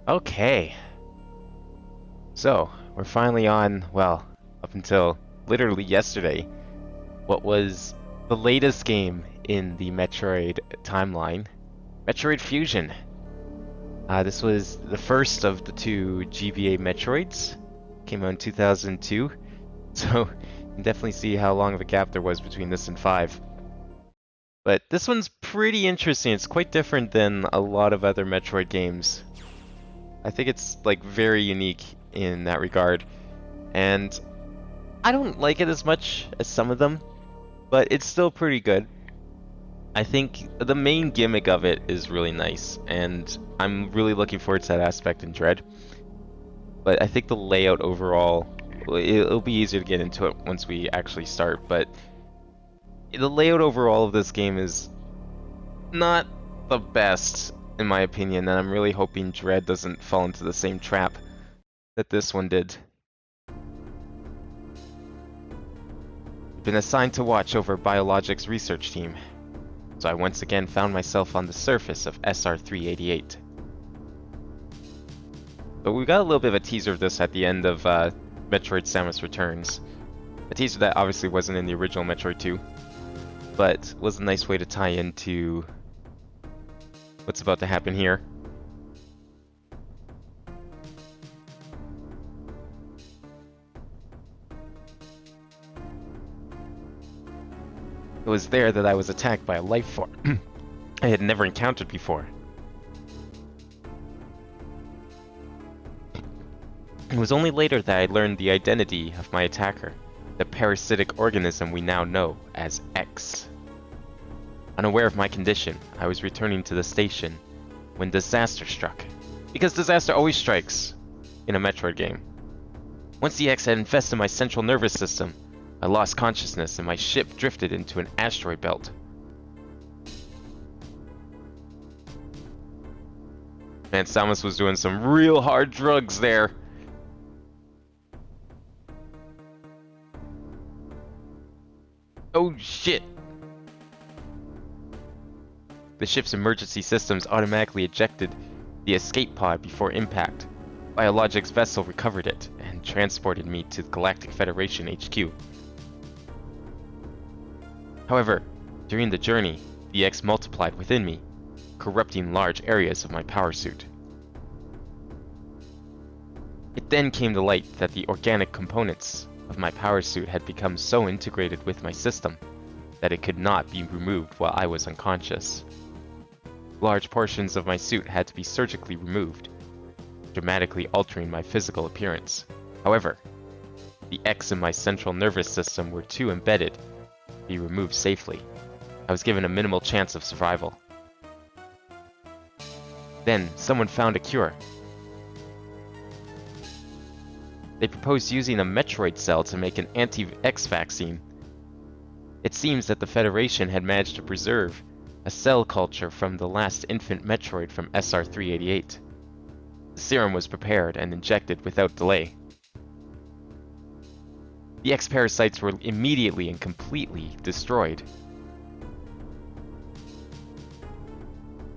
Okay, so we're finally on, well, up until literally yesterday, what was the latest game in the Metroid timeline, Metroid Fusion. This was the first of the two GBA Metroids, came out in 2002, so you can definitely see how long of a gap there was between this and 5. But this one's pretty interesting. It's quite different than a lot of other Metroid games. I think it's like very unique in that regard. And I don't like it as much as some of them, but it's still pretty good. I think the main gimmick of it is really nice, and I'm really looking forward to that aspect in Dread. But I think the layout overall, it'll be easier to get into it once we actually start, but the layout overall of this game is not the best, in my opinion, and I'm really hoping Dread doesn't fall into the same trap that this one did. I've been assigned to watch over Biologics research team, so I once again found myself on the surface of SR-388. But we got a little bit of a teaser of this at the end of Metroid Samus Returns. A teaser that obviously wasn't in the original Metroid 2, but was a nice way to tie into what's about to happen here. It was there that I was attacked by a life form I had never encountered before. It was only later that I learned the identity of my attacker, the parasitic organism we now know as X. Unaware of my condition, I was returning to the station when disaster struck. Because disaster always strikes in a Metroid game. Once the X had infested my central nervous system, I lost consciousness and my ship drifted into an asteroid belt. Man, Samus was doing some real hard drugs there. Oh shit! The ship's emergency systems automatically ejected the escape pod before impact. Biologics vessel recovered it and transported me to the Galactic Federation HQ. However, during the journey, the X multiplied within me, corrupting large areas of my power suit. It then came to light that the organic components of my power suit had become so integrated with my system that it could not be removed while I was unconscious. Large portions of my suit had to be surgically removed, dramatically altering my physical appearance. However, the X in my central nervous system were too embedded to be removed safely. I was given a minimal chance of survival. Then, someone found a cure. They proposed using a Metroid cell to make an anti-X vaccine. It seems that the Federation had managed to preserve a cell culture from the last infant Metroid from SR-388. The serum was prepared and injected without delay. The X-parasites were immediately and completely destroyed.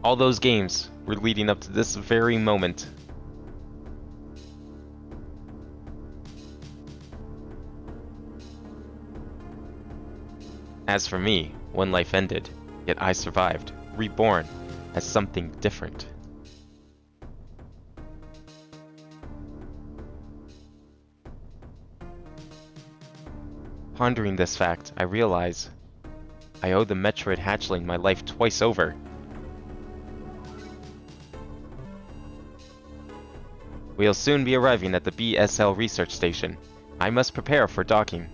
All those games were leading up to this very moment. As for me, one life ended, yet I survived, reborn as something different. Pondering this fact, I realize I owe the Metroid hatchling my life twice over. We'll soon be arriving at the BSL research station. I must prepare for docking.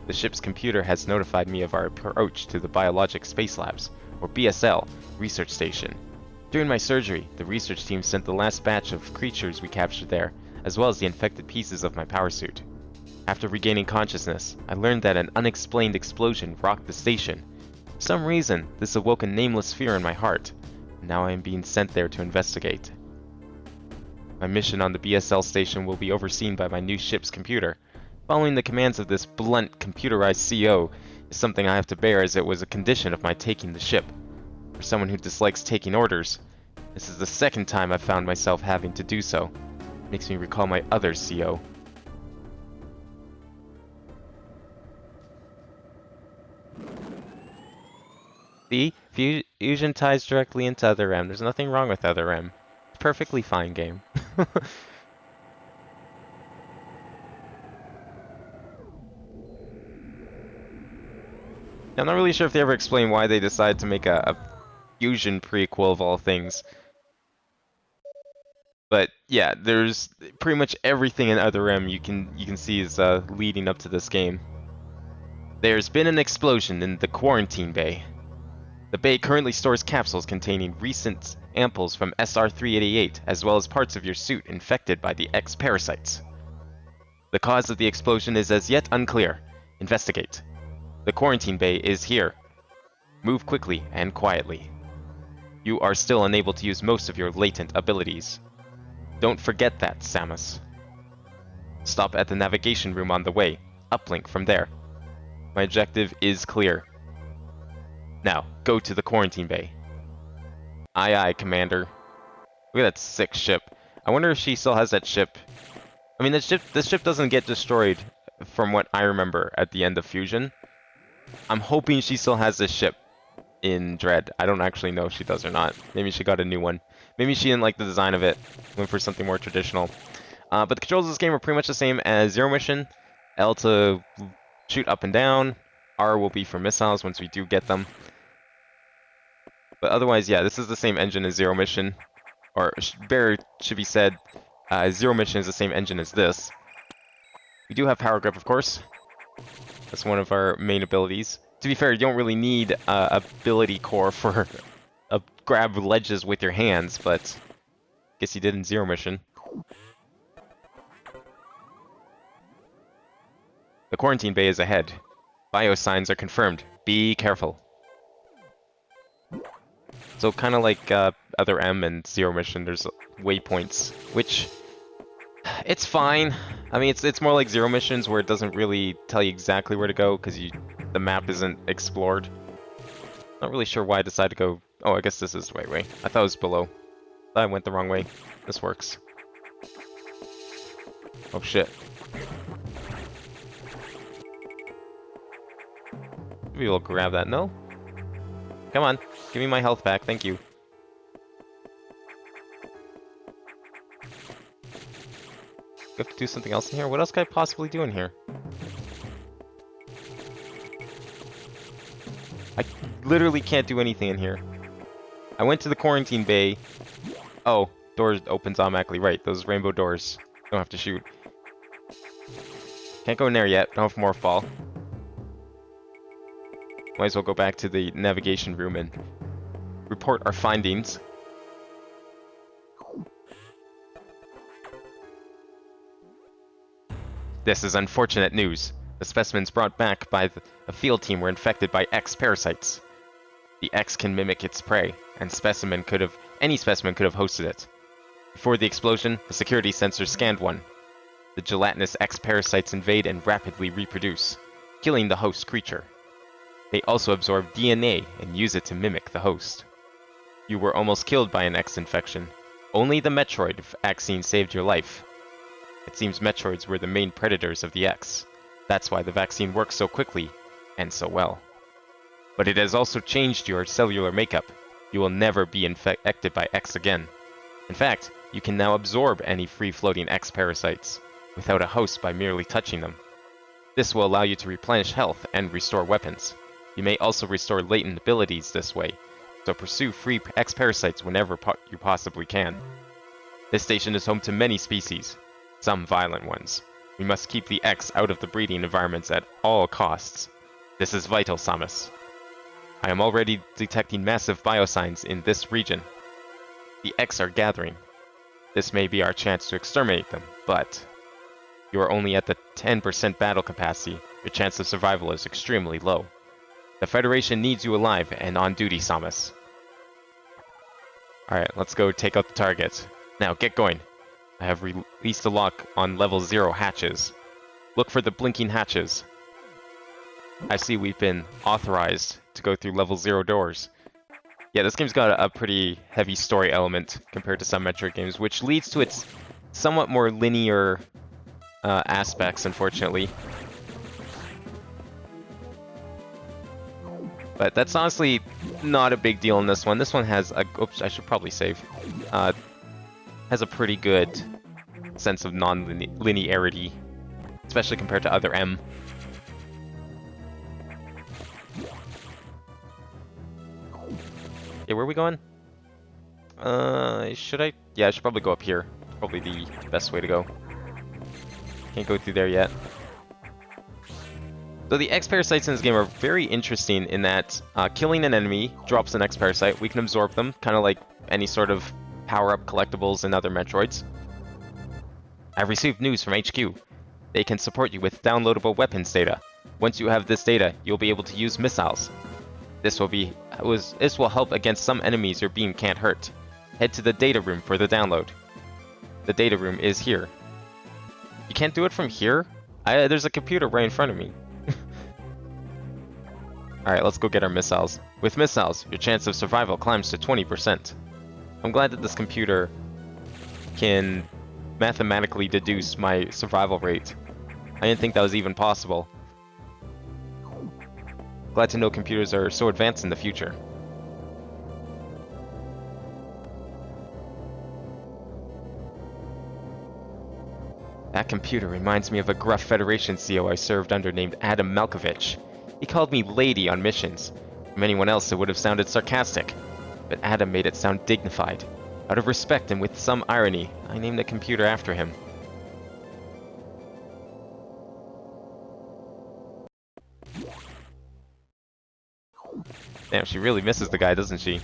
The ship's computer has notified me of our approach to the Biologic Space Labs, or BSL, research station. During my surgery, the research team sent the last batch of creatures we captured there, as well as the infected pieces of my power suit. After regaining consciousness, I learned that an unexplained explosion rocked the station. For some reason, this awoke a nameless fear in my heart, and now I am being sent there to investigate. My mission on the BSL station will be overseen by my new ship's computer. Following the commands of this blunt, computerized CO is something I have to bear as it was a condition of my taking the ship. For someone who dislikes taking orders, This is the second time I've found myself having to do so. Makes me recall my other CO. See? Fusion ties directly into Other M. There's nothing wrong with Other M. Perfectly fine game. I'm not really sure if they ever explain why they decided to make a Fusion prequel of all things. But yeah, there's pretty much everything in Other M you can see is leading up to this game. There's been an explosion in the quarantine bay. The bay currently stores capsules containing recent ampoules from SR-388, as well as parts of your suit infected by the X parasites. The cause of the explosion is as yet unclear. Investigate. The quarantine bay is here. Move quickly and quietly. You are still unable to use most of your latent abilities. Don't forget that, Samus. Stop at the navigation room on the way. Uplink from there. My objective is clear. Now, go to the quarantine bay. Aye aye, Commander. Look at that sick ship. I wonder if she still has that ship. I mean, this ship doesn't get destroyed from what I remember at the end of Fusion. I'm hoping she still has this ship in Dread. I don't actually know if she does or not. Maybe she got a new one. Maybe she didn't like the design of it. Went for something more traditional. But the controls of this game are pretty much the same as Zero Mission. L to shoot up and down. R will be for missiles once we do get them. But otherwise, yeah, this is the same engine as Zero Mission. Or better should be said, Zero Mission is the same engine as this. We do have Power Grip, of course. That's one of our main abilities. To be fair, you don't really need ability core for grab ledges with your hands, but guess you did in Zero Mission. The quarantine bay is ahead. Biosigns are confirmed. Be careful. So kind of like Other M and Zero Mission, there's waypoints, which it's fine. I mean, it's more like Zero Missions where it doesn't really tell you exactly where to go because the map isn't explored. Not really sure why I decided to go. Oh, I guess this is the right way. I thought it was below. I went the wrong way. This works. Oh shit. Maybe we'll grab that. No? Come on. Give me my health back. Thank you. We have to do something else in here? What else could I possibly do in here? I literally can't do anything in here. I went to the quarantine bay. Oh, door opens automatically. Right, those rainbow doors. Don't have to shoot. Can't go in there yet. Don't have more fall. Might as well go back to the navigation room and report our findings. This is unfortunate news. The specimens brought back by the field team were infected by X parasites. The X can mimic its prey, and any specimen could have hosted it. Before the explosion, the security sensor scanned one. The gelatinous X parasites invade and rapidly reproduce, killing the host creature. They also absorb DNA and use it to mimic the host. You were almost killed by an X infection. Only the Metroid vaccine saved your life. It seems Metroids were the main predators of the X. That's why the vaccine works so quickly and so well. But it has also changed your cellular makeup. You will never be infected by X again. In fact, you can now absorb any free-floating X parasites without a host by merely touching them. This will allow you to replenish health and restore weapons. You may also restore latent abilities this way, so pursue free X parasites whenever you possibly can. This station is home to many species, some violent ones. We must keep the X out of the breeding environments at all costs. This is vital, Samus. I am already detecting massive biosigns in this region. The X are gathering. This may be our chance to exterminate them, but you are only at the 10% battle capacity. Your chance of survival is extremely low. The Federation needs you alive and on duty, Samus. Alright, let's go take out the target. Now, get going. I have released the lock on level 0 hatches. Look for the blinking hatches. I see we've been authorized to go through level 0 doors. Yeah, this game's got a pretty heavy story element compared to some Metroid games, which leads to its somewhat more linear aspects, unfortunately. But that's honestly not a big deal in this one. This one has a... Oops, I should probably save. Has a pretty good sense of non-linearity, especially compared to other M. Okay, where are we going? Should I? Yeah, I should probably go up here. Probably the best way to go. Can't go through there yet. So the X-Parasites in this game are very interesting in that killing an enemy drops an X-Parasite. We can absorb them, kind of like any sort of power-up collectibles in other Metroids. I've received news from HQ. They can support you with downloadable weapons data. Once you have this data, you'll be able to use missiles. This will help against some enemies your beam can't hurt. Head to the data room for the download. The data room is here. You can't do it from here? There's a computer right in front of me. Alright, let's go get our missiles. With missiles, your chance of survival climbs to 20%. I'm glad that this computer can mathematically deduce my survival rate. I didn't think that was even possible. Glad to know computers are so advanced in the future. That computer reminds me of a gruff Federation CO I served under named Adam Malkovich. He called me lady on missions. From anyone else it would have sounded sarcastic, but Adam made it sound dignified. Out of respect and with some irony, I named the computer after him. Damn, she really misses the guy, doesn't she?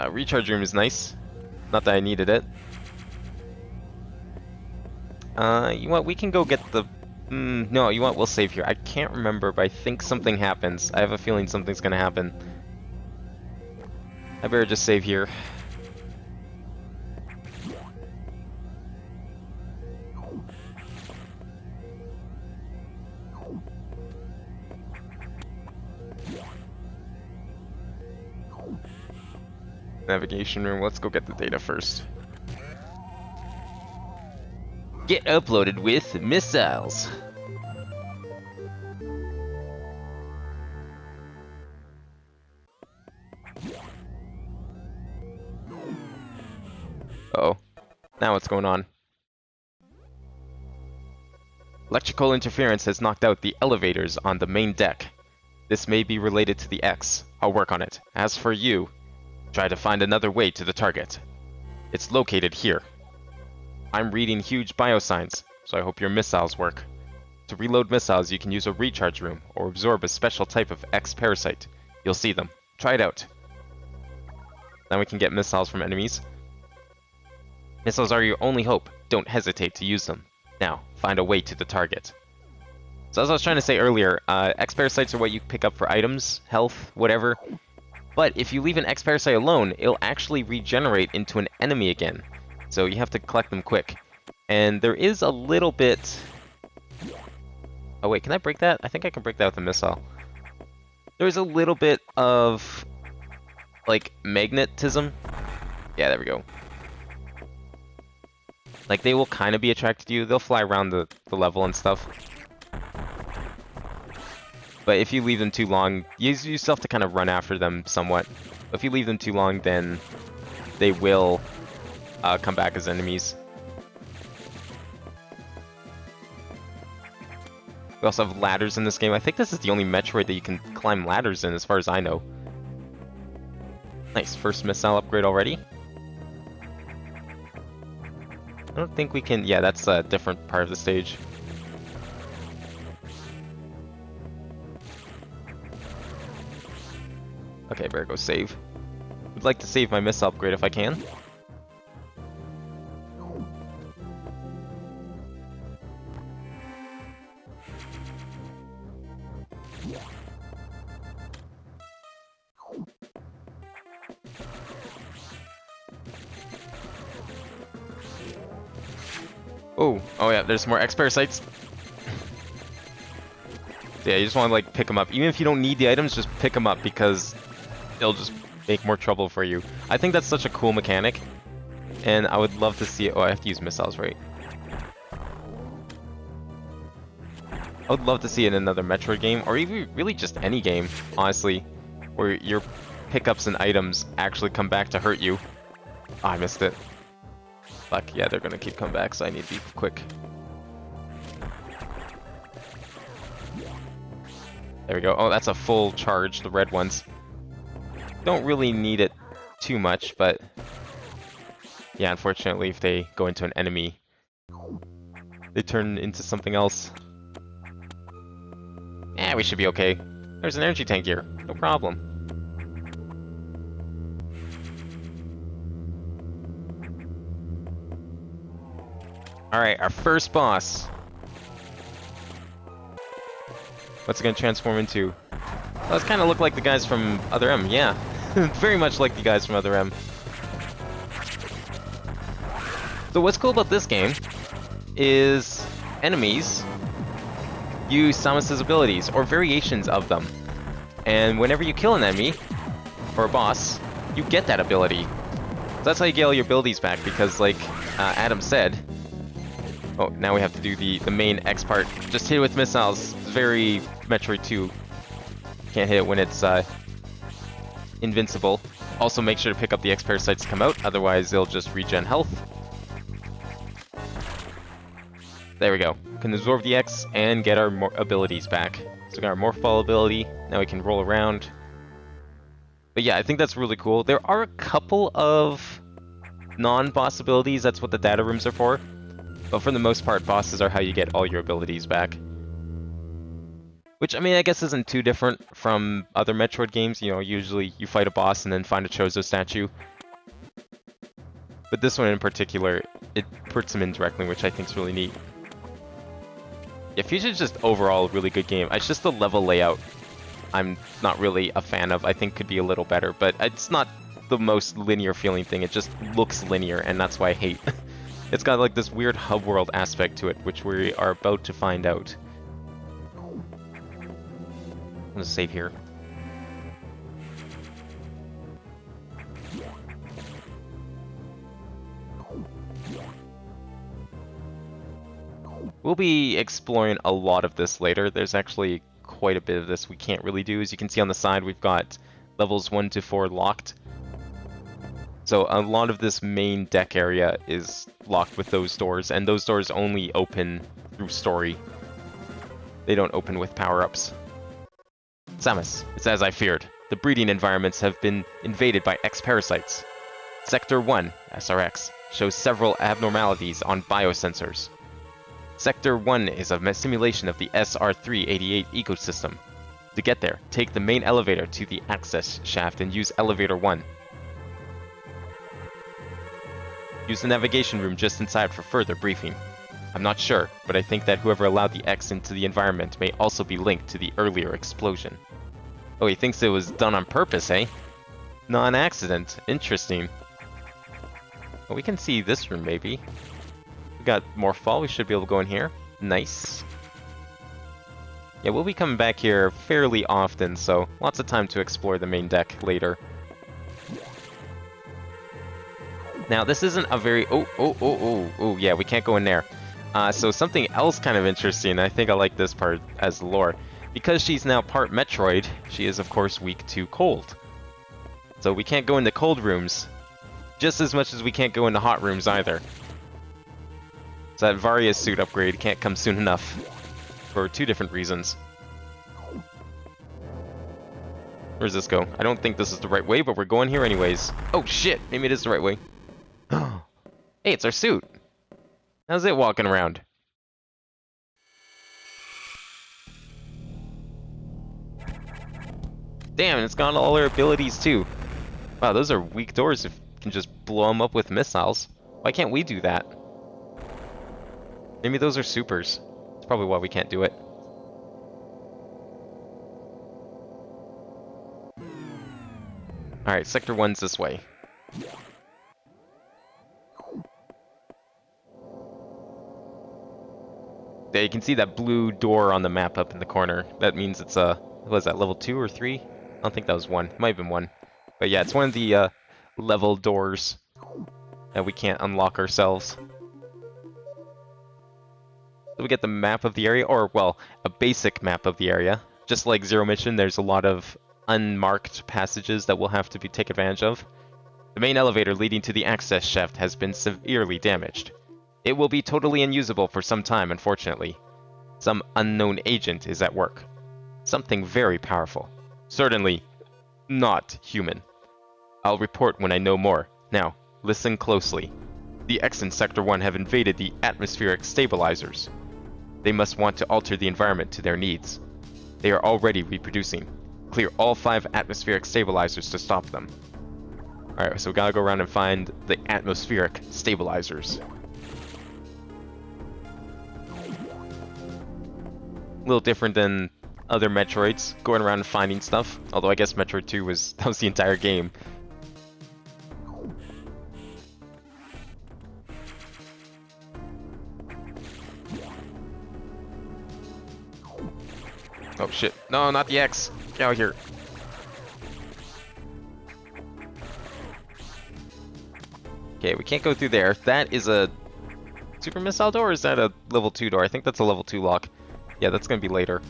Recharge room is nice. Not that I needed it. You want? We can go get the... no, you want? We'll save here. I can't remember, but I think something happens. I have a feeling something's gonna happen. I better just save here. Navigation room, let's go get the data first. Get uploaded with missiles. Uh-oh. Now what's going on? Electrical interference has knocked out the elevators on the main deck. This may be related to the X. I'll work on it. As for you, try to find another way to the target. It's located here. I'm reading huge biosigns, so I hope your missiles work. To reload missiles, you can use a recharge room or absorb a special type of X-Parasite. You'll see them. Try it out. Now we can get missiles from enemies. Missiles are your only hope. Don't hesitate to use them. Now, find a way to the target. So as I was trying to say earlier, X-Parasites are what you pick up for items, health, whatever. But if you leave an X-Parasite alone, it'll actually regenerate into an enemy again. So you have to collect them quick. And there is a little bit... Oh wait, can I break that? I think I can break that with a missile. There's a little bit of... like, magnetism. Yeah, there we go. Like, they will kind of be attracted to you. They'll fly around the level and stuff. But if you leave them too long, you still have to kind of run after them somewhat. If you leave them too long, then they will come back as enemies. We also have ladders in this game. I think this is the only Metroid that you can climb ladders in, as far as I know. Nice, first missile upgrade already. I don't think we can... Yeah, that's a different part of the stage. Okay, better go save. Would like to save my missile upgrade if I can. Oh yeah, there's more X-Parasites. Yeah, you just want to like pick them up. Even if you don't need the items, just pick them up because they'll just make more trouble for you. I think that's such a cool mechanic, and I would love to see it. Oh, I have to use missiles, right? I would love to see it in another Metroid game, or even really just any game, honestly, where your pickups and items actually come back to hurt you. Oh, I missed it. Fuck, yeah, they're gonna keep coming back, so I need to be quick. There we go. Oh, that's a full charge, the red ones. Don't really need it too much, but yeah, unfortunately, if they go into an enemy, they turn into something else. Yeah, we should be okay. There's an energy tank here. No problem. Alright, our first boss. What's it gonna transform into? Well, those kind of look like the guys from Other M, yeah. Very much like the guys from Other M. So what's cool about this game is enemies use Samus's abilities, or variations of them. And whenever you kill an enemy, or a boss, you get that ability. So that's how you get all your abilities back, because like Adam said... Oh, now we have to do the main X part. Just hit it with missiles. It's very Metroid 2. Can't hit it when it's invincible. Also make sure to pick up the X parasites to come out, otherwise they'll just regen health. There we go. Can absorb the X and get our abilities back. So we got our Morphball ability. Now we can roll around. But yeah, I think that's really cool. There are a couple of non-boss abilities. That's what the data rooms are for. But for the most part, bosses are how you get all your abilities back. Which, I mean, I guess isn't too different from other Metroid games. You know, usually you fight a boss and then find a Chozo statue. But this one in particular, it puts them in directly, which I think is really neat. Yeah, Fusion's just overall a really good game. It's just the level layout I'm not really a fan of. I think could be a little better, but it's not the most linear feeling thing. It just looks linear, and that's why I hate. It's got like this weird hub world aspect to it, which we are about to find out. I'm gonna save here. We'll be exploring a lot of this later. There's actually quite a bit of this we can't really do. As you can see on the side, we've got levels 1 to 4 locked. So a lot of this main deck area is locked with those doors, and those doors only open through story. They don't open with power-ups. Samus, it's as I feared. The breeding environments have been invaded by X-parasites. Sector 1, SRX, shows several abnormalities on biosensors. Sector 1 is a simulation of the SR388 ecosystem. To get there, take the main elevator to the access shaft and use Elevator 1. Use the navigation room just inside for further briefing. I'm not sure, but I think that whoever allowed the X into the environment may also be linked to the earlier explosion. Oh, he thinks it was done on purpose, eh? Non-accident. Interesting. Well, we can see this room, maybe. We got Morphball. We should be able to go in here. Nice. Yeah, we'll be coming back here fairly often, so lots of time to explore the main deck later. Now, this isn't a very... Oh, yeah, we can't go in there. So something else kind of interesting, I think I like this part as the lore. Because she's now part Metroid, she is, of course, weak to cold. So we can't go into cold rooms, just as much as we can't go into hot rooms either. So that Varia's suit upgrade can't come soon enough, for two different reasons. Where does this go? I don't think this is the right way, but we're going here anyways. Oh shit, maybe it is the right way. Hey, it's our suit. How's it walking around? Damn, it's got all our abilities too. Wow, those are weak doors if you can just blow them up with missiles. Why can't we do that? Maybe those are supers. That's probably why we can't do it. Alright, Sector 1's this way. There you can see that blue door on the map up in the corner. That means it's a, what is that, level 2 or 3? I don't think that was 1. It might have been 1. But yeah, it's one of the level doors that we can't unlock ourselves. So we get the map of the area, or, well, a basic map of the area. Just like Zero Mission, there's a lot of unmarked passages that we'll have to take advantage of. The main elevator leading to the access shaft has been severely damaged. It will be totally unusable for some time, unfortunately. Some unknown agent is at work. Something very powerful. Certainly not human. I'll report when I know more. Now, listen closely. The X in Sector 1 have invaded the atmospheric stabilizers. They must want to alter the environment to their needs. They are already reproducing. Clear all 5 atmospheric stabilizers to stop them. Alright, so we gotta go around and find the atmospheric stabilizers. A little different than other Metroids, going around and finding stuff. Although I guess Metroid 2 was the entire game. Oh shit. No, not the X. Get out of here. Okay, we can't go through there. That is a super missile door, or is that a level 2 door? I think that's a level 2 lock. Yeah, that's gonna be later.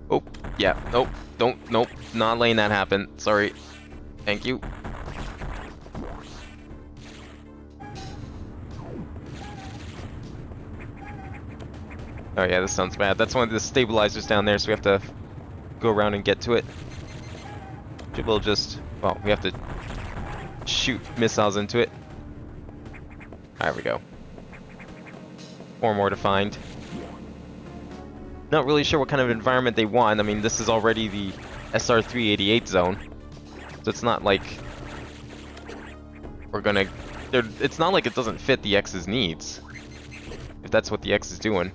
Oh, yeah. Nope. Nope. Not letting that happen. Sorry. Thank you. Oh yeah, this sounds bad. That's one of the stabilizers down there, so we have to go around and get to it. We'll just, well, we have to shoot missiles into it. There we go. 4 more to find. Not really sure what kind of environment they want. I mean, this is already the SR-388 zone, so it's not like we're gonna... It's not like it doesn't fit the X's needs, if that's what the X is doing.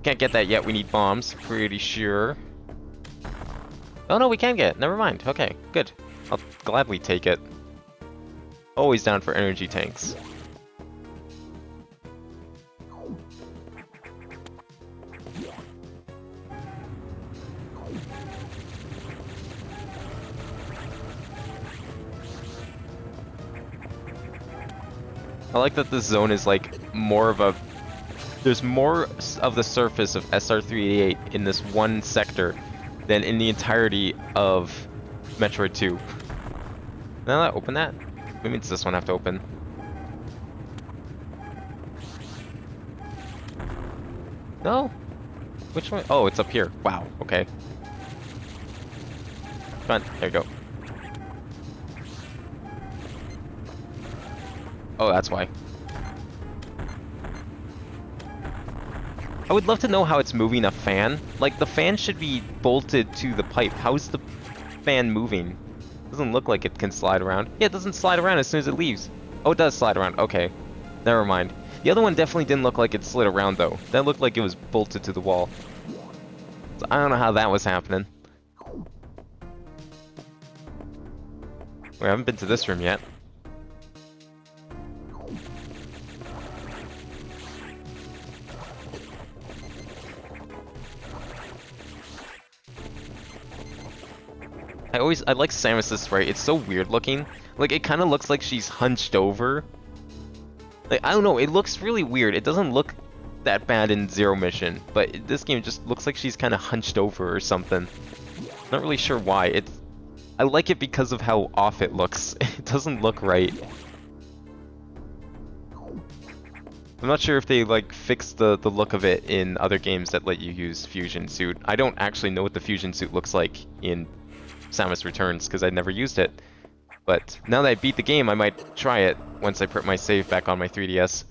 Can't get that yet. We need bombs. Pretty sure. Oh no, we can get it. Never mind. Okay, good. I'll gladly take it. Always down for energy tanks. I like that this zone is like more of a... There's more of the surface of SR-388 in this one sector than in the entirety of Metroid 2. Now that open that? Maybe it's this one I have to open. No? Which one? Oh, it's up here. Wow, okay. Come on, there you go. Oh, that's why. I would love to know how it's moving a fan. Like, the fan should be bolted to the pipe. How's the fan moving? Doesn't look like it can slide around. Yeah, it doesn't slide around as soon as it leaves. Oh, it does slide around. Okay. Never mind. The other one definitely didn't look like it slid around, though. That looked like it was bolted to the wall. So I don't know how that was happening. We haven't been to this room yet. I like Samus's sprite. It's so weird looking. Like, it kind of looks like she's hunched over. Like, I don't know, it looks really weird. It doesn't look that bad in Zero Mission, but this game just looks like she's kind of hunched over or something. Not really sure why. I like it because of how off it looks. It doesn't look right. I'm not sure if they, like, fixed the look of it in other games that let you use Fusion Suit. I don't actually know what the Fusion Suit looks like in Samus Returns, because I never used it. But now that I beat the game, I might try it once I put my save back on my 3DS.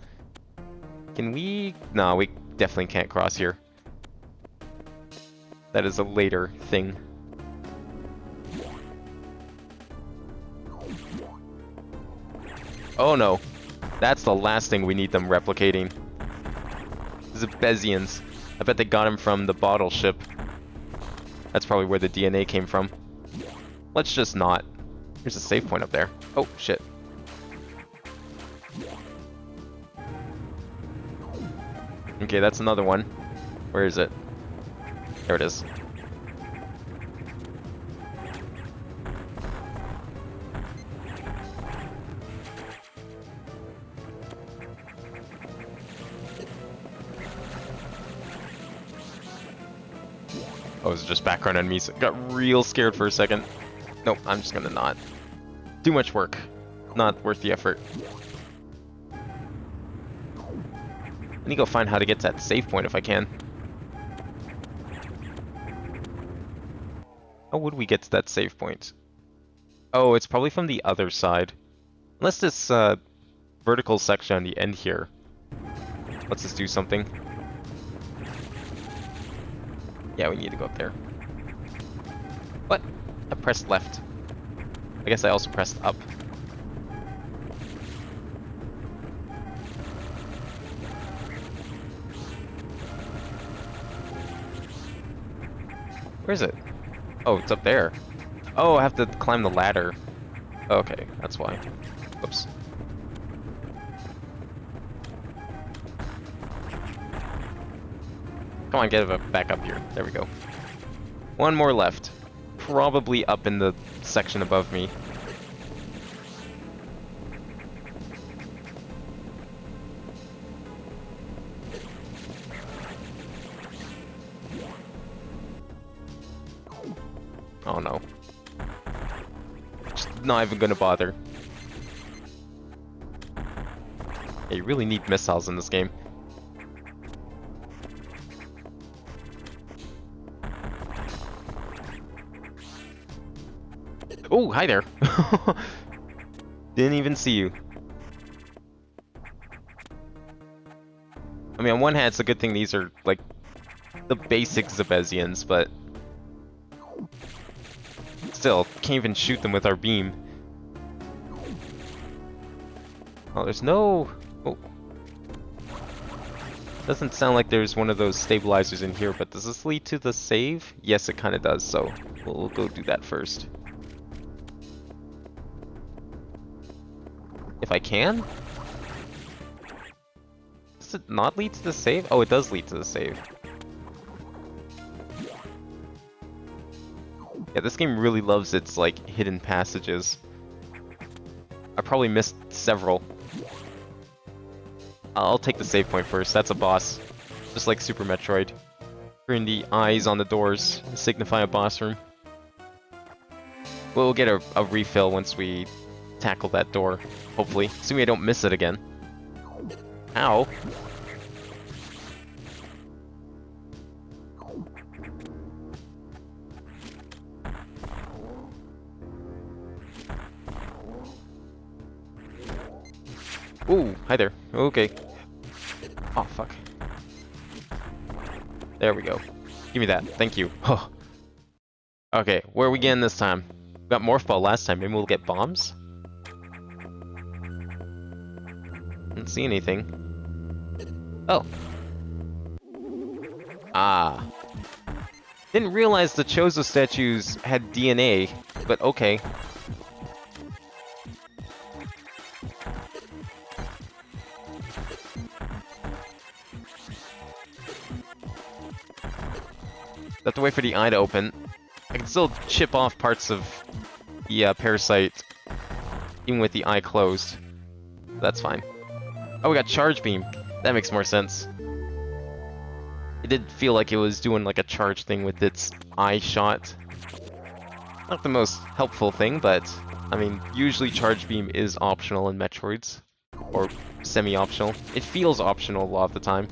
Can we... No, we definitely can't cross here. That is a later thing. Oh no. That's the last thing we need them replicating. Zebesians. I bet they got him from the bottle ship. That's probably where the DNA came from. Let's just not. Here's a save point up there. Oh, shit. Okay, that's another one. Where is it? There it is. Oh, it was just background enemies. Got real scared for a second. Nope, I'm just gonna not. Too much work. Not worth the effort. I need to go find how to get to that save point if I can. How would we get to that save point? Oh, it's probably from the other side. Unless this vertical section on the end here lets us do something. Yeah, we need to go up there. What? I pressed left. I guess I also pressed up. Where is it? Oh, it's up there. Oh, I have to climb the ladder. Okay, that's why. Whoops. Come on, get it back up here. There we go. One more left. Probably up in the section above me. Oh no. Just not even gonna bother. Yeah, you really need missiles in this game. Oh, hi there. Didn't even see you. I mean, on one hand, it's a good thing these are, like, the basic Zebesians, but still, can't even shoot them with our beam. Oh, there's no... Oh. Doesn't sound like there's one of those stabilizers in here, but does this lead to the save? Yes, it kind of does, so we'll go do that first. If I can? Does it not lead to the save? Oh, it does lead to the save. Yeah, this game really loves its, like, hidden passages. I probably missed several. I'll take the save point first. That's a boss. Just like Super Metroid. Turn the eyes on the doors to signify a boss room. We'll get a refill once we tackle that door, hopefully. Assuming I don't miss it again. Ow. Ooh, hi there. Okay. Oh, fuck. There we go. Give me that. Thank you. Oh. Okay, where are we getting this time? We got Morph Ball last time. Maybe we'll get bombs? Didn't see anything. Oh. Ah. Didn't realize the Chozo statues had DNA, but okay. Have to wait for the eye to open. I can still chip off parts of the parasite, even with the eye closed. That's fine. Oh, we got Charge Beam. That makes more sense. It did feel like it was doing like a charge thing with its eye shot. Not the most helpful thing, but I mean, usually Charge Beam is optional in Metroids. Or semi-optional. It feels optional a lot of the time.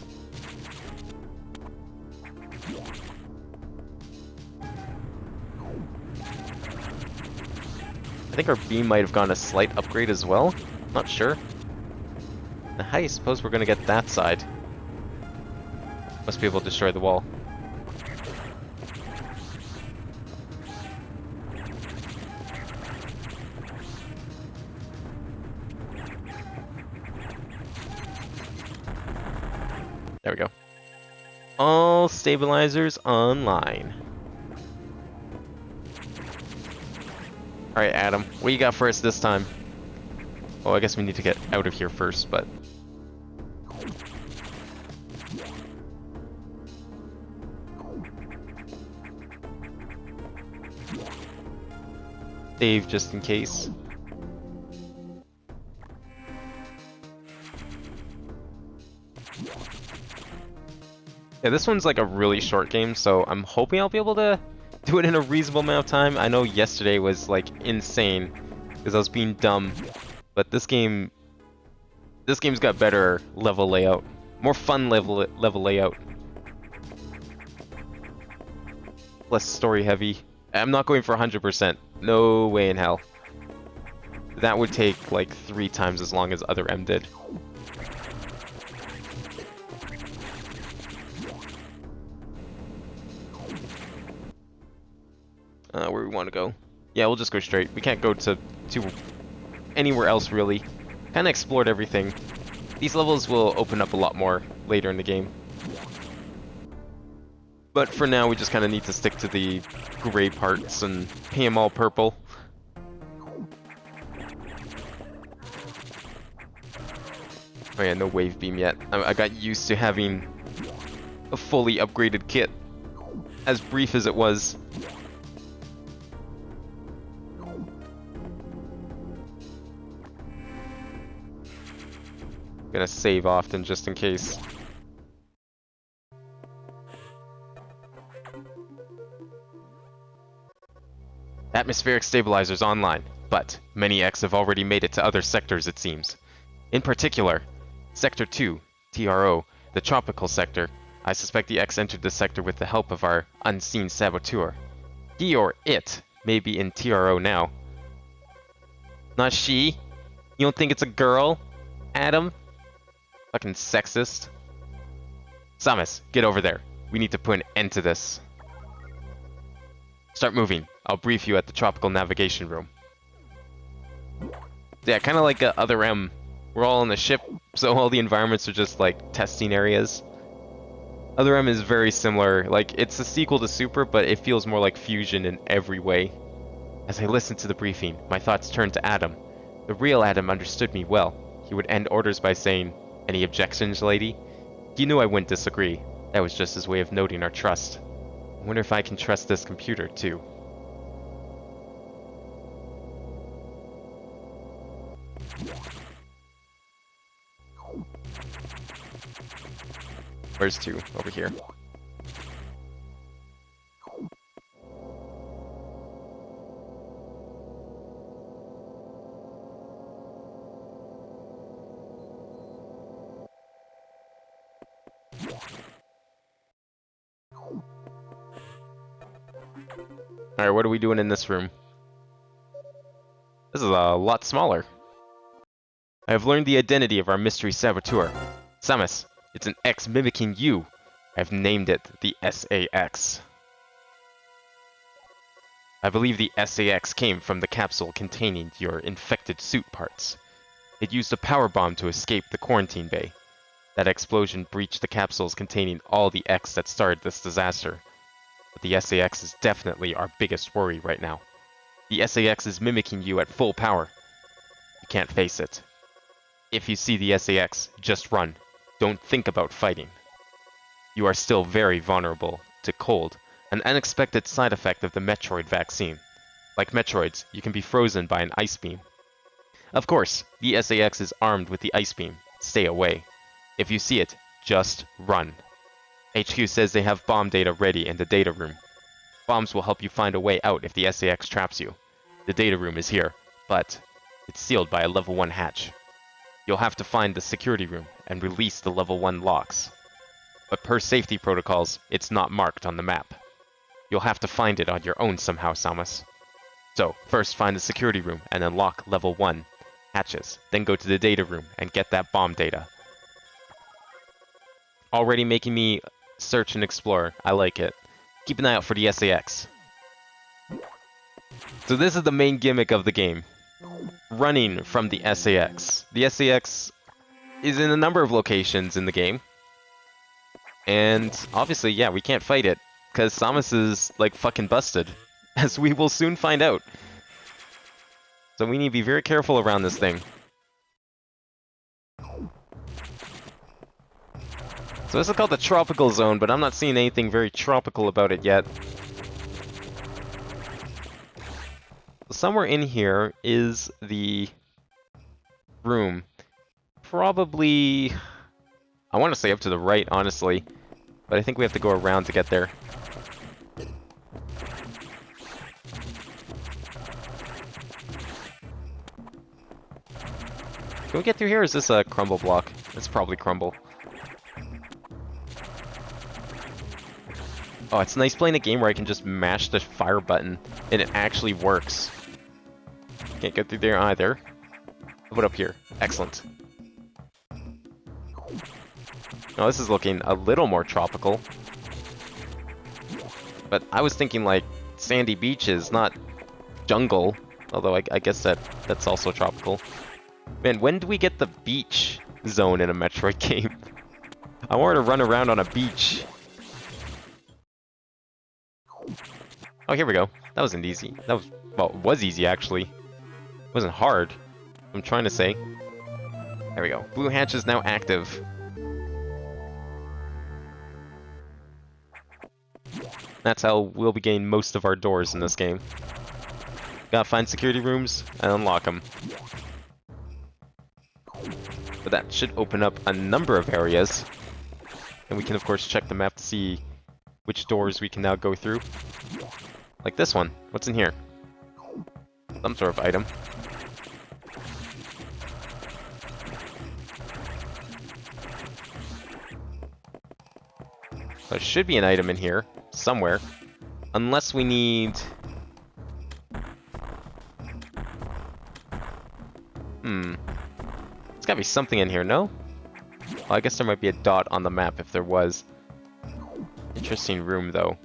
I think our beam might have gotten a slight upgrade as well. Not sure. Now, how do you suppose we're gonna get that side? Must be able to destroy the wall. There we go. All stabilizers online. Alright, Adam, what you got for us this time? Oh, I guess we need to get out of here first, but... save just in case. Yeah, this one's like a really short game, so I'm hoping I'll be able to do it in a reasonable amount of time. I know yesterday was like insane because I was being dumb, but this game's got better level layout, more fun level layout, less story heavy. I'm not going for 100%. No way in hell. That would take like 3 times as long as Other M did. Where we want to go? Yeah, we'll just go straight. We can't go to anywhere else really. Kind of explored everything. These levels will open up a lot more later in the game. But for now, we just kind of need to stick to the gray parts and paint them all purple. Oh yeah, no wave beam yet. I got used to having a fully upgraded kit, as brief as it was. Gonna save often just in case. Atmospheric stabilizers online, but many X have already made it to other sectors, it seems. In particular, Sector 2, TRO, the tropical sector. I suspect the X entered the sector with the help of our unseen saboteur. He or it may be in TRO now. Not she? You don't think it's a girl? Adam? Fucking sexist. Samus, get over there. We need to put an end to this. Start moving. I'll brief you at the tropical navigation room. Yeah, kind of like Other M. We're all on the ship, so all the environments are just like testing areas. Other M is very similar. Like, it's a sequel to Super, but it feels more like Fusion in every way. As I listened to the briefing, my thoughts turned to Adam. The real Adam understood me well. He would end orders by saying, "Any objections, lady?" He knew I wouldn't disagree. That was just his way of noting our trust. I wonder if I can trust this computer, too. Where's 2? Over here. Alright, what are we doing in this room? This is a lot smaller. I have learned the identity of our mystery saboteur. Samus, it's an X mimicking you. I've named it the SAX. I believe the SAX came from the capsule containing your infected suit parts. It used a power bomb to escape the quarantine bay. That explosion breached the capsules containing all the X that started this disaster. But the SAX is definitely our biggest worry right now. The SAX is mimicking you at full power. You can't face it. If you see the SAX, just run. Don't think about fighting. You are still very vulnerable to cold, an unexpected side effect of the Metroid vaccine. Like Metroids, you can be frozen by an ice beam. Of course, the SAX is armed with the ice beam. Stay away. If you see it, just run. HQ says they have bomb data ready in the data room. Bombs will help you find a way out if the SAX traps you. The data room is here, but it's sealed by a level 1 hatch. You'll have to find the security room and release the level 1 locks. But per safety protocols, it's not marked on the map. You'll have to find it on your own somehow, Samus. So, first find the security room and unlock level 1 hatches, then go to the data room and get that bomb data. Already making me search and explore. I like it. Keep an eye out for the SAX. So this is the main gimmick of the game. Running from the SAX. The SAX is in a number of locations in the game. And obviously, yeah, we can't fight it. Because Samus is, like, fucking busted. As we will soon find out. So we need to be very careful around this thing. So this is called the Tropical Zone, but I'm not seeing anything very tropical about it yet. somewhere in here is the room. Probably, I want to say up to the right, honestly, but I think we have to go around to get there. Can we get through here, or is this a crumble block? It's probably crumble. Oh, it's nice playing a game where I can just mash the fire button, and it actually works. Can't get through there either. How about up here? Excellent. Oh, this is looking a little more tropical. But I was thinking like sandy beaches, not jungle. Although I guess that's also tropical. Man, when do we get the beach zone in a Metroid game? I wanted to run around on a beach. Oh, here we go. That wasn't easy. That was, well, it was easy actually. It wasn't hard. I'm trying to say. There we go. Blue hatch is now active. That's how we'll be getting most of our doors in this game. Gotta find security rooms and unlock them. But that should open up a number of areas. And we can of course check the map to see which doors we can now go through. Like this one. What's in here? Some sort of item. There should be an item in here, somewhere. Unless we need... There's gotta be something in here, no? Well, I guess there might be a dot on the map if there was. Interesting room, though.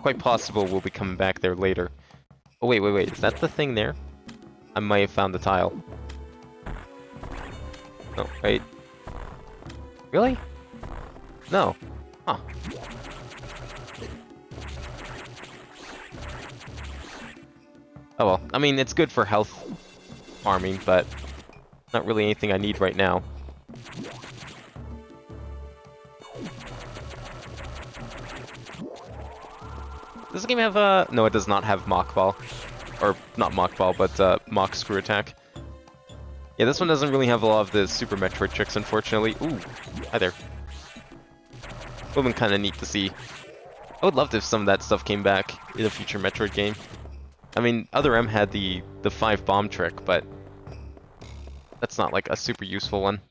Quite possible we'll be coming back there later. Oh, wait. Is that the thing there? I might have found the tile. No, wait. Really? No. Huh. Oh well. I mean, it's good for health farming, but not really anything I need right now. Does the game have a... No, it does not have Mach Ball. Or, not Mach Ball, but Mach Screw Attack. Yeah, this one doesn't really have a lot of the Super Metroid tricks, unfortunately. Ooh, hi there. Would have been kind of neat to see. I would love if some of that stuff came back in a future Metroid game. I mean, Other M had the 5 bomb trick, but that's not like a super useful one.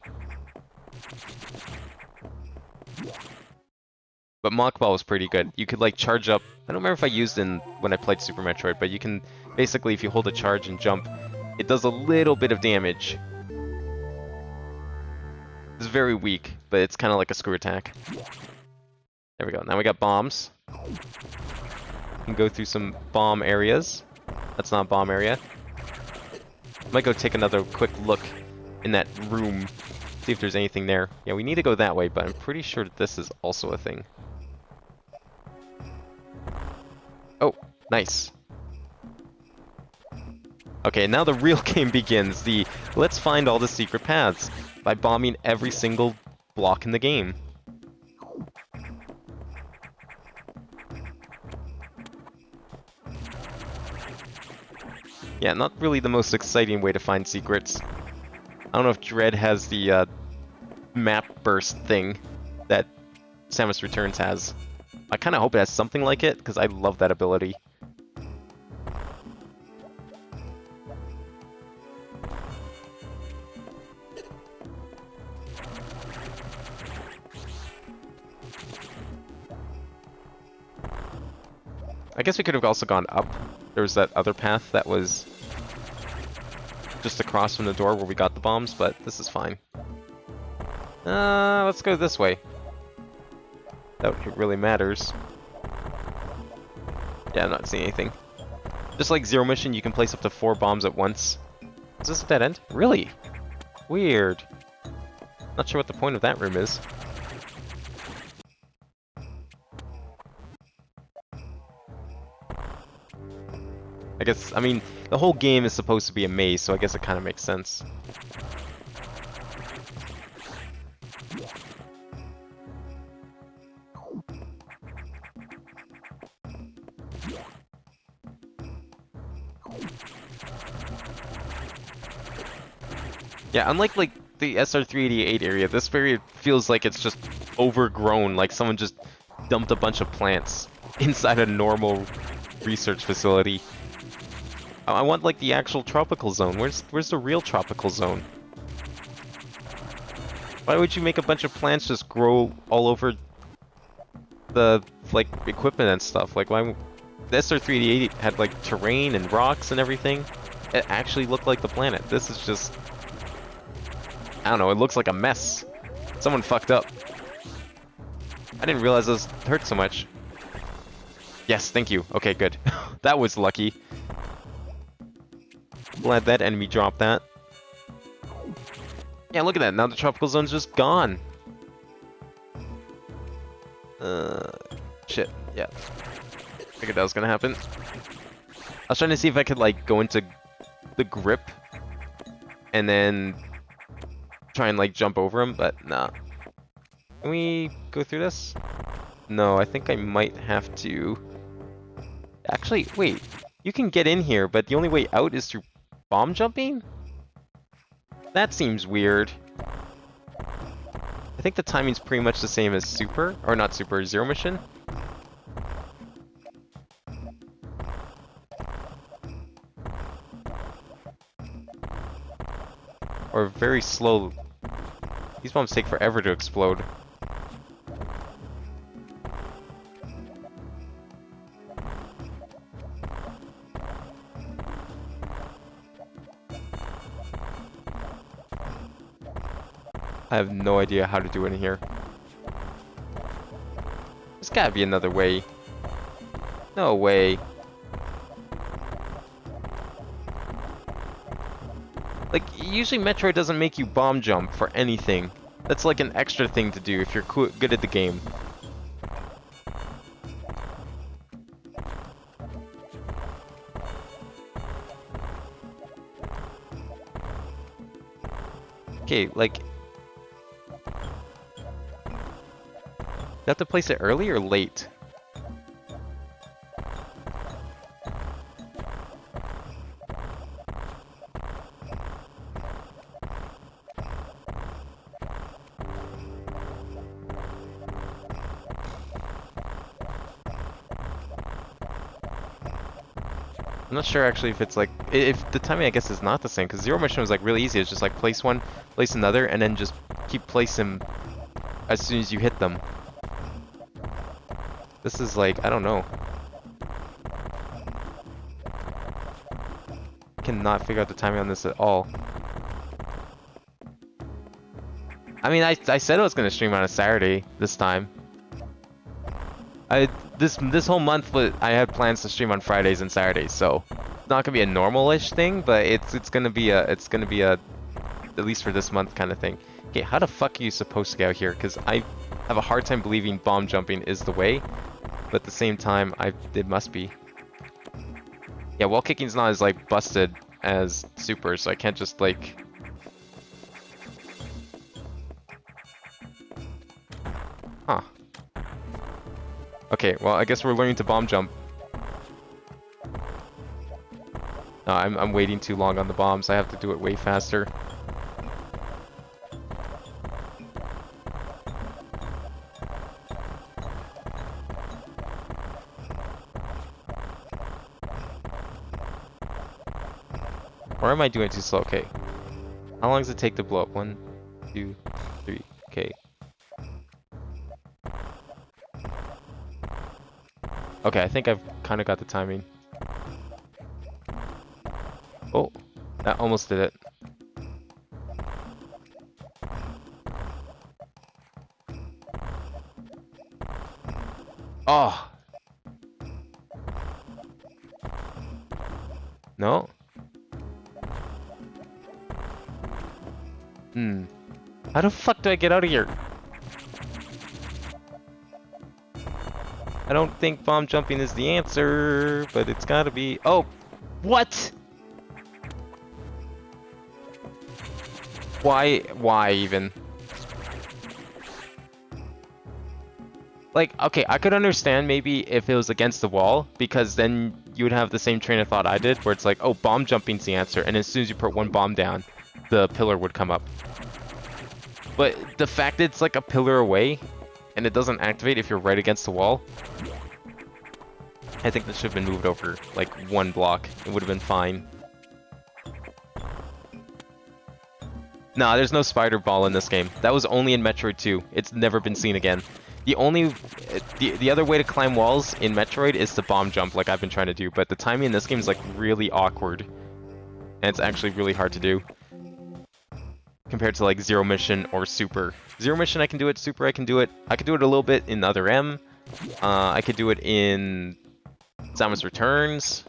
But Mach Ball was pretty good. You could like charge up. I don't remember if I used it when I played Super Metroid, but you can basically, if you hold a charge and jump, it does a little bit of damage. It's very weak, but it's kind of like a screw attack. There we go. Now we got bombs. We can go through some bomb areas. That's not a bomb area. Might go take another quick look in that room, see if there's anything there. Yeah, we need to go that way, but I'm pretty sure that this is also a thing. Oh, nice. Okay, now the real game begins. Let's find all the secret paths by bombing every single block in the game. Yeah, not really the most exciting way to find secrets. I don't know if Dread has the map burst thing that Samus Returns has. I kind of hope it has something like it, because I love that ability. I guess we could have also gone up. There was that other path that was just across from the door where we got the bombs, but this is fine. Let's go this way. That really matters. Yeah, I'm not seeing anything. Just like Zero Mission, you can place up to 4 bombs at once. Is this a dead end? Really? Weird. Not sure what the point of that room is. I guess, I mean, the whole game is supposed to be a maze, so I guess it kind of makes sense. Yeah, unlike like the SR388 area, this area feels like it's just overgrown, like someone just dumped a bunch of plants inside a normal research facility. I want like the actual tropical zone. Where's the real tropical zone? Why would you make a bunch of plants just grow all over the like equipment and stuff? Like why the SR388 had like terrain and rocks and everything. It actually looked like the planet. This is just, I don't know, it looks like a mess. Someone fucked up. I didn't realize this hurt so much. Yes, thank you. Okay, good. That was lucky. Glad that enemy dropped that. Yeah, look at that. Now the tropical zone's just gone. Shit. Yeah. Figured that was gonna happen. I was trying to see if I could, like, go into the grip and then try and, like, jump over him, but nah. Can we go through this? No, I think I might have to... Actually, wait. You can get in here, but the only way out is through bomb jumping? That seems weird. I think the timing's pretty much the same as Super, or not Super, Zero Mission. Or very slow. These bombs take forever to explode. I have no idea how to do it in here. There's gotta be another way. No way. Like, usually Metroid doesn't make you bomb jump for anything. That's like an extra thing to do if you're good at the game. Okay, like... You have to place it early or late? I'm not sure actually if it's like, if the timing I guess is not the same, because Zero Mission was like really easy. It's just like place one, place another, and then just keep placing them as soon as you hit them. This is like, I don't know. Cannot figure out the timing on this at all. I mean, I said I was gonna stream on a Saturday this time. This whole month I had plans to stream on Fridays and Saturdays, so it's not gonna be a normal-ish thing, but it's gonna be a at least for this month kind of thing. Okay, how the fuck are you supposed to get out here? Because I have a hard time believing bomb jumping is the way, but at the same time it must be. Yeah, wall kicking's not as like busted as Super, so I can't just like. Huh. Okay, well, I guess we're learning to bomb jump. No, I'm waiting too long on the bombs. I have to do it way faster. Or am I doing it too slow? Okay. How long does it take to blow up? 1, 2, 3. Okay. Okay, I think I've kind of got the timing. Oh, that almost did it. Oh! No? How the fuck do I get out of here? I don't think bomb jumping is the answer, but it's gotta be... Oh! What?! Why even? Like, okay, I could understand maybe if it was against the wall, because then you would have the same train of thought I did, where it's like, oh, bomb jumping's the answer, and as soon as you put one bomb down, the pillar would come up. But the fact that it's like a pillar away, and it doesn't activate if you're right against the wall, I think this should have been moved over like one block. It would have been fine. Nah, there's no spider ball in this game. That was only in Metroid 2. It's never been seen again. The other way to climb walls in Metroid is to bomb jump like I've been trying to do, but the timing in this game is like really awkward. And it's actually really hard to do. Compared to like Zero Mission or Super. Zero Mission I can do it, Super I can do it. I could do it a little bit in Other M. I could do it in Samus Returns.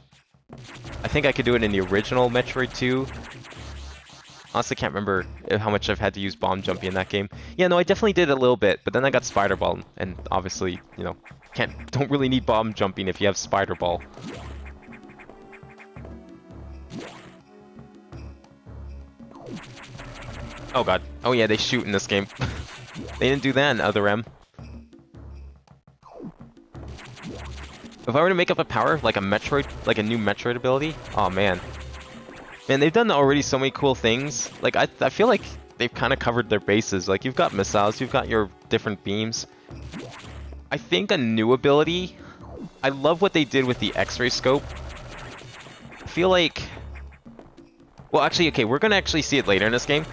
I think I could do it in the original Metroid 2. Honestly, can't remember how much I've had to use bomb jumping in that game. Yeah, no, I definitely did a little bit, but then I got Spider Ball, and obviously, you know, don't really need bomb jumping if you have Spider Ball. Oh god. Oh yeah, they shoot in this game. They didn't do that in Other M. If I were to make up a power, like a Metroid, like a new Metroid ability, oh man. Man, they've done already so many cool things. Like, I feel like they've kind of covered their bases. Like, you've got missiles, you've got your different beams. I think a new ability... I love what they did with the X-ray scope. I feel like... Well, actually, okay, we're going to actually see it later in this game.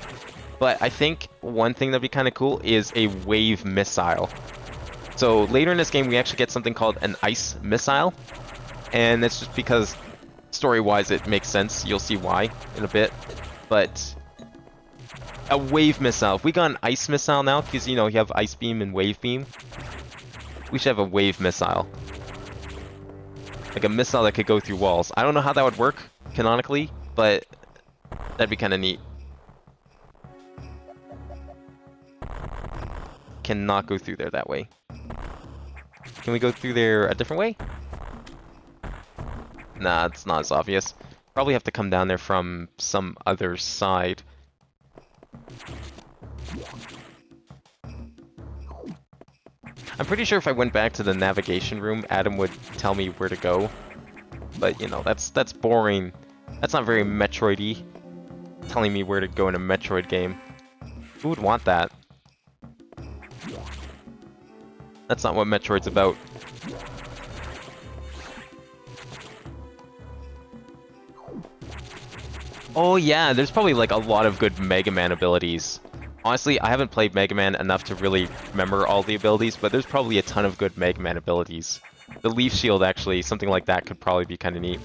But I think one thing that'd be kind of cool is a wave missile. So, later in this game, we actually get something called an ice missile. And it's just because... story-wise, it makes sense. You'll see why in a bit. But a wave missile. If we got an ice missile now, because, you know, you have ice beam and wave beam, we should have a wave missile. Like a missile that could go through walls. I don't know how that would work, canonically, but that'd be kind of neat. Cannot go through there that way. Can we go through there a different way? Nah, it's not as obvious. Probably have to come down there from some other side. I'm pretty sure if I went back to the navigation room, Adam would tell me where to go. But, you know, that's boring. That's not very Metroid-y. Telling me where to go in a Metroid game. Who would want that? That's not what Metroid's about. Oh yeah, there's probably like a lot of good Mega Man abilities. Honestly, I haven't played Mega Man enough to really remember all the abilities, but there's probably a ton of good Mega Man abilities. The Leaf Shield, actually, something like that could probably be kind of neat.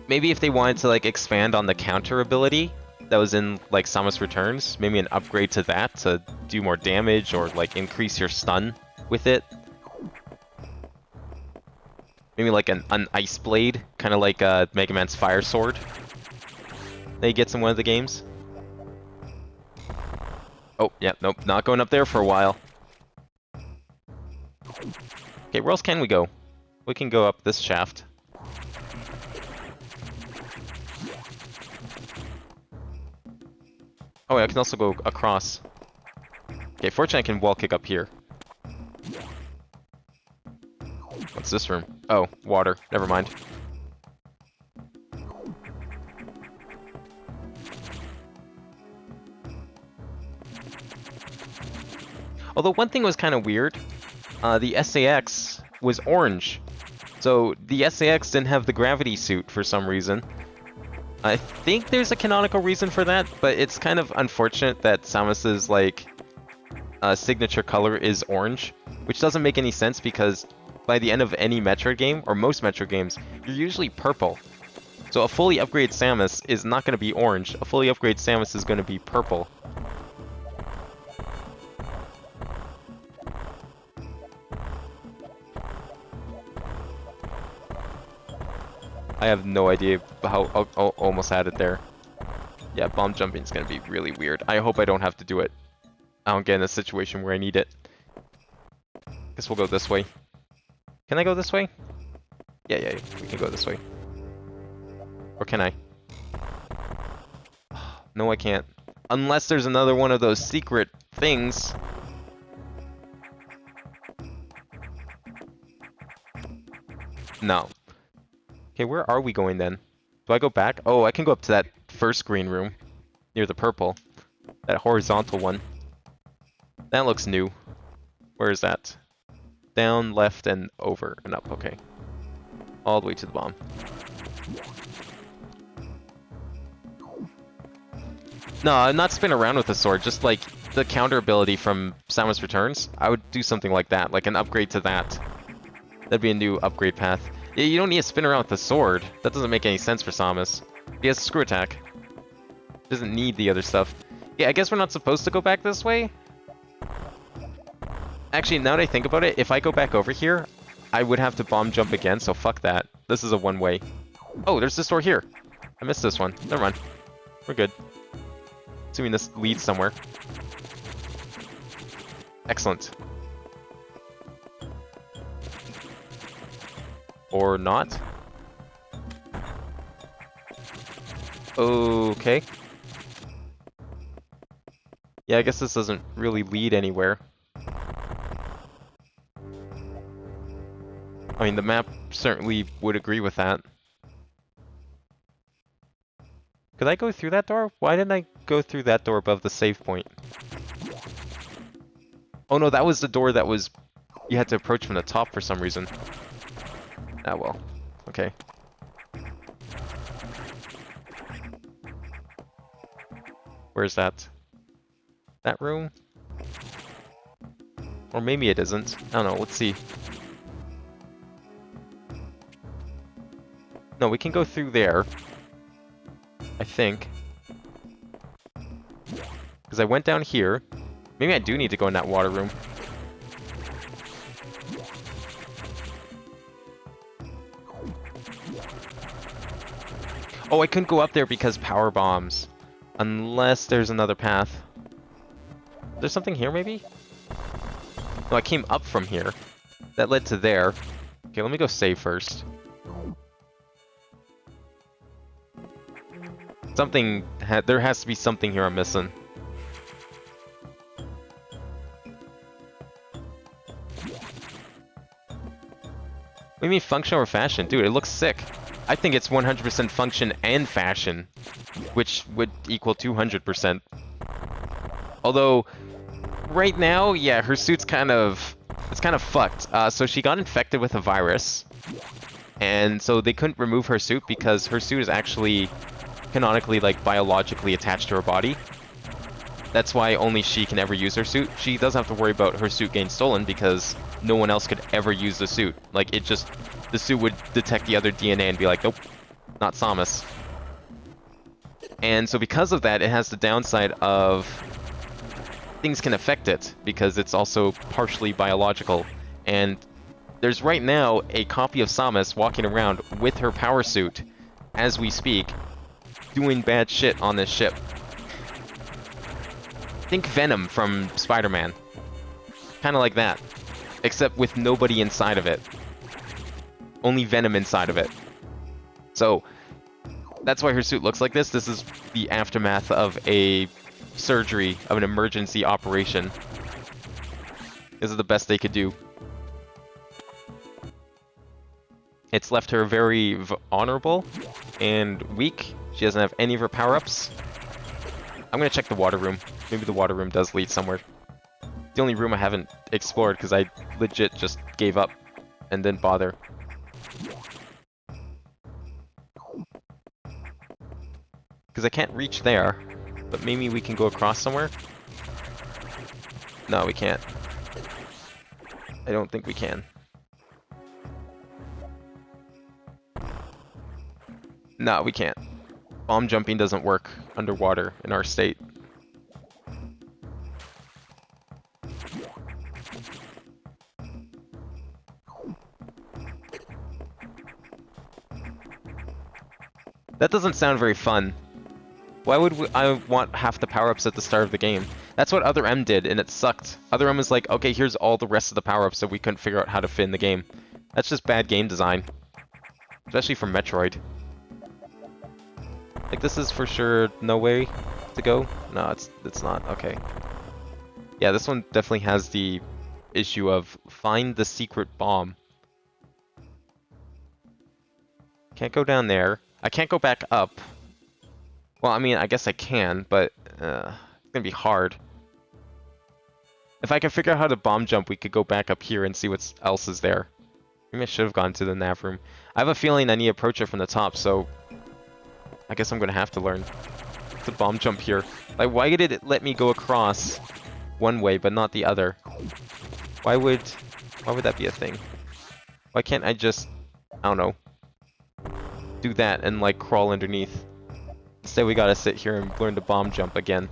Maybe if they wanted to like expand on the counter ability that was in like Samus Returns, maybe an upgrade to that to do more damage or like increase your stun with it. Maybe like an ice blade, kind of like Mega Man's Fire Sword that he gets in one of the games. Oh, yeah, nope, not going up there for a while. Okay, where else can we go? We can go up this shaft. Oh, yeah, I can also go across. Okay, fortunately I can wall kick up here. What's this room? Oh, water. Never mind. Although one thing was kind of weird. The SAX was orange. So the SAX didn't have the gravity suit for some reason. I think there's a canonical reason for that, but it's kind of unfortunate that Samus's, like, signature color is orange. Which doesn't make any sense because by the end of any Metroid game, or most Metroid games, you're usually purple. So a fully upgraded Samus is not going to be orange. A fully upgraded Samus is going to be purple. I have no idea how... Oh, almost had it there. Yeah, bomb jumping is going to be really weird. I hope I don't have to do it. I don't get in a situation where I need it. Guess we'll go this way. Can I go this way? Yeah, we can go this way. Or can I? No, I can't. Unless there's another one of those secret things. No. Okay, where are we going then? Do I go back? Oh, I can go up to that first green room near the purple. That horizontal one. That looks new. Where is that? Down, left, and over and up. Okay. All the way to the bomb. No, not spin around with the sword, just like the counter ability from Samus Returns. I would do something like that, like an upgrade to that. That'd be a new upgrade path. Yeah, you don't need to spin around with the sword. That doesn't make any sense for Samus. He has a screw attack. Doesn't need the other stuff. Yeah, I guess we're not supposed to go back this way. Actually, now that I think about it, if I go back over here, I would have to bomb jump again, so fuck that. This is a one-way. Oh, there's this door here. I missed this one. Never mind. We're good. Assuming this leads somewhere. Excellent. Or not. Okay. Yeah, I guess this doesn't really lead anywhere. I mean, the map certainly would agree with that. Could I go through that door? Why didn't I go through that door above the save point? Oh no, that was the door that was... You had to approach from the top for some reason. Ah well. Okay. Where's that? That room? Or maybe it isn't. I don't know, let's see. No, we can go through there. I think. Because I went down here. Maybe I do need to go in that water room. Oh, I couldn't go up there because power bombs. Unless there's another path. There's something here, maybe? No, I came up from here. That led to there. Okay, let me go save first. Something... There has to be something here I'm missing. What do you mean function or fashion? Dude, it looks sick. I think it's 100% function and fashion, which would equal 200%. Although, right now, yeah, her suit's kind of... It's kind of fucked. So she got infected with a virus, and so they couldn't remove her suit because her suit is actually canonically, like, biologically attached to her body. That's why only she can ever use her suit. She doesn't have to worry about her suit getting stolen because no one else could ever use the suit. Like, it just... The suit would detect the other DNA and be like, nope, not Samus. And so because of that, it has the downside of things can affect it because it's also partially biological. And there's right now a copy of Samus walking around with her power suit as we speak, doing bad shit on this ship. Think Venom from Spider-Man. Kind of like that. Except with nobody inside of it. Only Venom inside of it. So, that's why her suit looks like this. This is the aftermath of a surgery, of an emergency operation. This is the best they could do. It's left her very honorable and weak. She doesn't have any of her power-ups. I'm gonna check the water room. Maybe the water room does lead somewhere. The only room I haven't explored because I legit just gave up and didn't bother. Because I can't reach there, but maybe we can go across somewhere? No, we can't. I don't think we can. No, we can't. Bomb jumping doesn't work underwater in our state. That doesn't sound very fun. Why would I want half the power-ups at the start of the game? That's what Other M did, and it sucked. Other M was like, okay, here's all the rest of the power-ups that we couldn't figure out how to fit in the game. That's just bad game design. Especially for Metroid. Like, this is for sure no way to go? No, it's not. Okay. Yeah, this one definitely has the issue of find the secret bomb. Can't go down there. I can't go back up. Well, I mean, I guess I can, but it's gonna be hard. If I can figure out how to bomb jump, we could go back up here and see what else is there. Maybe I should have gone to the nav room. I have a feeling I need to approach it from the top, so I guess I'm gonna have to learn to bomb jump here. Like, why did it let me go across one way but not the other? Why would that be a thing? Why can't I just, I don't know, do that and like crawl underneath? Instead we gotta sit here and learn to bomb jump again.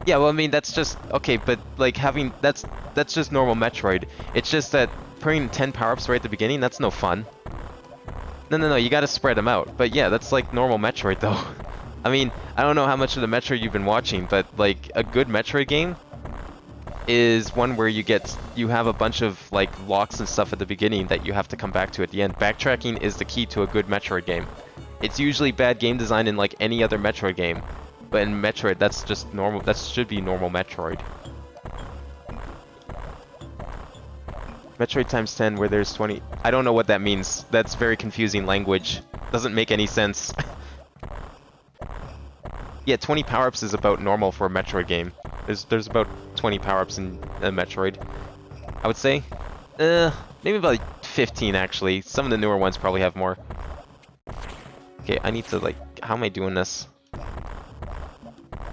Yeah, well, I mean, that's just, okay, but, like, that's just normal Metroid. It's just that putting 10 power-ups right at the beginning, that's no fun. No, you gotta spread them out. But yeah, that's like normal Metroid, though. I mean, I don't know how much of the Metroid you've been watching, but, like, a good Metroid game is one where you have a bunch of, like, locks and stuff at the beginning that you have to come back to at the end. Backtracking is the key to a good Metroid game. It's usually bad game design in, like, any other Metroid game. But in Metroid, that's just normal. That should be normal Metroid. Metroid times 10 where there's 20. I don't know what that means. That's very confusing language. Doesn't make any sense. Yeah, 20 power-ups is about normal for a Metroid game. There's about 20 power-ups in a Metroid, I would say. Maybe about like 15 actually. Some of the newer ones probably have more. Okay, I need to like, how am I doing this?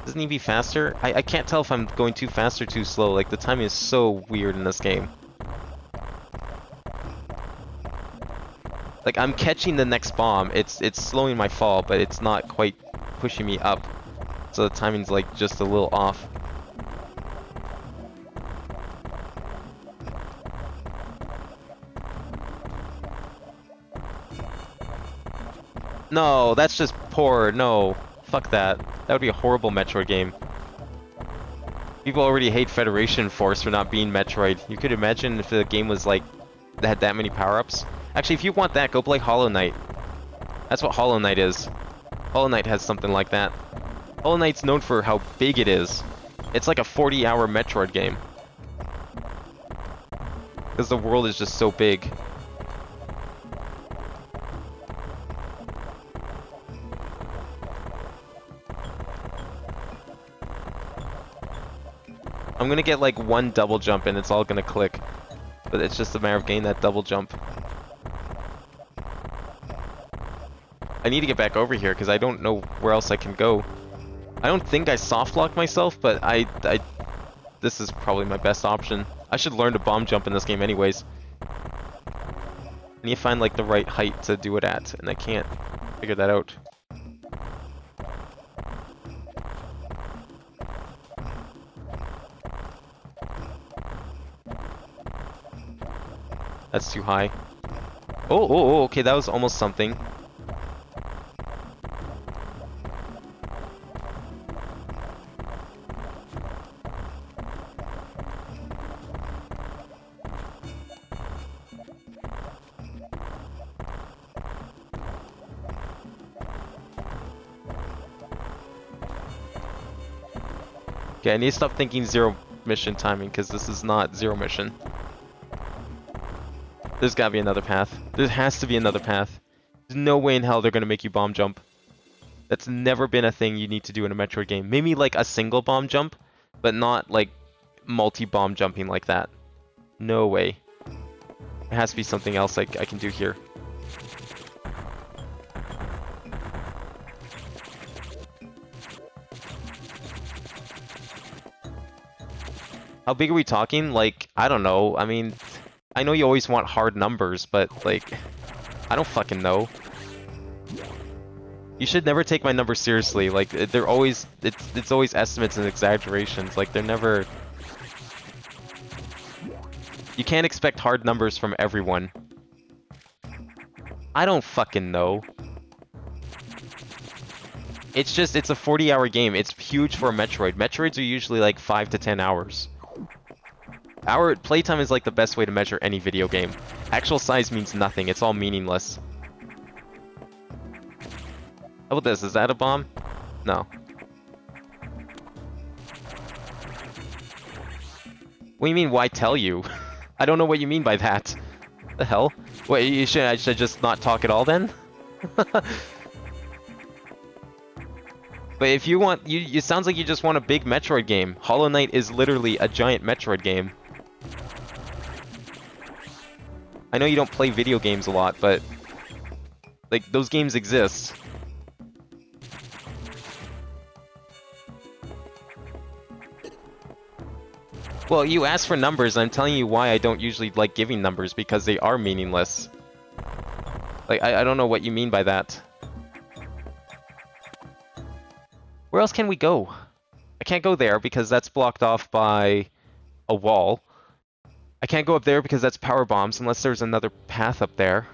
Doesn't he be faster? I can't tell if I'm going too fast or too slow. Like, the timing is so weird in this game. Like, I'm catching the next bomb. It's slowing my fall, but it's not quite pushing me up. So the timing's, like, just a little off. No, that's just poor. No. Fuck that. That would be a horrible Metroid game. People already hate Federation Force for not being Metroid. You could imagine if the game was like, that had that many power-ups. Actually, if you want that, go play Hollow Knight. That's what Hollow Knight is. Hollow Knight has something like that. Hollow Knight's known for how big it is. It's like a 40-hour Metroid game. Because the world is just so big. I'm gonna get like one double jump and it's all gonna click. But it's just a matter of getting that double jump. I need to get back over here because I don't know where else I can go. I don't think I soft lock myself, but this is probably my best option. I should learn to bomb jump in this game anyways. I need to find like the right height to do it at, and I can't figure that out. That's too high. Oh, okay, that was almost something. Okay, I need to stop thinking zero mission timing, because this is not zero mission. There's gotta be another path. There has to be another path. There's no way in hell they're gonna make you bomb jump. That's never been a thing you need to do in a Metroid game. Maybe like a single bomb jump, but not like multi-bomb jumping like that. No way. There has to be something else I can do here. How big are we talking? Like, I don't know. I mean, I know you always want hard numbers, but like, I don't fucking know. You should never take my numbers seriously. Like, they're always, it's always estimates and exaggerations. Like, they're never... You can't expect hard numbers from everyone. I don't fucking know. It's just, it's a 40-hour game. It's huge for a Metroid. Metroids are usually like 5 to 10 hours. Our playtime is like the best way to measure any video game. Actual size means nothing. It's all meaningless. How about this? Is that a bomb? No. What do you mean, why tell you? I don't know what you mean by that. The hell? Wait, I should just not talk at all then? But if you want, it sounds like you just want a big Metroid game. Hollow Knight is literally a giant Metroid game. I know you don't play video games a lot, but like those games exist. Well, you asked for numbers, I'm telling you why I don't usually like giving numbers, because they are meaningless. Like, I don't know what you mean by that. Where else can we go? I can't go there because that's blocked off by a wall. I can't go up there because that's power bombs unless there's another path up there.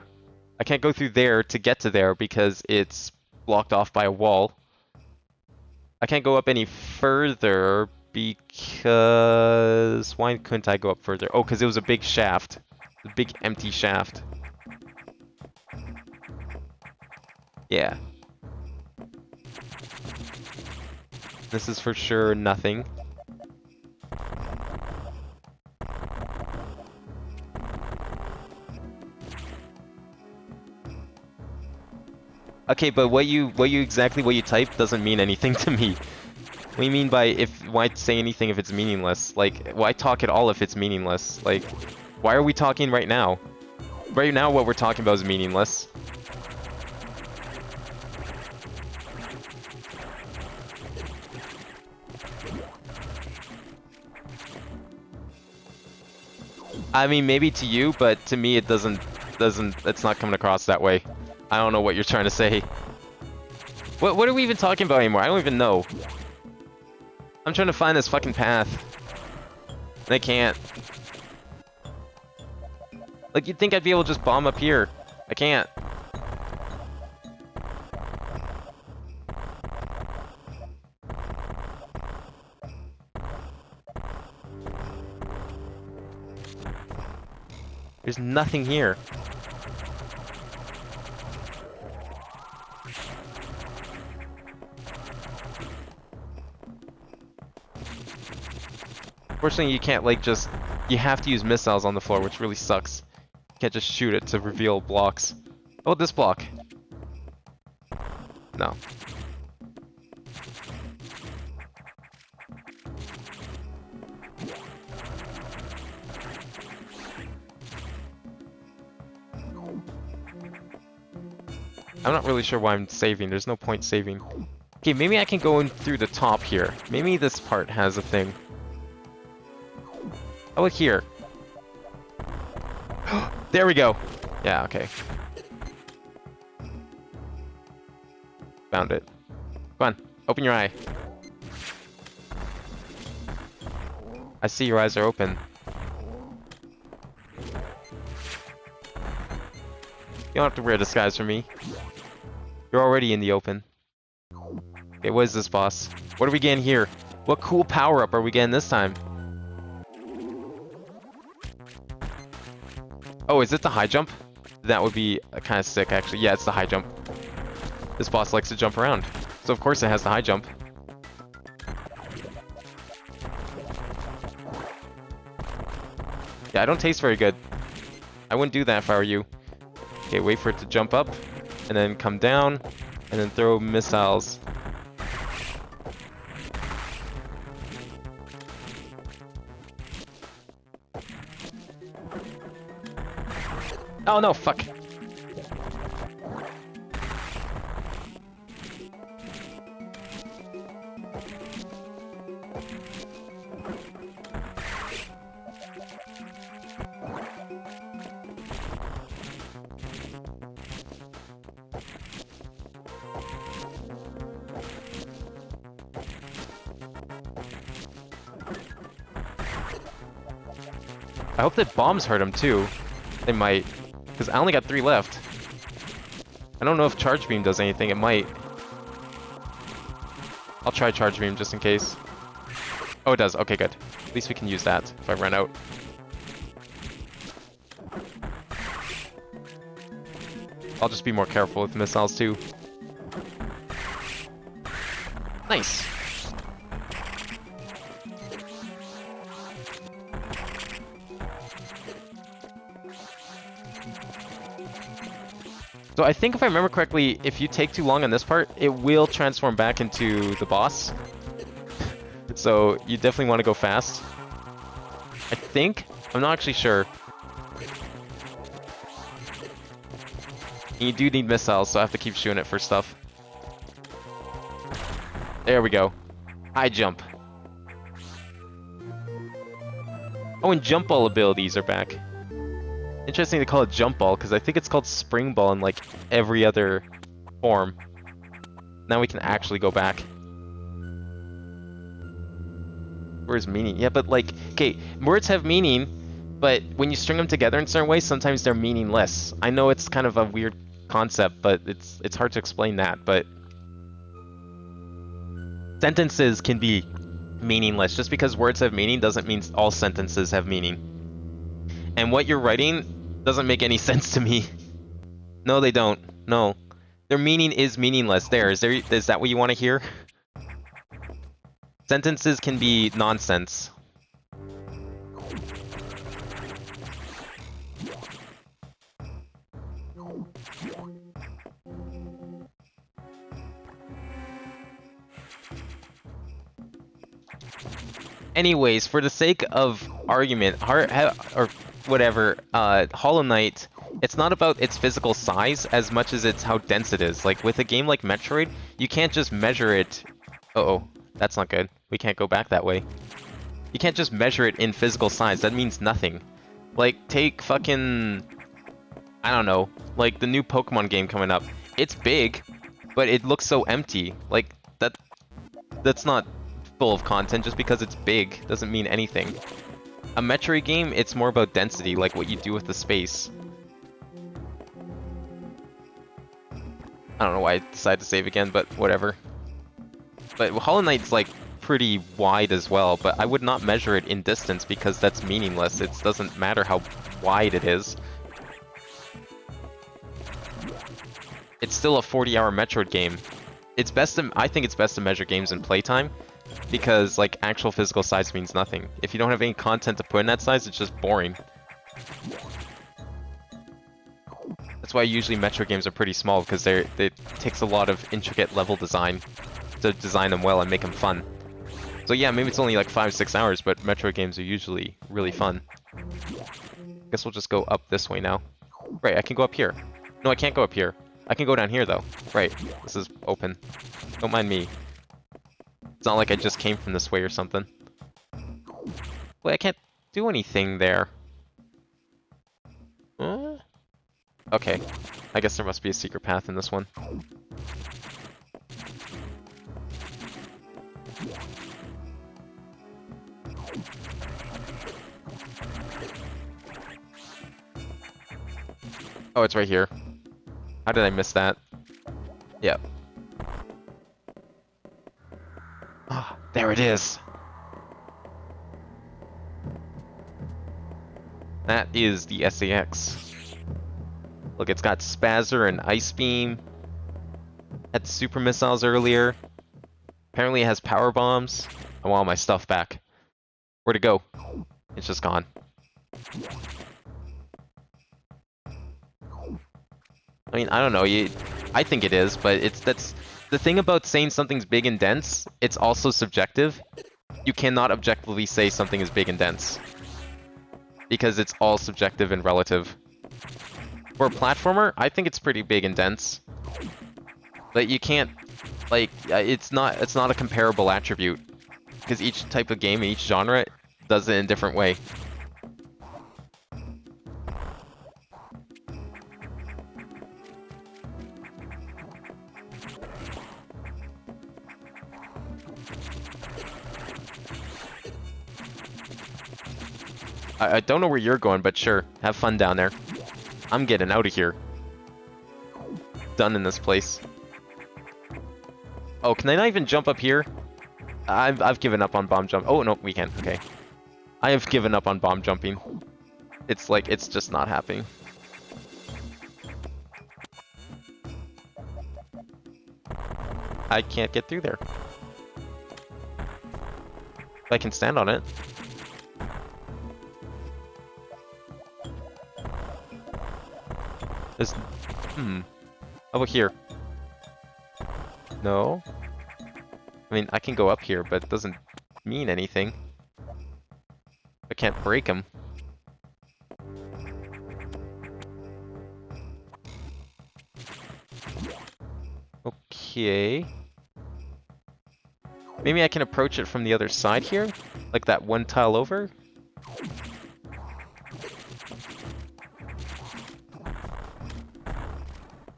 I can't go through there to get to there because it's blocked off by a wall. I can't go up any further because... Why couldn't I go up further? Oh, because it was a big shaft. A big empty shaft. Yeah. This is for sure nothing. Okay, but what you type doesn't mean anything to me. What do you mean by why say anything if it's meaningless? Like, why talk at all if it's meaningless? Like, why are we talking right now? Right now what we're talking about is meaningless. I mean, maybe to you, but to me it doesn't, it's not coming across that way. I don't know what you're trying to say. What are we even talking about anymore? I don't even know. I'm trying to find this fucking path. And I can't. Like, you'd think I'd be able to just bomb up here. I can't. There's nothing here. Fortunately, you can't, like, just... You have to use missiles on the floor, which really sucks. You can't just shoot it to reveal blocks. Oh, this block. No. I'm not really sure why I'm saving. There's no point saving. Okay, maybe I can go in through the top here. Maybe this part has a thing. Oh, here. There we go. Yeah, okay. Found it. Come on, open your eye. I see your eyes are open. You don't have to wear a disguise for me. You're already in the open. Okay, what is this, boss? What are we getting here? What cool power-up are we getting this time? Oh, is it the high jump? That would be kind of sick, actually. Yeah, it's the high jump. This boss likes to jump around. So of course it has the high jump. Yeah, I don't taste very good. I wouldn't do that if I were you. Okay, wait for it to jump up, and then come down, and then throw missiles. Oh no, fuck. I hope that bombs hurt him too. They might. Because I only got 3 left. I don't know if Charge Beam does anything. It might. I'll try Charge Beam just in case. Oh, it does. Okay, good. At least we can use that if I run out. I'll just be more careful with missiles too. Nice. So I think if I remember correctly, if you take too long on this part, it will transform back into the boss. So you definitely want to go fast. I think. I'm not actually sure. You do need missiles, so I have to keep shooting it for stuff. There we go. High jump. Oh, and jump ball abilities are back. Interesting to call it jump ball, because I think it's called spring ball in like every other form. Now we can actually go back. Where's meaning? Yeah, but like, okay, words have meaning, but when you string them together in certain ways, sometimes they're meaningless. I know it's kind of a weird concept, but it's hard to explain that, but sentences can be meaningless. Just because words have meaning doesn't mean all sentences have meaning. And what you're writing doesn't make any sense to me. No, they don't. No. Their meaning is meaningless. Is that what you want to hear? Sentences can be nonsense. Anyways, for the sake of argument, or whatever, Hollow Knight, it's not about its physical size as much as it's how dense it is. Like, with a game like Metroid, you can't just measure it... Uh-oh, that's not good. We can't go back that way. You can't just measure it in physical size. That means nothing. Like, take fucking... I don't know. Like, the new Pokemon game coming up. It's big, but it looks so empty. Like, that's not full of content. Just because it's big doesn't mean anything. A Metroid game, it's more about density, like what you do with the space. I don't know why I decided to save again, but whatever. But Hollow Knight's like pretty wide as well, but I would not measure it in distance because that's meaningless. It doesn't matter how wide it is. It's still a 40-hour Metroid game. I think it's best to measure games in playtime, because like actual physical size means nothing. If you don't have any content to put in that size, it's just boring. That's why usually Metroid games are pretty small, because it takes a lot of intricate level design to design them well and make them fun. So yeah, maybe it's only like 5-6 hours, but Metroid games are usually really fun. Guess we'll just go up this way now. Right, I can go up here. No, I can't go up here. I can go down here though. Right, this is open. Don't mind me. It's not like I just came from this way or something. Wait, I can't do anything there. Okay. I guess there must be a secret path in this one. Oh, it's right here. How did I miss that? Yep. Ah, there it is. That is the SAX. Look, it's got Spazzer and Ice Beam. Had super missiles earlier. Apparently it has power bombs. I want all my stuff back. Where'd it go? It's just gone. I mean, I don't know. I think it is, but that's the thing about saying something's big and dense. It's also subjective. You cannot objectively say something is big and dense, because it's all subjective and relative. For a platformer, I think it's pretty big and dense, but you can't, like, it's not a comparable attribute, because each type of game, each genre, does it in a different way. I don't know where you're going, but sure. Have fun down there. I'm getting out of here. Done in this place. Oh, can I not even jump up here? I've given up on bomb jump. Oh, no, we can. Okay. I have given up on bomb jumping. It's like, it's just not happening. I can't get through there. If I can stand on it. There's... How about here? No? I mean, I can go up here, but it doesn't mean anything. I can't break them. Okay. Maybe I can approach it from the other side here? Like that one tile over?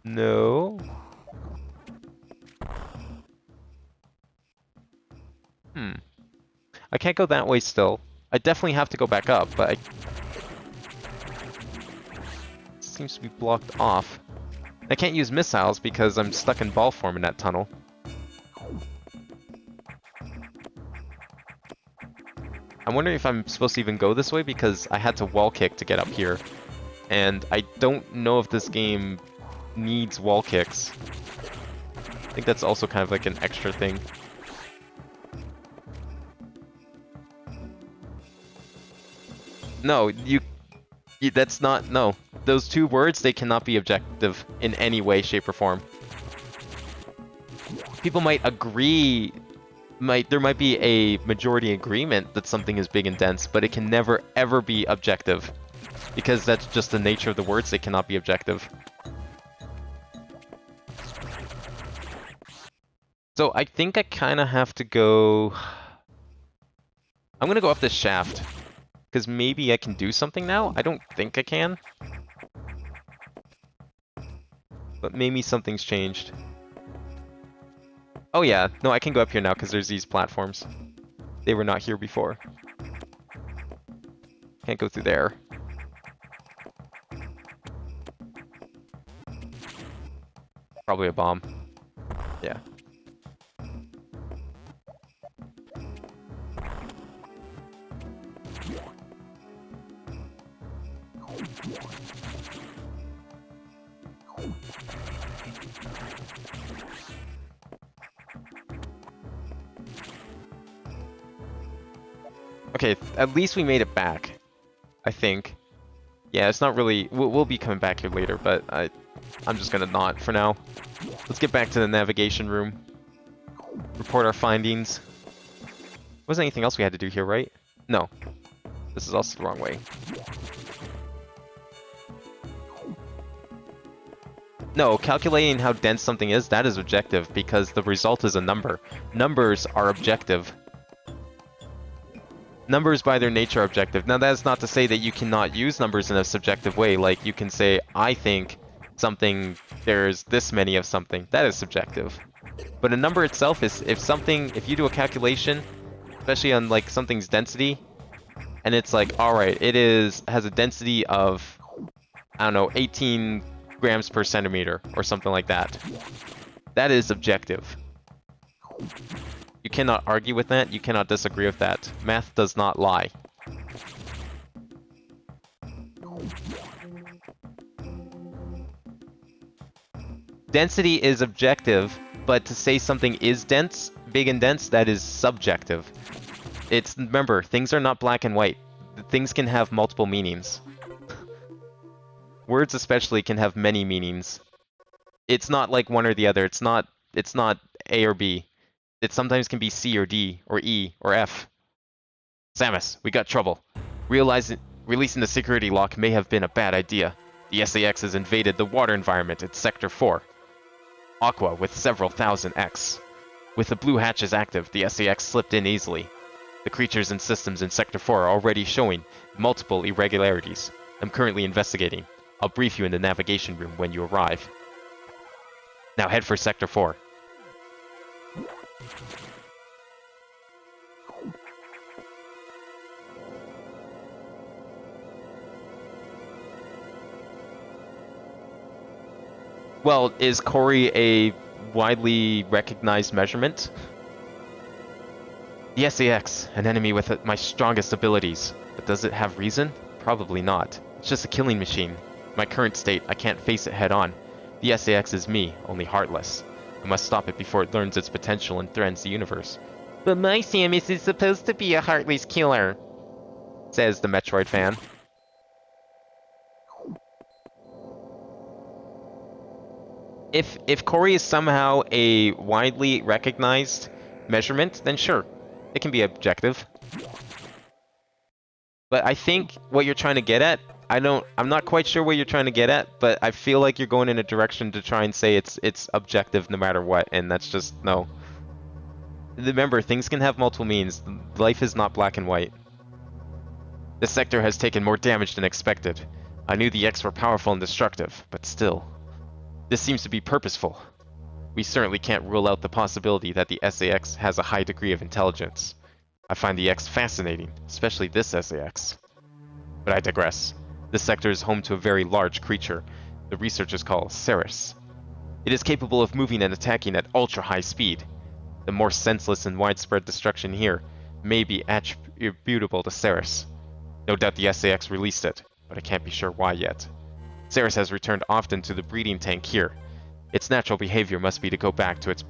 No. I can't go that way still. I definitely have to go back up, but it seems to be blocked off. I can't use missiles because I'm stuck in ball form in that tunnel. I'm wondering if I'm supposed to even go this way because I had to wall kick to get up here. And I don't know if this game needs wall kicks. I think that's also kind of like an extra thing. No, that's not, no. Those two words, they cannot be objective in any way, shape, or form. People might agree, there might be a majority agreement that something is big and dense, but it can never, ever be objective. Because that's just the nature of the words, they cannot be objective. So I think I kind of have to go... I'm going to go up this shaft. Because maybe I can do something now? I don't think I can. But maybe something's changed. Oh yeah, no, I can go up here now because there's these platforms. They were not here before. Can't go through there. Probably a bomb. Yeah. Okay, at least we made it back, I think. Yeah, it's not really... We'll be coming back here later, but I'm just gonna not for now. Let's get back to the navigation room. Report our findings. Wasn't anything else we had to do here, right? No. This is also the wrong way. No, calculating how dense something is, that is objective, because the result is a number. Numbers are objective. Numbers by their nature are objective. Now that is not to say that you cannot use numbers in a subjective way, like you can say, I think something, there's this many of something. That is subjective. But a number itself is, if you do a calculation, especially on like something's density, and it's like, alright, has a density of, I don't know, 18 grams per centimeter, or something like that. That is objective. You cannot argue with that, you cannot disagree with that. Math does not lie. Density is objective, but to say something is dense, big and dense, that is subjective. Remember, things are not black and white. Things can have multiple meanings. Words especially can have many meanings. It's not like one or the other. It's not A or B. It sometimes can be C or D or E or F. Samus, we got trouble. Releasing the security lock may have been a bad idea. The SAX has invaded the water environment in Sector 4. Aqua with several thousand X. With the blue hatches active, the SAX slipped in easily. The creatures and systems in Sector 4 are already showing multiple irregularities. I'm currently investigating. I'll brief you in the navigation room when you arrive. Now head for Sector 4. Well, is Corey a widely recognized measurement? The SAX, an enemy with my strongest abilities. But does it have reason? Probably not. It's just a killing machine. In my current state, I can't face it head on. The SAX is me, only heartless. I must stop it before it learns its potential and threatens the universe. But my Samus is supposed to be a heartless killer, says the Metroid fan. If Corey is somehow a widely recognized measurement, then sure, it can be objective. But I think what you're trying to get at, I'm not quite sure what you're trying to get at, but I feel like you're going in a direction to try and say it's objective no matter what, and that's just, no. Remember, things can have multiple meanings. Life is not black and white. This sector has taken more damage than expected. I knew the X were powerful and destructive, but still. This seems to be purposeful. We certainly can't rule out the possibility that the SAX has a high degree of intelligence. I find the X fascinating, especially this SAX. But I digress. This sector is home to a very large creature, the researchers call Ceres. It is capable of moving and attacking at ultra-high speed. The more senseless and widespread destruction here may be attributable to Ceres. No doubt the SAX released it, but I can't be sure why yet. Ceres has returned often to the breeding tank here. Its natural behavior must be to go back to it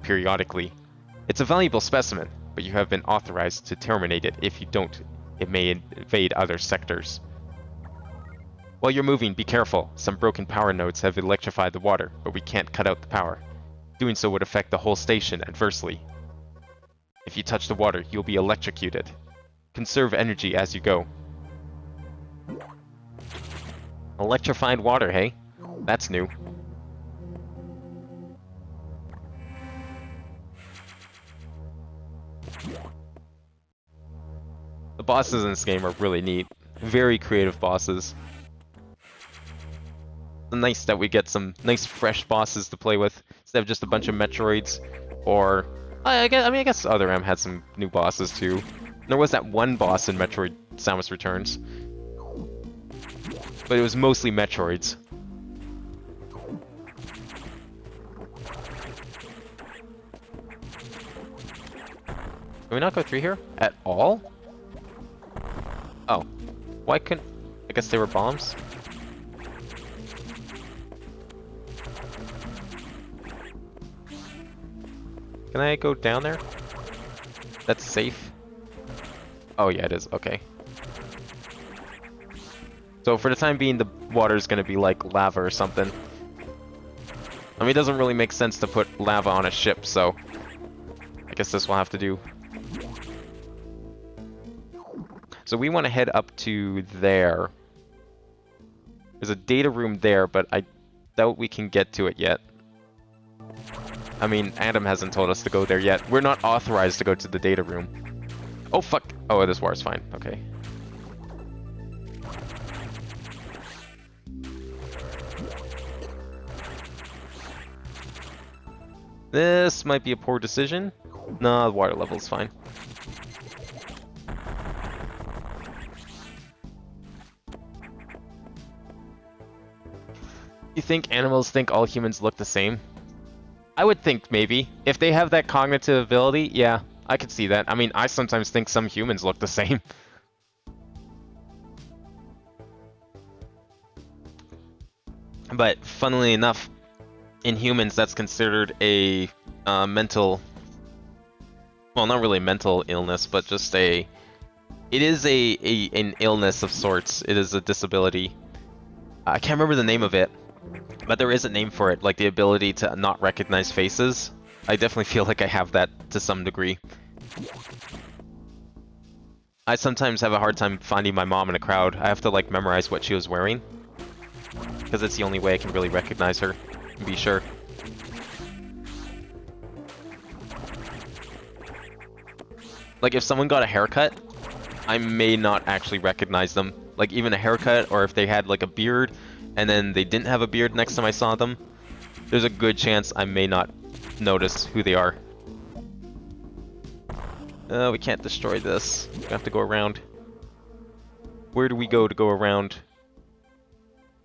periodically. It's a valuable specimen, but you have been authorized to terminate it. If you don't, it may invade other sectors. While you're moving, be careful. Some broken power nodes have electrified the water, but we can't cut out the power. Doing so would affect the whole station adversely. If you touch the water, you'll be electrocuted. Conserve energy as you go. Electrified water, hey? That's new. The bosses in this game are really neat. Very creative bosses. It's nice that we get some nice fresh bosses to play with instead of just a bunch of Metroids. Or I guess Other M had some new bosses too. There was that one boss in Metroid Samus Returns. But it was mostly Metroids. Can we not go through here at all? Oh. Why couldn't... I guess they were bombs? Can I go down there? That's safe? Oh yeah, it is. Okay. So for the time being, the water is going to be like lava or something. I mean, it doesn't really make sense to put lava on a ship, so... I guess this will have to do. So we want to head up to there. There's a data room there, but I doubt we can get to it yet. I mean, Adam hasn't told us to go there yet. We're not authorized to go to the data room. Oh, fuck. Oh, this war's fine. Okay. This might be a poor decision. No, the water level's fine. You think animals think all humans look the same? I would think maybe. If they have that cognitive ability, yeah, I could see that. I mean, I sometimes think some humans look the same. But funnily enough, in humans, that's considered a mental... Well, not really mental illness, but just a... It is an illness of sorts. It is a disability. I can't remember the name of it, but there is a name for it, like the ability to not recognize faces. I definitely feel like I have that to some degree. I sometimes have a hard time finding my mom in a crowd. I have to like memorize what she was wearing, because it's the only way I can really recognize her and be sure. Like if someone got a haircut, I may not actually recognize them. Like even a haircut, or if they had like a beard and then they didn't have a beard next time I saw them, there's a good chance I may not notice who they are. We can't destroy this. We have to go around. Where do we go to go around?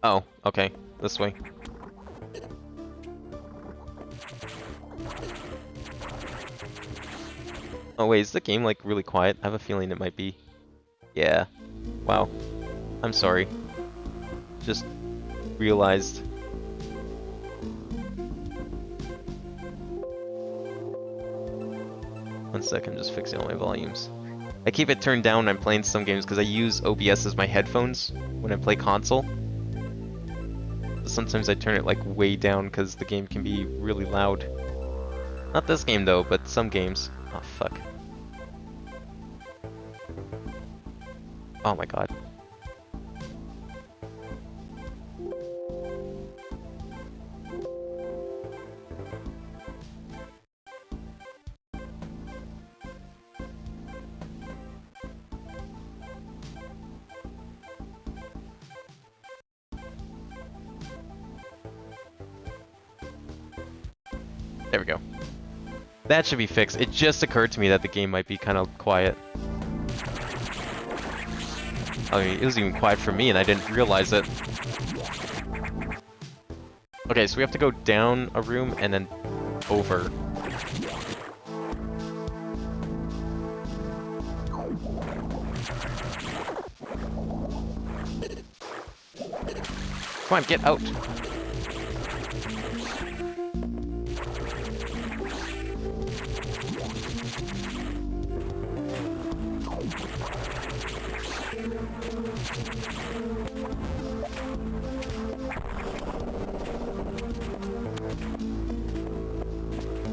Oh, okay. This way. Oh wait, is the game like really quiet? I have a feeling it might be. Yeah. Wow. I'm sorry. Just realized. One sec, I'm just fixing all my volumes. I keep it turned down when I'm playing some games because I use OBS as my headphones when I play console. Sometimes I turn it like way down because the game can be really loud. Not this game though, but some games. Oh fuck. Oh my god. There we go. That should be fixed. It just occurred to me that the game might be kind of quiet. I mean, it was even quiet for me and I didn't realize it. Okay, so we have to go down a room and then over. Come on, get out!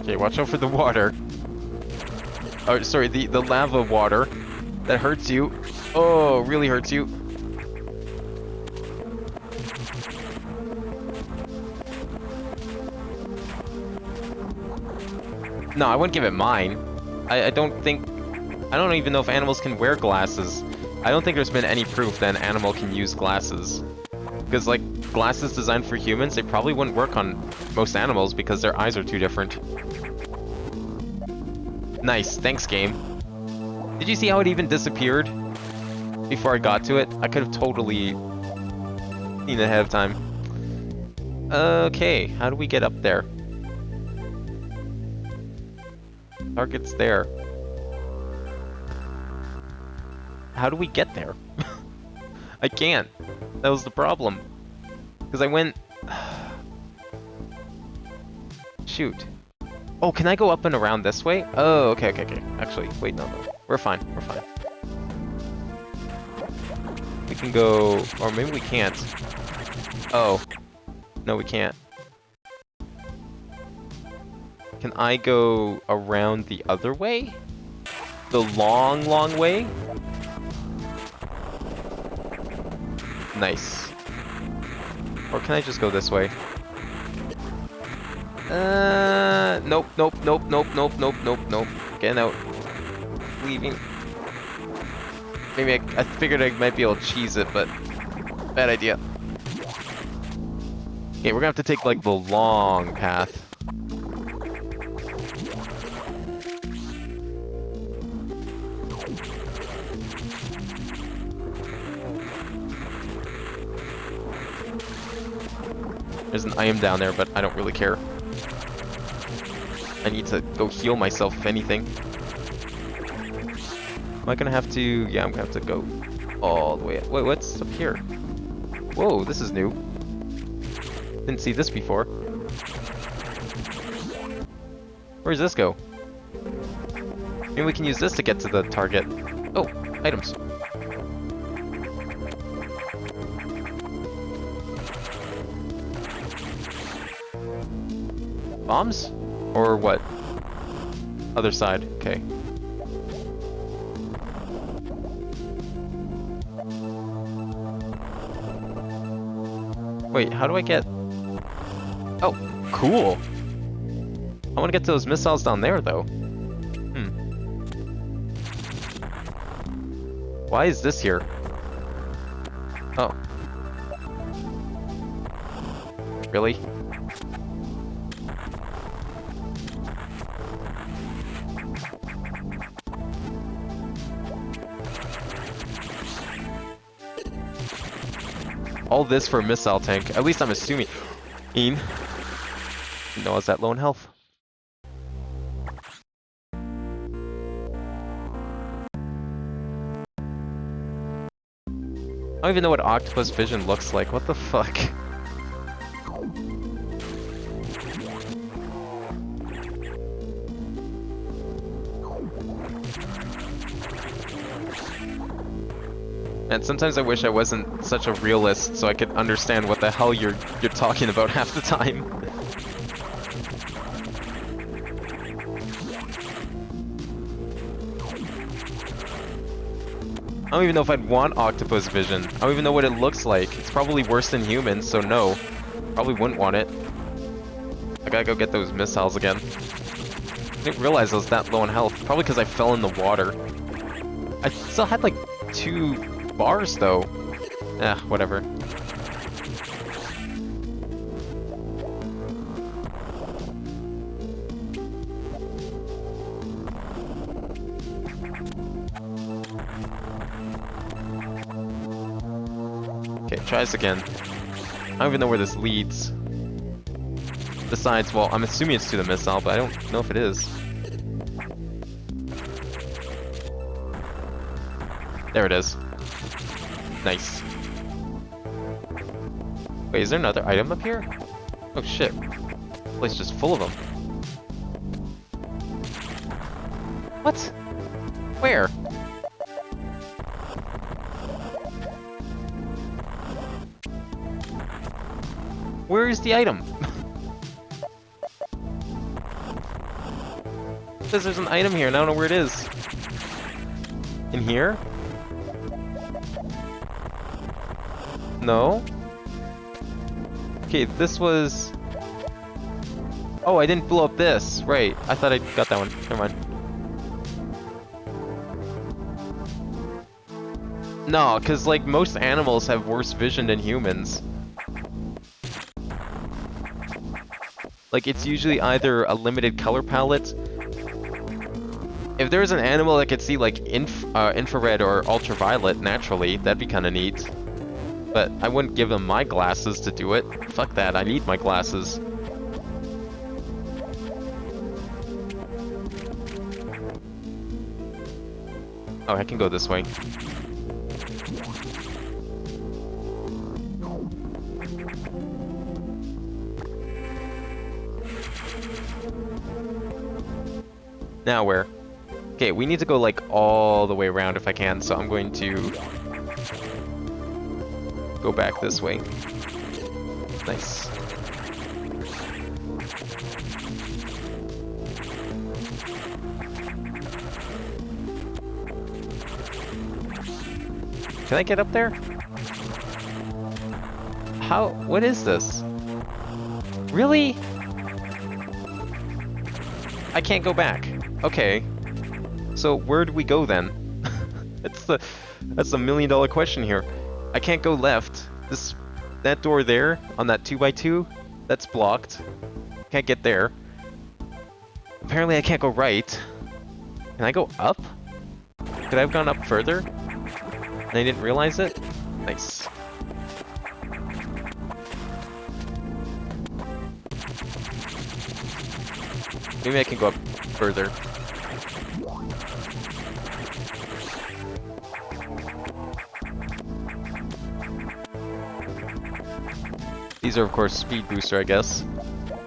Okay, watch out for the water. Oh, sorry, the lava water. That hurts you. Oh, really hurts you. No, I wouldn't give it mine. I don't even know if animals can wear glasses. I don't think there's been any proof that an animal can use glasses. Because, like, glasses designed for humans, they probably wouldn't work on most animals because their eyes are too different. Nice, thanks game. Did you see how it even disappeared before I got to it? I could have totally seen ahead of time. Okay, how do we get up there? Target's there. How do we get there? I can't. That was the problem. Because I went... Shoot. Oh, can I go up and around this way? Oh, okay. Actually, wait, no. We're fine. We can go... Or maybe we can't. Oh. No, we can't. Can I go around the other way? The long, long way? Nice. Or can I just go this way? Nope. Getting out. Leaving. Maybe I figured I might be able to cheese it, but bad idea. Okay, we're gonna have to take like the long path. There's an item down there, but I don't really care. I need to go heal myself, if anything. Am I gonna have to... Yeah, I'm gonna have to go all the way up. Wait, what's up here? Whoa, this is new. Didn't see this before. Where does this go? Maybe we can use this to get to the target. Oh, items. Bombs? Or what? Other side, okay. Wait, how do I get... Oh, cool! I want to get to those missiles down there, though. Why is this here? Oh. Really? All this for a missile tank. At least I'm assuming. No, is that low in health? don't even know what octopus vision looks like. What the fuck? And sometimes I wish I wasn't such a realist so I could understand what the hell you're talking about half the time. I don't even know if I'd want octopus vision. I don't even know what it looks like. It's probably worse than humans, so no. Probably wouldn't want it. I gotta go get those missiles again. I didn't realize I was that low on health. Probably because I fell in the water. I still had like 2 bars though. Eh, whatever. Okay, try this again. I don't even know where this leads. Besides, well, I'm assuming it's to the missile, but I don't know if it is. There it is. Nice. Wait, is there another item up here? Oh shit. This place is just full of them. What? Where? Where is the item? It says there's an item here and I don't know where it is. In here? No? Okay, this was... Oh, I didn't blow up this. Right, I thought I got that one. Never mind. No, because like most animals have worse vision than humans. Like it's usually either a limited color palette. If there's an animal that could see like infrared or ultraviolet naturally, that'd be kind of neat. But I wouldn't give them my glasses to do it. Fuck that, I need my glasses. Oh, I can go this way. Now where? Okay, we need to go like all the way around if I can, so I'm going to go back this way. Nice. Can I get up there? How? What is this? Really? I can't go back. Okay. So where do we go then? that's the $1 million question here. I can't go left. That door there on that 2x2, that's blocked. Can't get there. Apparently I can't go right. Can I go up? Could I have gone up further? And I didn't realize it? Nice. Maybe I can go up further. These are of course speed booster, I guess.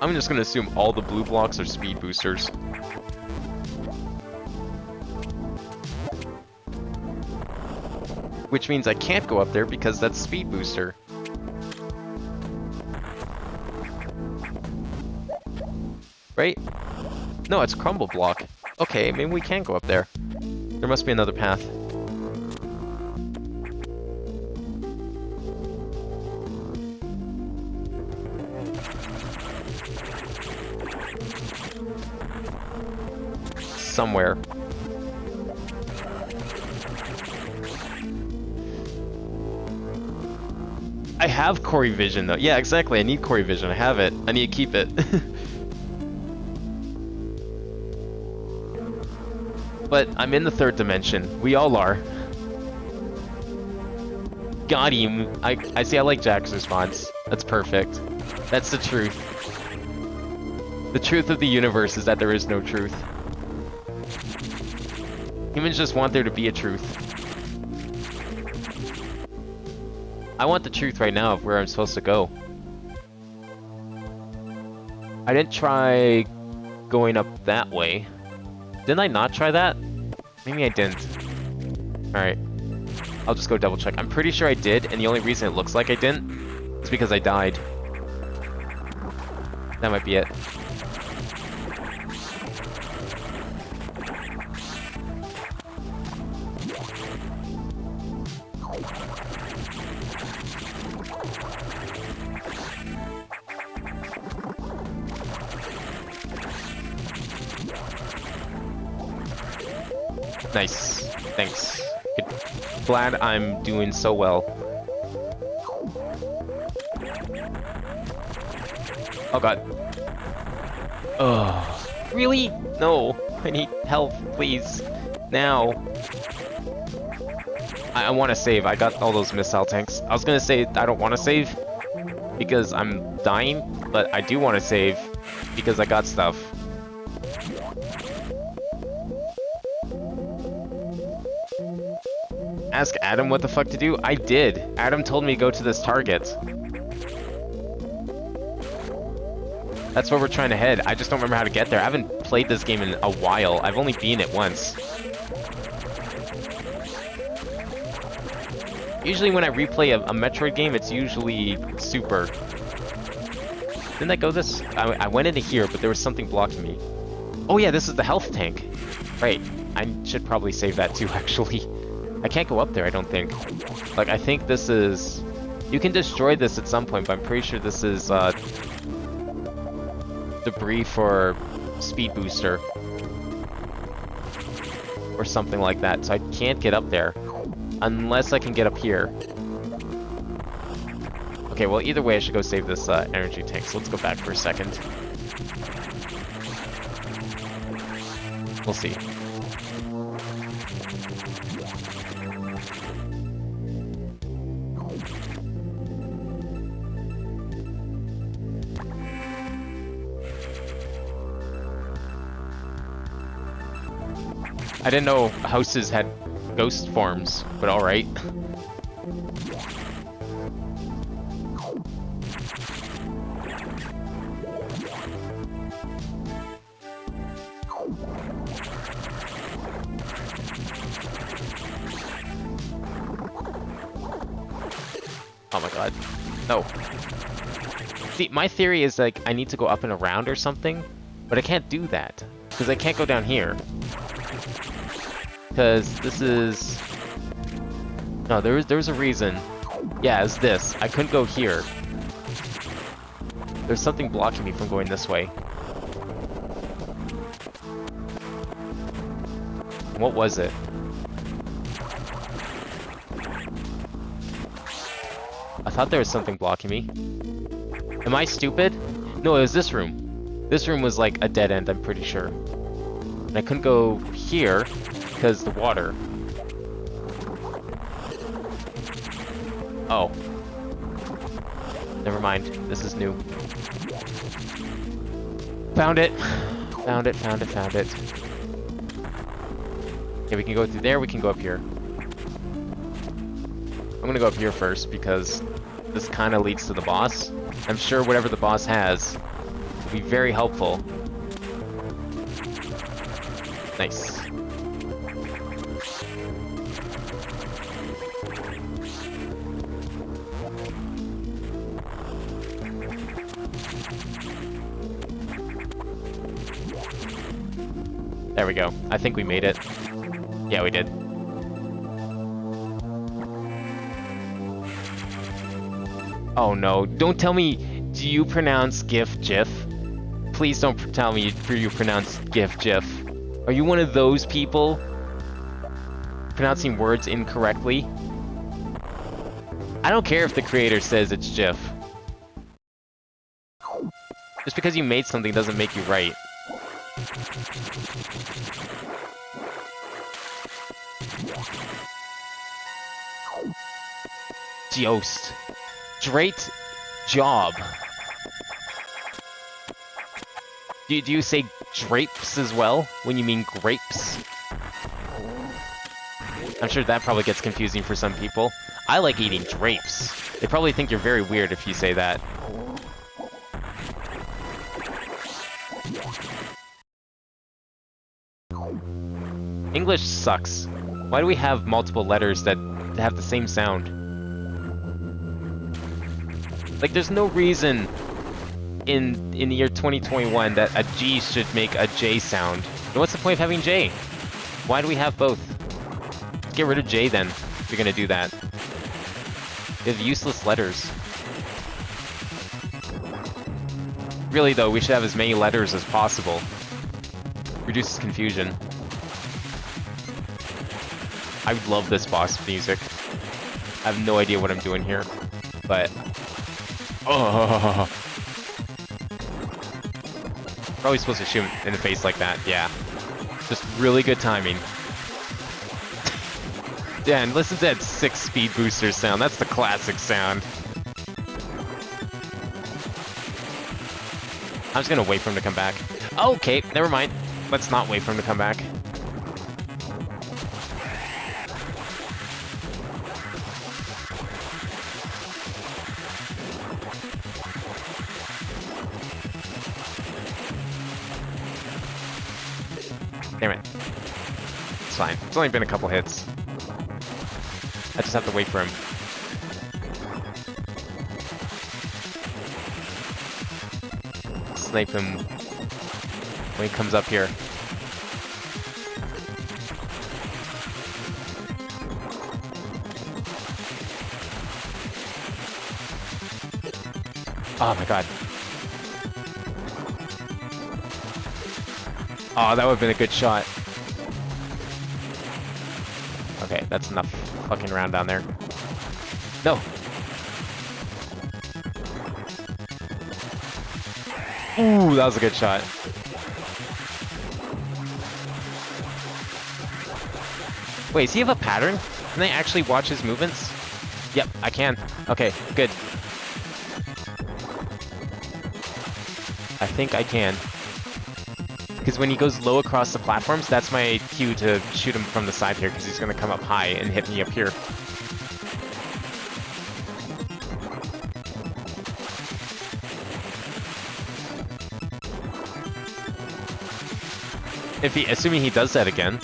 I'm just gonna assume all the blue blocks are speed boosters. Which means I can't go up there because that's speed booster. Right? No, it's crumble block. Okay, maybe we can go up there. There must be another path. Somewhere. I have Corey Vision though. Yeah, exactly. I need Corey Vision. I have it. I need to keep it. But I'm in the 3rd dimension. We all are. Got him. I see. I like Jack's response. That's perfect. That's the truth. The truth of the universe is that there is no truth. Humans just want there to be a truth. I want the truth right now of where I'm supposed to go. I didn't try going up that way. Didn't I not try that? Maybe I didn't. Alright. I'll just go double check. I'm pretty sure I did, and the only reason it looks like I didn't is because I died. That might be it. Nice. Thanks. Good. Glad I'm doing so well. Oh god. Oh. Really? No. I need help, please. Now. I want to save. I got all those missile tanks. I was gonna say I don't want to save because I'm dying, but I do want to save because I got stuff. Ask Adam what the fuck to do? I did. Adam told me to go to this target. That's where we're trying to head. I just don't remember how to get there. I haven't played this game in a while. I've only been it once. Usually when I replay a Metroid game, it's usually super. Didn't I go this? I went into here, but there was something blocking me. Oh yeah, this is the health tank. Right. I should probably save that too, actually. I can't go up there, I don't think. Like, I think this is... You can destroy this at some point, but I'm pretty sure this is, debris for speed booster. Or something like that, so I can't get up there. Unless I can get up here. Okay, well, either way, I should go save this, energy tank, so let's go back for a second. We'll see. I didn't know houses had ghost forms, but alright. Oh my god. No. See, my theory is like I need to go up and around or something, but I can't do that because I can't go down here. Because this is... No, there's a reason. Yeah, it's this. I couldn't go here. There's something blocking me from going this way. What was it? I thought there was something blocking me. Am I stupid? No, it was this room. This room was like a dead end, I'm pretty sure. And I couldn't go here because the water. Oh. Never mind. This is new. Found it. Found it, found it, found it. Okay, we can go through there, we can go up here. I'm gonna go up here first because this kind of leads to the boss. I'm sure whatever the boss has will be very helpful. Nice. There we go. I think we made it. Yeah, we did. Oh no, don't tell me, do you pronounce GIF? Please don't tell me you pronounce GIF. Are you one of those people pronouncing words incorrectly? I don't care if the creator says it's GIF. Just because you made something doesn't make you right. Jost. Great job. Do you say drapes as well when you mean grapes? I'm sure that probably gets confusing for some people. I like eating drapes. They probably think you're very weird if you say that. English sucks. Why do we have multiple letters that have the same sound? Like, there's no reason in the year 2021 that a G should make a J sound. And what's the point of having J? Why do we have both? Get rid of J then, if you're gonna do that. You have useless letters. Really though, we should have as many letters as possible. Reduces confusion. I love this boss music. I have no idea what I'm doing here, but... Oh! Probably supposed to shoot him in the face like that, yeah. Just really good timing. Dan, listen to that 6 speed booster sound. That's the classic sound. I'm just gonna wait for him to come back. Oh, okay, never mind. Let's not wait for him to come back. Damn it. It's fine. It's only been a couple hits. I just have to wait for him. Snipe him when he comes up here. Oh my god. Oh, that would have been a good shot. Okay, that's enough fucking around down there. No! Ooh, that was a good shot. Wait, does he have a pattern? Can I actually watch his movements? Yep, I can. Okay, good. I think I can. Because when he goes low across the platforms, that's my cue to shoot him from the side here, because he's going to come up high and hit me up here. Assuming he does that again.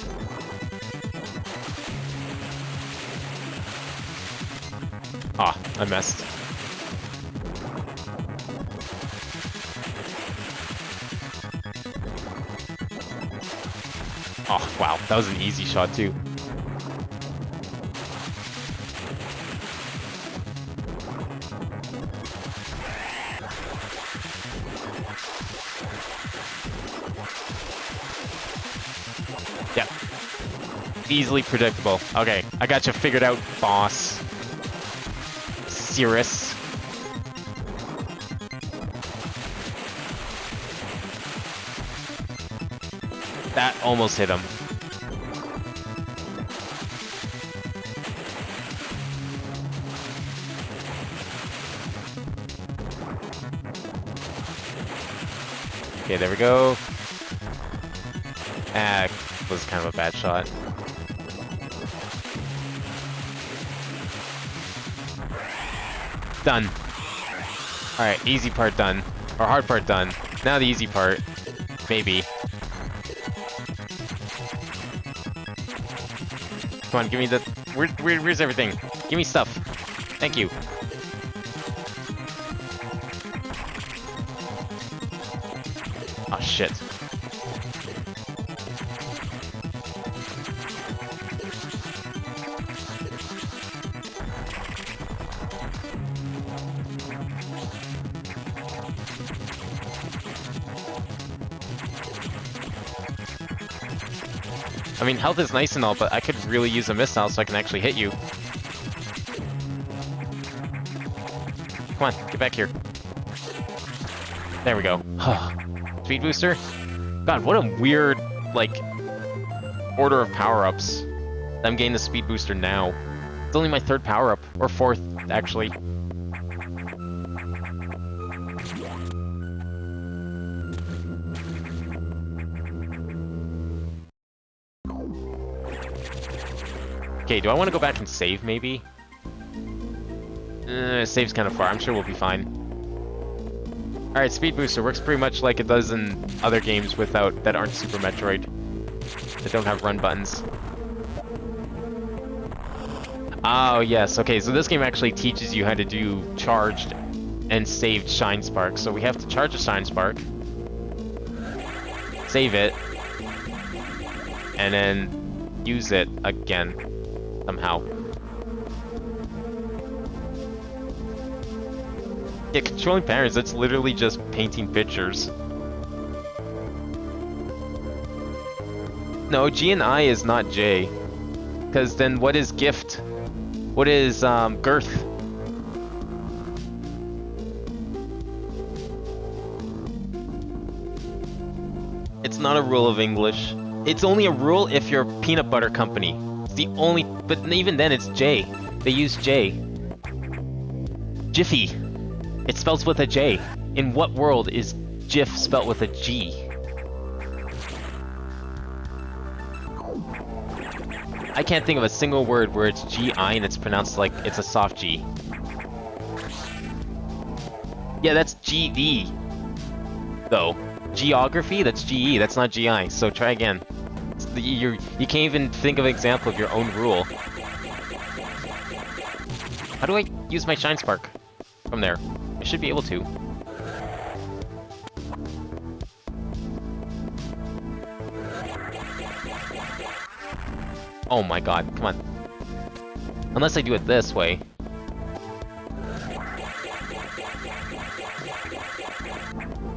Ah, I missed. Oh, wow, that was an easy shot too. Yep. Easily predictable. Okay, I got you figured out, boss. Cirrus. That almost hit him. Okay, there we go. Ah, was kind of a bad shot. Done. Alright, easy part done. Or hard part done. Now the easy part. Maybe. Come on, give me the... Where's everything? Give me stuff. Thank you. Oh, shit. I mean, health is nice and all, but I could really use a missile so I can actually hit you. Come on, get back here. There we go. Speed booster? God, what a weird, like, order of power-ups. I'm getting the speed booster now. It's only my 3rd power-up, or 4th, actually. Okay, do I want to go back and save, maybe? Save's kind of far. I'm sure we'll be fine. Alright, Speed Booster works pretty much like it does in other games that aren't Super Metroid. That don't have run buttons. Oh, yes. Okay, so this game actually teaches you how to do charged and saved Shine Spark. So we have to charge a Shine Spark, save it, and then use it again, somehow. Yeah, controlling patterns, that's literally just painting pictures. No, G and I is not J. Because then what is gift? What is girth? It's not a rule of English. It's only a rule if you're a peanut butter company. It's the only, but even then it's J. They use J. Jiffy. It spells with a J. In what world is Jif spelled with a G? I can't think of a single word where it's G-I and it's pronounced like it's a soft G. Yeah, that's G-E, though. Geography, that's G-E, that's not G-I, so try again. You can't even think of an example of your own rule. How do I use my Shine Spark from there? I should be able to. Oh my god, come on. Unless I do it this way.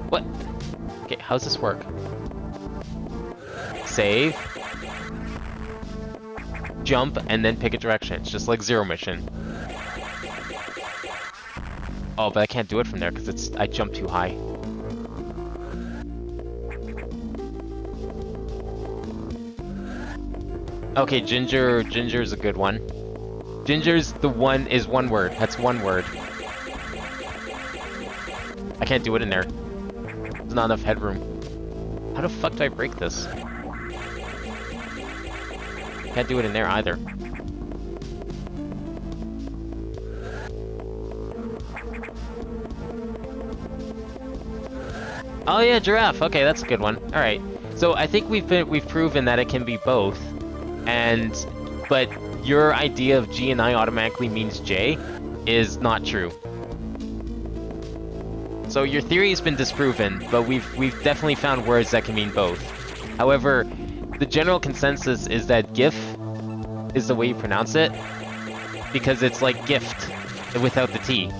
What? Okay, how's this work? Save. Jump, and then pick a direction. It's just like Zero Mission. Oh, but I can't do it from there because I jumped too high. Okay, Ginger's a good one. Ginger's is one word. That's one word. I can't do it in there. There's not enough headroom. How the fuck do I break this? Can't do it in there either. Oh yeah, giraffe. Okay, that's a good one. All right. So I think we've proven that it can be both. But your idea of G and I automatically means J is not true. So your theory has been disproven, but we've definitely found words that can mean both. However, the general consensus is that GIF is the way you pronounce it, because it's like gift without the T.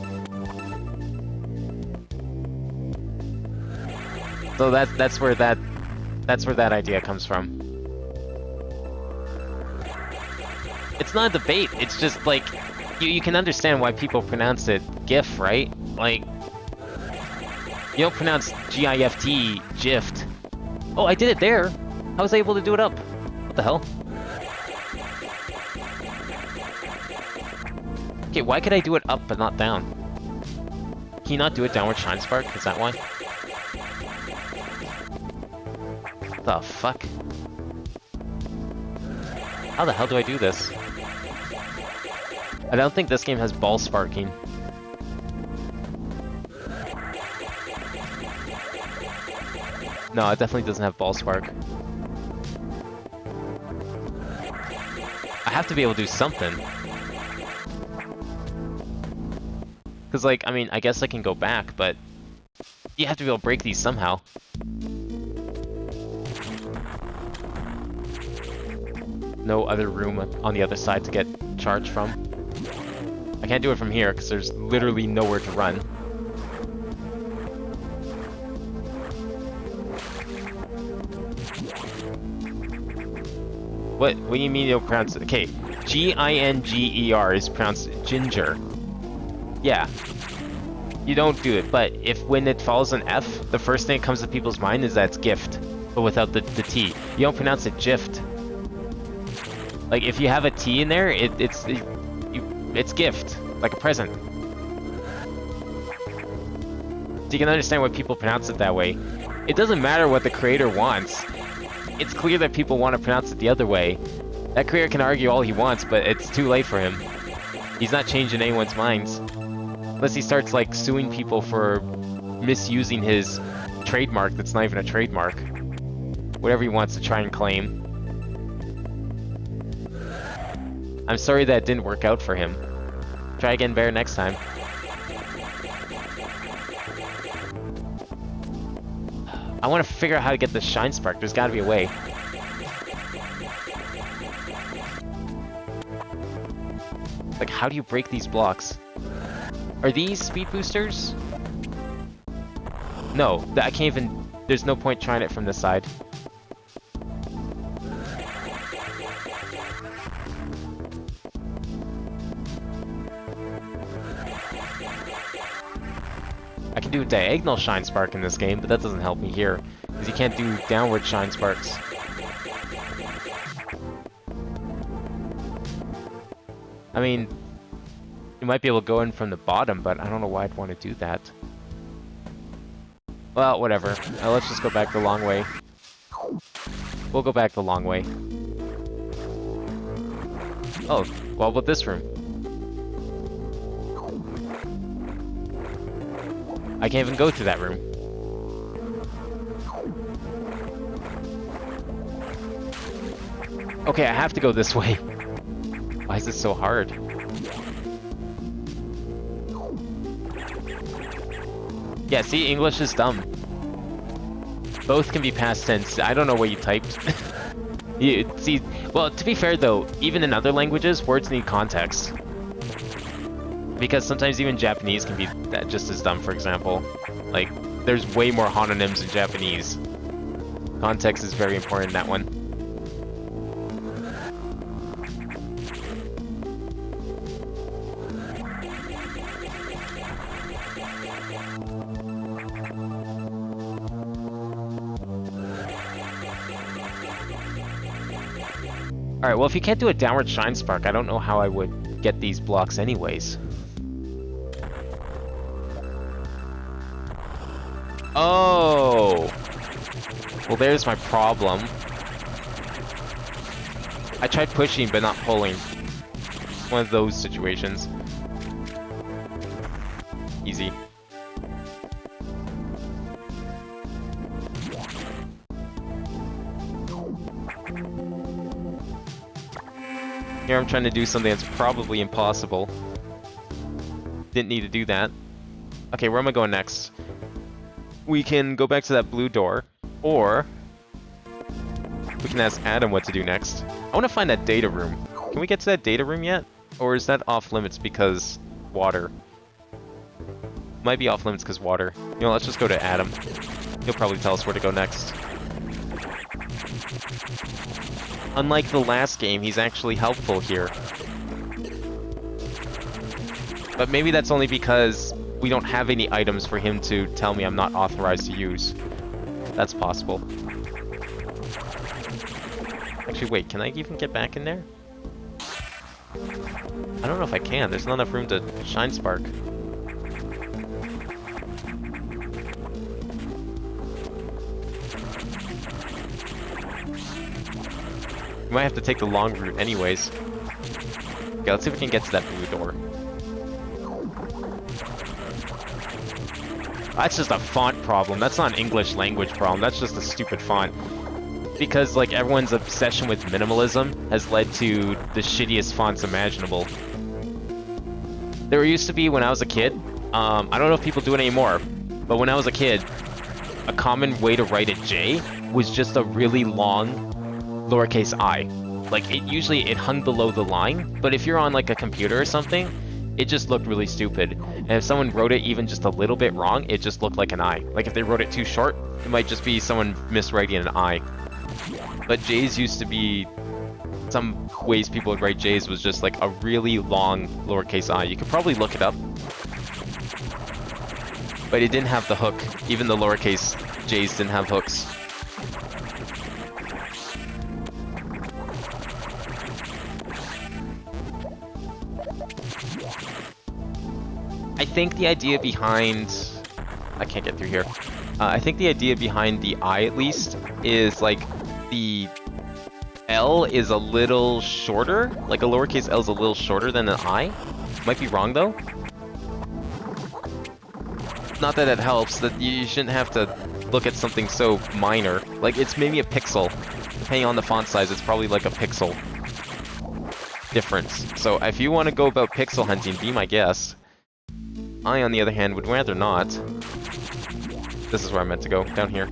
So that's where that idea comes from. It's not a debate, it's just like, you can understand why people pronounce it GIF, right? Like, you don't pronounce G-I-F-T, GIFT. Oh, I did it there! How was I able to do it up? What the hell? Okay, why could I do it up but not down? Can you not do it downward Shine Spark? Is that why? What the fuck? How the hell do I do this? I don't think this game has ball sparking. No, it definitely doesn't have ball spark. I have to be able to do something. Because, like, I mean, I guess I can go back, but you have to be able to break these somehow. No other room on the other side to get charged from. I can't do it from here because there's literally nowhere to run. What do you mean you don't pronounce it? Okay, G-I-N-G-E-R is pronounced ginger. Yeah. You don't do it, but when it follows an F, the first thing that comes to people's mind is that it's gift, but without the T. You don't pronounce it gift. Like, if you have a T in there, it's gift, like a present. So you can understand why people pronounce it that way. It doesn't matter what the creator wants. It's clear that people want to pronounce it the other way. That creator can argue all he wants, but it's too late for him. He's not changing anyone's minds. Unless he starts, like, suing people for misusing his trademark that's not even a trademark. Whatever he wants to try and claim. I'm sorry that didn't work out for him. Try again better next time. I want to figure out how to get the Shine Spark. There's got to be a way. Like, how do you break these blocks? Are these speed boosters? No, I can't even... There's no point trying it from this side. I can do a diagonal Shine Spark in this game, but that doesn't help me here. Because you can't do downward Shine Sparks. I mean, you might be able to go in from the bottom, but I don't know why I'd want to do that. Well, whatever. Let's just go back the long way. We'll go back the long way. Oh, well, what about this room? I can't even go through that room. Okay, I have to go this way. Why is this so hard? Yeah, see, English is dumb. Both can be past tense. I don't know what you typed. See, well, to be fair though, even in other languages, words need context. Because sometimes even Japanese can be just as dumb, for example. Like, there's way more homonyms in Japanese. Context is very important in that one. Alright, well if you can't do a downward Shine Spark, I don't know how I would get these blocks anyways. Oh! Well, there's my problem. I tried pushing, but not pulling. One of those situations. Easy. Here I'm trying to do something that's probably impossible. Didn't need to do that. Okay, where am I going next? We can go back to that blue door, or we can ask Adam what to do next. I want to find that data room. Can we get to that data room yet? Or is that off limits because water? Might be off limits because water. You know, let's just go to Adam. He'll probably tell us where to go next. Unlike the last game, he's actually helpful here. But maybe that's only because we don't have any items for him to tell me I'm not authorized to use. That's possible. Actually, wait, can I even get back in there? I don't know if I can. There's not enough room to Shine Spark. We might have to take the long route anyways. Okay, let's see if we can get to that blue door. That's just a font problem. That's not an English language problem. That's just a stupid font. Because, like, everyone's obsession with minimalism has led to the shittiest fonts imaginable. There used to be, when I was a kid, I don't know if people do it anymore, but when I was a kid, a common way to write a J was just a really long lowercase I. Like, it hung below the line, but if you're on, like, a computer or something, it just looked really stupid. And if someone wrote it even just a little bit wrong, it just looked like an I. Like, if they wrote it too short, it might just be someone miswriting an I. But J's used to be... Some ways people would write J's was just like a really long lowercase I. You could probably look it up. But it didn't have the hook. Even the lowercase J's didn't have hooks. I think the idea behind... I can't get through here. I think the idea behind the I, at least, is like the L is a little shorter. Like a lowercase L is a little shorter than an I. Might be wrong though. Not that it helps, that you shouldn't have to look at something so minor. Like, it's maybe a pixel. Depending on the font size, it's probably like a pixel difference. So if you want to go about pixel hunting, be my guest. I, on the other hand, would rather not. This is where I meant to go, down here.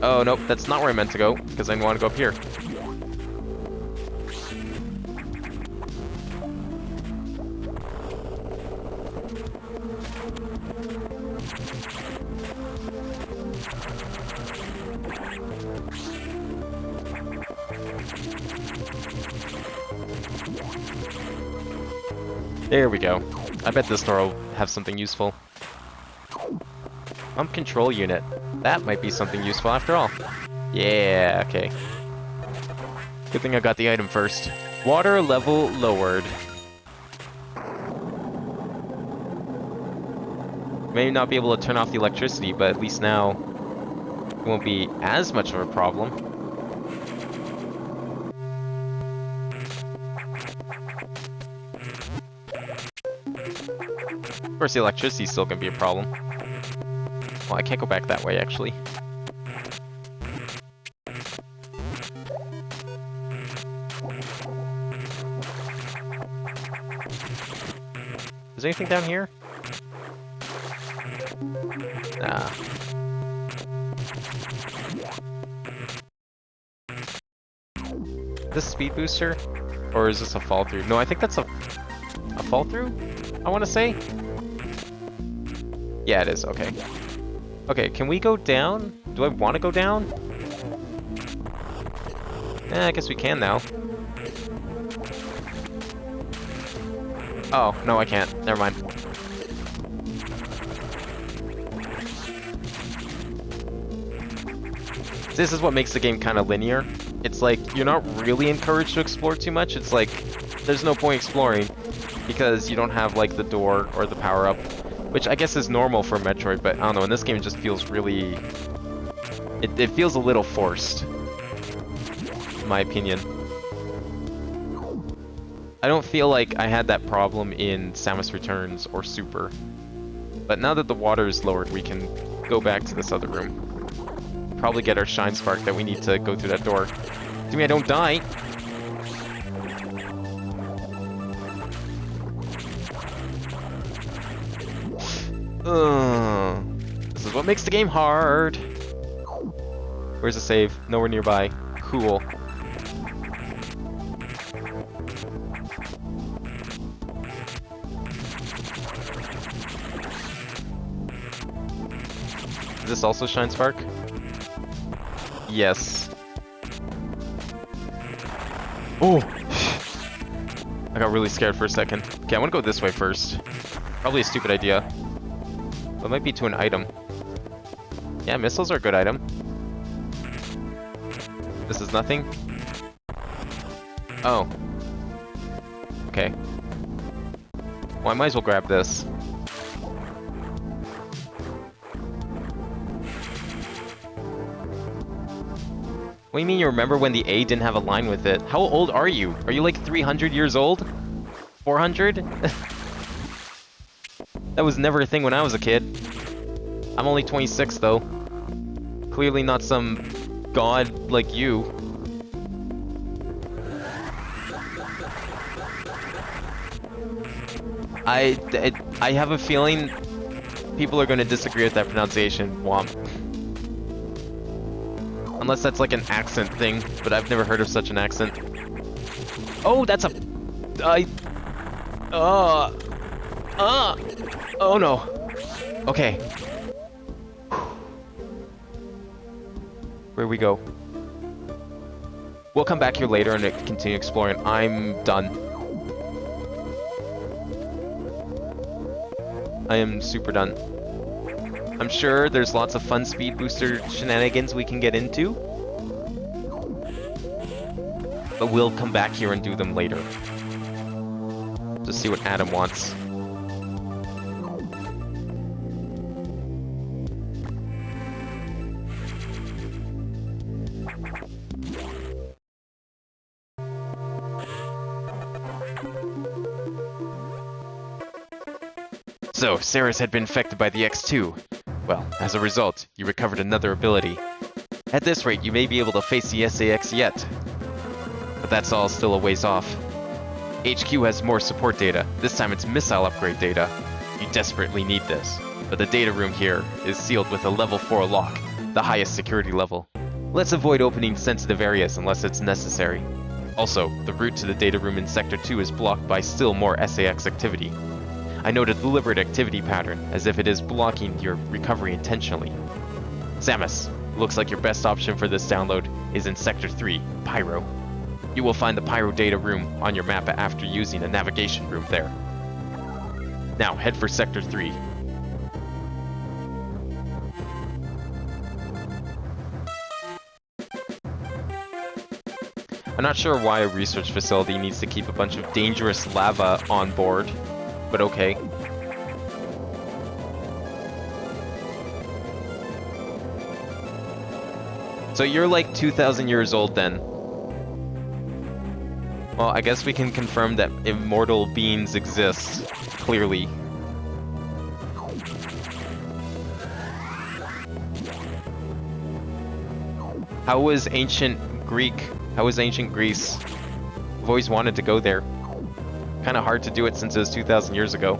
Oh, nope, that's not where I meant to go, because I want to go up here. There we go. I bet this door will have something useful. Pump control unit. That might be something useful after all. Yeah, okay. Good thing I got the item first. Water level lowered. May not be able to turn off the electricity, but at least now it won't be as much of a problem. Of course, the electricity is still gonna be a problem. Well, I can't go back that way, actually. Is there anything down here? Nah. Is this speed booster? Or is this a fall through? No, I think that's a fall through, I want to say. Yeah, it is. Okay. Okay, can we go down? Do I want to go down? I guess we can now. Oh, no, I can't. Never mind. This is what makes the game kind of linear. It's like, you're not really encouraged to explore too much. It's like, there's no point exploring because you don't have, like, the door or the power-up. Which I guess is normal for Metroid, but I don't know, in this game it just feels really... It feels a little forced, in my opinion. I don't feel like I had that problem in Samus Returns or Super. But now that the water is lowered, we can go back to this other room. Probably get our Shine Spark that we need to go through that door. Assuming I don't die. This is what makes the game hard. Where's the save? Nowhere nearby. Cool. Is this also Shine Spark? Yes. Oh! I got really scared for a second. Okay, I want to go this way first. Probably a stupid idea. It might be to an item. Yeah, missiles are a good item. This is nothing? Oh. Okay. Well, I might as well grab this. What do you mean you remember when the A didn't have a line with it? How old are you? Are you like 300 years old? 400? That was never a thing when I was a kid. I'm only 26 though. Clearly not some god like you. I have a feeling people are going to disagree with that pronunciation, Womp. Unless that's like an accent thing, but I've never heard of such an accent. Oh, that's a... Oh no. Okay. Where we go? We'll come back here later and continue exploring. I'm done. I am super done. I'm sure there's lots of fun speed booster shenanigans we can get into. but we'll come back here and do them later. Just see what Adam wants. So, Ceres had been infected by the X2. Well, as a result, you recovered another ability. At this rate, you may be able to face the SAX yet. But that's all still a ways off. HQ has more support data. This time it's missile upgrade data. You desperately need this. But the data room here is sealed with a level 4 lock, the highest security level. Let's avoid opening sensitive areas unless it's necessary. Also, the route to the data room in Sector 2 is blocked by still more SAX activity. I note a deliberate activity pattern, as if it is blocking your recovery intentionally. Samus, looks like your best option for this download is in Sector 3, Pyro. You will find the Pyro data room on your map after using a navigation room there. Now, head for Sector 3. I'm not sure why a research facility needs to keep a bunch of dangerous lava on board, but okay. So you're like 2,000 years old then. Well, I guess we can confirm that immortal beings exist, clearly. How was ancient Greece? I've always wanted to go there. Kind of hard to do it since it was 2,000 years ago.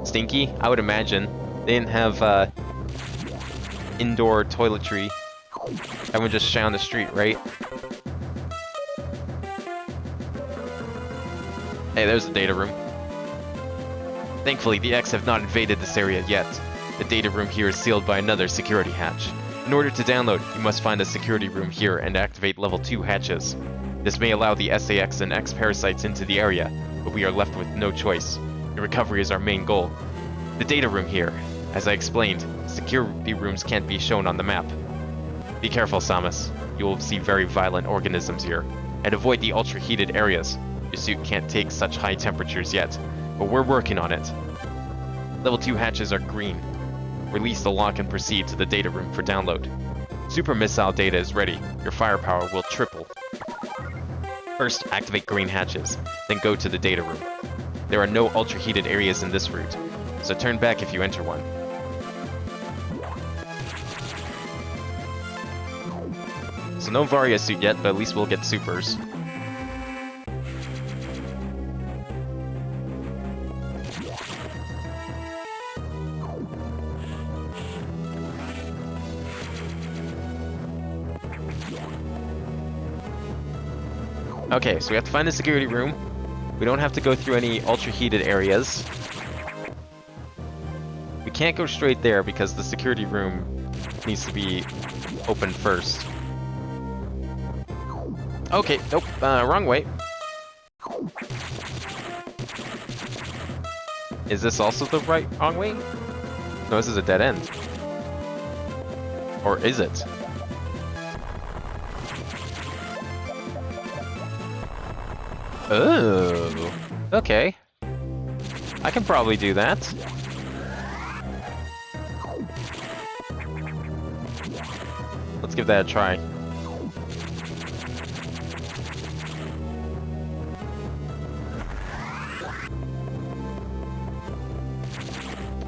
Stinky? I would imagine. They didn't have indoor toiletry. Everyone just shy on the street, right? Hey, there's the data room. Thankfully, the X have not invaded this area yet. The data room here is sealed by another security hatch. In order to download, you must find a security room here and activate level 2 hatches. This may allow the SAX and X parasites into the area, but we are left with no choice. Your recovery is our main goal. The data room here. As I explained, security rooms can't be shown on the map. Be careful, Samus. You will see very violent organisms here. And avoid the ultra-heated areas. Your suit can't take such high temperatures yet, but we're working on it. Level 2 hatches are green. Release the lock and proceed to the data room for download. Super missile data is ready. Your firepower will triple. First, activate green hatches, then go to the data room. There are no ultra-heated areas in this route, so turn back if you enter one. So no Varia suit yet, but at least we'll get supers. Okay, so we have to find the security room. We don't have to go through any ultra-heated areas. We can't go straight there because the security room needs to be opened first. Okay, nope, wrong way. Is this also the wrong way? No, this is a dead end. Or is it? Oh, okay. I can probably do that. Let's give that a try.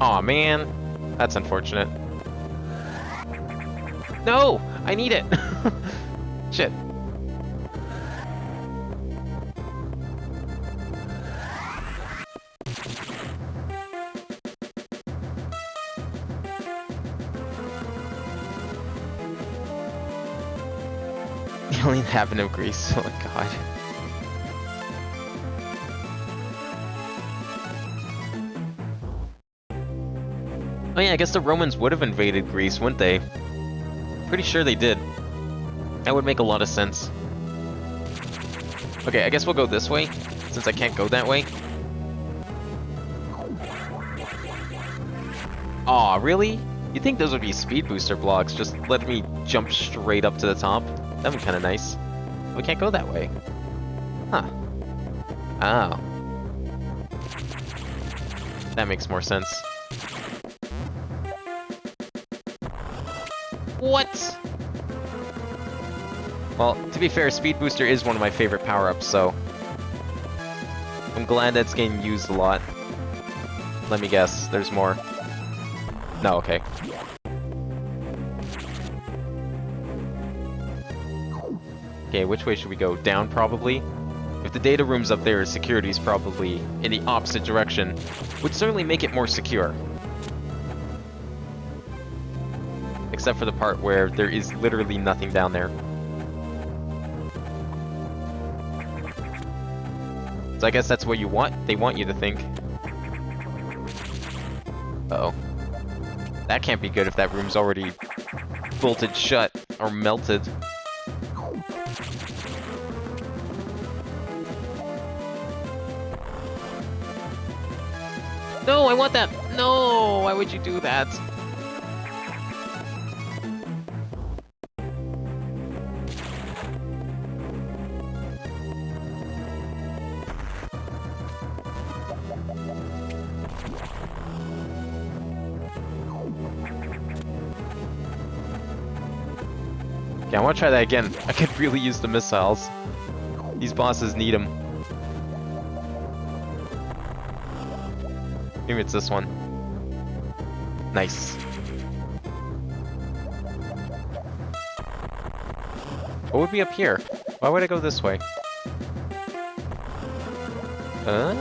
Aw, man. That's unfortunate. No! I need it! Shit. The only inhabitant of Greece. Oh my god. Oh yeah, I guess the Romans would have invaded Greece, wouldn't they? Pretty sure they did. That would make a lot of sense. Okay, I guess we'll go this way, since I can't go that way. Aw, really? You'd think those would be speed booster blocks, just let me jump straight up to the top. That'd be kind of nice. We can't go that way. Huh. Oh. That makes more sense. What? Well, to be fair, Speed Booster is one of my favorite power-ups, so I'm glad that's getting used a lot. Let me guess, there's more. No, okay. Okay, which way should we go? Down, probably? If the data room's up there, security's probably in the opposite direction. Would certainly make it more secure. Except for the part where there is literally nothing down there. So I guess that's what you want. They want you to think. Uh-oh. That can't be good if that room's already bolted shut or melted. No, I want that! No! Why would you do that? Okay, I want to try that again. I could really use the missiles. These bosses need them. Maybe it's this one. Nice. What would be up here? Why would I go this way? Ah.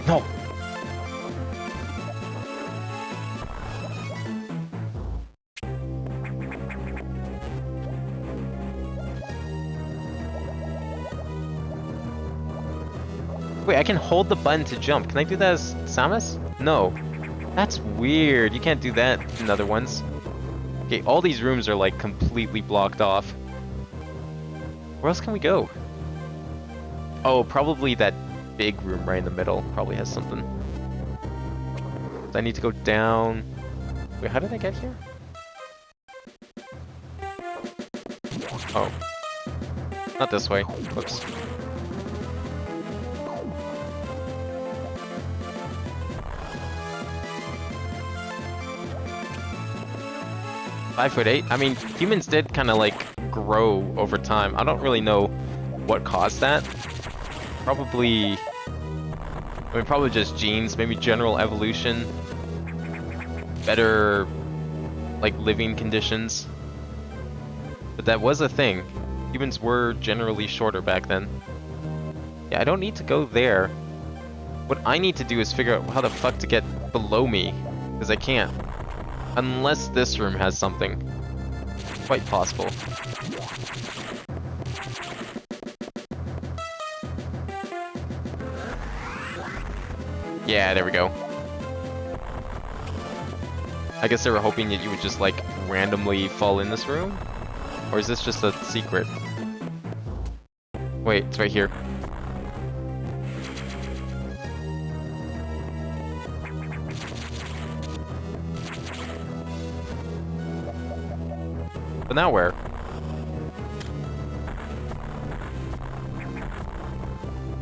No! Wait, I can hold the button to jump. Can I do that as Samus? No. That's weird. You can't do that in other ones. Okay, all these rooms are like completely blocked off. Where else can we go? Oh, probably that big room right in the middle. Probably has something. So I need to go down. Wait, how did I get here? Oh. Not this way. Whoops. .8. I mean, humans did kind of like grow over time. I don't really know what caused that. Probably just genes, maybe general evolution, better like living conditions. But that was a thing. Humans were generally shorter back then. Yeah, I don't need to go there. What I need to do is figure out how the fuck to get below me, because I can't. Unless this room has something. Quite possible. Yeah, there we go. I guess they were hoping that you would just, like, randomly fall in this room? Or is this just a secret? Wait, it's right here. But now where?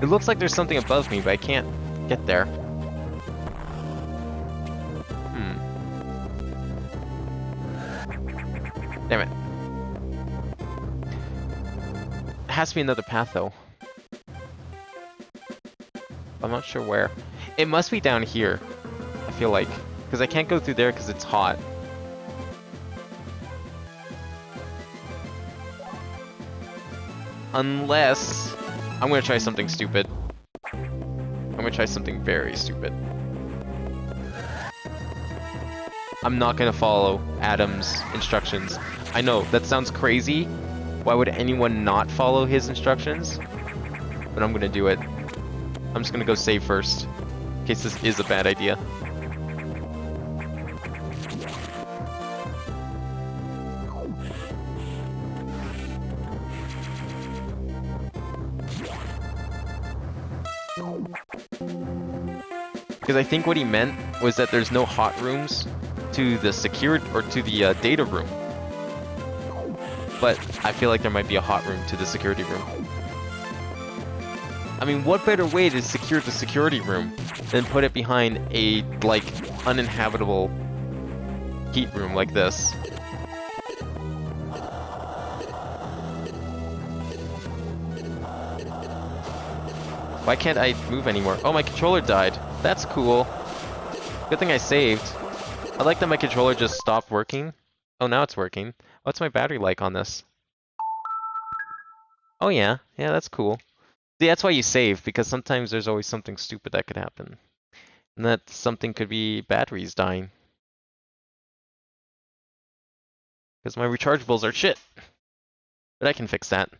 It looks like there's something above me, but I can't get there. Damn it. It has to be another path, though. I'm not sure where. It must be down here, I feel like. Because I can't go through there because it's hot. Unless... I'm gonna try something stupid. I'm gonna try something very stupid. I'm not gonna follow Adam's instructions. I know, that sounds crazy. Why would anyone not follow his instructions? But I'm gonna do it. I'm just gonna go save first. In case this is a bad idea. Because I think what he meant was that there's no hot rooms to the secured or to the data room. But I feel like there might be a hot room to the security room. I mean, what better way to secure the security room than put it behind a, like, uninhabitable heat room like this? Why can't I move anymore? Oh, my controller died. That's cool. Good thing I saved. I like that my controller just stopped working. Oh, now it's working. What's my battery like on this? Oh yeah, yeah, that's cool. See, that's why you save, because sometimes there's always something stupid that could happen. And that something could be batteries dying. Because my rechargeables are shit. But I can fix that.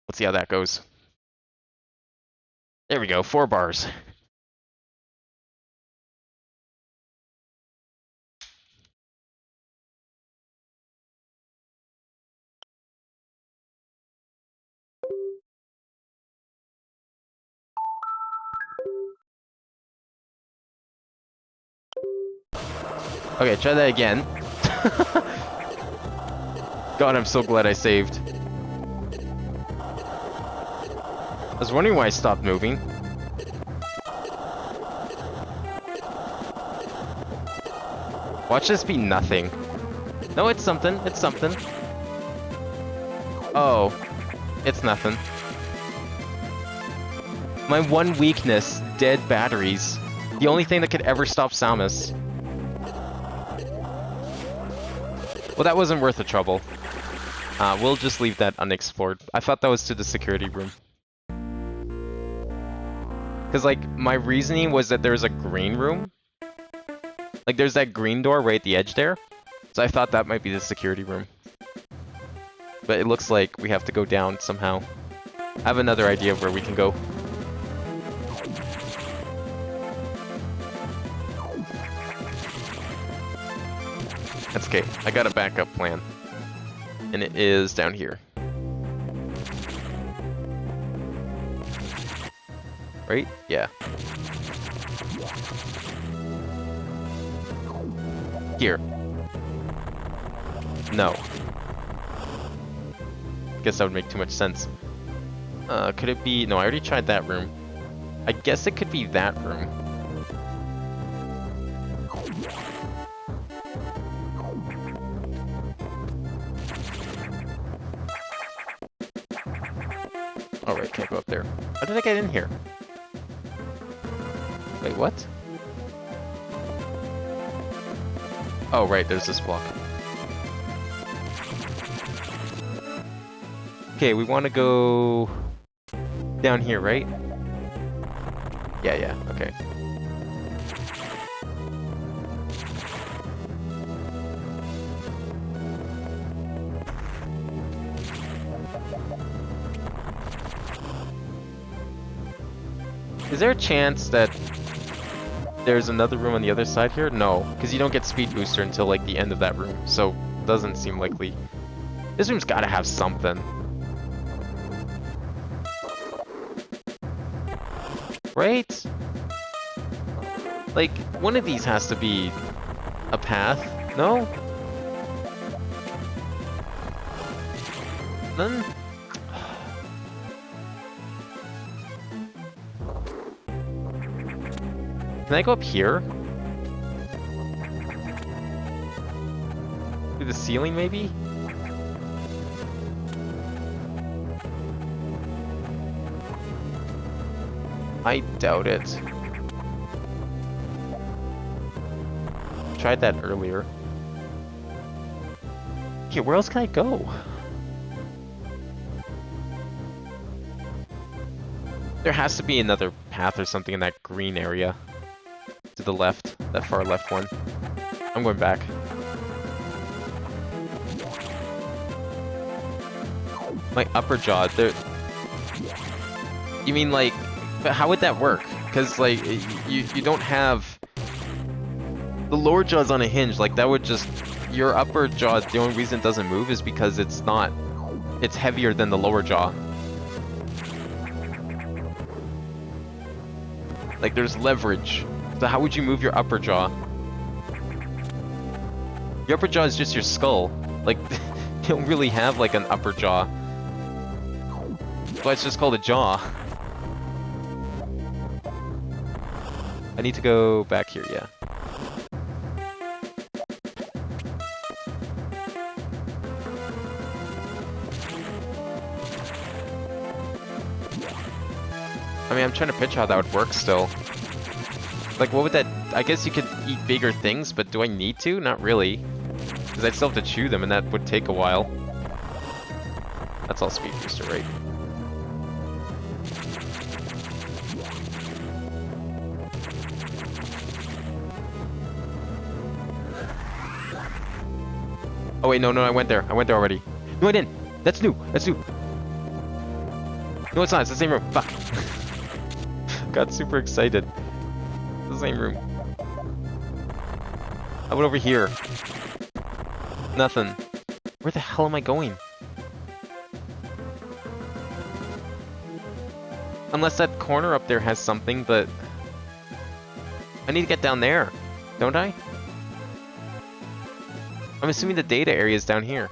Let's see how that goes. There we go, 4 bars. Okay, try that again. God, I'm so glad I saved. I was wondering why I stopped moving. Watch this be nothing. No, it's something. It's something. Oh, it's nothing. My one weakness, dead batteries. The only thing that could ever stop Samus. Well, that wasn't worth the trouble. We'll just leave that unexplored. I thought that was to the security room. Because, like, my reasoning was that there's a green room. Like, there's that green door right at the edge there. So I thought that might be the security room. But it looks like we have to go down somehow. I have another idea of where we can go. That's okay. I got a backup plan. And it is down here. Right? Yeah. Here. No. Guess that would make too much sense. Could it be... No, I already tried that room. I guess it could be that room. Alright, can't go up there. How did I get in here? Wait, what? Oh, right, there's this block. Okay, we want to go down here, right? Yeah, okay. Is there a chance that there's another room on the other side here? No, because you don't get speed booster until like the end of that room, so doesn't seem likely. This room's gotta have something. Right? Like, one of these has to be a path, no? None? Can I go up here? Through the ceiling, maybe? I doubt it. Tried that earlier. Okay, where else can I go? There has to be another path or something in that green area. To the left, that far left one. I'm going back. My upper jaw, there... You mean like... But how would that work? Because, like, you don't have... The lower jaw's on a hinge, like, that would just... Your upper jaw, the only reason it doesn't move is because it's not... It's heavier than the lower jaw. Like, there's leverage. So how would you move your upper jaw? Your upper jaw is just your skull. Like, you don't really have, like, an upper jaw. That's why it's just called a jaw. I need to go back here, yeah. I mean, I'm trying to picture how that would work still. Like, what would that... I guess you could eat bigger things, but do I need to? Not really. Because I'd still have to chew them, and that would take a while. That's all speed booster, right? Oh wait, no, I went there. I went there already. No, I didn't. That's new. That's new. No, it's not. It's the same room. Fuck. Got super excited. It's the same room. I went over here. Nothing. Where the hell am I going? Unless that corner up there has something, but... I need to get down there, don't I? I'm assuming the data area is down here.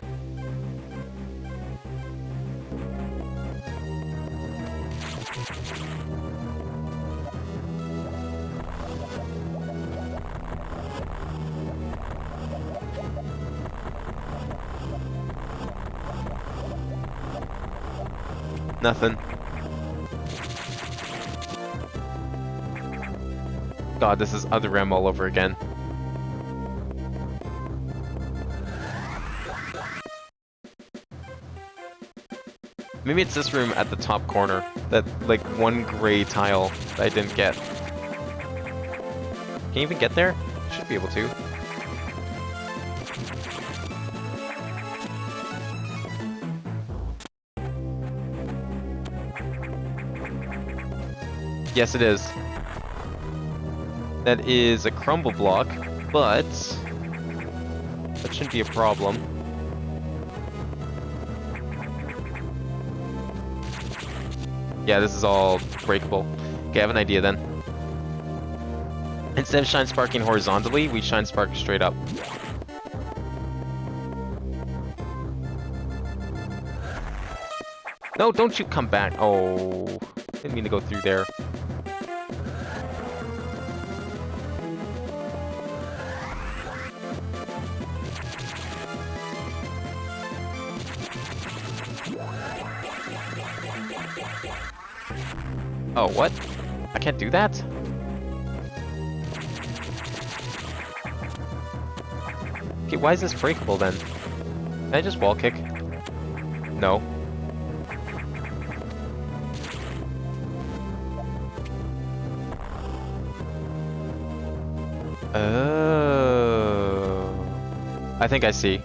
Nothing. God, this is Other Rim all over again. Maybe it's this room at the top corner. That, like, one gray tile that I didn't get. Can you even get there? Should be able to. Yes, it is. That is a crumble block, but that shouldn't be a problem. Yeah, this is all breakable. Okay, I have an idea then. Instead of shine sparking horizontally, we shine spark straight up. No, don't you come back. Oh, didn't mean to go through there. Oh, what? I can't do that? Okay, why is this breakable then? Can I just wall kick? No. Oh. I think I see.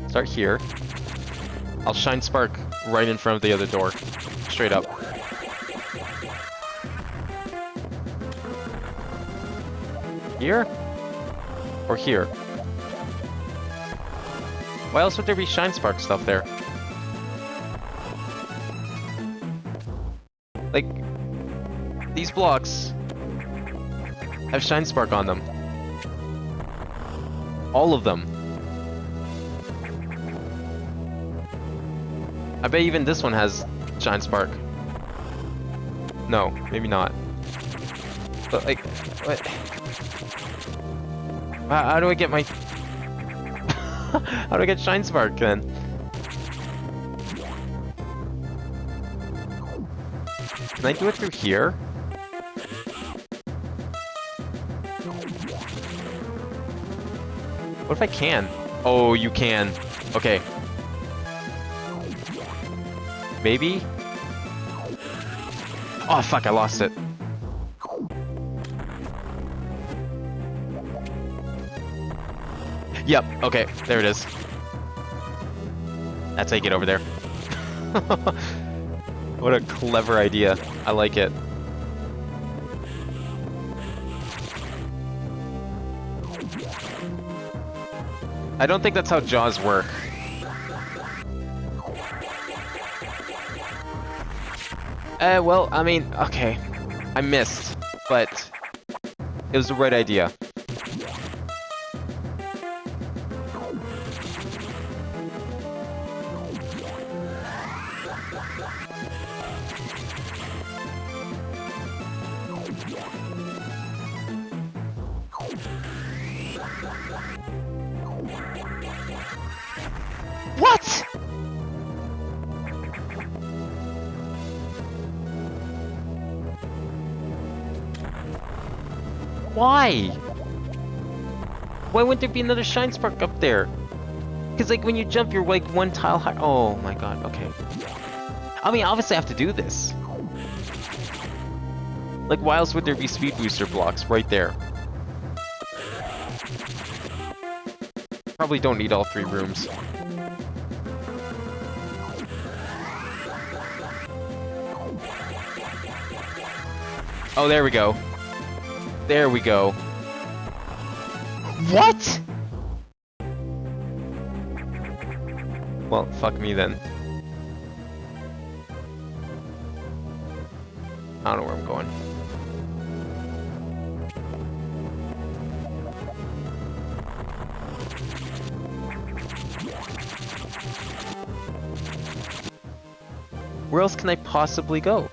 Start here. I'll shine spark right in front of the other door. Straight up. Here? Or here? Why else would there be shine spark stuff there? Like, these blocks have shine spark on them. All of them. I bet even this one has shine spark. No, maybe not. But like, what? How do I get my... How do I get shine spark then? Can I do it through here? What if I can? Oh, you can. Okay. Maybe? Oh, fuck, I lost it. Yep, okay, there it is. That's how you get over there. What a clever idea. I like it. I don't think that's how jaws work. Well, I mean, okay. I missed, but it was the right idea. What? Why? Why wouldn't there be another shine spark up there? Because like when you jump, you're like one tile high. Oh my god, okay. I mean, obviously I have to do this. Like why else would there be speed booster blocks right there? Probably don't need all 3 rooms. Oh, there we go. There we go. What? Well, fuck me then. I don't know where I'm going. Where else can I possibly go?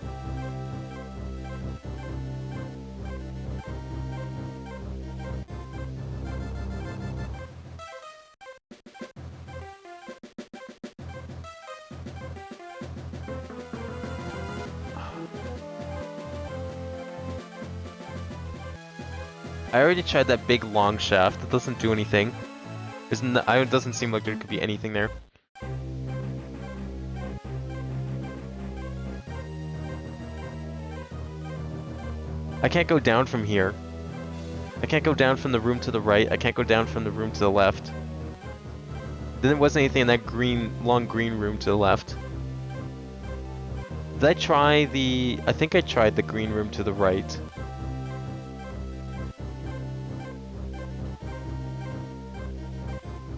I already tried that big long shaft. It doesn't do anything. It doesn't seem like there could be anything there. I can't go down from here. I can't go down from the room to the right. I can't go down from the room to the left. Then there wasn't anything in that long green room to the left. Did I try the... I think I tried the green room to the right.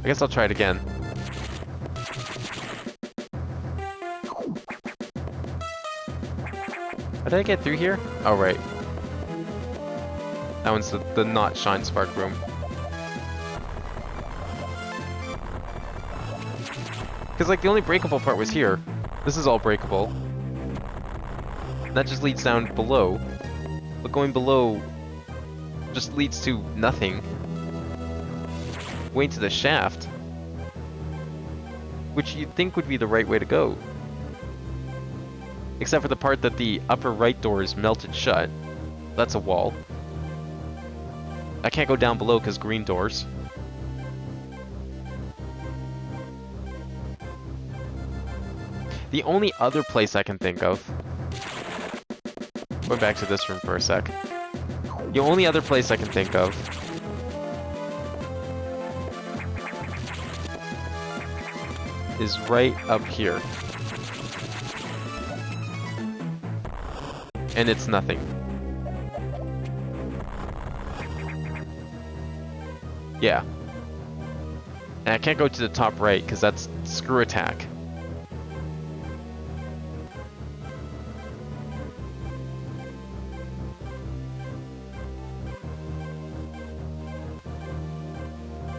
I guess I'll try it again. How did I get through here? Oh, right. That one's the not shine spark room. Because, like, the only breakable part was here. This is all breakable. That just leads down below. But going below just leads to nothing. Way to the shaft. Which you'd think would be the right way to go. Except for the part that the upper right door is melted shut. That's a wall. I can't go down below because green doors. The only other place I can think of... Going back to this room for a sec. The only other place I can think of is right up here. And it's nothing. Yeah. And I can't go to the top right because that's screw attack.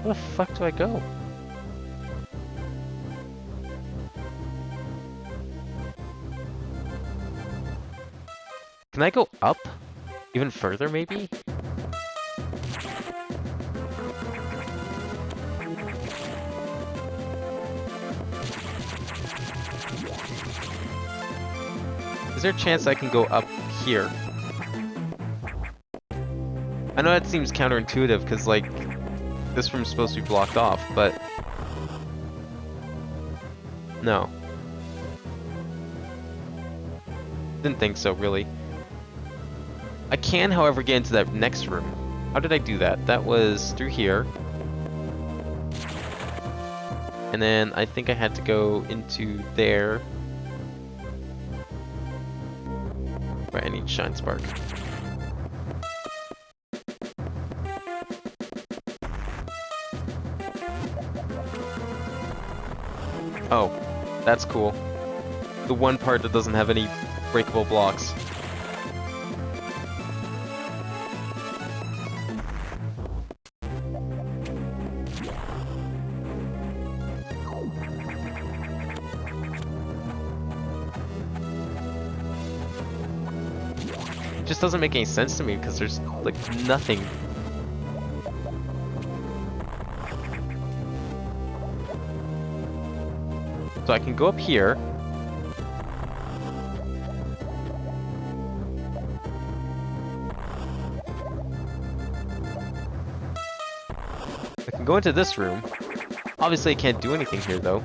Where the fuck do I go? Can I go up? Even further, maybe? Is there a chance I can go up here? I know that seems counterintuitive, because, like, this room's supposed to be blocked off, but... No. Didn't think so, really. I can, however, get into that next room. How did I do that? That was through here. And then I think I had to go into there. Right, I need Shine Spark. Oh, that's cool. The one part that doesn't have any breakable blocks. It just doesn't make any sense to me because there's like nothing. So I can go up here. I can go into this room. Obviously I can't do anything here though.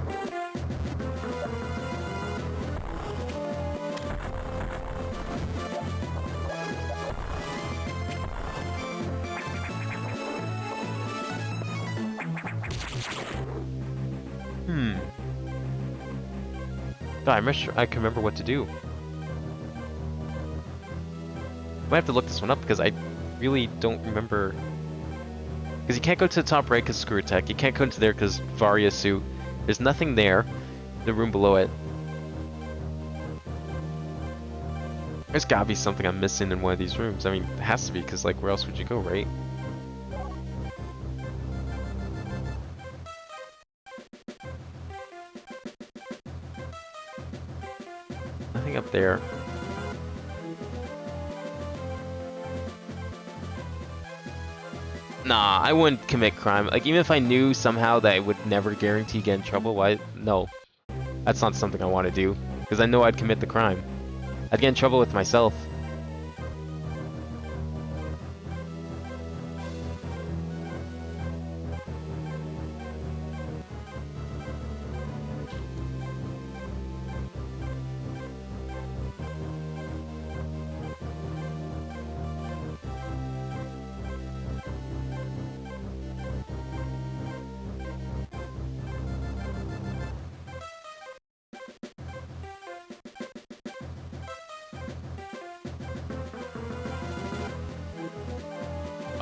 God, I'm not sure I can remember what to do. Might have to look this one up because I really don't remember. Because you can't go to the top right because Screw Attack. You can't go into there because Varia Suit. There's nothing there. The room below it. There's gotta be something I'm missing in one of these rooms. I mean, it has to be because, like, where else would you go, right? Nothing up there. Nah, I wouldn't commit crime. Like, even if I knew somehow that I would never guarantee get in trouble, why? No. That's not something I want to do. Because I know I'd commit the crime. I'd get in trouble with myself.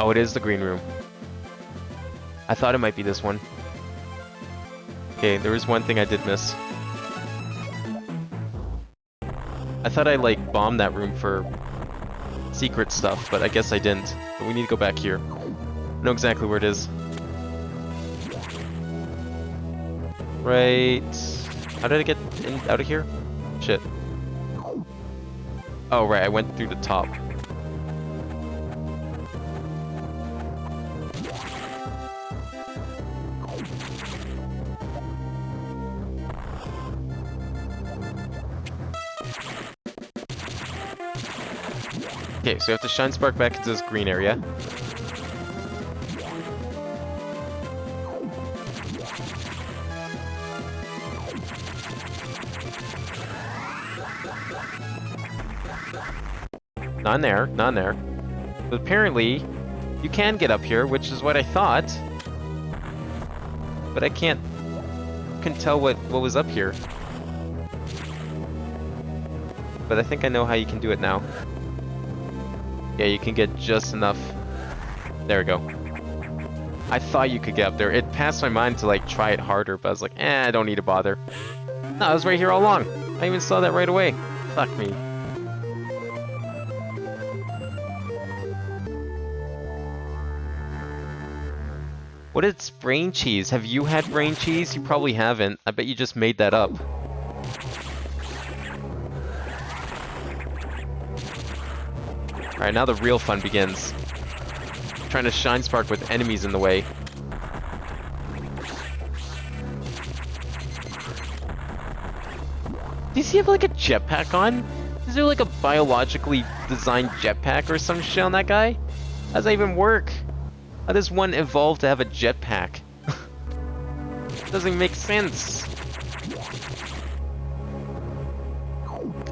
Oh, it is the green room. I thought it might be this one. Okay, there was one thing I did miss. I thought I, like, bombed that room for secret stuff, but I guess I didn't. But we need to go back here. I know exactly where it is. Right... How did I get out of here? Shit. Oh, right, I went through the top. Okay, so you have to Shine Spark back into this green area. Not in there, not in there. But apparently, you can get up here, which is what I thought. But I couldn't tell what was up here. But I think I know how you can do it now. Yeah, you can get just enough. There we go. I thought you could get up there. It passed my mind to, like, try it harder, but I was like, I don't need to bother. No, I was right here all along. I even saw that right away. Fuck me. What is brain cheese? Have you had brain cheese? You probably haven't. I bet you just made that up. Alright, now the real fun begins. Trying to Shine Spark with enemies in the way. Does he have like a jetpack on? Is there like a biologically designed jetpack or some shit on that guy? How does that even work? How does one evolve to have a jetpack? Doesn't make sense.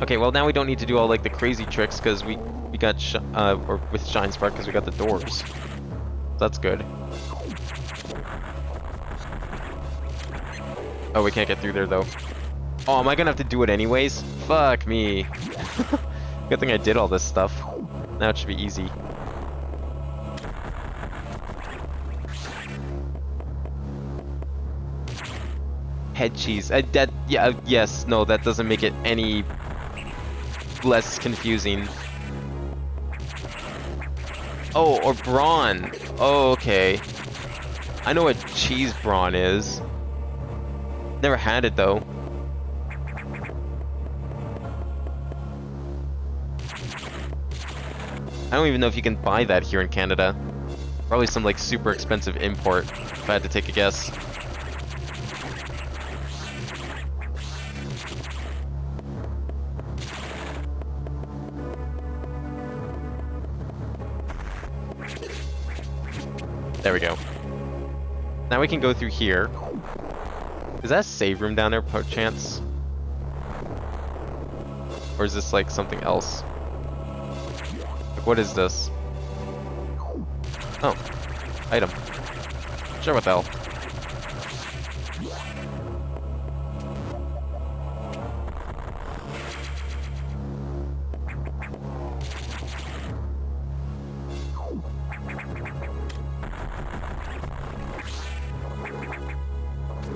Okay, well now we don't need to do all like the crazy tricks because we got or with Shine Spark because we got the doors. That's good. Oh, we can't get through there though. Oh, am I gonna have to do it anyways? Fuck me. Good thing I did all this stuff. Now it should be easy. Head cheese. Yes, no, that doesn't make it any less confusing. Oh, or brawn. Oh, okay. I know what cheese brawn is. Never had it though. I don't even know if you can buy that here in Canada. Probably some like super expensive import, if I had to take a guess. There we go. Now we can go through here. Is that a save room down there, perchance? Or is this like something else? Like, what is this? Oh. Item. Sure, what the hell.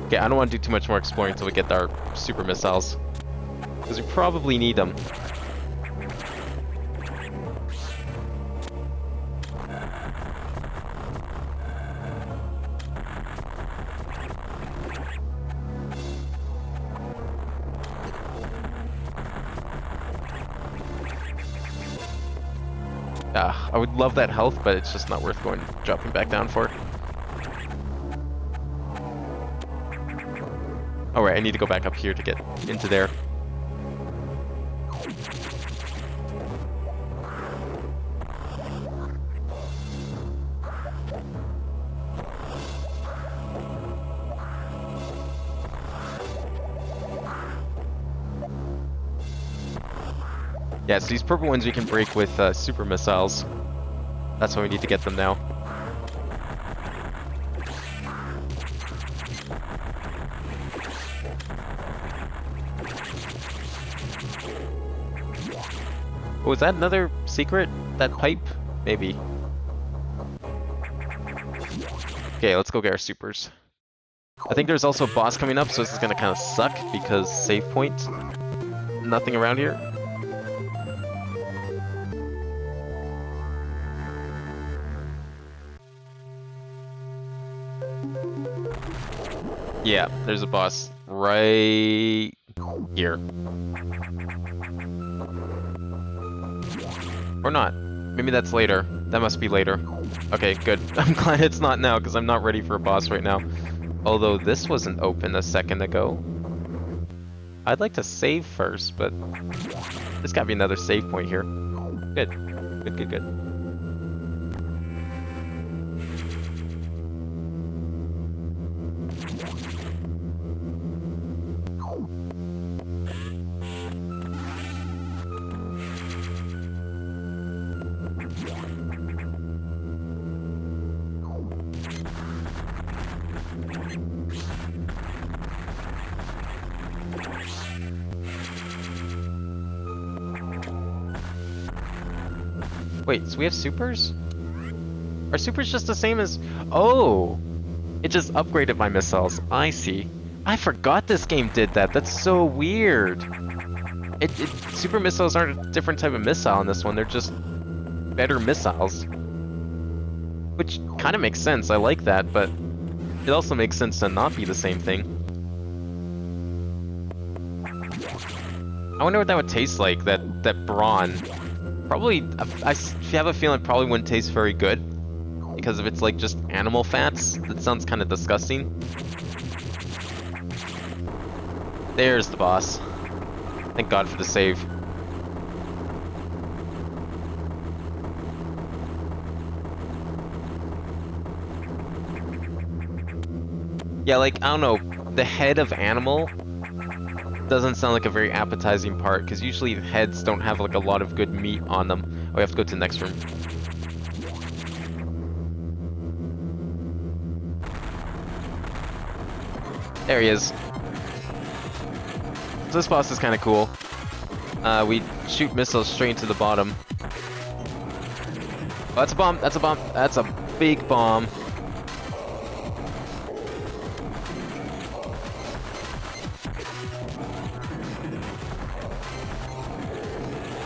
Okay, I don't want to do too much more exploring until we get our super missiles. Because we probably need them. I would love that health, but it's just not worth dropping back down for. Oh right, I need to go back up here to get into there. Yeah, so these purple ones we can break with super missiles. That's why we need to get them now. Oh, is that another secret? That pipe? Maybe. Okay, let's go get our supers. I think there's also a boss coming up, so this is gonna kind of suck because save point. Nothing around here. Yeah, there's a boss right here. Or not. Maybe that's later. That must be later. Okay, good. I'm glad it's not now, because I'm not ready for a boss right now. Although this wasn't open a second ago. I'd like to save first, but there's gotta be another save point here. Good. Good, good, good. Wait, so we have supers? Are supers just the same as... Oh! It just upgraded my missiles. I see. I forgot this game did that. That's so weird. Super missiles aren't a different type of missile in this one. They're just better missiles. Which kind of makes sense. I like that, but it also makes sense to not be the same thing. I wonder what that would taste like, that brawn. Probably, I have a feeling it probably wouldn't taste very good. Because if it's like just animal fats, that sounds kind of disgusting. There's the boss. Thank God for the save. Yeah, like, I don't know, the head of animal doesn't sound like a very appetizing part, because usually heads don't have like a lot of good meat on them. Oh, we have to go to the next room. There he is. So this boss is kind of cool. We shoot missiles straight into the bottom. Oh, that's a bomb, that's a bomb, that's a big bomb.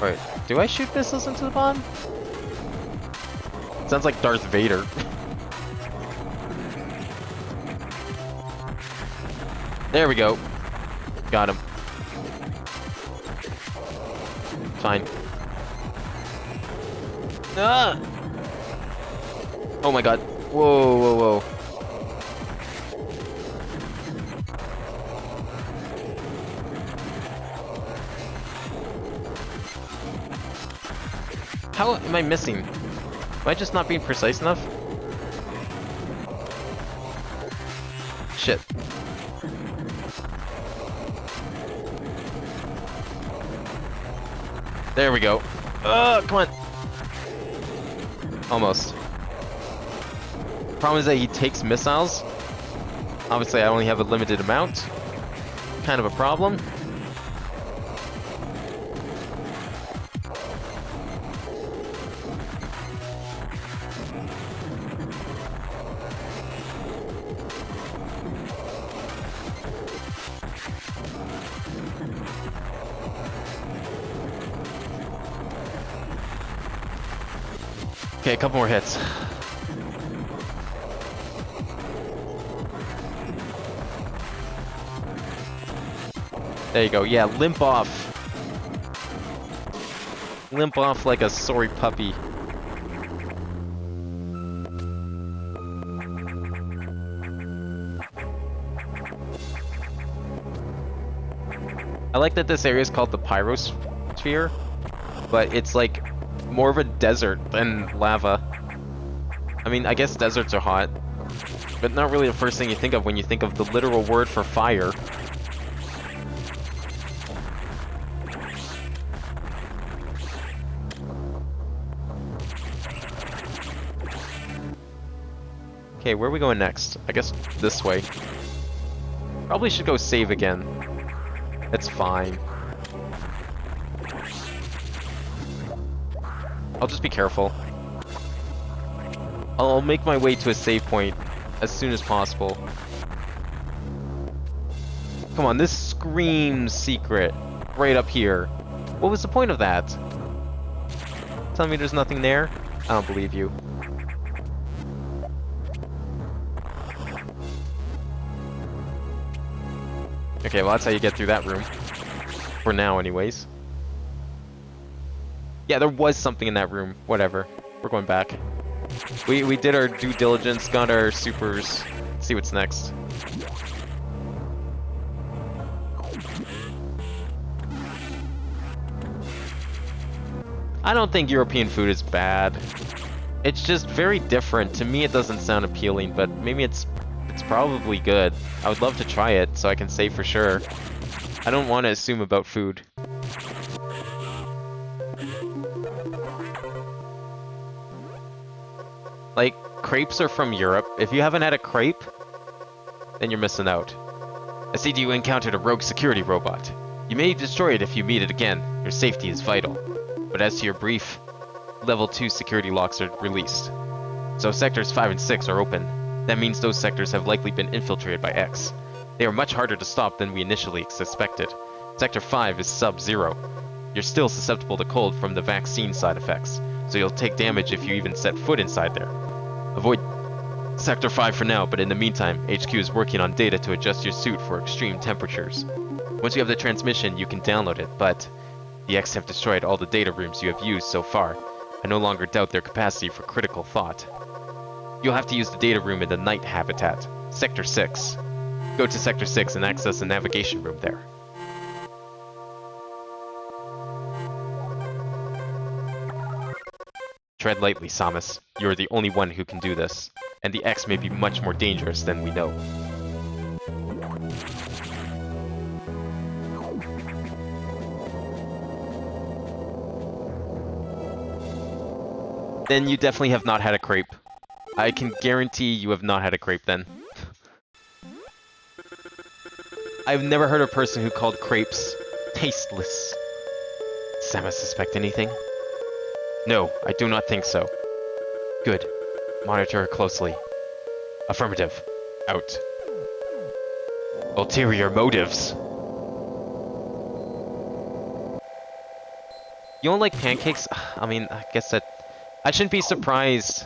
Wait, do I shoot missiles into the bomb? Sounds like Darth Vader. There we go. Got him. Fine. Ah! Oh my god. Whoa, whoa, whoa. How am I missing? Am I just not being precise enough? Shit. There we go. Come on. Almost. Problem is that he takes missiles. Obviously, I only have a limited amount. Kind of a problem. Okay, a couple more hits. There you go. Yeah, limp off. Limp off like a sorry puppy. I like that this area is called the Pyrosphere, but it's like more of a desert than lava. I mean, I guess deserts are hot, but not really the first thing you think of when you think of the literal word for fire. Okay, where are we going next? I guess this way. Probably should go save again. That's fine. I'll just be careful. I'll make my way to a save point as soon as possible. Come on, this screams secret. Right up here. What was the point of that? Tell me there's nothing there? I don't believe you. Okay, well that's how you get through that room. For now, anyways. Yeah, there was something in that room. Whatever. We're going back. We did our due diligence, got our supers. Let's see what's next. I don't think European food is bad. It's just very different. To me, it doesn't sound appealing, but maybe it's probably good. I would love to try it, so I can say for sure. I don't want to assume about food. Like, crepes are from Europe. If you haven't had a crepe, then you're missing out. I see you encountered a rogue security robot. You may destroy it if you meet it again. Your safety is vital. But as to your brief, level 2 security locks are released. So sectors 5 and 6 are open. That means those sectors have likely been infiltrated by X. They are much harder to stop than we initially suspected. Sector 5 is sub-zero. You're still susceptible to cold from the vaccine side effects, so you'll take damage if you even set foot inside there. Avoid Sector 5 for now, but in the meantime, HQ is working on data to adjust your suit for extreme temperatures. Once you have the transmission, you can download it, but the X have destroyed all the data rooms you have used so far. I no longer doubt their capacity for critical thought. You'll have to use the data room in the night habitat, Sector 6. Go to Sector 6 and access the navigation room there. Tread lightly, Samus. You are the only one who can do this, and the X may be much more dangerous than we know. Then you definitely have not had a crepe. I can guarantee you have not had a crepe then. I've never heard a person who called crepes tasteless. Samus suspect anything? No, I do not think so. Good. Monitor her closely. Affirmative. Out. Ulterior motives. You don't like pancakes? I mean, I guess that... I shouldn't be surprised,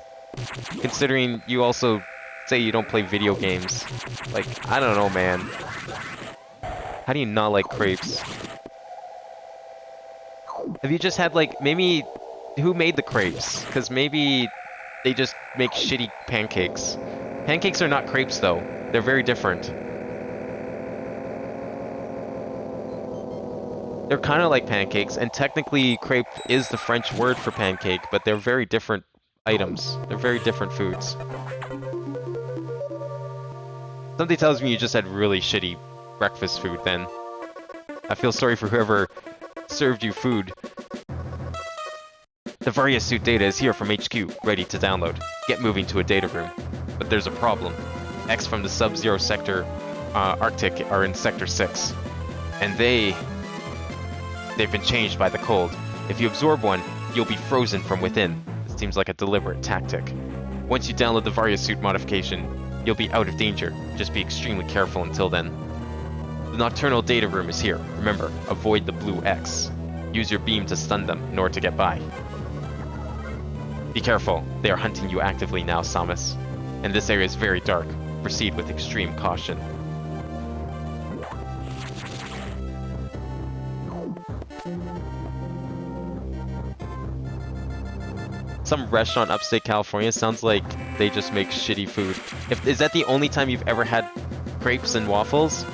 considering you also say you don't play video games. Like, I don't know, man. How do you not like crepes? Have you just had, like, maybe... Who made the crepes? Because maybe they just make shitty pancakes. Pancakes are not crepes, though. They're very different. They're kind of like pancakes, and technically crepe is the French word for pancake, but they're very different items. They're very different foods. Something tells me you just had really shitty breakfast food then. I feel sorry for whoever served you food. The Varia suit data is here from HQ, ready to download. Get moving to a data room. But there's a problem. X from the Sub-Zero sector, Arctic, are in Sector 6. And they've been changed by the cold. If you absorb one, you'll be frozen from within. It seems like a deliberate tactic. Once you download the Varia suit modification, you'll be out of danger. Just be extremely careful until then. The nocturnal data room is here. Remember, avoid the blue X. Use your beam to stun them in order to get by. Be careful. They are hunting you actively now, Samus. And this area is very dark. Proceed with extreme caution. Some restaurant upstate California sounds like they just make shitty food. Is that the only time you've ever had crepes and waffles?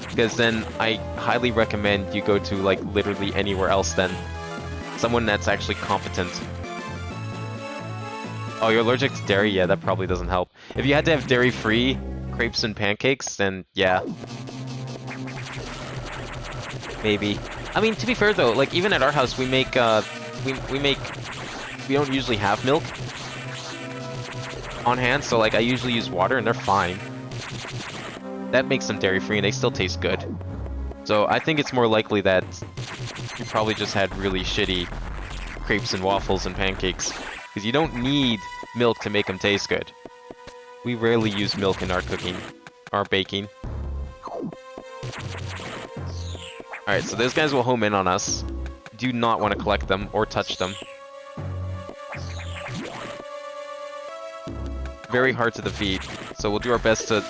Because then I highly recommend you go to like literally anywhere else then. Someone that's actually competent. Oh, you're allergic to dairy? Yeah, that probably doesn't help. If you had to have dairy-free crepes and pancakes, then yeah. Maybe. I mean, to be fair though, like even at our house we make, we don't usually have milk on hand, so like I usually use water and they're fine. That makes them dairy-free and they still taste good. So I think it's more likely that you probably just had really shitty crepes and waffles and pancakes. Because you don't need milk to make them taste good. We rarely use milk in our cooking, our baking. Alright, so those guys will home in on us. Do not want to collect them or touch them. Very hard to defeat, so we'll do our best to...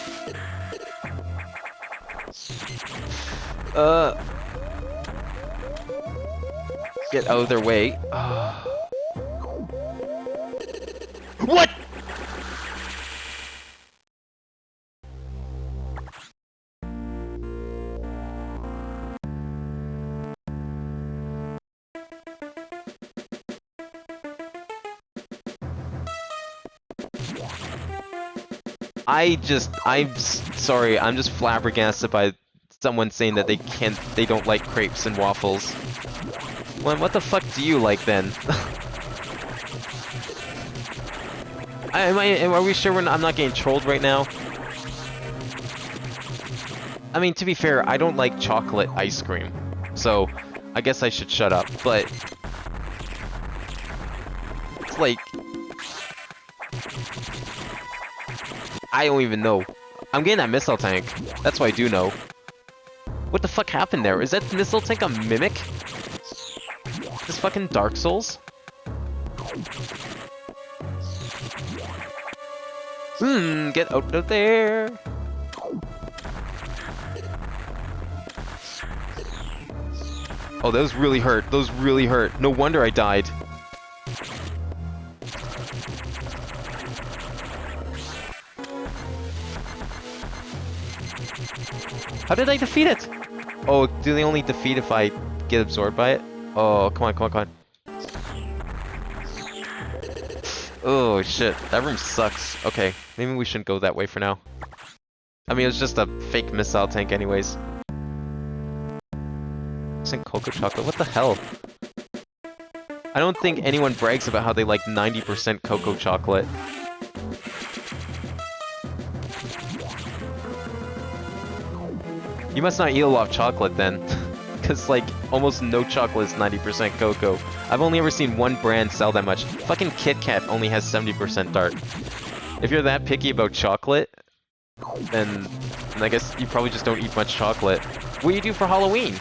get out of their way. What?! I'm sorry, I'm just flabbergasted by someone saying that they don't like crepes and waffles. Well, what the fuck do you like then? Are we sure I'm not getting trolled right now? I mean, to be fair, I don't like chocolate ice cream, so I guess I should shut up, but... It's like... I don't even know. I'm getting that missile tank. That's what I do know. What the fuck happened there? Is that missile tank a mimic? This fucking Dark Souls? Get out of there! Oh, those really hurt. Those really hurt. No wonder I died. How did I defeat it? Oh, do they only defeat if I get absorbed by it? Oh, come on, come on, come on. Oh, shit. That room sucks. Okay, maybe we shouldn't go that way for now. I mean, it was just a fake missile tank anyways. Isn't cocoa chocolate? What the hell? I don't think anyone brags about how they like 90% cocoa chocolate. You must not eat a lot of chocolate then. Because, like, almost no chocolate is 90% cocoa. I've only ever seen one brand sell that much. Fucking Kit Kat only has 70% dark. If you're that picky about chocolate, then I guess you probably just don't eat much chocolate. What do you do for Halloween?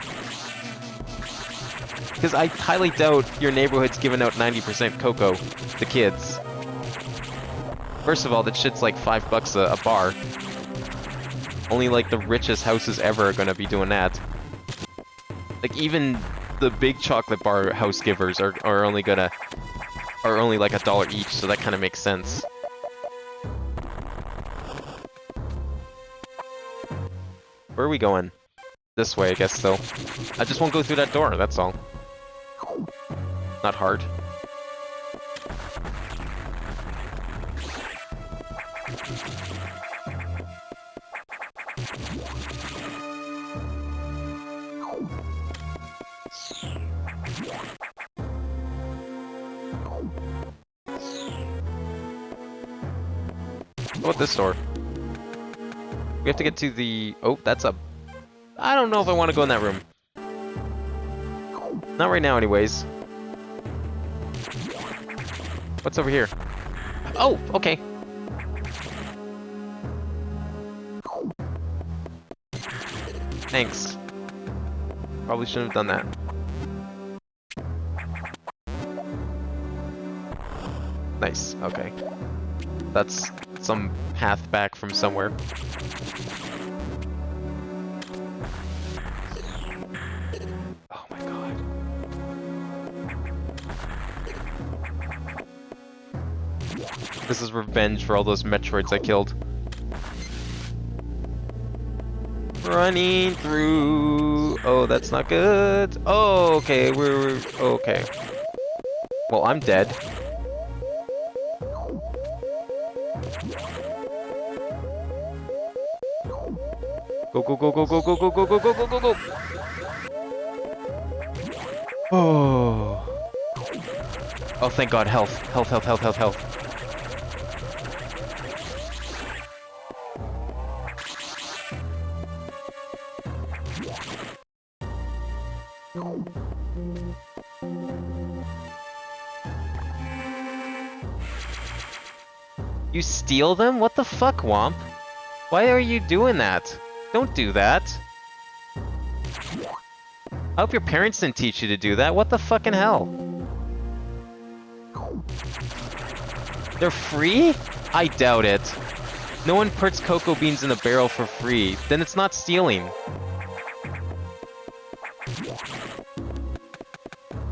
Because I highly doubt your neighborhood's giving out 90% cocoa to kids. First of all, that shit's like $5 a bar. Only like the richest houses ever are gonna be doing that. Like even the big chocolate bar house givers are only like $1 each, so that kind of makes sense. Where are we going? This way, I guess, though. I just won't go through that door, that's all. Not hard. What about this door? We have to get to the... Oh, that's a... I don't know if I want to go in that room. Not right now, anyways. What's over here? Oh, okay. Thanks. Probably shouldn't have done that. Nice, okay. That's some path back from somewhere. Oh my god. This is revenge for all those Metroids I killed. Running through... Oh, that's not good. Oh, okay, we're... Okay. Well, I'm dead. Go, go, go, go, go, go, go, go, go, go, go, go, go! Oh. Oh, thank god, health. Health, health, health, health, health. You steal them? What the fuck, Womp? Why are you doing that? Don't do that. I hope your parents didn't teach you to do that. What the fucking hell? They're free? I doubt it. No one puts cocoa beans in a barrel for free. Then it's not stealing.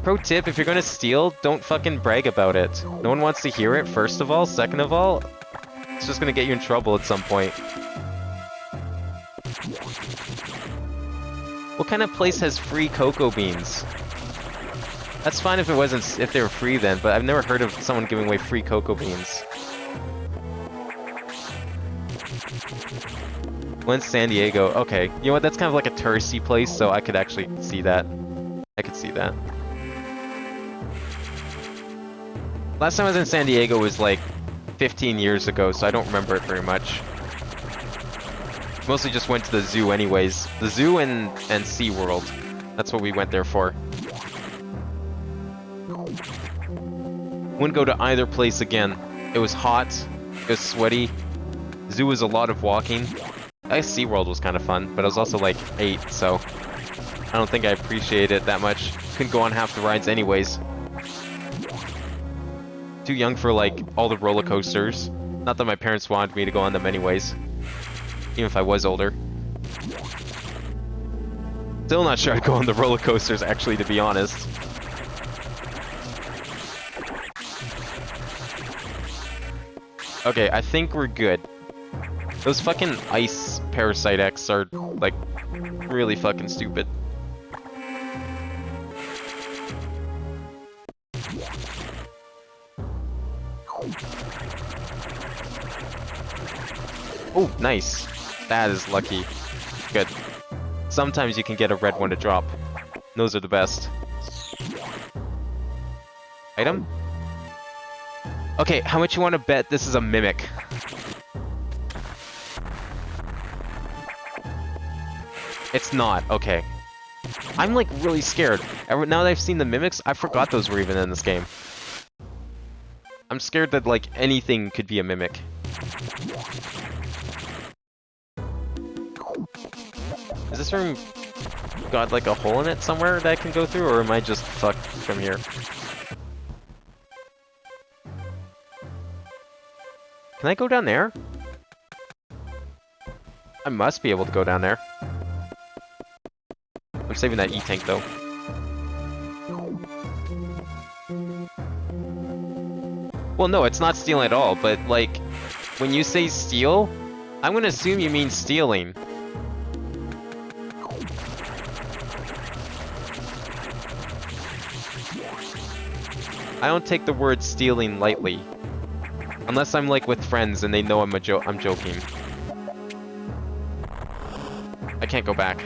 Pro tip, if you're gonna steal, don't fucking brag about it. No one wants to hear it, first of all. Second of all, it's just gonna get you in trouble at some point. What kind of place has free cocoa beans? That's fine if it wasn't, if they were free then, but I've never heard of someone giving away free cocoa beans. When's San Diego? Okay, you know what, that's kind of like a touristy place, so I could actually see that. I could see that. Last time I was in San Diego was like 15 years ago, so I don't remember it very much. Mostly just went to the zoo anyways. The zoo and SeaWorld. That's what we went there for. Wouldn't go to either place again. It was hot, it was sweaty. Zoo was a lot of walking. I guess SeaWorld was kind of fun, but I was also like 8, so I don't think I appreciated it that much. Couldn't go on half the rides anyways. Too young for like all the roller coasters. Not that my parents wanted me to go on them anyways. Even if I was older. Still not sure I'd go on the roller coasters actually, to be honest. Okay, I think we're good. Those fucking ice parasite X are like really fucking stupid. Oh, nice. That is lucky. Good. Sometimes you can get a red one to drop. Those are the best. Item? Okay, how much you want to bet this is a mimic? It's not. Okay. I'm like really scared. Now that I've seen the mimics, I forgot those were even in this game. I'm scared that like anything could be a mimic. Is this room got like a hole in it somewhere that I can go through, or am I just fucked from here? Can I go down there? I must be able to go down there. I'm saving that E-tank though. Well, no, it's not stealing at all, but like, when you say steal, I'm gonna assume you mean stealing. I don't take the word stealing lightly. Unless I'm like with friends and they know I'm joking. I can't go back.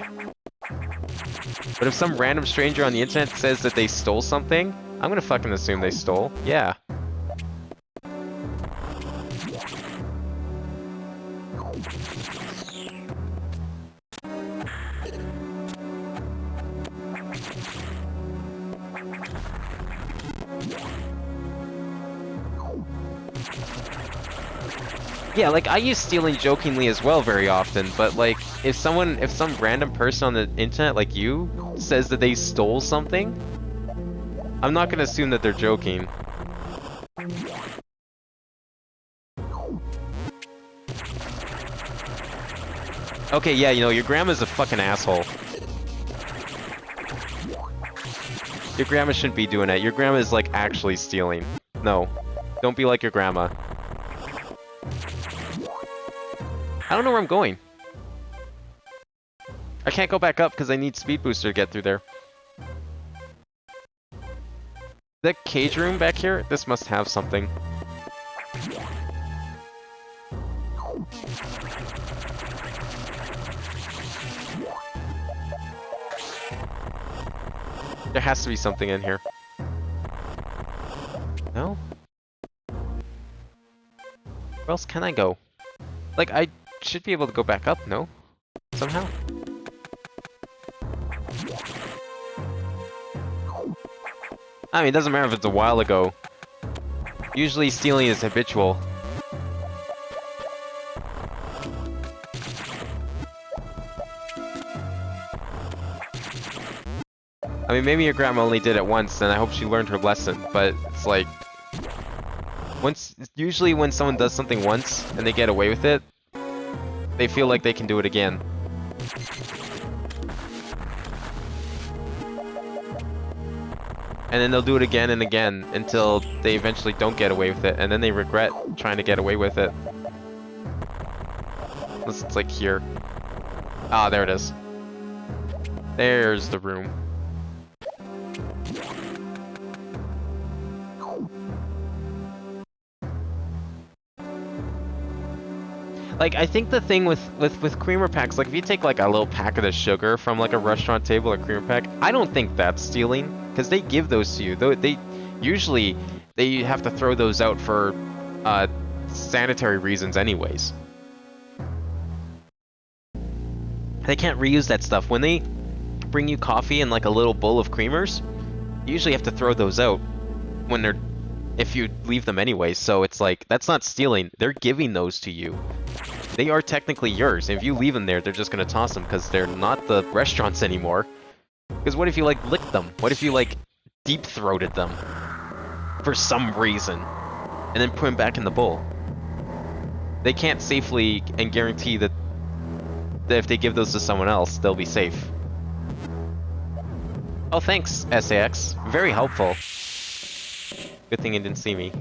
But if some random stranger on the internet says that they stole something, I'm gonna fucking assume they stole. Yeah. Yeah, like I use stealing jokingly as well very often, but like if some random person on the internet like you says that they stole something, I'm not gonna assume that they're joking. Okay, yeah, you know, your grandma's a fucking asshole. Your grandma shouldn't be doing that. Your grandma is like actually stealing. No, don't be like your grandma. I don't know where I'm going. I can't go back up because I need speed booster to get through there. That cage room back here? This must have something. There has to be something in here. No? Where else can I go? Like, I should be able to go back up, no? Somehow. I mean, it doesn't matter if it's a while ago. Usually stealing is habitual. I mean, maybe your grandma only did it once, and I hope she learned her lesson, but it's like... Usually when someone does something once, and they get away with it, they feel like they can do it again. And then they'll do it again and again, until they eventually don't get away with it, and then they regret trying to get away with it. Unless it's like here. Ah, there it is. There's the room. Like, I think the thing with creamer packs, like if you take like a little packet of sugar from like a restaurant table or creamer pack, I don't think that's stealing, because they give those to you. They usually have to throw those out for sanitary reasons anyways. They can't reuse that stuff. When they bring you coffee in like a little bowl of creamers, you usually have to throw those out when if you leave them anyways. So it's like, that's not stealing, they're giving those to you. They are technically yours. If you leave them there, they're just gonna toss them because they're not the restaurants anymore. Because what if you like licked them? What if you like deep-throated them for some reason and then put them back in the bowl? They can't safely and guarantee that if they give those to someone else, they'll be safe. Oh, thanks, SAX. Very helpful. Good thing you didn't see me.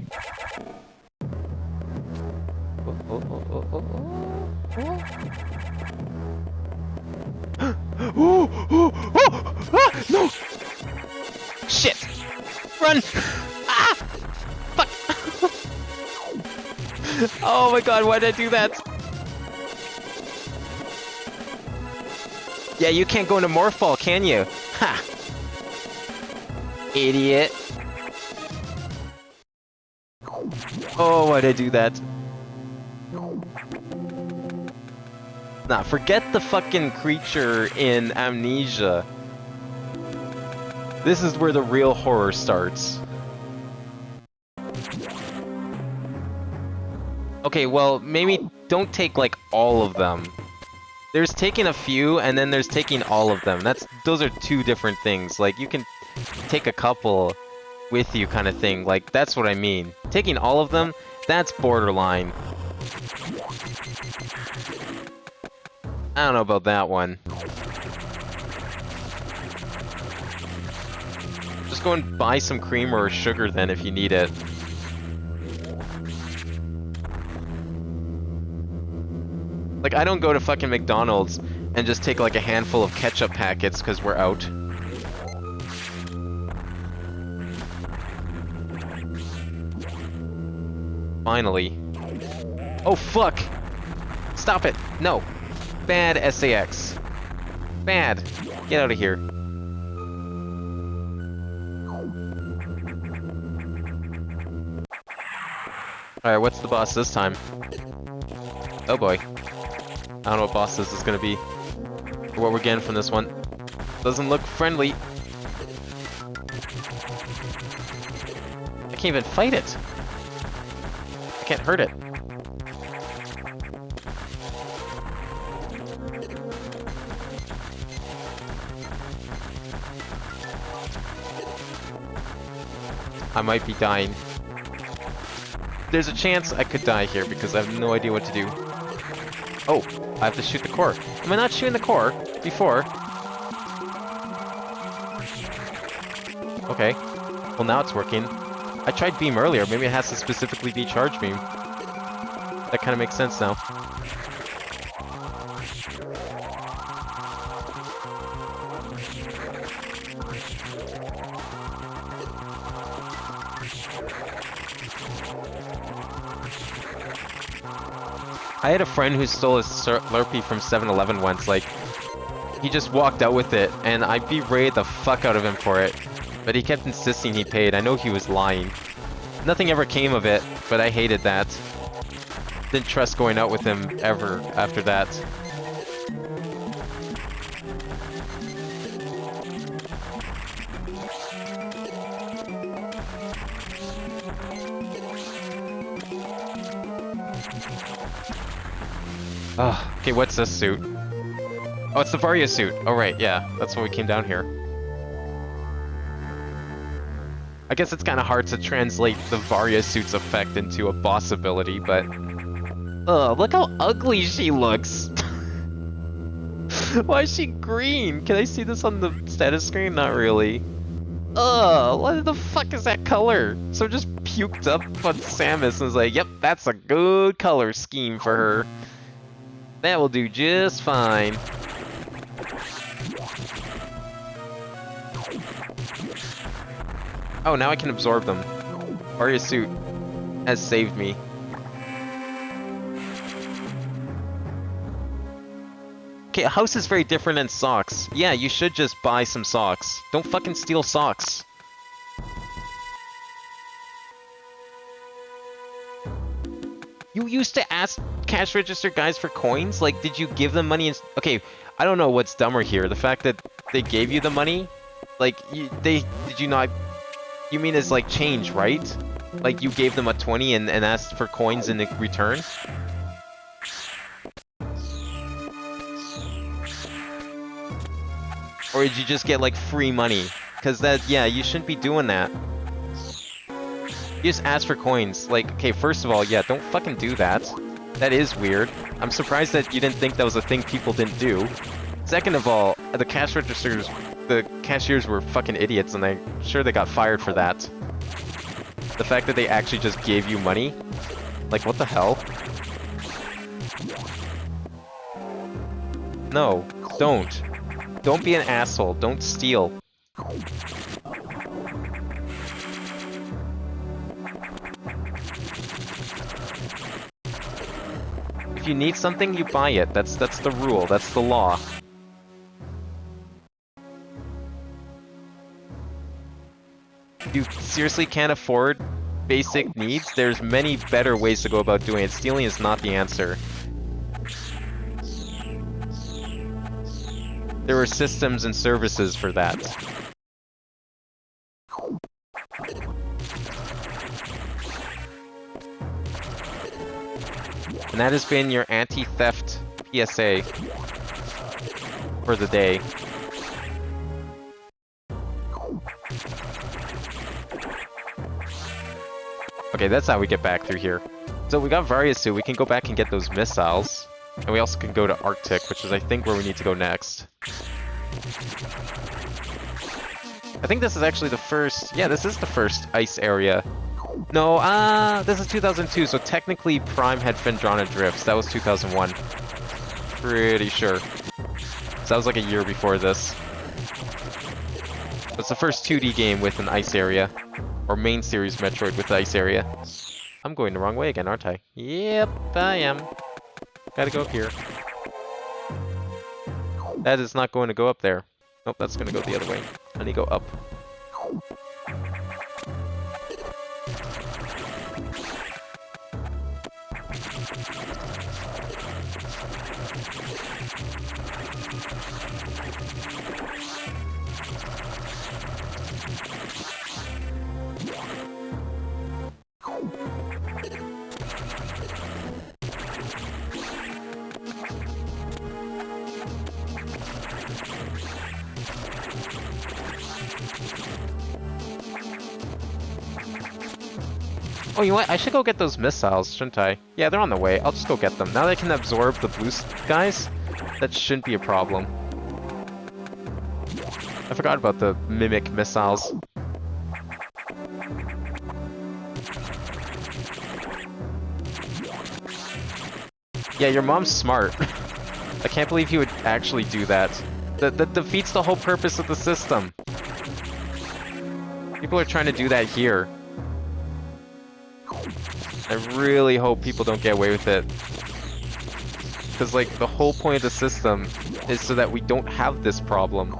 No! Shit! Run! Ah! Fuck! Oh my god, why did I do that? Yeah, you can't go into Morphball, can you? Ha! Idiot. Oh, why did I do that? Nah, forget the fucking creature in Amnesia. This is where the real horror starts. Okay, well, maybe don't take, like, all of them. There's taking a few, and then there's taking all of them. Those are two different things. Like, you can take a couple with you kind of thing. Like, that's what I mean. Taking all of them, that's borderline. I don't know about that one. Just go and buy some cream or sugar then if you need it. Like, I don't go to fucking McDonald's and just take like a handful of ketchup packets because we're out. Finally. Oh fuck! Stop it! No! Bad SAX. Bad! Get out of here. Alright, what's the boss this time? Oh boy. I don't know what boss this is gonna be. Or what we're getting from this one. Doesn't look friendly. I can't even fight it. I can't hurt it. I might be dying. There's a chance I could die here because I have no idea what to do. Oh, I have to shoot the core. Am I not shooting the core before? Okay. Well, now it's working. I tried beam earlier. Maybe it has to specifically be charge beam. That kind of makes sense now. I had a friend who stole a Slurpee from 7-Eleven once, like, he just walked out with it, and I berated the fuck out of him for it. But he kept insisting he paid. I know he was lying. Nothing ever came of it, but I hated that. Didn't trust going out with him ever after that. Oh, okay, what's this suit? Oh, it's the Varia suit. Oh, right, yeah. That's why we came down here. I guess it's kind of hard to translate the Varia suit's effect into a boss ability, but... Ugh, look how ugly she looks! Why is she green? Can I see this on the status screen? Not really. Ugh, what the fuck is that color? So just puked up on Samus and was like, yep, that's a good color scheme for her. That will do just fine. Oh, now I can absorb them. Varia's suit has saved me. Okay, a house is very different than socks. Yeah, you should just buy some socks. Don't fucking steal socks. You used to ask cash register guys for coins? Like, did you give them money? Okay, I don't know what's dumber here. The fact that they gave you the money? Like, did you not... You mean it's like change, right? Like, you gave them a 20 and asked for coins in return? Or did you just get, like, free money? Because that, yeah, you shouldn't be doing that. You just ask for coins. Like, okay, first of all, yeah, don't fucking do that. That is weird. I'm surprised that you didn't think that was a thing people didn't do. Second of all, the cash registers, the cashiers were fucking idiots, and I'm sure they got fired for that. The fact that they actually just gave you money? Like, what the hell? No, don't. Don't be an asshole. Don't steal. If you need something, you buy it. That's the rule. That's the law. If you seriously can't afford basic needs, there's many better ways to go about doing it. Stealing is not the answer. There are systems and services for that. And that has been your anti-theft PSA for the day. Okay, that's how we get back through here. So we got Variasuit, we can go back and get those missiles. And we also can go to Arctic, which is I think where we need to go next. I think this is actually the first... Yeah, this is the first ice area. No, this is 2002, so technically Prime had Phendrana Drifts. That was 2001. Pretty sure. So that was like a year before this. It's the first 2D game with an ice area. Or main series Metroid with the ice area. I'm going the wrong way again, aren't I? Yep, I am. Gotta go up here. That is not going to go up there. Nope, that's going to go the other way. I need to go up. Oh, you know what? I should go get those missiles, shouldn't I? Yeah, they're on the way. I'll just go get them. Now that I can absorb the blue guys, that shouldn't be a problem. I forgot about the mimic missiles. Yeah, your mom's smart. I can't believe you would actually do that. That defeats the whole purpose of the system. People are trying to do that here. I really hope people don't get away with it. Because, like, the whole point of the system is so that we don't have this problem.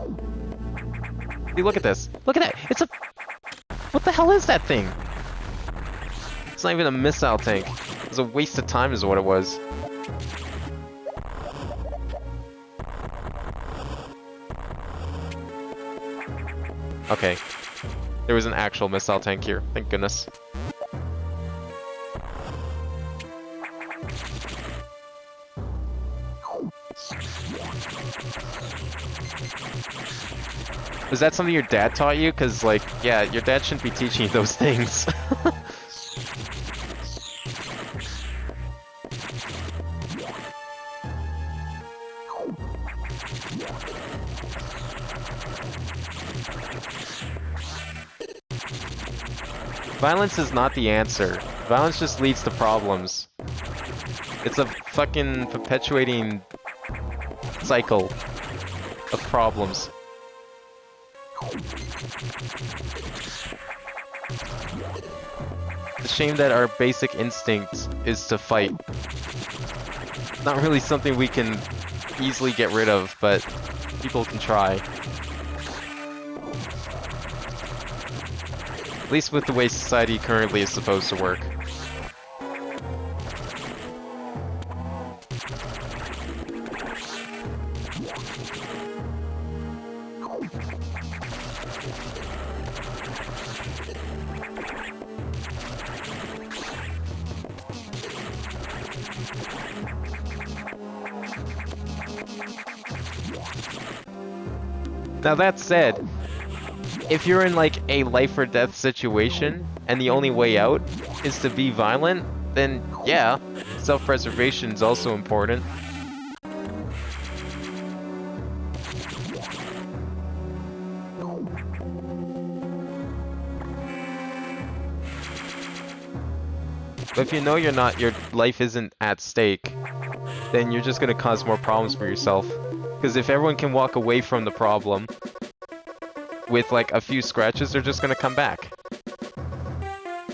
See, look at this. Look at that! It's a... What the hell is that thing? It's not even a missile tank. It was a waste of time is what it was. Okay. There was an actual missile tank here. Thank goodness. Was that something your dad taught you? Because, like, yeah, your dad shouldn't be teaching you those things. Violence is not the answer. Violence just leads to problems. It's a fucking perpetuating cycle of problems. It's a shame that our basic instinct is to fight. Not really something we can easily get rid of, but people can try. At least with the way society currently is supposed to work. Now that said, if you're in like a life or death situation and the only way out is to be violent, then yeah, self-preservation is also important. But if you know your life isn't at stake, then you're just gonna cause more problems for yourself. Because if everyone can walk away from the problem with like a few scratches, they're just gonna come back.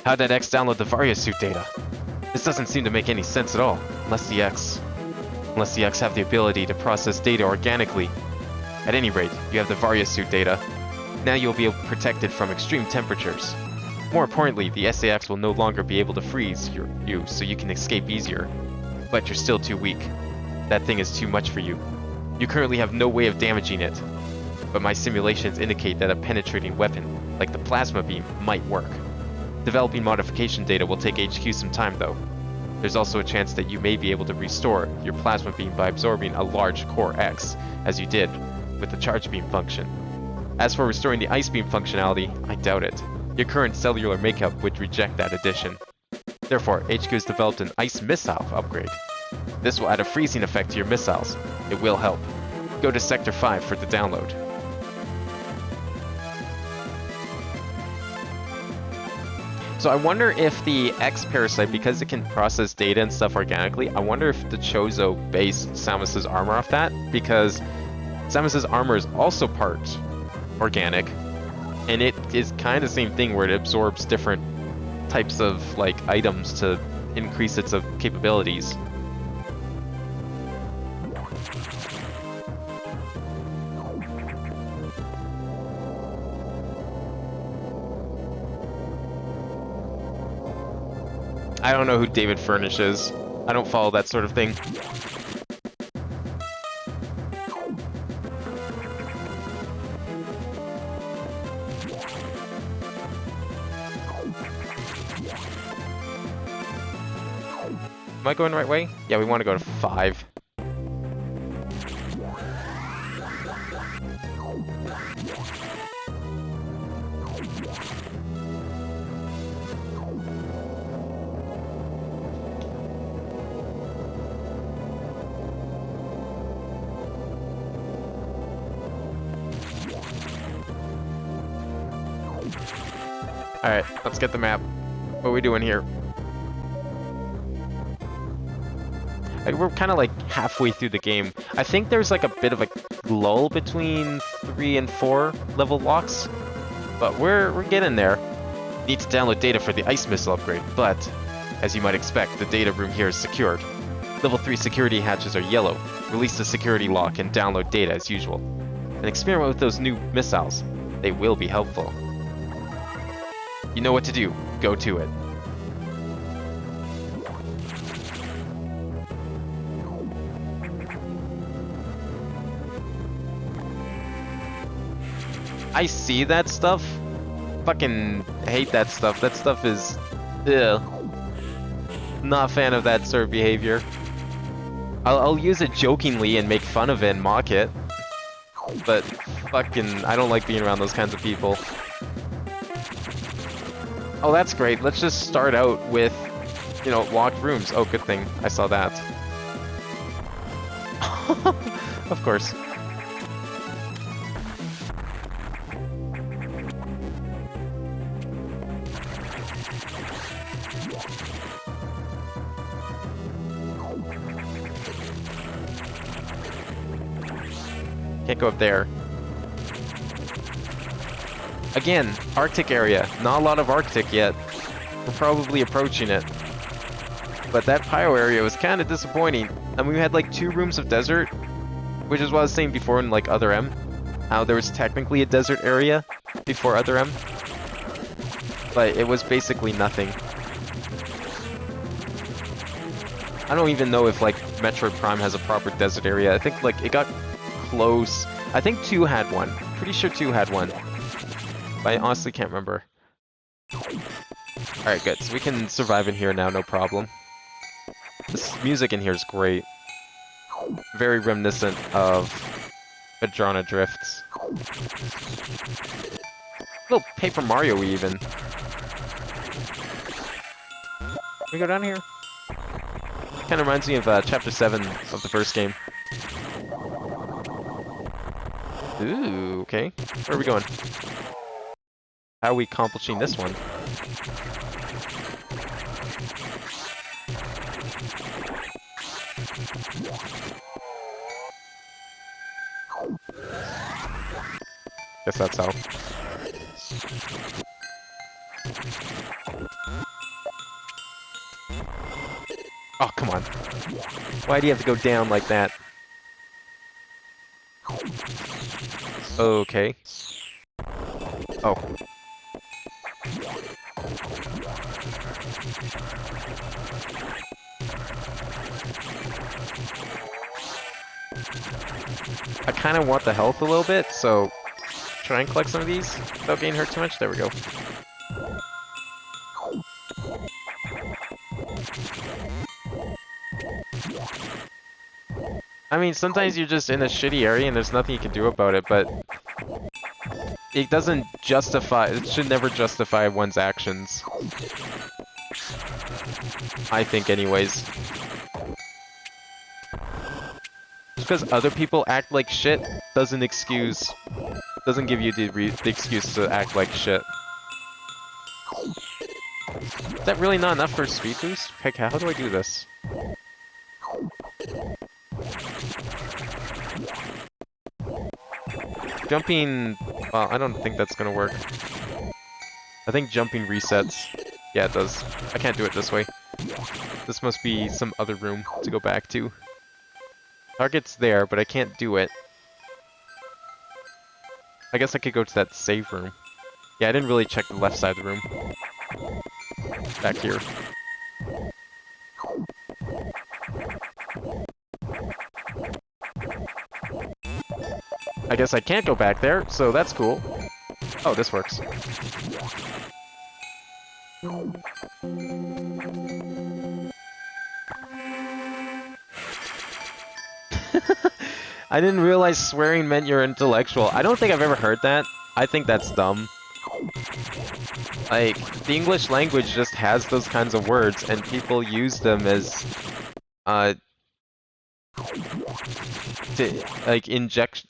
How did X download the Variasuit data? This doesn't seem to make any sense at all, unless the X have the ability to process data organically. At any rate, you have the Variasuit data. Now you'll be protected from extreme temperatures. More importantly, the SAX will no longer be able to freeze you, so you can escape easier. But you're still too weak. That thing is too much for you. You currently have no way of damaging it, but my simulations indicate that a penetrating weapon, like the plasma beam, might work. Developing modification data will take HQ some time though. There's also a chance that you may be able to restore your plasma beam by absorbing a large core X, as you did with the charge beam function. As for restoring the ice beam functionality, I doubt it. Your current cellular makeup would reject that addition. Therefore, HQ has developed an ice missile upgrade. This will add a freezing effect to your missiles. It will help. Go to Sector 5 for the download. So I wonder if the X Parasite, because it can process data and stuff organically, I wonder if the Chozo based Samus's armor off that, because Samus's armor is also part organic, and it is kind of the same thing where it absorbs different types of like items to increase its capabilities. I don't know who David Furnish is. I don't follow that sort of thing. Am I going the right way? Yeah, we want to go to 5. Alright, let's get the map. What are we doing here? Like, we're kind of like halfway through the game. I think there's like a bit of a lull between 3 and 4 level locks, but we're getting there. Need to download data for the ice missile upgrade, but as you might expect, the data room here is secured. Level 3 security hatches are yellow. Release the security lock and download data as usual. And experiment with those new missiles. They will be helpful. You know what to do. Go to it. I see that stuff. Fucking hate that stuff. That stuff is... ugh. Not a fan of that sort of behavior. I'll use it jokingly and make fun of it and mock it. But fucking... I don't like being around those kinds of people. Oh, that's great. Let's just start out with, you know, locked rooms. Oh, good thing I saw that. Of course. Can't go up there. Again, Arctic area. Not a lot of Arctic yet. We're probably approaching it. But that Pyro area was kind of disappointing. I mean, we had like 2 rooms of desert, which is what I was saying before in like Other M. How there was technically a desert area before Other M. But it was basically nothing. I don't even know if like Metroid Prime has a proper desert area. I think like it got close. I think 2 had one. Pretty sure 2 had one. But I honestly can't remember. Alright, good. So we can survive in here now, no problem. This music in here is great. Very reminiscent of Vajrana Drifts. A little Paper Mario even. Can we go down here? Kind of reminds me of Chapter 7 of the first game. Ooh, okay. Where are we going? How are we accomplishing this one? Guess that's how. Oh, come on. Why do you have to go down like that? Okay. Oh. I kind of want the health a little bit, so try and collect some of these without getting hurt too much. There we go. I mean, sometimes you're just in a shitty area and there's nothing you can do about it, but it doesn't justify, it should never justify one's actions. I think anyways. Just because other people act like shit doesn't give you the excuse to act like shit. Is that really not enough for a speed boost? Heck, how do I do this? Jumping... well, I don't think that's gonna work. I think jumping resets. Yeah, it does. I can't do it this way. This must be some other room to go back to. Target's there, but I can't do it. I guess I could go to that save room. Yeah, I didn't really check the left side of the room. Back here. I guess I can't go back there, so that's cool. Oh, this works. I didn't realize swearing meant you're intellectual. I don't think I've ever heard that. I think that's dumb. Like, the English language just has those kinds of words, and people use them as, like,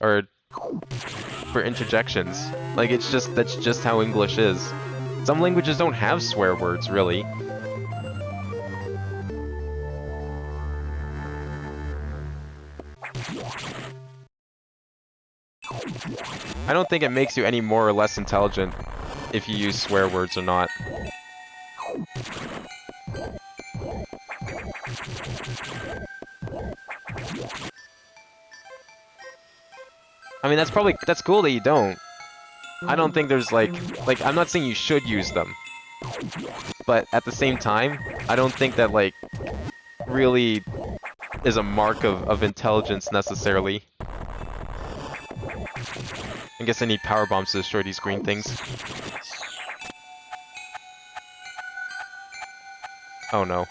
or for interjections. Like, that's just how English is. Some languages don't have swear words, really. I don't think it makes you any more or less intelligent if you use swear words or not. I mean, that's cool that you don't. I don't think there's like, I'm not saying you should use them. But at the same time, I don't think that, like, really is a mark of intelligence necessarily. I guess I need power bombs to destroy these green things. Oh no.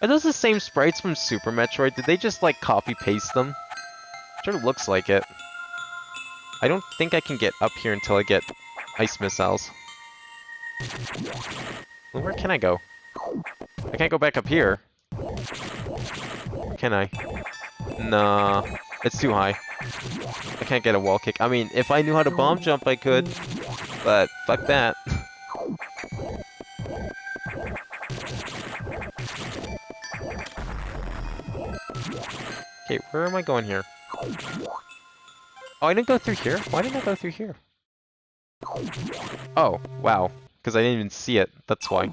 Are those the same sprites from Super Metroid? Did they just, like, copy-paste them? Sure looks like it. I don't think I can get up here until I get ice missiles. Well, where can I go? I can't go back up here. Or can I? Nah, it's too high. I can't get a wall kick. I mean, if I knew how to bomb jump, I could. But, fuck that. Okay, where am I going here? Oh, I didn't go through here? Why didn't I go through here? Oh, wow. Because I didn't even see it. That's why.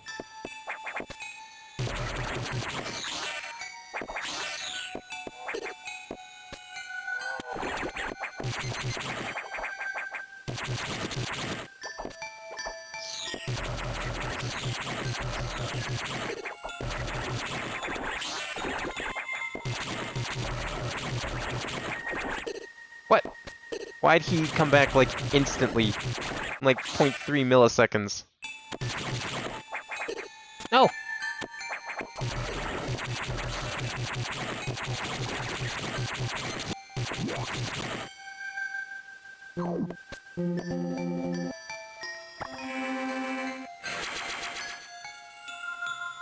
What? Why'd he come back, like, instantly? In, like, 0.3 milliseconds. No!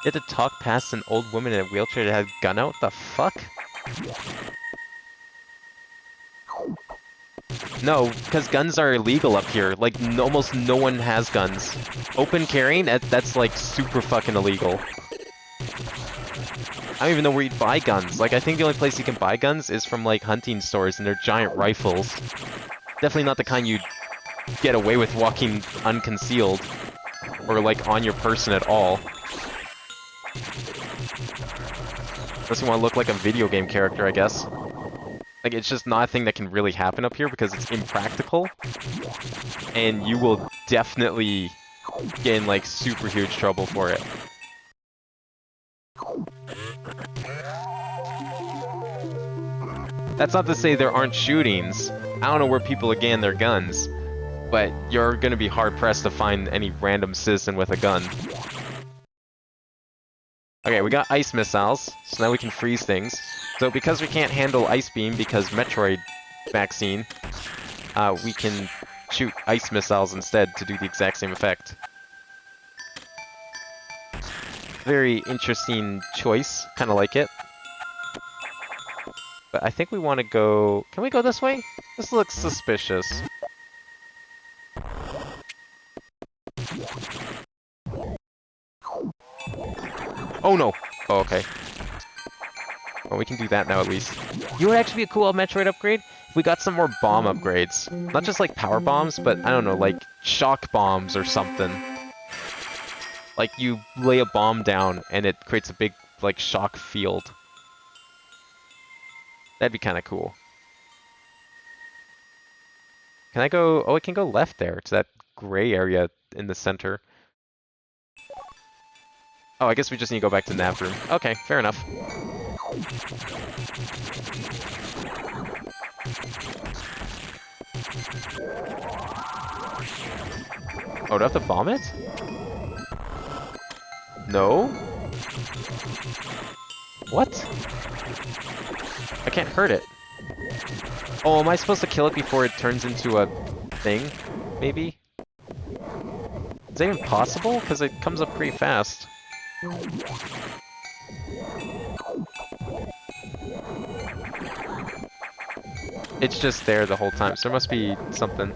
You had to talk past an old woman in a wheelchair that had a gun out? The fuck? No, because guns are illegal up here. Like, almost no one has guns. Open carrying, that's like super fucking illegal. I don't even know where you'd buy guns. Like, I think the only place you can buy guns is from, like, hunting stores, and they're giant rifles. Definitely not the kind you'd get away with walking unconcealed. Or, like, on your person at all. Unless you want to look like a video game character, I guess. Like, it's just not a thing that can really happen up here because it's impractical. And you will definitely get in, like, super huge trouble for it. That's not to say there aren't shootings. I don't know where people are getting their guns. But you're gonna be hard-pressed to find any random citizen with a gun. Okay, we got ice missiles, so now we can freeze things. So because we can't handle ice beam because Metroid vaccine, we can shoot ice missiles instead to do the exact same effect. Very interesting choice, kind of like it. But I think we want to go... Can we go this way? This looks suspicious. Oh no! Oh, okay. Well, we can do that now at least. You would actually be a cool Metroid upgrade if we got some more bomb upgrades. Not just like power bombs, but I don't know, like shock bombs or something. Like you lay a bomb down and it creates a big like shock field. That'd be kind of cool. Can I go... Oh, I can go left there to that gray area in the center. Oh, I guess we just need to go back to nav room. Okay, fair enough. Oh, do I have to bomb it? No? What? I can't hurt it. Oh, am I supposed to kill it before it turns into a thing? Maybe? Is that even possible? Because it comes up pretty fast. It's just there the whole time, so there must be something.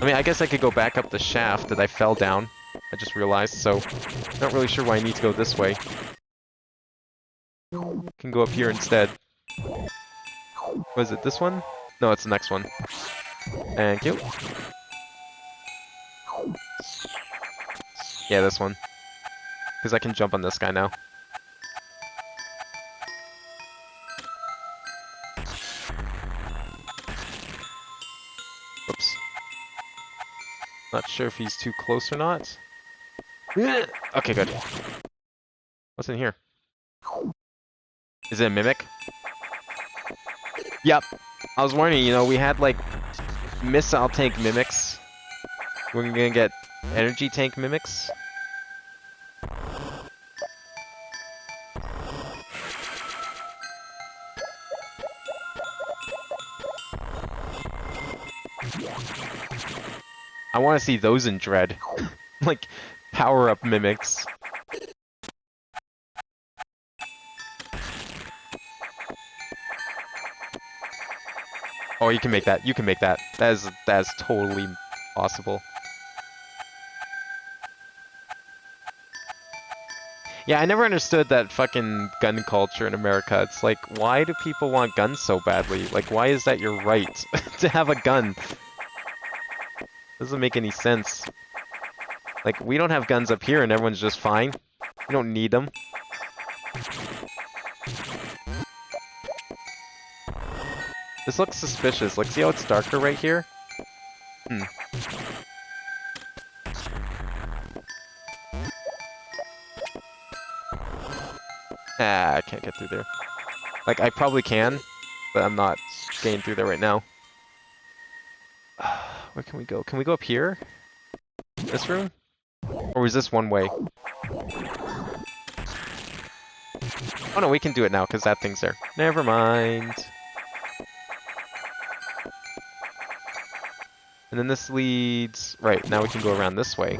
I mean, I guess I could go back up the shaft that I fell down. I just realized, so not really sure why I need to go this way. Can go up here instead. Was it this one? No, it's the next one. Thank you. Yeah, this one. Because I can jump on this guy now. Oops. Not sure if he's too close or not. Okay, good. What's in here? Is it a mimic? Yep. I was warning you, we had like missile tank mimics. We're gonna get energy tank mimics. I want to see those in Dread. Like, power-up mimics. Oh, you can make that. You can make that. That is totally possible. Yeah, I never understood that fucking gun culture in America. It's like, why do people want guns so badly? Like, why is that your right to have a gun? Doesn't make any sense. Like, we don't have guns up here and everyone's just fine. We don't need them. This looks suspicious. Like, see how it's darker right here? Ah, I can't get through there. Like, I probably can, but I'm not getting through there right now. Where can we go? Can we go up here? This room? Or is this one way? Oh no, we can do it now, because that thing's there. Never mind. And then this leads... Right, now we can go around this way.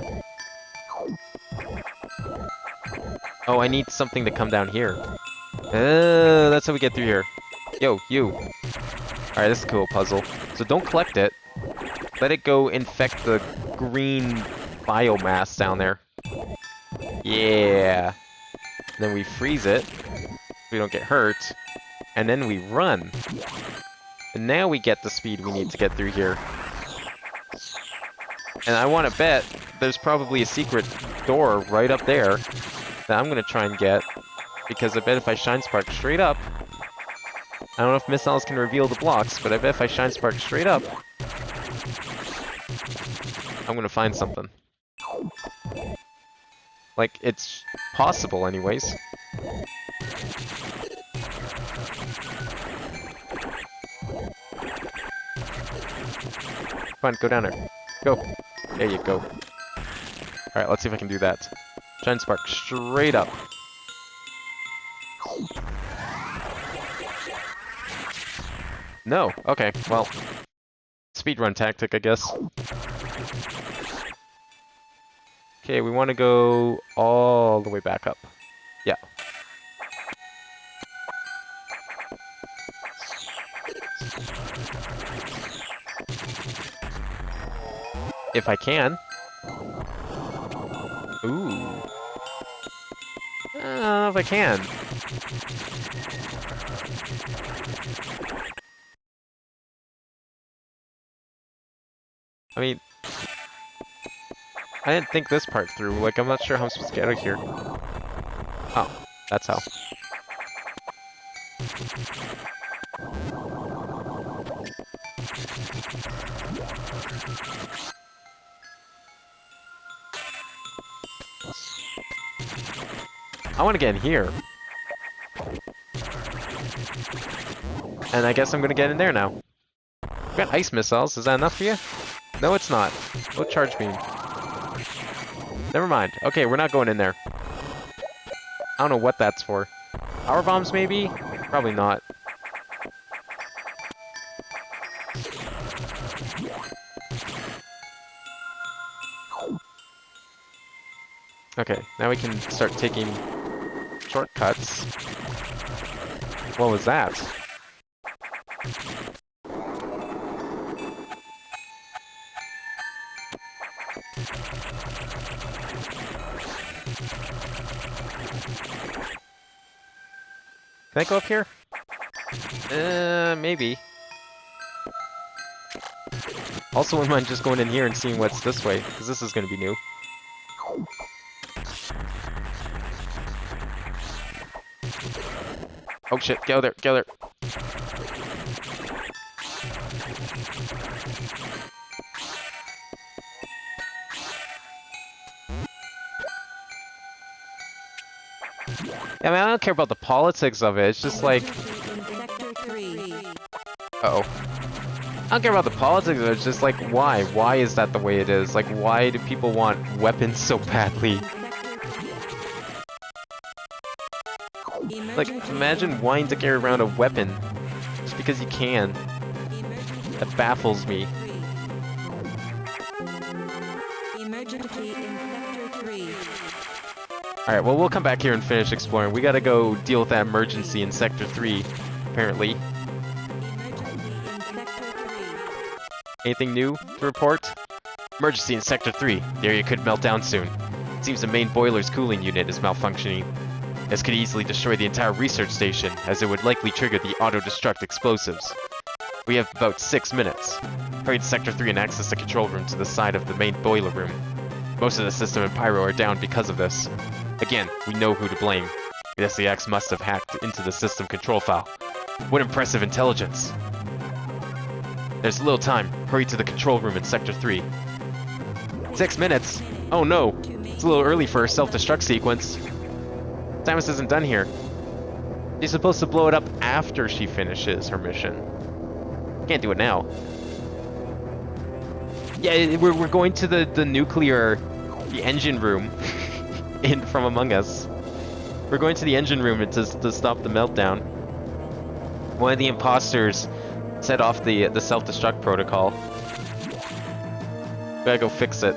Oh, I need something to come down here. That's how we get through here. Yo, you. Alright, this is a cool puzzle. So don't collect it. Let it go infect the green biomass down there. Yeah. And then we freeze it. So we don't get hurt. And then we run. And now we get the speed we need to get through here. And I want to bet there's probably a secret door right up there that I'm going to try and get. Because I bet if I Shine Spark straight up... I don't know if missiles can reveal the blocks, but I bet if I Shine Spark straight up... I'm going to find something. Like, it's possible anyways. Come on, go down there. Go. There you go. Alright, let's see if I can do that. Giant Spark straight up. No. Okay, well. Speedrun tactic, I guess. Okay, we want to go all the way back up. Yeah. If I can. Ooh. I don't know if I can. I mean, I didn't think this part through. Like, I'm not sure how I'm supposed to get out of here. Oh, that's how. I want to get in here. And I guess I'm going to get in there now. We've got ice missiles. Is that enough for you? No, it's not. Go charge beam. Never mind. Okay, we're not going in there. I don't know what that's for. Power bombs, maybe? Probably not. Okay, now we can start taking shortcuts. What was that? Can I go up here? Maybe. Also wouldn't mind just going in here and seeing what's this way, because this is going to be new. Oh shit, go there, go there. I mean, I don't care about the politics of it, it's just like... Uh-oh. I don't care about the politics of it, it's just like, why? Why is that the way it is? Like, why do people want weapons so badly? Like, imagine wanting to carry around a weapon just because you can. That baffles me. Alright, well, we'll come back here and finish exploring. We gotta go deal with that emergency in Sector 3, apparently. Anything new to report? Emergency in Sector 3. The area could melt down soon. It seems the main boiler's cooling unit is malfunctioning. This could easily destroy the entire research station, as it would likely trigger the auto-destruct explosives. We have about 6 minutes. Hurry to Sector 3 and access the control room to the side of the main boiler room. Most of the system and pyro are down because of this. Again, we know who to blame. The SCX must have hacked into the system control file. What impressive intelligence! There's little time. Hurry to the control room in Sector 3. 6 minutes? Oh no! It's a little early for a self-destruct sequence. Samus isn't done here. She's supposed to blow it up after she finishes her mission. Can't do it now. Yeah, we're going to the nuclear... the engine room from Among Us. We're going to the engine room to stop the meltdown. One of the imposters set off the self-destruct protocol. Gotta go fix it.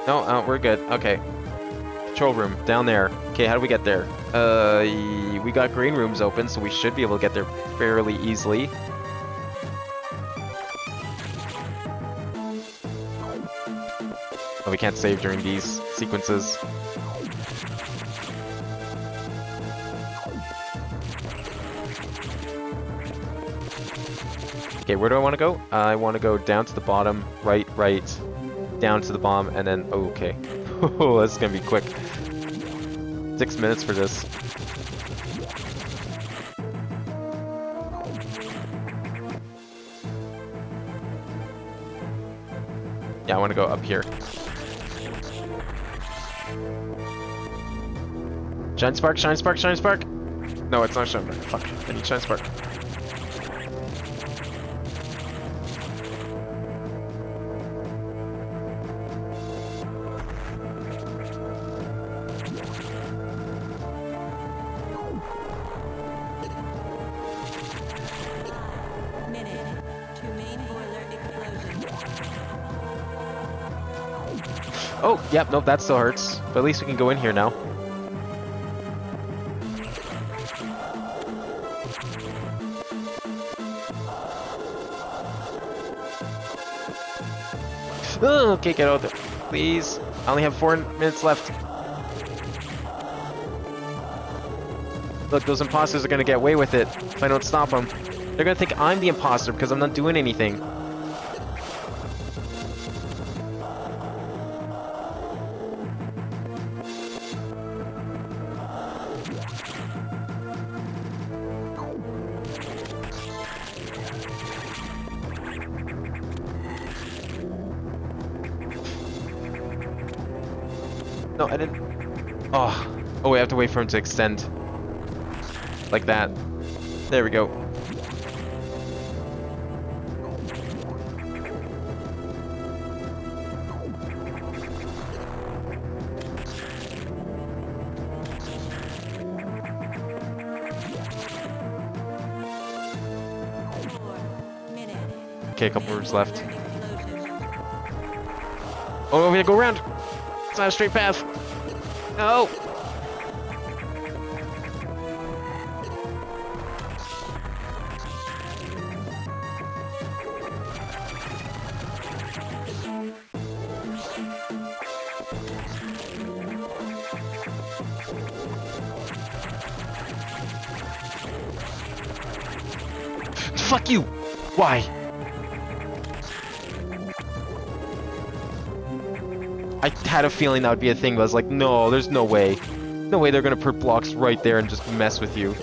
No, we're good. Okay. Control room, down there. Okay, how do we get there? We got green rooms open, so we should be able to get there fairly easily. Oh, we can't save during these sequences. Okay, where do I want to go? I want to go down to the bottom, right, down to the bomb, and then... Oh, okay. Oh, this is gonna be quick. 6 minutes for this. Yeah, I want to go up here. Shine Spark, Shine Spark, Shine Spark! No, it's not Shine Spark. Fuck, I need Shine Spark. to main boiler explosion. Oh, yep, nope, that still hurts. But at least we can go in here now. Oh, okay, get out there. Please. I only have 4 minutes left. Look, those imposters are gonna get away with it if I don't stop them. They're gonna think I'm the imposter because I'm not doing anything. No, I didn't. Oh, we have to wait for him to extend. Like that. There we go. Okay, a couple rooms left. Oh, we gotta go around. It's not a straight path. No. Fuck you! Why? I had a feeling that would be a thing, but I was like, no, there's no way. No way they're gonna put blocks right there and just mess with you.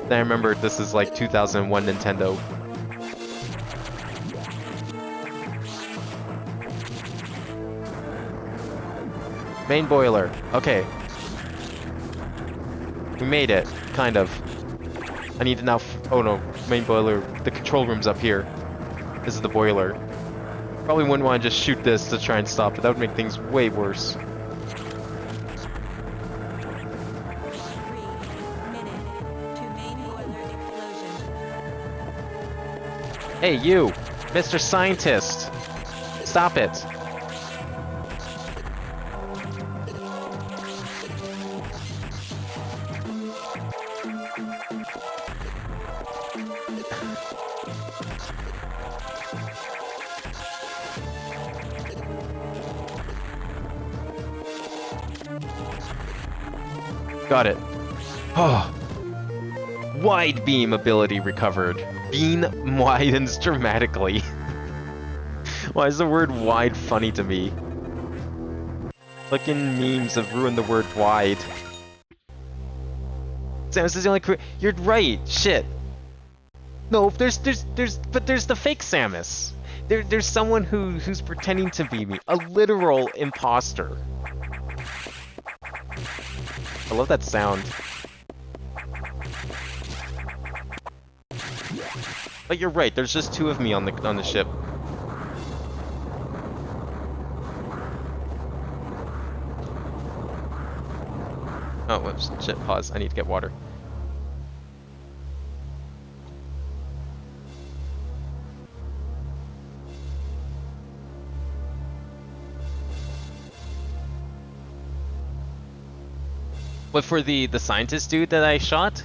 Then I remember this is like 2001 Nintendo. Main boiler. Okay. We made it, kind of. I need to now. Oh no, main boiler. The control room's up here. This is the boiler. Probably wouldn't want to just shoot this to try and stop it. That would make things way worse. 3 minutes to main boiler explosion. Hey, you, Mr. Scientist. Stop it. Got it. Oh. Wide beam ability recovered. Beam widens dramatically. Why is the word wide funny to me? Fucking memes have ruined the word wide. Samus is the only You're right. Shit. No, there's the fake Samus. There's someone who's pretending to be me. A literal imposter. I love that sound. But you're right, there's just 2 of me on the ship. Oh, whoops. Shit, pause. I need to get water. But for the scientist dude that I shot,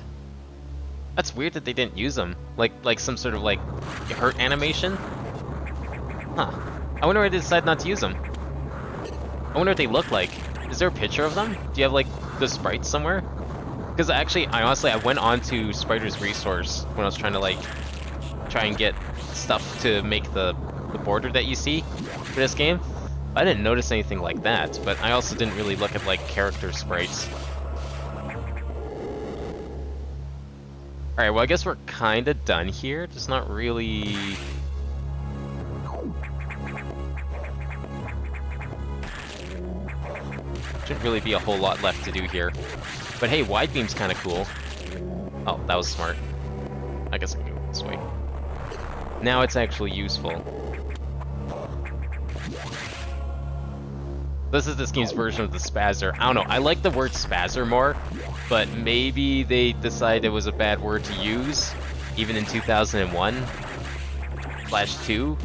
that's weird that they didn't use him. Like some sort of like hurt animation. Huh. I wonder why they decided not to use them. I wonder what they look like. Is there a picture of them? Do you have like the sprites somewhere? Because actually, I honestly went on to Spider's Resource when I was trying to like try and get stuff to make the border that you see for this game. I didn't notice anything like that, but I also didn't really look at like character sprites. Alright, well I guess we're kinda done here, just not really... Shouldn't really be a whole lot left to do here. But hey, wide beam's kinda cool. Oh, that was smart. I guess I can go this way. Now it's actually useful. This is this game's version of the spazzer. I don't know, I like the word spazzer more, but maybe they decided it was a bad word to use, even in 2001. slash 2.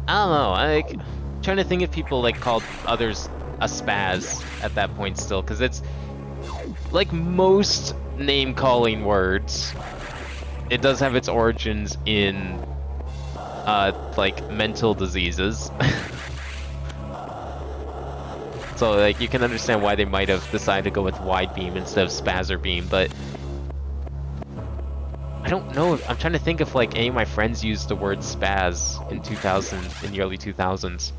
I don't know. I'm trying to think if people like called others a spaz at that point still, because it's like most name calling words. It does have its origins in like mental diseases. So like you can understand why they might have decided to go with wide beam instead of spaz or beam, but I don't know. I'm trying to think if like any of my friends used the word spaz in the early 2000s.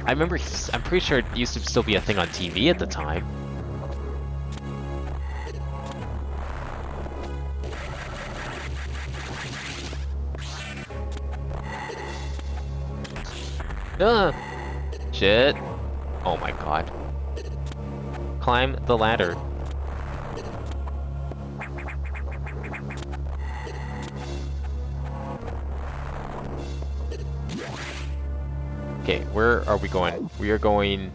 I remember, I'm pretty sure it used to still be a thing on TV at the time. Shit. Oh my god. Climb the ladder. Okay, where are we going? We are going...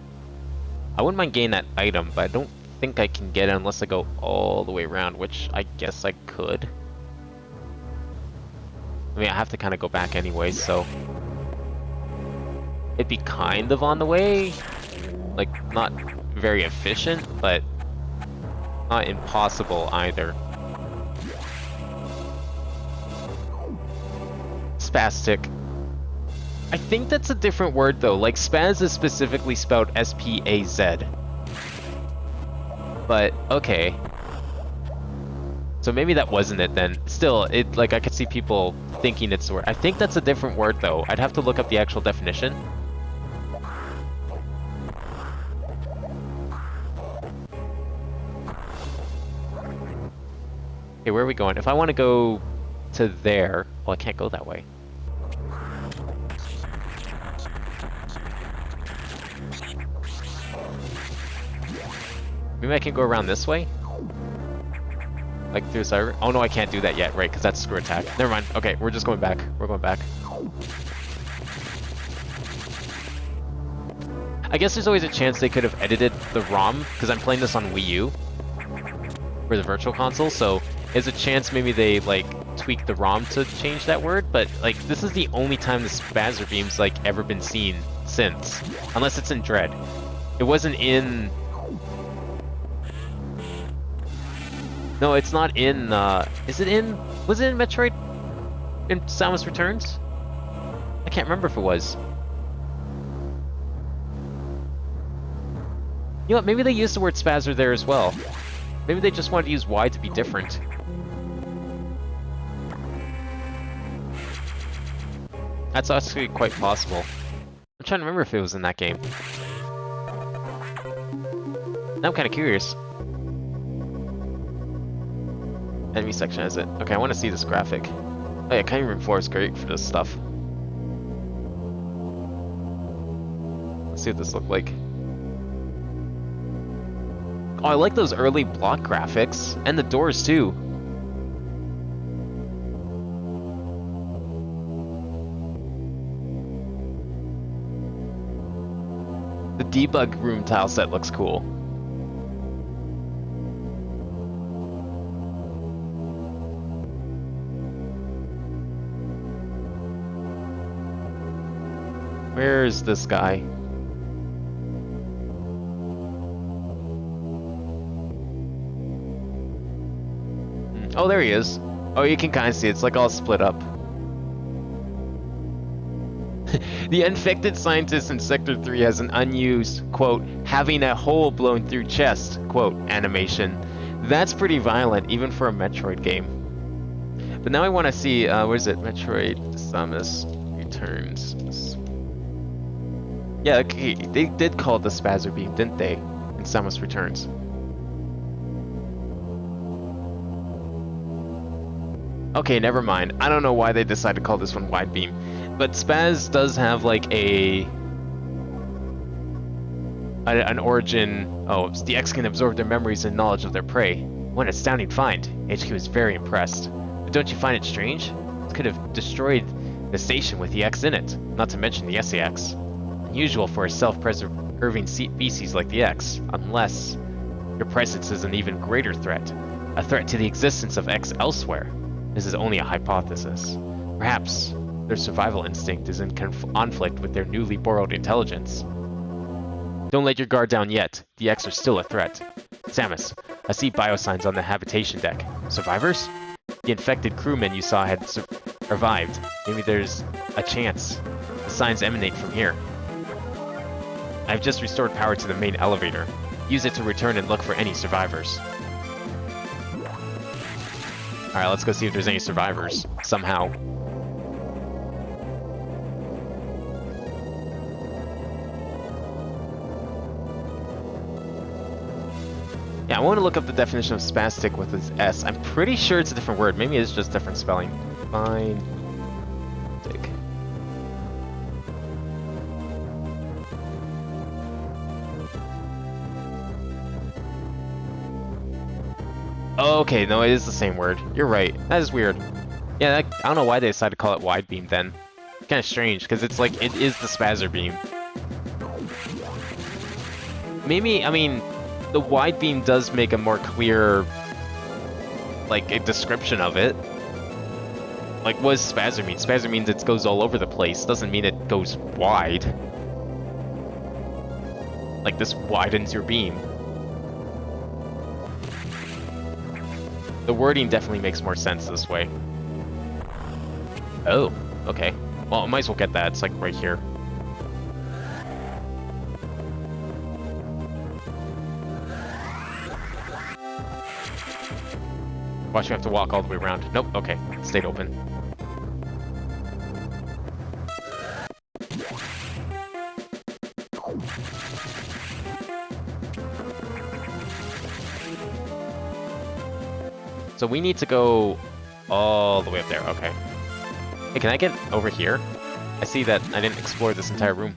I wouldn't mind getting that item, but I don't think I can get it unless I go all the way around, which I guess I could. I mean, I have to kind of go back anyway, so... It'd be kind of on the way. Like, not very efficient, but not impossible either. Spastic. I think that's a different word though. Like, spaz is specifically spelled S-P-A-Z. But, okay. So maybe that wasn't it then. Still, like, I could see people thinking it's the word. I think that's a different word though. I'd have to look up the actual definition. Okay, where are we going? If I want to go to there... Well, I can't go that way. Maybe I can go around this way? Like through the side? Oh no, I can't do that yet, right? Because that's screw attack. Never mind. Okay, we're just going back. We're going back. I guess there's always a chance they could have edited the ROM, because I'm playing this on Wii U for the Virtual Console, so there's a chance maybe they like tweaked the ROM to change that word, but like this is the only time the spazzer beam's like ever been seen since, unless it's in Dread. It wasn't in... No, it's not in, is it in... Was it in Metroid... in Samus Returns? I can't remember if it was. You know what, maybe they used the word spazzer there as well. Maybe they just wanted to use Y to be different. That's actually quite possible. I'm trying to remember if it was in that game. Now I'm kind of curious. Enemy section is it? Okay, I want to see this graphic. Oh yeah, cutting room floor is great for this stuff. Let's see what this looks like. Oh, I like those early block graphics. And the doors too. The debug room tile set looks cool. Where is this guy? Oh, there he is. Oh, you can kind of see it's like all split up. The infected scientist in Sector 3 has an unused, quote, having a hole blown through chest, quote, animation. That's pretty violent, even for a Metroid game. But now I want to see, where is it? Metroid Samus Returns. Yeah, okay, they did call it the Spazzer Beam, didn't they? In Samus Returns. Okay, never mind. I don't know why they decided to call this one Wide Beam. But Spaz does have like an origin. Oh, the X can absorb their memories and knowledge of their prey. What an astounding find. HQ is very impressed. But don't you find it strange? It could have destroyed the station with the X in it, not to mention the SAX. Unusual for a self-preserving species like the X, unless your presence is an even greater threat. A threat to the existence of X elsewhere. This is only a hypothesis. Perhaps their survival instinct is in conflict with their newly borrowed intelligence. Don't let your guard down yet. The X are still a threat. Samus, I see biosigns on the habitation deck. Survivors? The infected crewmen you saw had survived. Maybe there's a chance the signs emanate from here. I've just restored power to the main elevator. Use it to return and look for any survivors. Alright, let's go see if there's any survivors. Somehow. Yeah, I want to look up the definition of spastic with this S. I'm pretty sure it's a different word. Maybe it's just different spelling. Fine. Dig. Oh, okay, no, it is the same word. You're right. That is weird. Yeah, I don't know why they decided to call it wide beam then. Kind of strange, because it's like, it is the spazzer beam. Maybe, I mean, the wide beam does make a more clear, like, a description of it. Like, what does spazzer mean? Spazzer means it goes all over the place. Doesn't mean it goes wide. Like, this widens your beam. The wording definitely makes more sense this way. Oh, okay. Well, I might as well get that. It's like right here. Watch, we have to walk all the way around. Nope, okay. It stayed open. So we need to go all the way up there, okay. Hey, can I get over here? I see that I didn't explore this entire room.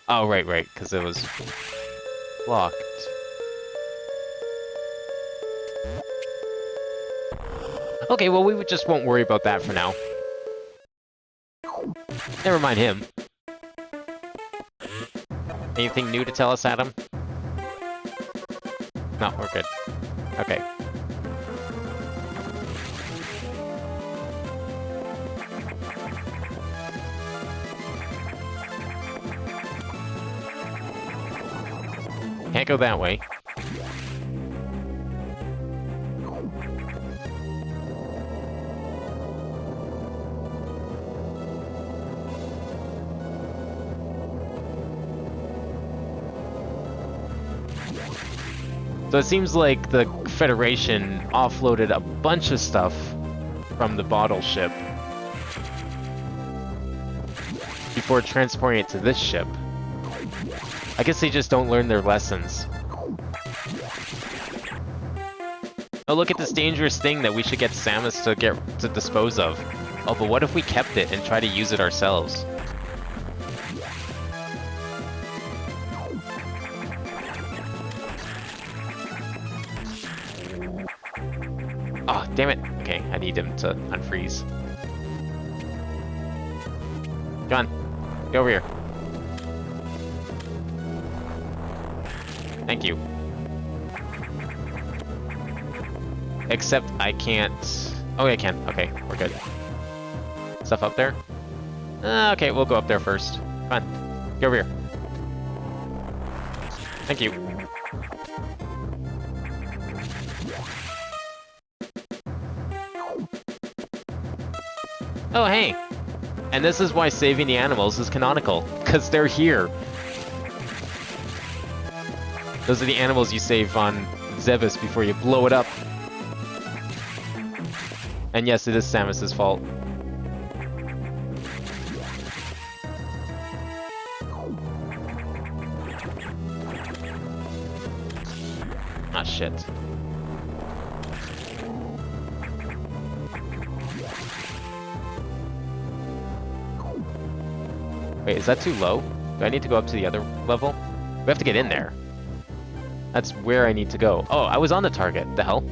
Oh, right, because it was locked. Okay, well, we just won't worry about that for now. Never mind him. Anything new to tell us, Adam? No, we're good. Okay. Can't go that way. So it seems like the Federation offloaded a bunch of stuff from the bottle ship before transporting it to this ship. I guess they just don't learn their lessons. Oh, look at this dangerous thing that we should get Samus to dispose of. Oh, but what if we kept it and try to use it ourselves? Oh, damn it. Okay, I need him to unfreeze. Come on, get over here. Thank you. Except I can't... Oh, I can. Okay, we're good. Stuff up there? Okay, we'll go up there first. Come on, get over here. Thank you. Oh, hey! And this is why saving the animals is canonical, because they're here. Those are the animals you save on Zebus before you blow it up. And yes, it is Samus's fault. Ah, shit. Wait, is that too low? Do I need to go up to the other level? We have to get in there. That's where I need to go. Oh, I was on the target. The hell?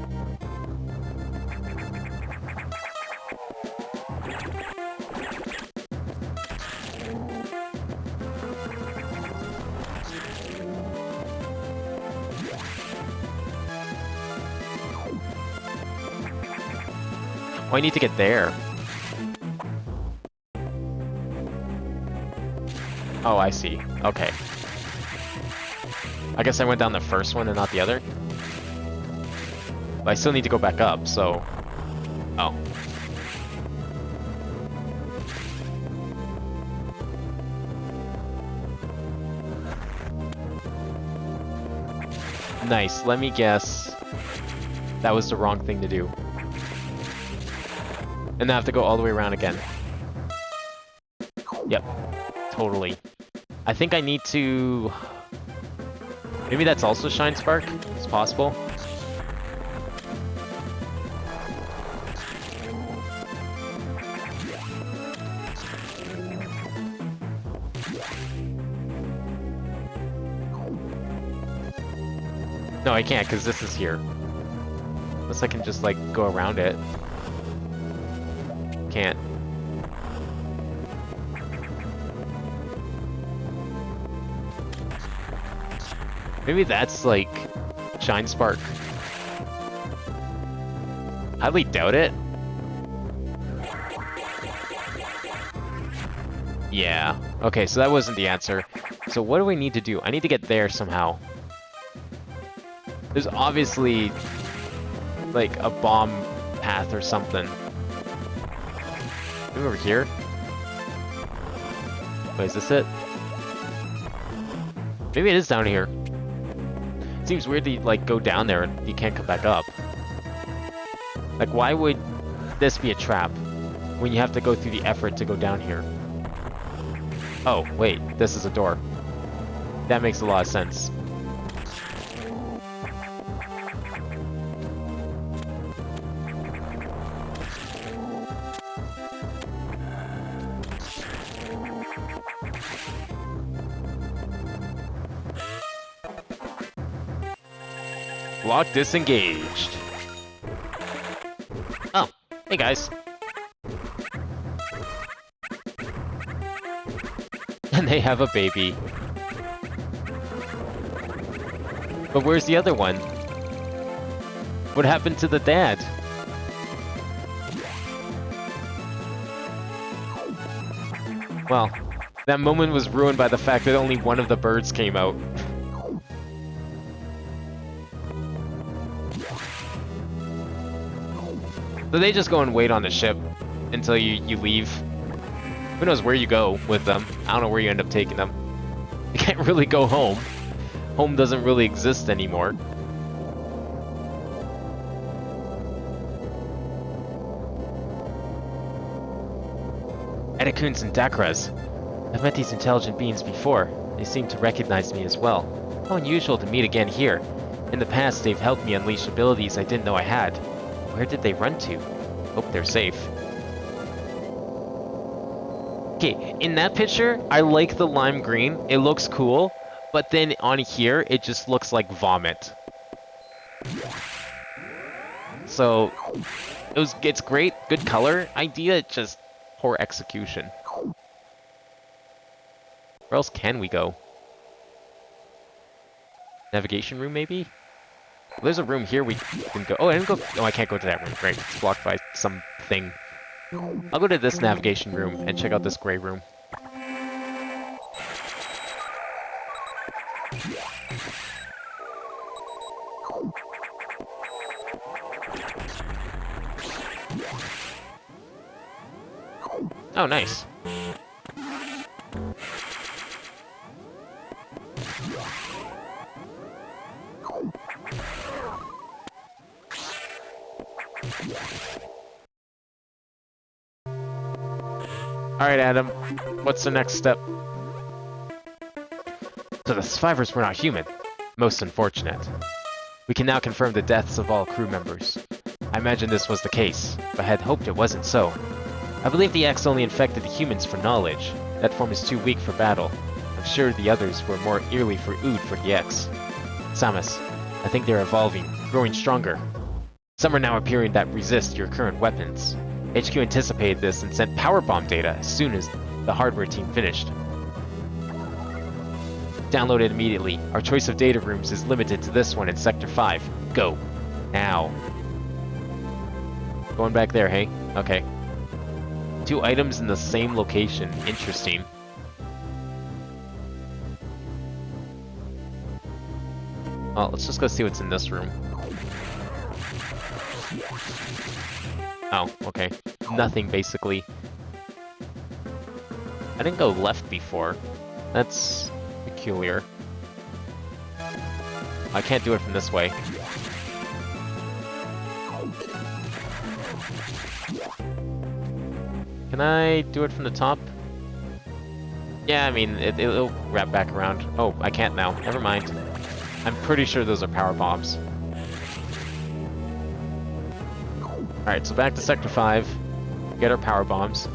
Oh, I need to get there. Oh, I see. Okay. I guess I went down the first one and not the other. But I still need to go back up, so... Oh. Nice. Let me guess. That was the wrong thing to do. And now I have to go all the way around again. Yep. Totally. I think I need to... Maybe that's also Shine Spark? It's possible. No, I can't, because this is here. Unless I can just, like, go around it. Can't. Maybe that's, like, Shine Spark. Highly doubt it. Yeah. Okay, so that wasn't the answer. So what do we need to do? I need to get there somehow. There's obviously, like, a bomb path or something. Maybe over here? Wait, is this it? Maybe it is down here. It seems weird to, like, go down there and you can't come back up. Like, why would this be a trap when you have to go through the effort to go down here? Oh, wait, this is a door. That makes a lot of sense. Block disengaged. Oh, hey guys. And they have a baby. But where's the other one? What happened to the dad? Well, that moment was ruined by the fact that only one of the birds came out. So they just go and wait on the ship until you leave. Who knows where you go with them? I don't know where you end up taking them. You can't really go home. Home doesn't really exist anymore. Etakuns and Dakras. I've met these intelligent beings before. They seem to recognize me as well. How unusual to meet again here. In the past, they've helped me unleash abilities I didn't know I had. Where did they run to? Hope they're safe. Okay, in that picture, I like the lime green. It looks cool, but then on here, it just looks like vomit. So, it's great, good color idea, just poor execution. Where else can we go? Navigation room, maybe? Well, there's a room here we can go. Oh, I didn't go. No, I can't go to that room. Great, it's blocked by something. I'll go to this navigation room and check out this gray room. Oh, nice. Alright, Adam. What's the next step? So the survivors were not human. Most unfortunate. We can now confirm the deaths of all crew members. I imagine this was the case, but had hoped it wasn't so. I believe the X only infected the humans for knowledge. That form is too weak for battle. I'm sure the others were more eerily for ood for the X. Samus, I think they're evolving, growing stronger. Some are now appearing that resist your current weapons. HQ anticipated this and sent power bomb data as soon as the hardware team finished. Download it immediately. Our choice of data rooms is limited to this one in Sector 5. Go. Now. Going back there, hey? Okay. 2 items in the same location. Interesting. Well, let's just go see what's in this room. Oh, okay. Nothing, basically. I didn't go left before. That's peculiar. I can't do it from this way. Can I do it from the top? Yeah, I mean, it'll wrap back around. Oh, I can't now. Never mind. I'm pretty sure those are power bombs. Alright, so back to Sector 5. Get our power bombs.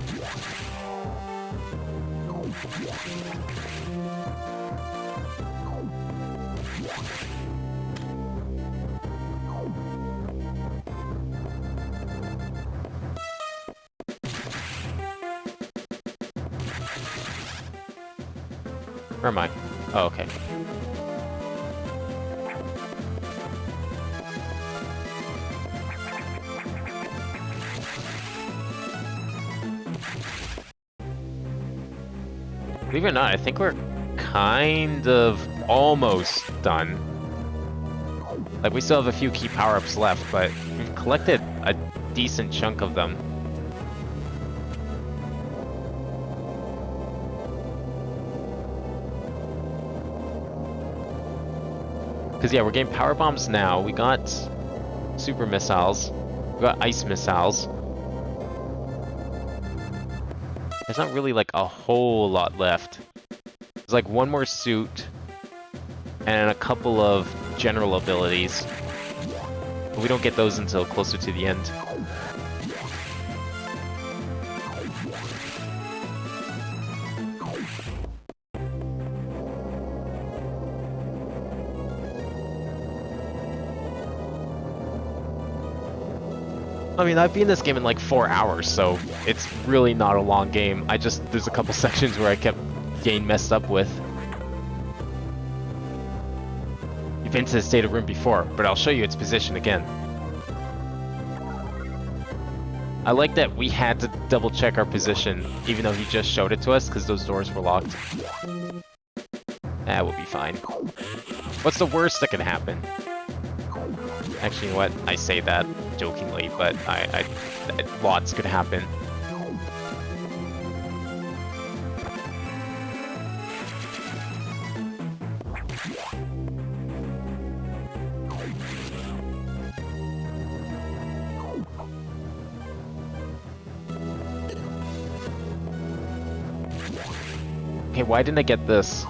Where am I? Oh, okay. Believe it or not, I think we're kind of almost done. Like, we still have a few key power-ups left, but we've collected a decent chunk of them. Because, yeah, we're getting power bombs now. We got super missiles. We got ice missiles. There's not really, like, a whole lot left. There's, like, one more suit and a couple of general abilities. But we don't get those until closer to the end. I mean, I've been in this game in like 4 hours, so it's really not a long game. There's a couple sections where I kept getting messed up with. You've been to this data room before, but I'll show you its position again. I like that we had to double check our position, even though he just showed it to us, because those doors were locked. That will be fine. What's the worst that can happen? Actually, you know what? I say that jokingly, but lots could happen. Okay, why didn't I get this?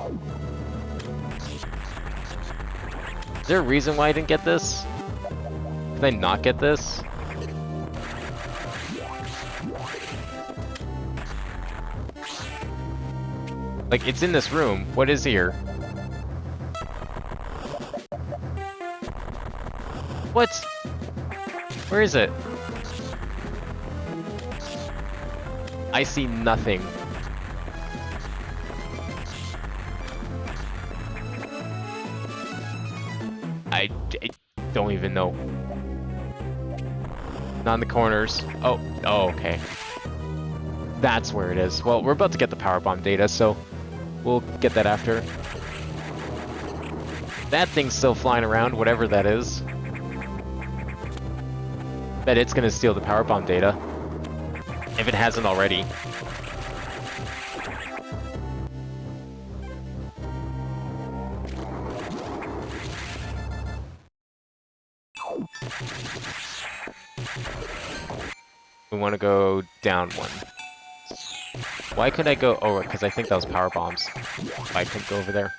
Is there a reason why I didn't get this? Can I not get this? Like, it's in this room. What is here? What? Where is it? I see nothing. I don't even know. Not in the corners. Oh, okay. That's where it is. Well, we're about to get the power bomb data, so we'll get that after. That thing's still flying around, whatever that is. Bet it's gonna steal the power bomb data. If it hasn't already. We want to go down one. Why couldn't I go? Oh, because I think that was power bombs. Why couldn't go over there?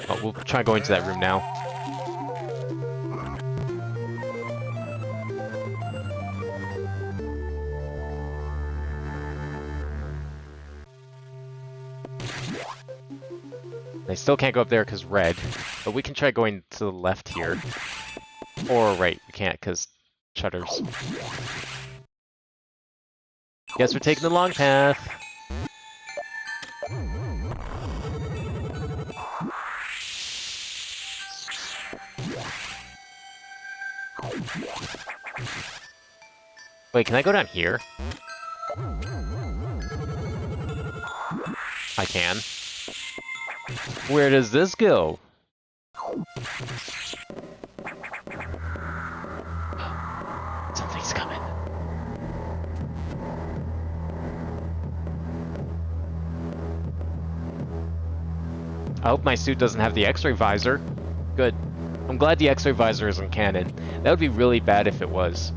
Oh, we'll try going to that room now. I still can't go up there because red, but we can try going to the left here. Or right, we can't because shutters. Guess we're taking the long path. Wait, can I go down here? I can. Where does this go? Something's coming. I hope my suit doesn't have the X-ray visor. Good. I'm glad the X-ray visor isn't canon. That would be really bad if it was.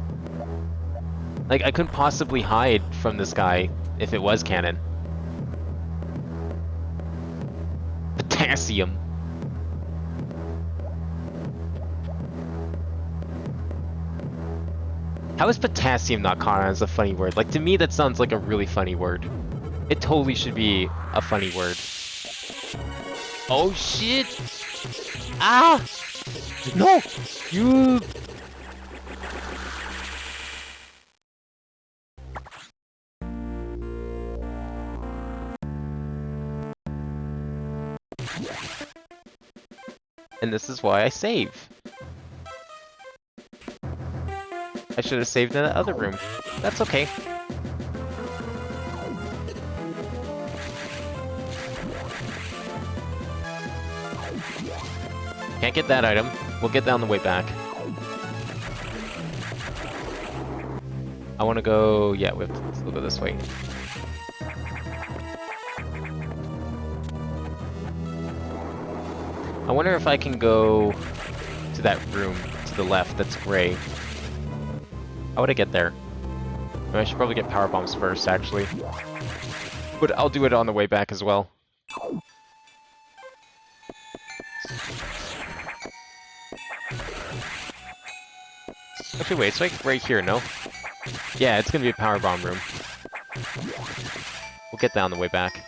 Like, I couldn't possibly hide from this guy if it was canon. Potassium. How is potassium not canon as a funny word? Like, to me that sounds like a really funny word. It totally should be a funny word. Oh shit! Ah! No! You... And this is why I save. I should have saved in that other room. That's okay. Can't get that item. We'll get that on the way back. I want to go... Yeah, we have to, let's go this way. I wonder if I can go to that room to the left that's gray. How would I get there? I should probably get power bombs first, actually. But I'll do it on the way back as well. Actually, wait, it's like right here, no? Yeah, it's gonna be a power bomb room. We'll get that on the way back.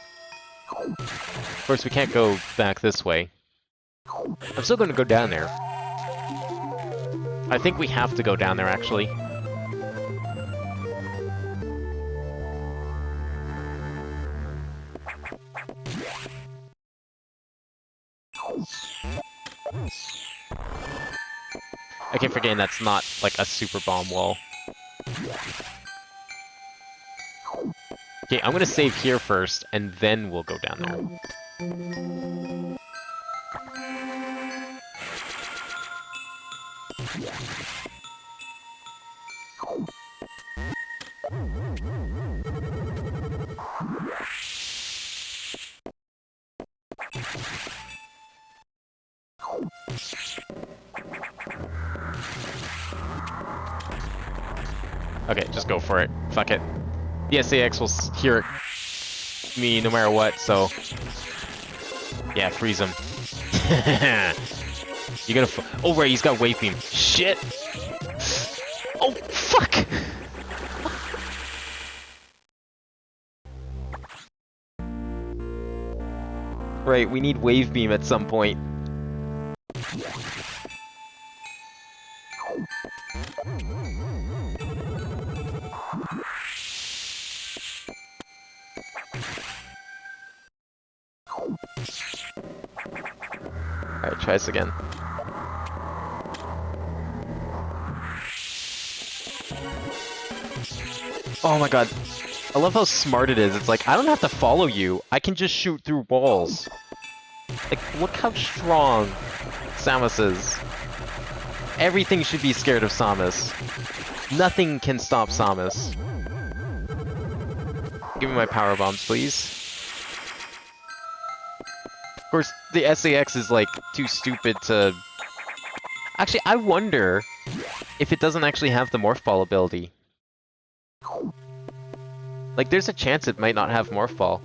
Of course, we can't go back this way. I'm still gonna go down there. I think we have to go down there, actually. I keep forgetting that's not, like, a super bomb wall. Okay, I'm gonna save here first, and then we'll go down there. Okay, just go for it. Fuck it. The SAX will hear me no matter what, so... Yeah, freeze him. You gotta... Oh, right, he's got wave beam. Shit! Oh, fuck! Right, we need wave beam at some point. Alright, try this again. Oh my god. I love how smart it is. It's like, I don't have to follow you. I can just shoot through walls. Like, look how strong Samus is. Everything should be scared of Samus. Nothing can stop Samus. Give me my power bombs, please. Of course, the SAX is, like, too stupid to... Actually, I wonder if it doesn't actually have the Morph Ball ability. Like, there's a chance it might not have Morph Ball.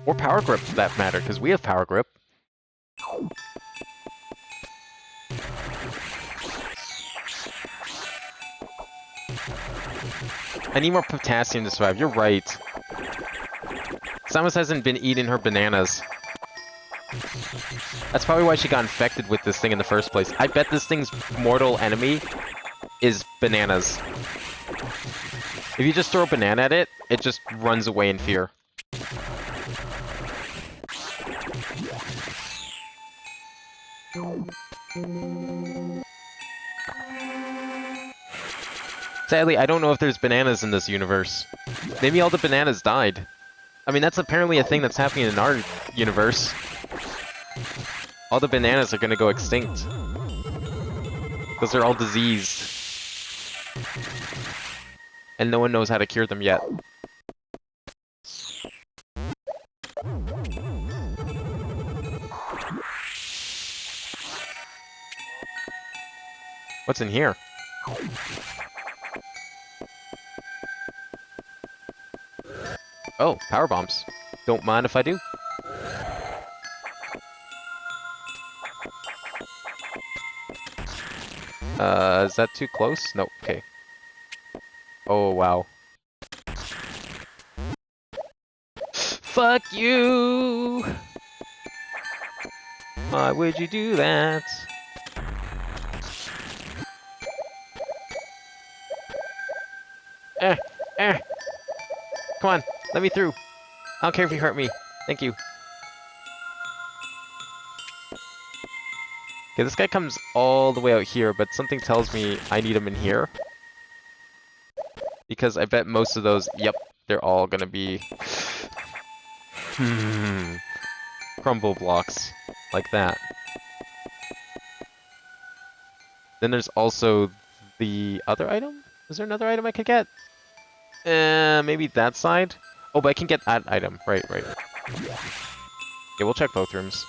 Or Power Grip, for that matter, because we have Power Grip. I need more potassium to survive. You're right. Samus hasn't been eating her bananas. That's probably why she got infected with this thing in the first place. I bet this thing's mortal enemy is bananas. If you just throw a banana at it, it just runs away in fear. Sadly, I don't know if there's bananas in this universe. Maybe all the bananas died. I mean, that's apparently a thing that's happening in our universe. All the bananas are gonna go extinct. Because they're all diseased. And no one knows how to cure them yet. What's in here? Oh, power bombs. Don't mind if I do. Is that too close? No, okay. Oh, wow. Fuck you! Why would you do that? Eh, eh. Come on, let me through. I don't care if you hurt me. Thank you. Okay, this guy comes all the way out here, but something tells me I need him in here. Because I bet most of those, yep, they're all gonna be... crumble blocks. Like that. Then there's also the other item? Is there another item I could get? Maybe that side? Oh, but I can get that item. Right. Yeah, we'll check both rooms.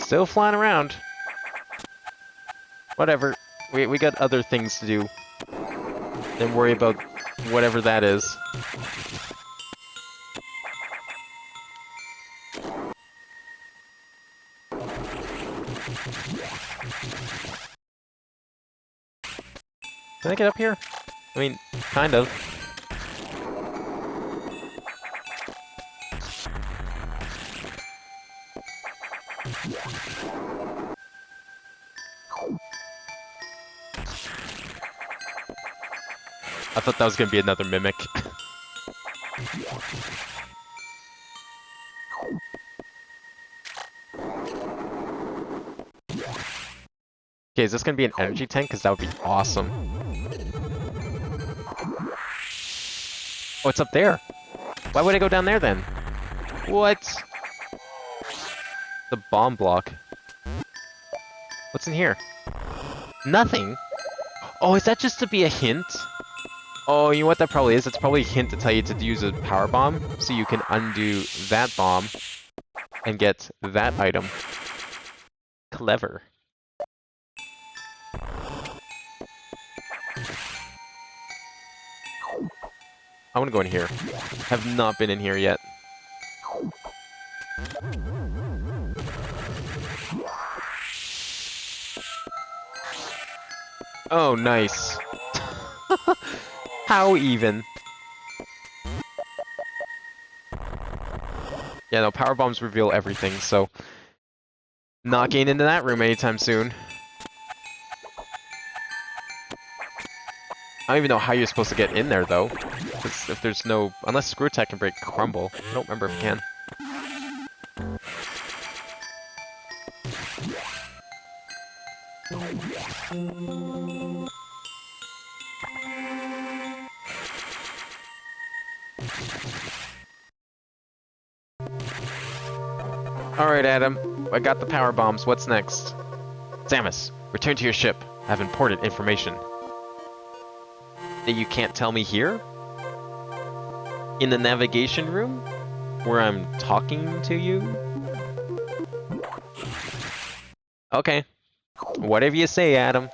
Still flying around. Whatever. We got other things to do than worry about whatever that is. Can I get up here? I mean, kind of. I thought that was gonna be another mimic. Okay, is this gonna be an energy tank? Because that would be awesome. Oh, it's up there. Why would I go down there then? What? The bomb block. What's in here? Nothing? Oh, is that just to be a hint? Oh, you know what that probably is? It's probably a hint to tell you to use a power bomb, so you can undo that bomb and get that item. Clever. I want to go in here. Have not been in here yet. Oh, nice. How even? Yeah, no, power bombs reveal everything, so not getting into that room anytime soon. I don't even know how you're supposed to get in there, though. Because if there's no... Unless Screw Attack can break Crumble. I don't remember if it can. Alright, Adam. I got the power bombs. What's next? Samus, return to your ship. I have important information. That you can't tell me here? In the navigation room? Where I'm talking to you? Okay. Whatever you say, Adam.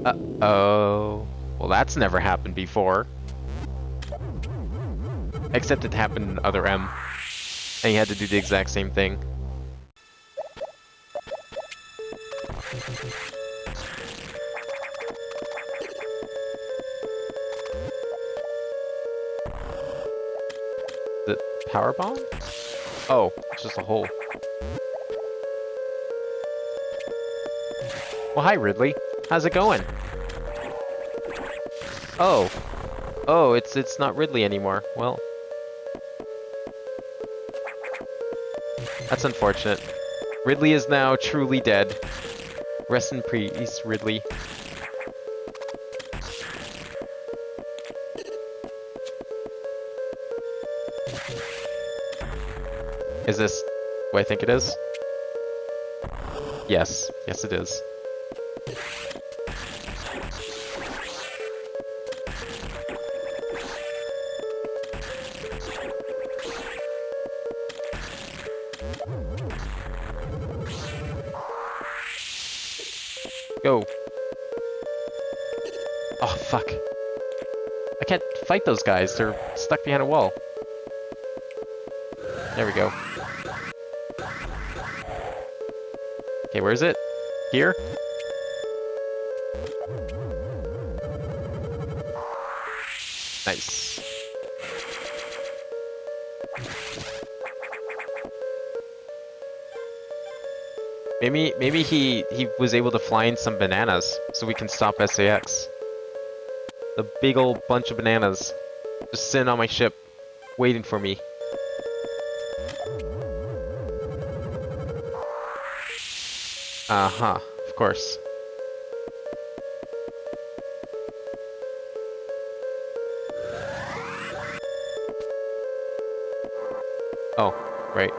Uh-oh. Well, that's never happened before. Except it happened in Other M. And you had to do the exact same thing. The power bomb? Oh, it's just a hole. Well, hi, Ridley. How's it going? Oh. Oh, it's not Ridley anymore. Well. That's unfortunate. Ridley is now truly dead. Rest in peace, Ridley. Is this what I think it is? Yes. Yes, it is. Go. Oh, fuck. I can't fight those guys. They're stuck behind a wall. There we go. Okay, where is it? Here? Nice. Maybe he was able to fly in some bananas so we can stop SAX. The big old bunch of bananas just sitting on my ship, waiting for me. Uh-huh, of course. Oh, right.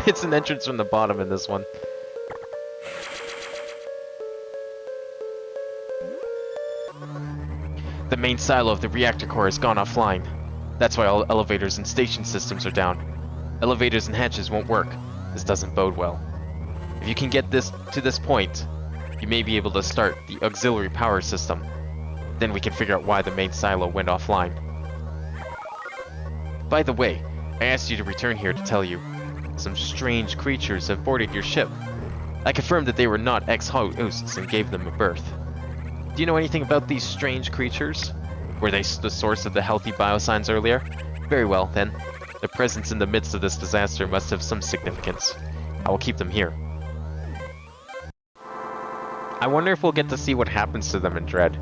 It's an entrance from the bottom in this one. The main silo of the reactor core has gone offline. That's why all elevators and station systems are down. Elevators and hatches won't work. This doesn't bode well. If you can get this to this point, you may be able to start the auxiliary power system. Then we can figure out why the main silo went offline. By the way, I asked you to return here to tell you. Some strange creatures have boarded your ship. I confirmed that they were not ex-hosts and gave them a berth. Do you know anything about these strange creatures? Were they the source of the healthy biosigns earlier? Very well, then. Their presence in the midst of this disaster must have some significance. I will keep them here. I wonder if we'll get to see what happens to them in Dread.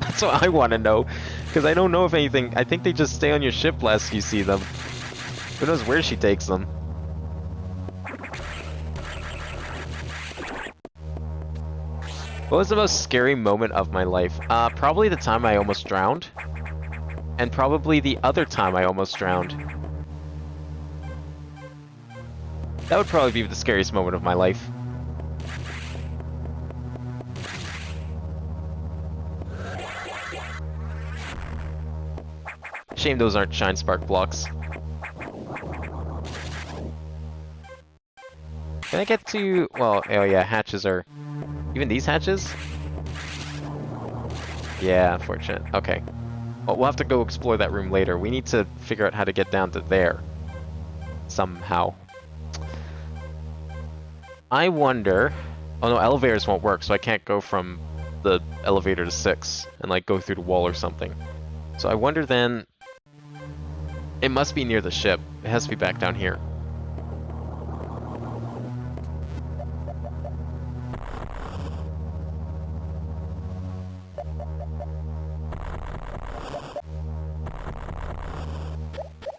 That's what I want to know, because I don't know if anything. I think they just stay on your ship lest you see them. Who knows where she takes them? What was the most scary moment of my life? Probably the time I almost drowned. And probably the other time I almost drowned. That would probably be the scariest moment of my life. Shame those aren't Shine Spark blocks. Can I get to... well, oh yeah, hatches are... even these hatches? Yeah, unfortunate. Okay. Well, we'll have to go explore that room later. We need to figure out how to get down to there. Somehow. I wonder... oh no, elevators won't work, so I can't go from the elevator to 6 and like go through the wall or something. So I wonder then... it must be near the ship. It has to be back down here.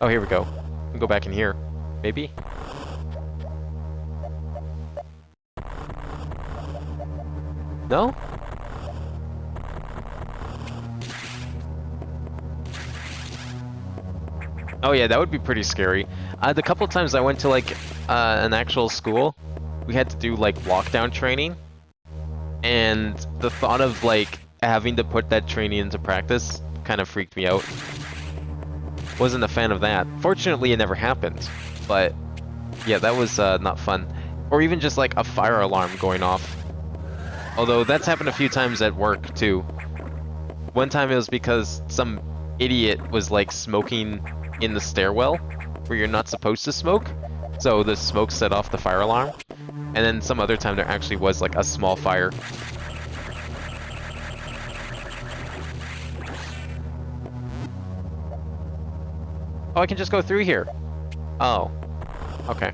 Oh, here we go. We can go back in here. Maybe? No? Oh yeah, that would be pretty scary. The couple times I went to like an actual school, we had to do like lockdown training, and the thought of like having to put that training into practice kind of freaked me out. Wasn't a fan of that. Fortunately, it never happened, but yeah, that was not fun. Or even just like a fire alarm going off. Although that's happened a few times at work too. One time it was because some idiot was like smoking in the stairwell where you're not supposed to smoke. So the smoke set off the fire alarm. And then some other time there actually was like a small fire. Oh, I can just go through here. Oh. Okay.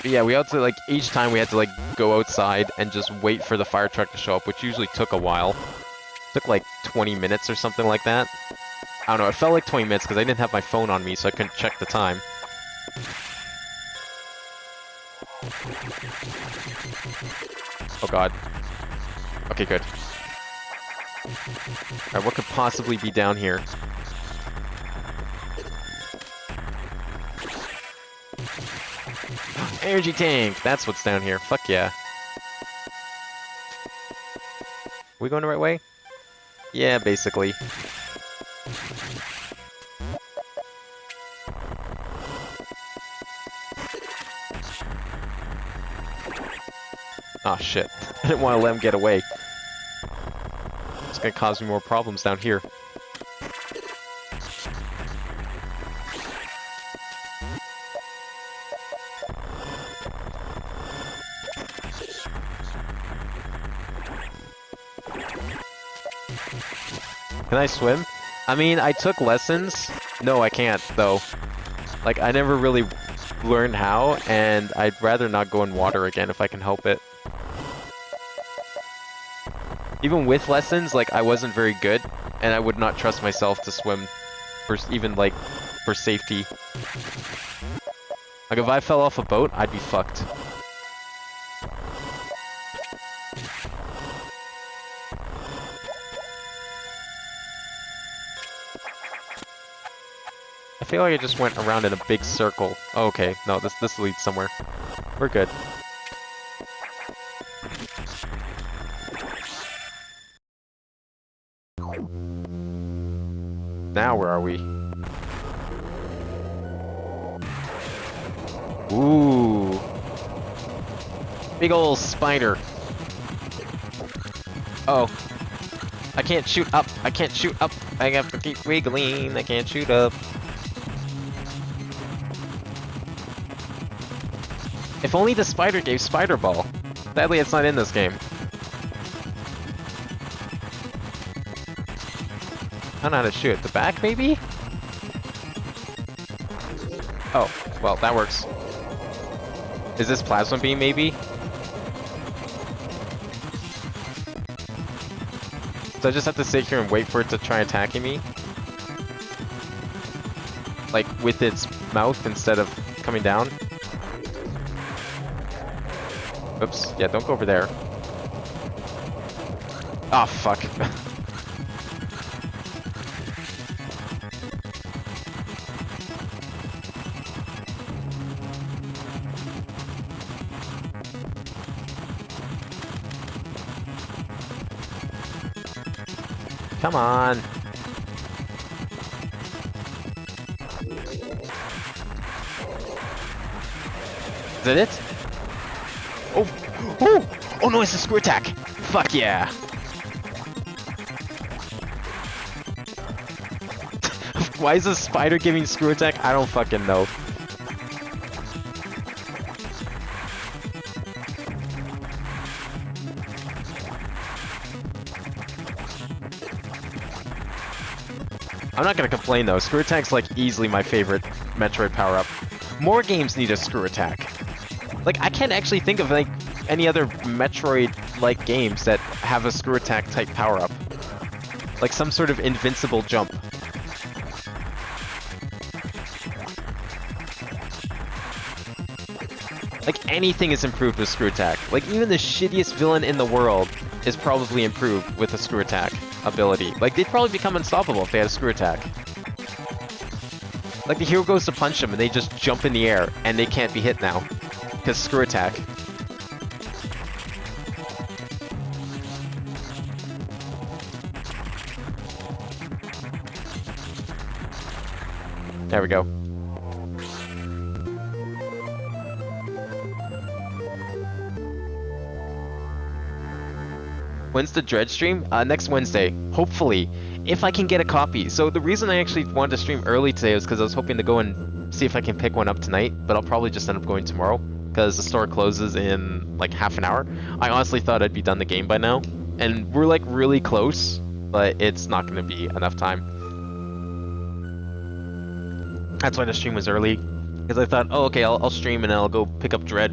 But yeah, we had to like, each time we had to like go outside and just wait for the fire truck to show up, which usually took a while. Took like 20 minutes or something like that. I don't know, it felt like 20 minutes because I didn't have my phone on me, so I couldn't check the time. Oh god. Okay, good. Alright, what could possibly be down here? Energy tank! That's what's down here. Fuck yeah. We going the right way? Yeah, basically. Oh shit. I didn't want to let him get away. It's gonna cause me more problems down here. Can I swim? I mean, I took lessons. No, I can't, though. Like, I never really learned how, and I'd rather not go in water again if I can help it. Even with lessons, like, I wasn't very good, and I would not trust myself to swim for even, like, for safety. Like, if I fell off a boat, I'd be fucked. I feel like I just went around in a big circle. Oh, okay, no, this leads somewhere. We're good. Now where are we? Ooh. Big ol' spider. Oh. I can't shoot up. I can't shoot up. I have to keep wiggling. I can't shoot up. If only the spider gave Spider Ball. Sadly, it's not in this game. I don't know how to shoot. The back, maybe? Oh, well, that works. Is this plasma beam, maybe? So I just have to sit here and wait for it to try attacking me? Like, with its mouth instead of coming down? Oops, yeah, don't go over there. Oh, fuck. Come on. Is that it? Oh! Oh! Oh no, it's a screw attack! Fuck yeah! Why is a spider giving screw attack? I don't fucking know. I'm not gonna complain though. Screw attack's like easily my favorite Metroid power-up. More games need a screw attack. Like, I can't actually think of like any other Metroid-like games that have a screw attack type power-up. Like some sort of invincible jump. Like anything is improved with screw attack. Like even the shittiest villain in the world is probably improved with a screw attack ability. Like they'd probably become unstoppable if they had a screw attack. Like the hero goes to punch them and they just jump in the air and they can't be hit now. Because screw attack. There we go. When's the Dread stream? Next Wednesday, hopefully, if I can get a copy. So the reason I actually wanted to stream early today was because I was hoping to go and see if I can pick one up tonight, but I'll probably just end up going tomorrow because the store closes in like half an hour. I honestly thought I'd be done the game by now, and we're like really close, but it's not going to be enough time. That's why the stream was early, because I thought, oh, okay, I'll stream and I'll go pick up Dread.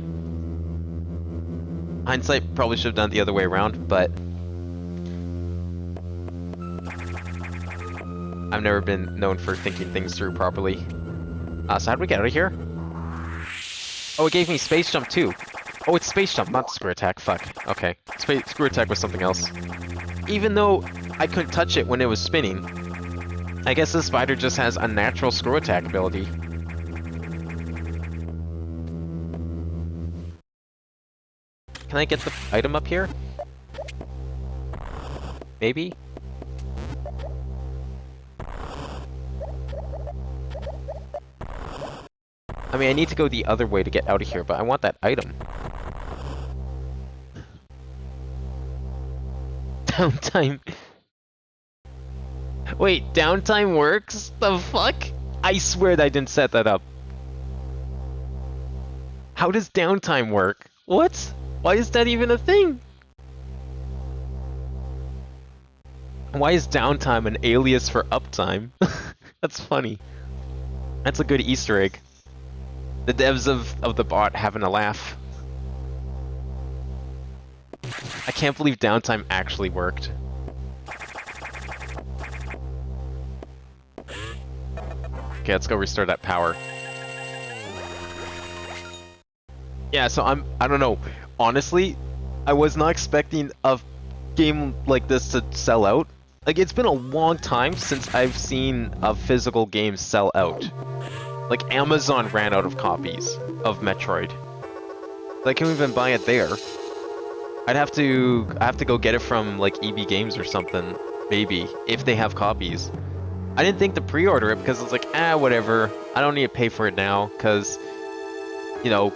Hindsight, probably should have done it the other way around, but I've never been known for thinking things through properly. So how do we get out of here? Oh, it gave me Space Jump too. Oh, it's Space Jump, not Screw Attack. Fuck. Okay. Screw Attack was something else. Even though I couldn't touch it when it was spinning, I guess this spider just has a natural Screw Attack ability. Can I get the item up here? Maybe? I mean, I need to go the other way to get out of here, but I want that item. Downtime. Wait, downtime works? The fuck? I swear that I didn't set that up. How does downtime work? What? Why is that even a thing? Why is downtime an alias for uptime? That's funny. That's a good Easter egg. The devs of the bot having a laugh. I can't believe downtime actually worked. Okay, let's go restore that power. Yeah, so I don't know. Honestly, I was not expecting a game like this to sell out. Like, it's been a long time since I've seen a physical game sell out. Like, Amazon ran out of copies of Metroid. I can't even buy it there. I have to go get it from, like, EB Games or something, maybe, if they have copies. I didn't think to pre-order it because it's like, whatever. I don't need to pay for it now, because, you know,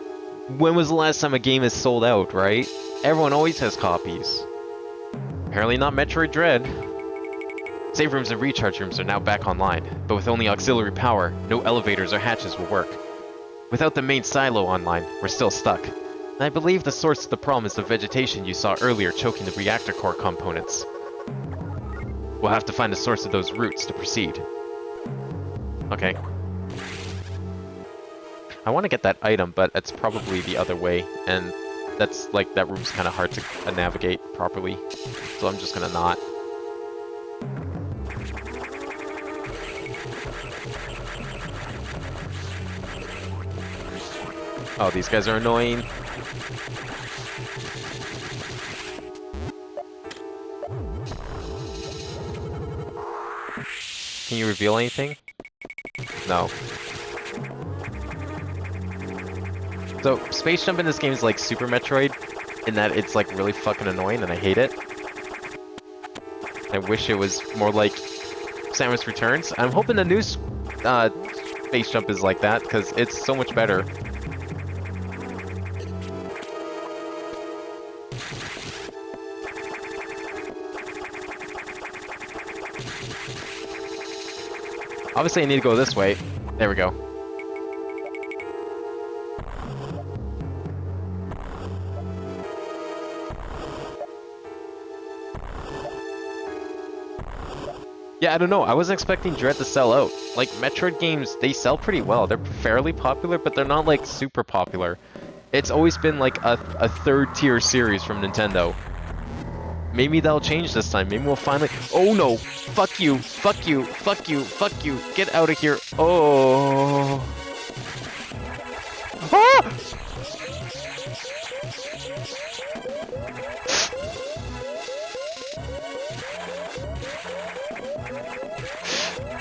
when was the last time a game is sold out, right? Everyone always has copies. Apparently not Metroid Dread. Save rooms and recharge rooms are now back online, but with only auxiliary power, no elevators or hatches will work. Without the main silo online, we're still stuck. And I believe the source of the problem is the vegetation you saw earlier choking the reactor core components. We'll have to find the source of those roots to proceed. Okay. I want to get that item, but it's probably the other way, and that's, like, that room's kind of hard to navigate properly, so I'm just gonna not. Oh, these guys are annoying. Can you reveal anything? No. So, Space Jump in this game is like Super Metroid, in that it's like really fucking annoying and I hate it. I wish it was more like Samus Returns. I'm hoping the new Space Jump is like that, because it's so much better. Obviously I need to go this way. There we go. Yeah, I don't know. I wasn't expecting Dread to sell out. Like, Metroid games, they sell pretty well. They're fairly popular, but they're not, like, super popular. It's always been, like, a third-tier series from Nintendo. Maybe that'll change this time. Maybe we'll finally... Oh, no! Fuck you! Fuck you! Fuck you! Fuck you! Get out of here! Oh! Ah!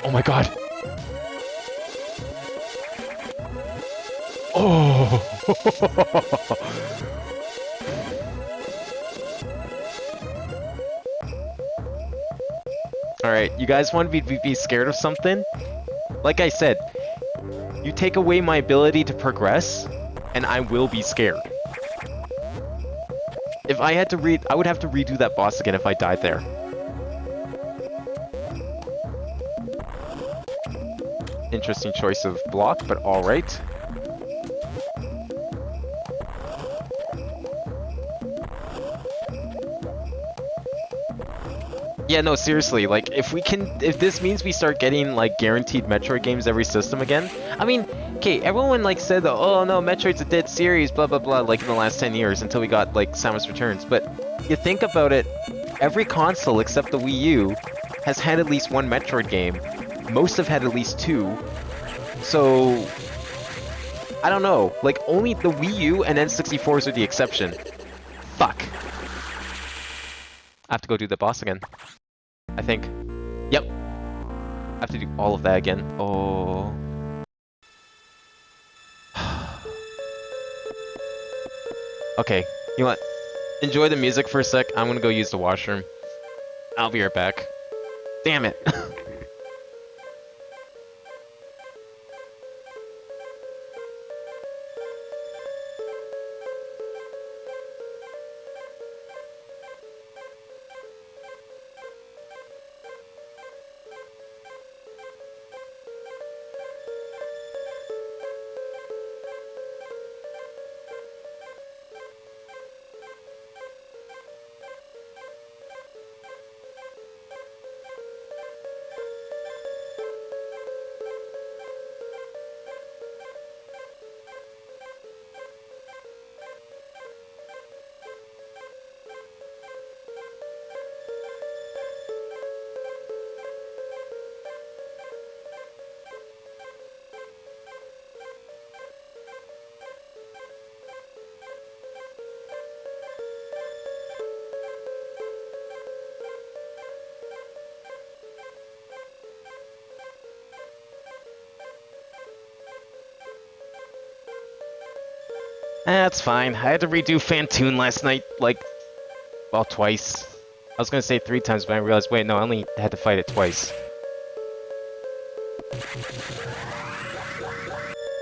Oh my god! Oh! Alright, you guys want me to be scared of something? Like I said, you take away my ability to progress, and I will be scared. If I had to I would have to redo that boss again if I died there. Interesting choice of block, but alright. Yeah, no, seriously, like, if this means we start getting, like, guaranteed Metroid games every system again, I mean, okay, everyone, like, said, that, oh, no, Metroid's a dead series, blah, blah, blah, like, in the last 10 years, until we got, like, Samus Returns, but you think about it, every console except the Wii U has had at least one Metroid game. Most have had at least two, so, I don't know, like, only the Wii U and N64s are the exception. Fuck. I have to go do the boss again. I think. Yep. I have to do all of that again. Oh. Okay, you know what? Enjoy the music for a sec. I'm gonna go use the washroom. I'll be right back. Damn it. That's fine. I had to redo Fantoon last night, like, well, twice. I was gonna say 3 times, but I realized, wait, no, I only had to fight it twice.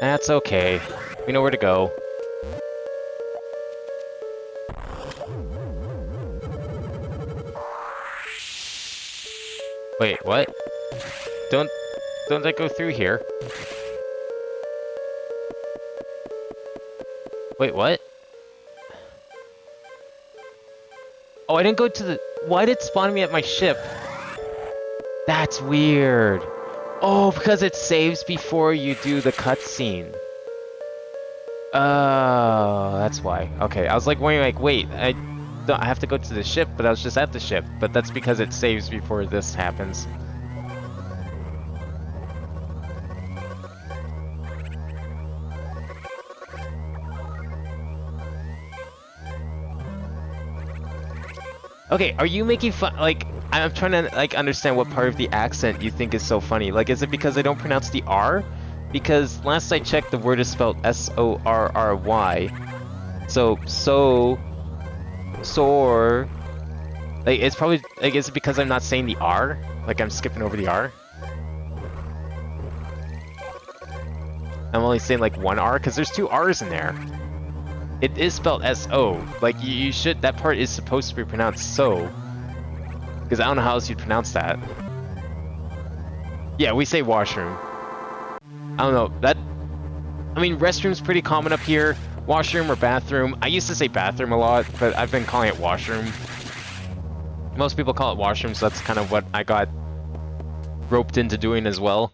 That's okay. We know where to go. Wait, what? Don't I go through here? Wait, what? Oh, I didn't go to the... Why did it spawn me at my ship? That's weird. Oh, because it saves before you do the cutscene. Oh, that's why. Okay, I was like wondering, like, wait, I have to go to the ship, but I was just at the ship. But that's because it saves before this happens. Okay, are you making fun? Like, I'm trying to like understand what part of the accent you think is so funny. Like, is it because I don't pronounce the R? Because last I checked, the word is spelled S-O-R-R-Y. So, soar. Like, it's probably like, is it because I'm not saying the R? Like, I'm skipping over the R? I'm only saying like one R because there's 2 R's in there. It is spelled S-O. Like, you should... That part is supposed to be pronounced so. Because I don't know how else you'd pronounce that. Yeah, we say washroom. I don't know. That... I mean, restroom's pretty common up here. Washroom or bathroom. I used to say bathroom a lot, but I've been calling it washroom. Most people call it washroom, so that's kind of what I got roped into doing as well.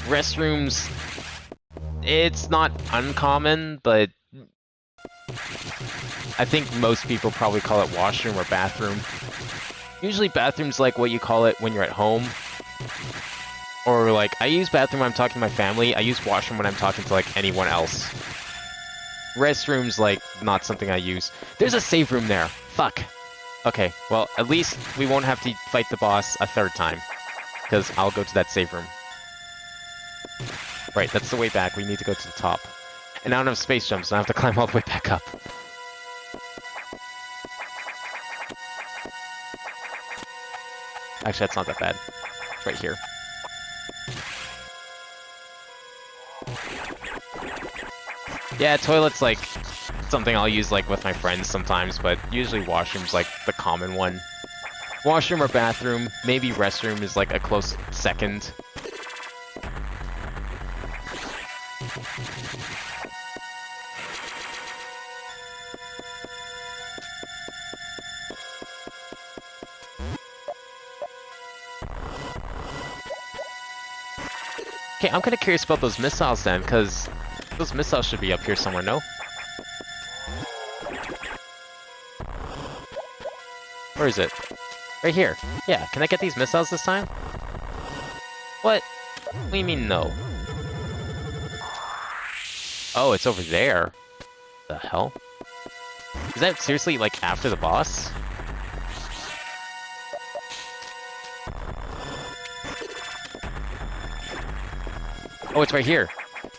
Restrooms... It's not uncommon, but... I think most people probably call it washroom or bathroom. Usually bathroom's like what you call it when you're at home. Or like, I use bathroom when I'm talking to my family, I use washroom when I'm talking to like anyone else. Restroom's like, not something I use. There's a save room there! Fuck! Okay, well, at least we won't have to fight the boss a 3rd time. Because I'll go to that save room. Right, that's the way back, we need to go to the top. And I don't have space jumps, so I have to climb all the way back up. Actually, that's not that bad. It's right here. Yeah, toilet's like something I'll use like with my friends sometimes, but usually washroom's like the common one. Washroom or bathroom, maybe restroom is like a close second. Okay, I'm kind of curious about those missiles then, because those missiles should be up here somewhere, no? Where is it? Right here. Yeah, can I get these missiles this time? What? What do you mean no? Oh, it's over there. The hell? Is that seriously like after the boss? Oh, it's right here.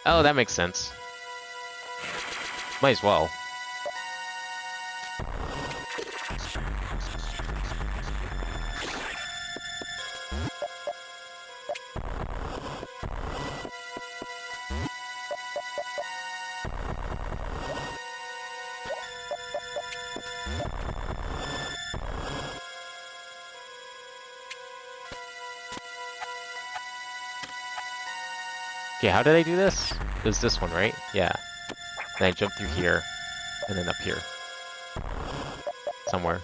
Oh, that makes sense. Might as well. Okay, how did I do this? It was this one, right? Yeah. Then I jump through here, and then up here. Somewhere.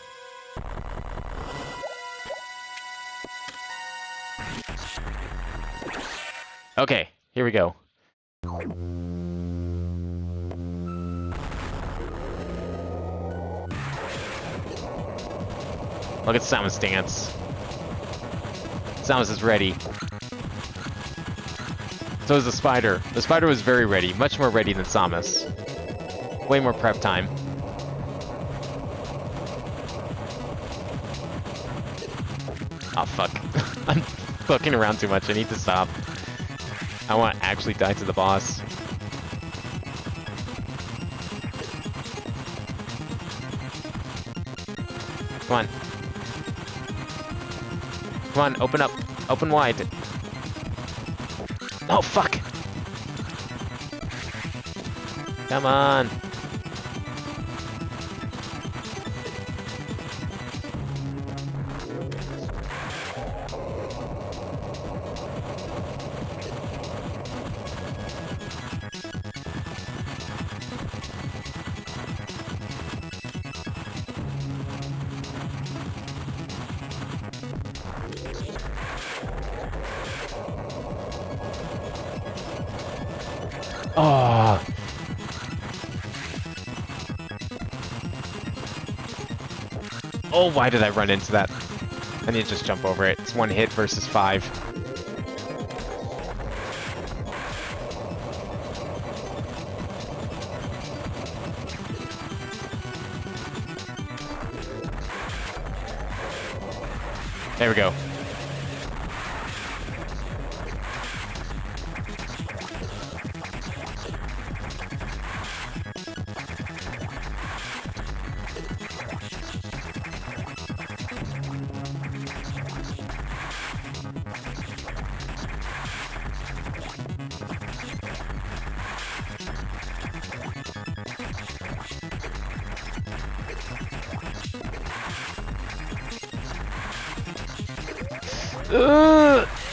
Okay, here we go. Look at Samus dance. Samus is ready. So is the spider. The spider was very ready, much more ready than Samus. Way more prep time. Oh fuck. I'm fucking around too much, I need to stop. I want to actually die to the boss. Come on. Come on, open up. Open wide. Oh, fuck! Come on! Oh. Oh, why did I run into that? I need to just jump over it. It's one hit versus 5. There we go.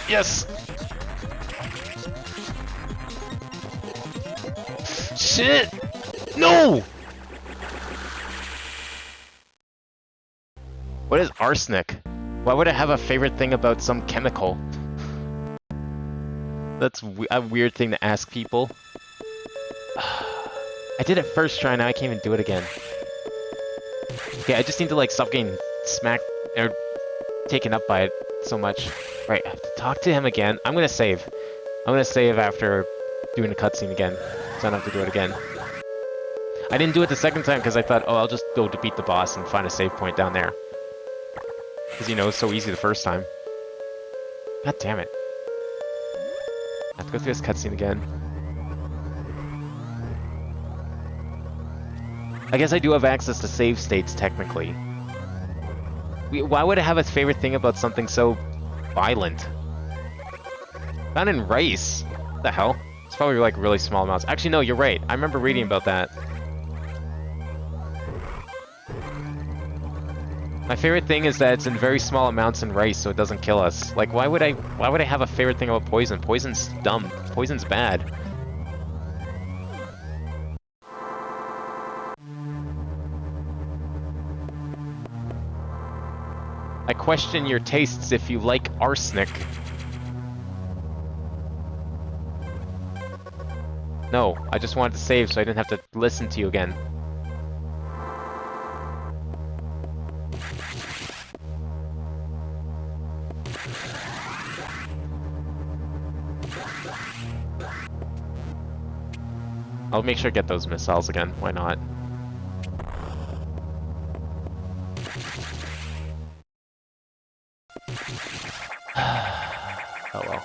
Yes! Shit! No! What is arsenic? Why would I have a favorite thing about some chemical? That's a weird thing to ask people. I did it first try, now I can't even do it again. Okay, I just need to like stop getting smacked or taken up by it so much. Right, I have to talk to him again. I'm gonna save. I'm gonna save after doing the cutscene again, so I don't have to do it again. I didn't do it the second time because I thought, oh, I'll just go defeat the boss and find a save point down there. Because, you know, it's so easy the first time. God damn it. I have to go through this cutscene again. I guess I do have access to save states, technically. Why would I have a favorite thing about something so violent? Found in rice. What the hell? It's probably like really small amounts. Actually, no, you're right. I remember reading about that. My favorite thing is that it's in very small amounts in rice, so it doesn't kill us. Like, why would I have a favorite thing about poison? Poison's dumb. Poison's bad. I question your tastes if you like arsenic. No, I just wanted to save so I didn't have to listen to you again. I'll make sure to get those missiles again. Why not? Oh well.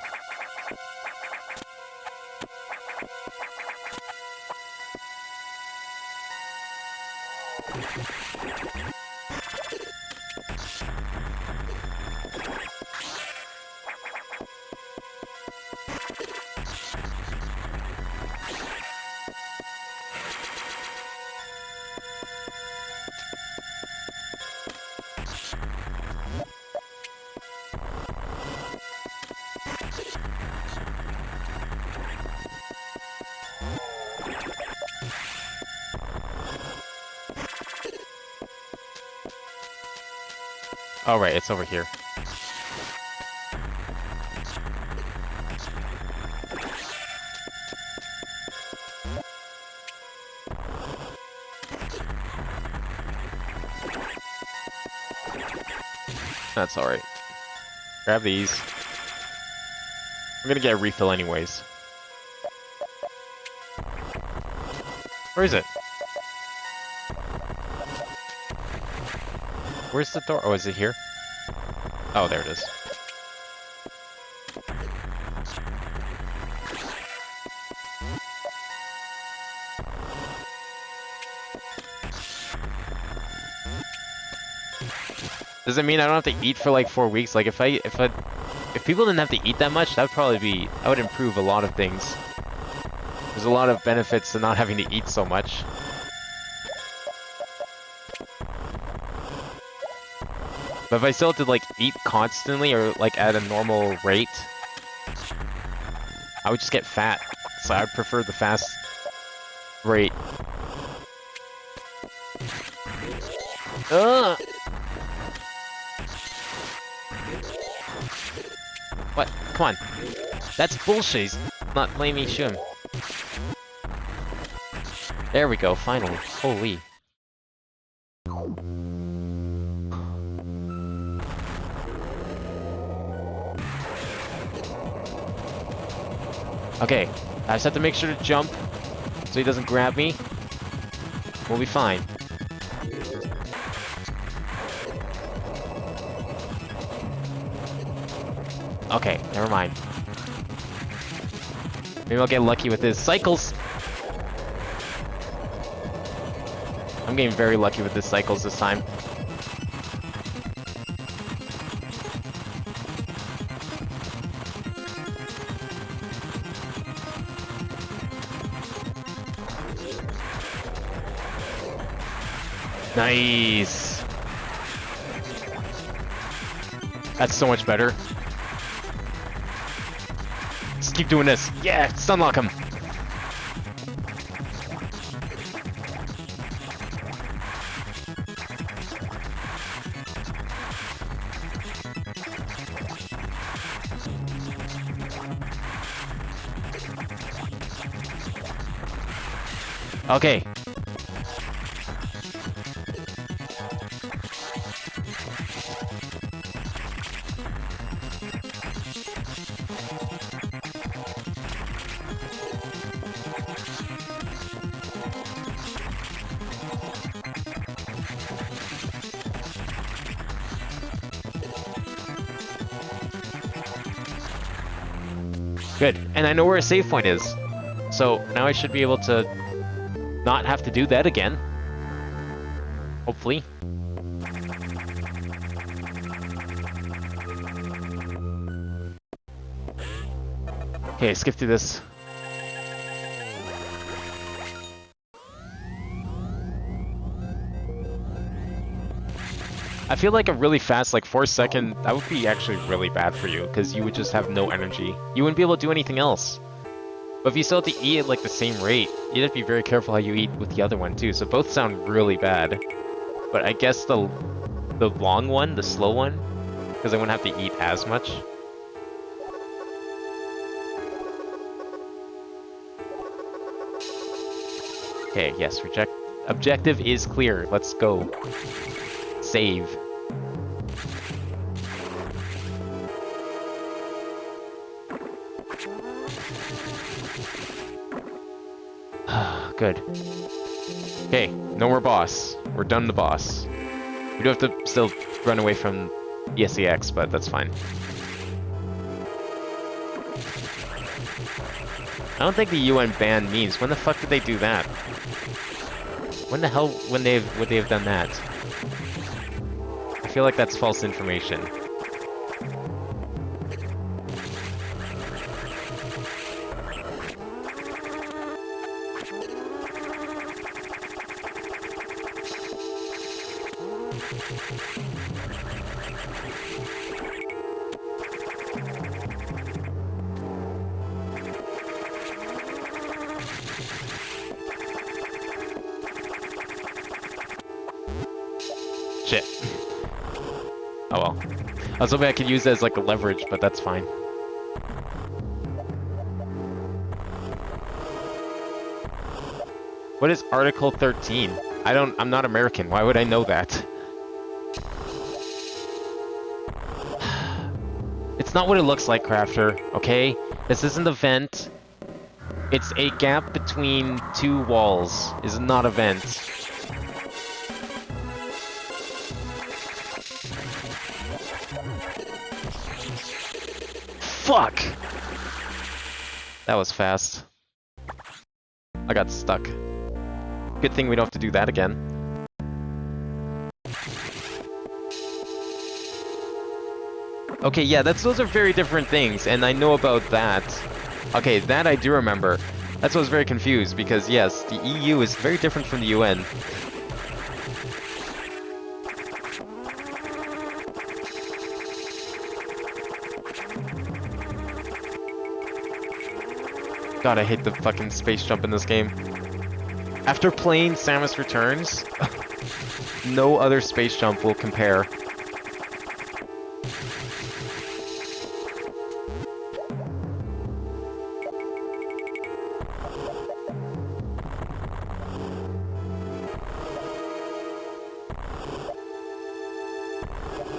Oh right, it's over here. That's alright. Grab these. We're gonna get a refill anyways. Where is it? Where's the door? Oh, is it here? Oh, there it is. Does it mean I don't have to eat for like 4 weeks? Like if people didn't have to eat that much, that would improve a lot of things. There's a lot of benefits to not having to eat so much. But if I still had to like eat constantly or like at a normal rate, I would just get fat. So I'd prefer the fast rate. Ugh! What? Come on. That's bullshit. He's not letting me shoot him. There we go, finally. Holy. Okay, I just have to make sure to jump so he doesn't grab me. We'll be fine. Okay, never mind. Maybe I'll get lucky with his cycles. I'm getting very lucky with his cycles this time. Nice. That's so much better. Just keep doing this. Yeah, stunlock him. Okay. Good. And I know where a save point is. So now I should be able to not have to do that again. Hopefully. Okay, skip through this. I feel like a really fast, like 4 second, that would be actually really bad for you, because you would just have no energy. You wouldn't be able to do anything else. But if you still have to eat at like the same rate, you'd have to be very careful how you eat with the other one too, so both sound really bad. But I guess the long one, the slow one, because I wouldn't have to eat as much. Okay, yes, objective is clear. Let's go. Save. Good. Okay, no more boss. We're done the boss. We do have to still run away from the SEX, but that's fine. I don't think the UN ban memes. When the fuck did they do that? When the hell would they have done that? I feel like that's false information. Shit. Oh well. I was hoping I could use it as like a leverage, but that's fine. What is Article 13? I'm not American. Why would I know that? It's not what it looks like, Crafter, okay? This isn't a vent. It's a gap between two walls. It's not a vent. Fuck! That was fast. I got stuck. Good thing we don't have to do that again. Okay, yeah, those are very different things, and I know about that. Okay, that I do remember. That's why I was very confused, because yes, the EU is very different from the UN. God, I hate the fucking space jump in this game. After playing Samus Returns, no other space jump will compare.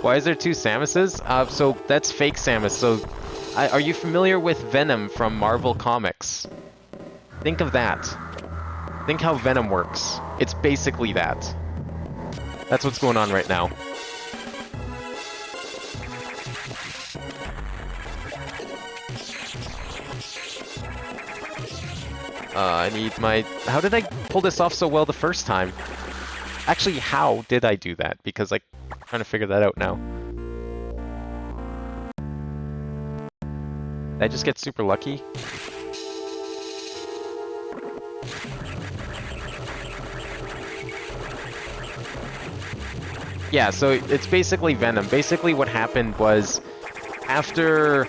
Why is there two Samuses? So that's fake Samus. So, are you familiar with Venom from Marvel Comics? Think of that. Think how Venom works. It's basically that. That's what's going on right now. I need my... How did I pull this off so well the first time? Actually, how did I do that? Because, like, I'm trying to figure that out now. Did I just get super lucky? Yeah, so it's basically Venom. Basically what happened was, after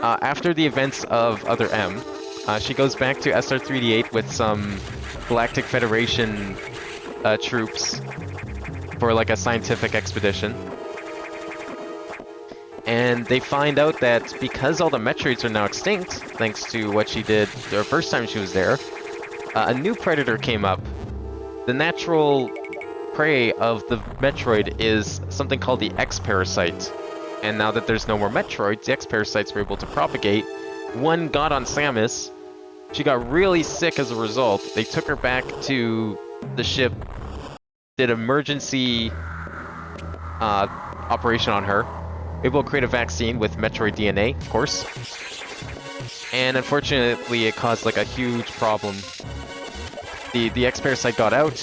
the events of Other M, she goes back to SR3D8 with some Galactic Federation troops for like a scientific expedition. And they find out that because all the Metroids are now extinct, thanks to what she did the first time she was there, a new predator came up. The natural prey of the Metroid is something called the X-Parasite. And now that there's no more Metroids, the X-Parasites were able to propagate. One got on Samus. She got really sick as a result. They took her back to the ship, did emergency operation on her, able to create a vaccine with Metroid DNA, of course. And unfortunately, it caused like a huge problem. The X-Parasite got out.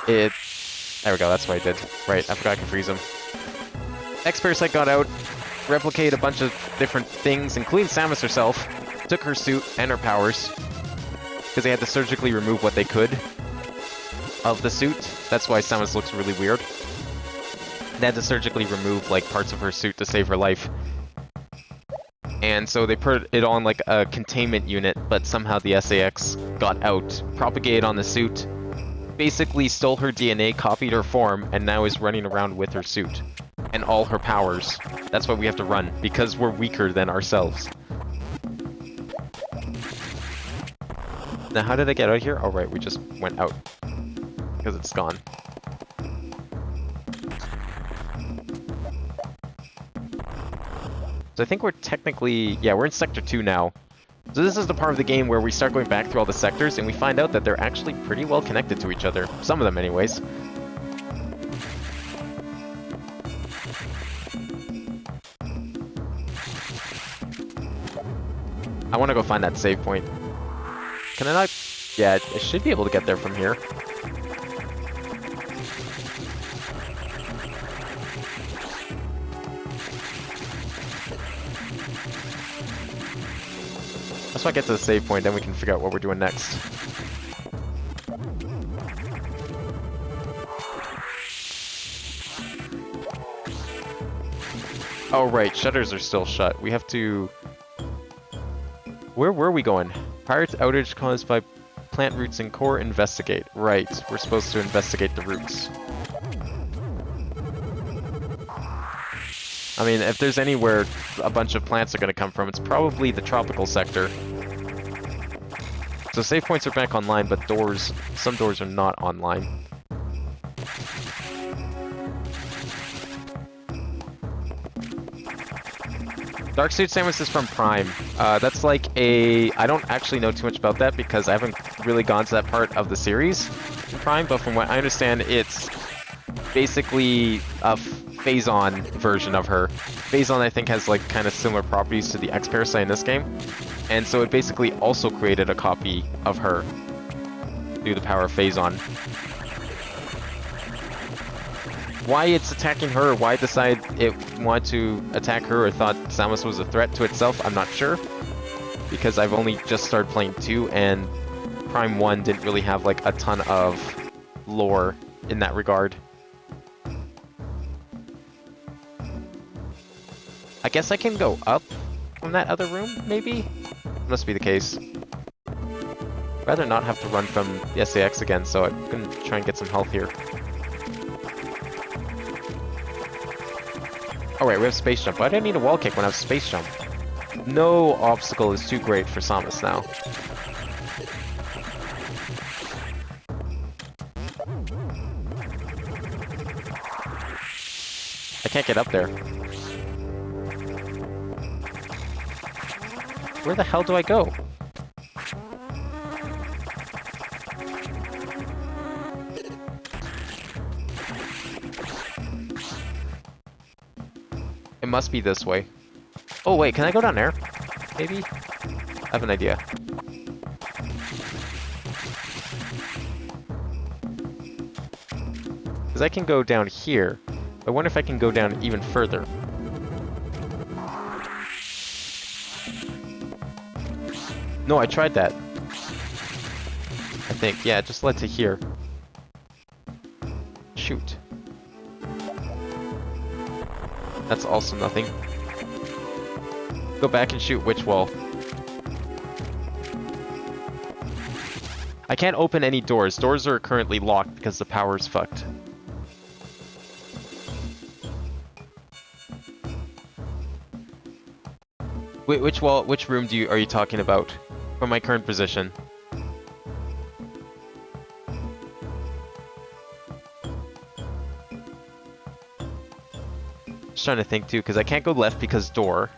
There we go, that's what I did. Right, I forgot I can freeze him. X-Parasite got out, replicated a bunch of different things, including Samus herself, took her suit and her powers, because they had to surgically remove what they could. of the suit. That's why Samus looks really weird. They had to surgically remove like parts of her suit to save her life. And so they put it on like a containment unit, but somehow the SAX got out, propagated on the suit, basically stole her DNA, copied her form, and now is running around with her suit. And all her powers. That's why we have to run, because we're weaker than ourselves. Now how did I get out of here? Oh right, we just went out. Because it's gone. So I think we're technically, yeah, we're in Sector 2 now. So this is the part of the game where we start going back through all the sectors and we find out that they're actually pretty well connected to each other. Some of them anyways. I want to go find that save point. Can I not? Yeah, I should be able to get there from here. Let's not get to the save point, then we can figure out what we're doing next. Oh right, shutters are still shut. We have to... Where were we going? Pirates outage caused by plant roots in core, investigate. Right, we're supposed to investigate the roots. I mean, if there's anywhere a bunch of plants are going to come from, it's probably the tropical sector. So save points are back online, but doors, some doors are not online. Dark Suit Samus is from Prime. That's like a... I don't actually know too much about that because I haven't really gone to that part of the series in Prime, but from what I understand, it's basically a Phazon version of her. Phazon, I think, has like kind of similar properties to the X-Parasite in this game, and so it basically also created a copy of her through the power of Phazon. Why it's attacking her, why it decided it wanted to attack her or thought Samus was a threat to itself, I'm not sure, because I've only just started playing 2, and Prime 1 didn't really have like a ton of lore in that regard. I guess I can go up from that other room, maybe? Must be the case. Rather not have to run from the SAX again, so I'm gonna try and get some health here. Oh wait, we have space jump. Why do I need a wall kick when I have space jump? No obstacle is too great for Samus now. I can't get up there. Where the hell do I go? It must be this way. Oh wait, can I go down there? Maybe? I have an idea. Because I can go down here. I wonder if I can go down even further. No, I tried that. I think, yeah, it just led to here. Shoot. That's also nothing. Go back and shoot which wall? I can't open any doors. Doors are currently locked because the power's fucked. Wait, which wall, which room are you talking about? From my current position. Just trying to think too, because I can't go left because door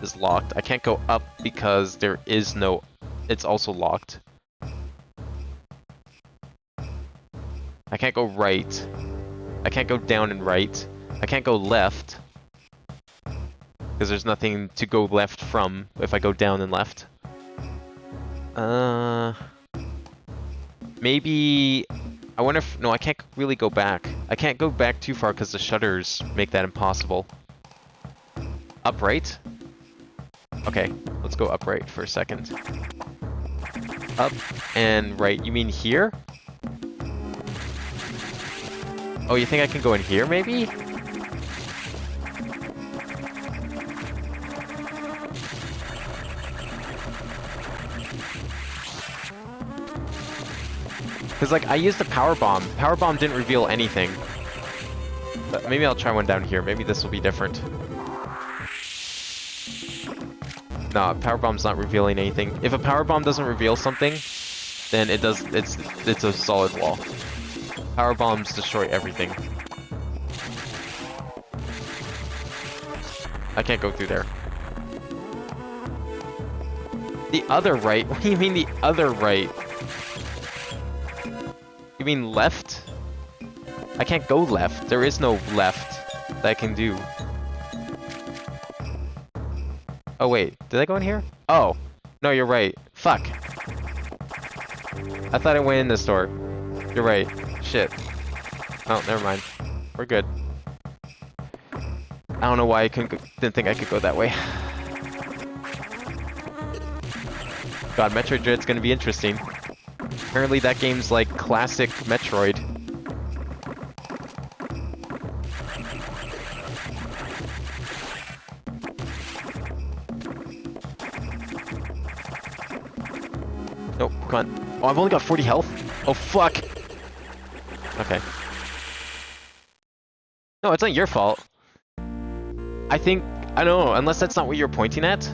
is locked. I can't go up because there is no... It's also locked. I can't go right. I can't go down and right. I can't go left. Because there's nothing to go left from if I go down and left. Maybe... I wonder if... No, I can't really go back. I can't go back too far because the shutters make that impossible. Upright? Okay, let's go upright for a second. Up and right. You mean here? Oh, you think I can go in here, maybe? Because, like, I used the power bomb. Power bomb didn't reveal anything. But maybe I'll try one down here. Maybe this will be different. No, power bomb's not revealing anything. If a power bomb doesn't reveal something, then it does. It's a solid wall. Power bombs destroy everything. I can't go through there. The other right? What do you mean the other right? You mean left? I can't go left. There is no left that I can do. Oh wait, did I go in here? Oh, no, you're right. Fuck. I thought I went in this door. You're right. Shit. Oh, never mind. We're good. I don't know why I didn't think I could go that way. God, Metroid Dread's gonna be interesting. Apparently that game's like classic Metroid. Nope, come on. Oh, I've only got 40 health? Oh, fuck! Okay. No, it's not your fault. I don't know, unless that's not what you're pointing at.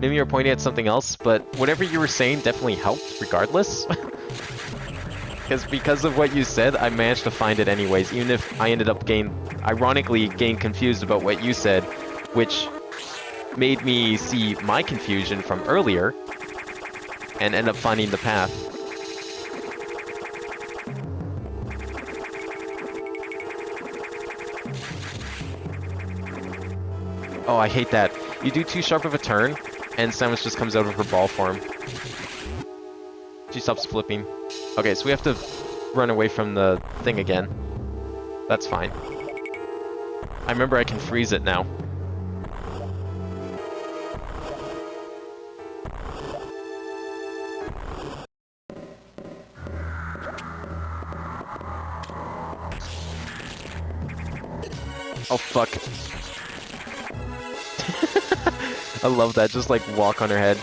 Maybe you're pointing at something else, but whatever you were saying definitely helped regardless. Because of what you said, I managed to find it anyways, even if I ended up ironically getting confused about what you said, which made me see my confusion from earlier, and end up finding the path. Oh, I hate that. You do too sharp of a turn, and Samus just comes out of her ball form. She stops flipping. Okay, so we have to run away from the thing again. That's fine. I remember I can freeze it now. Oh, fuck. I love that, just like walk on her head.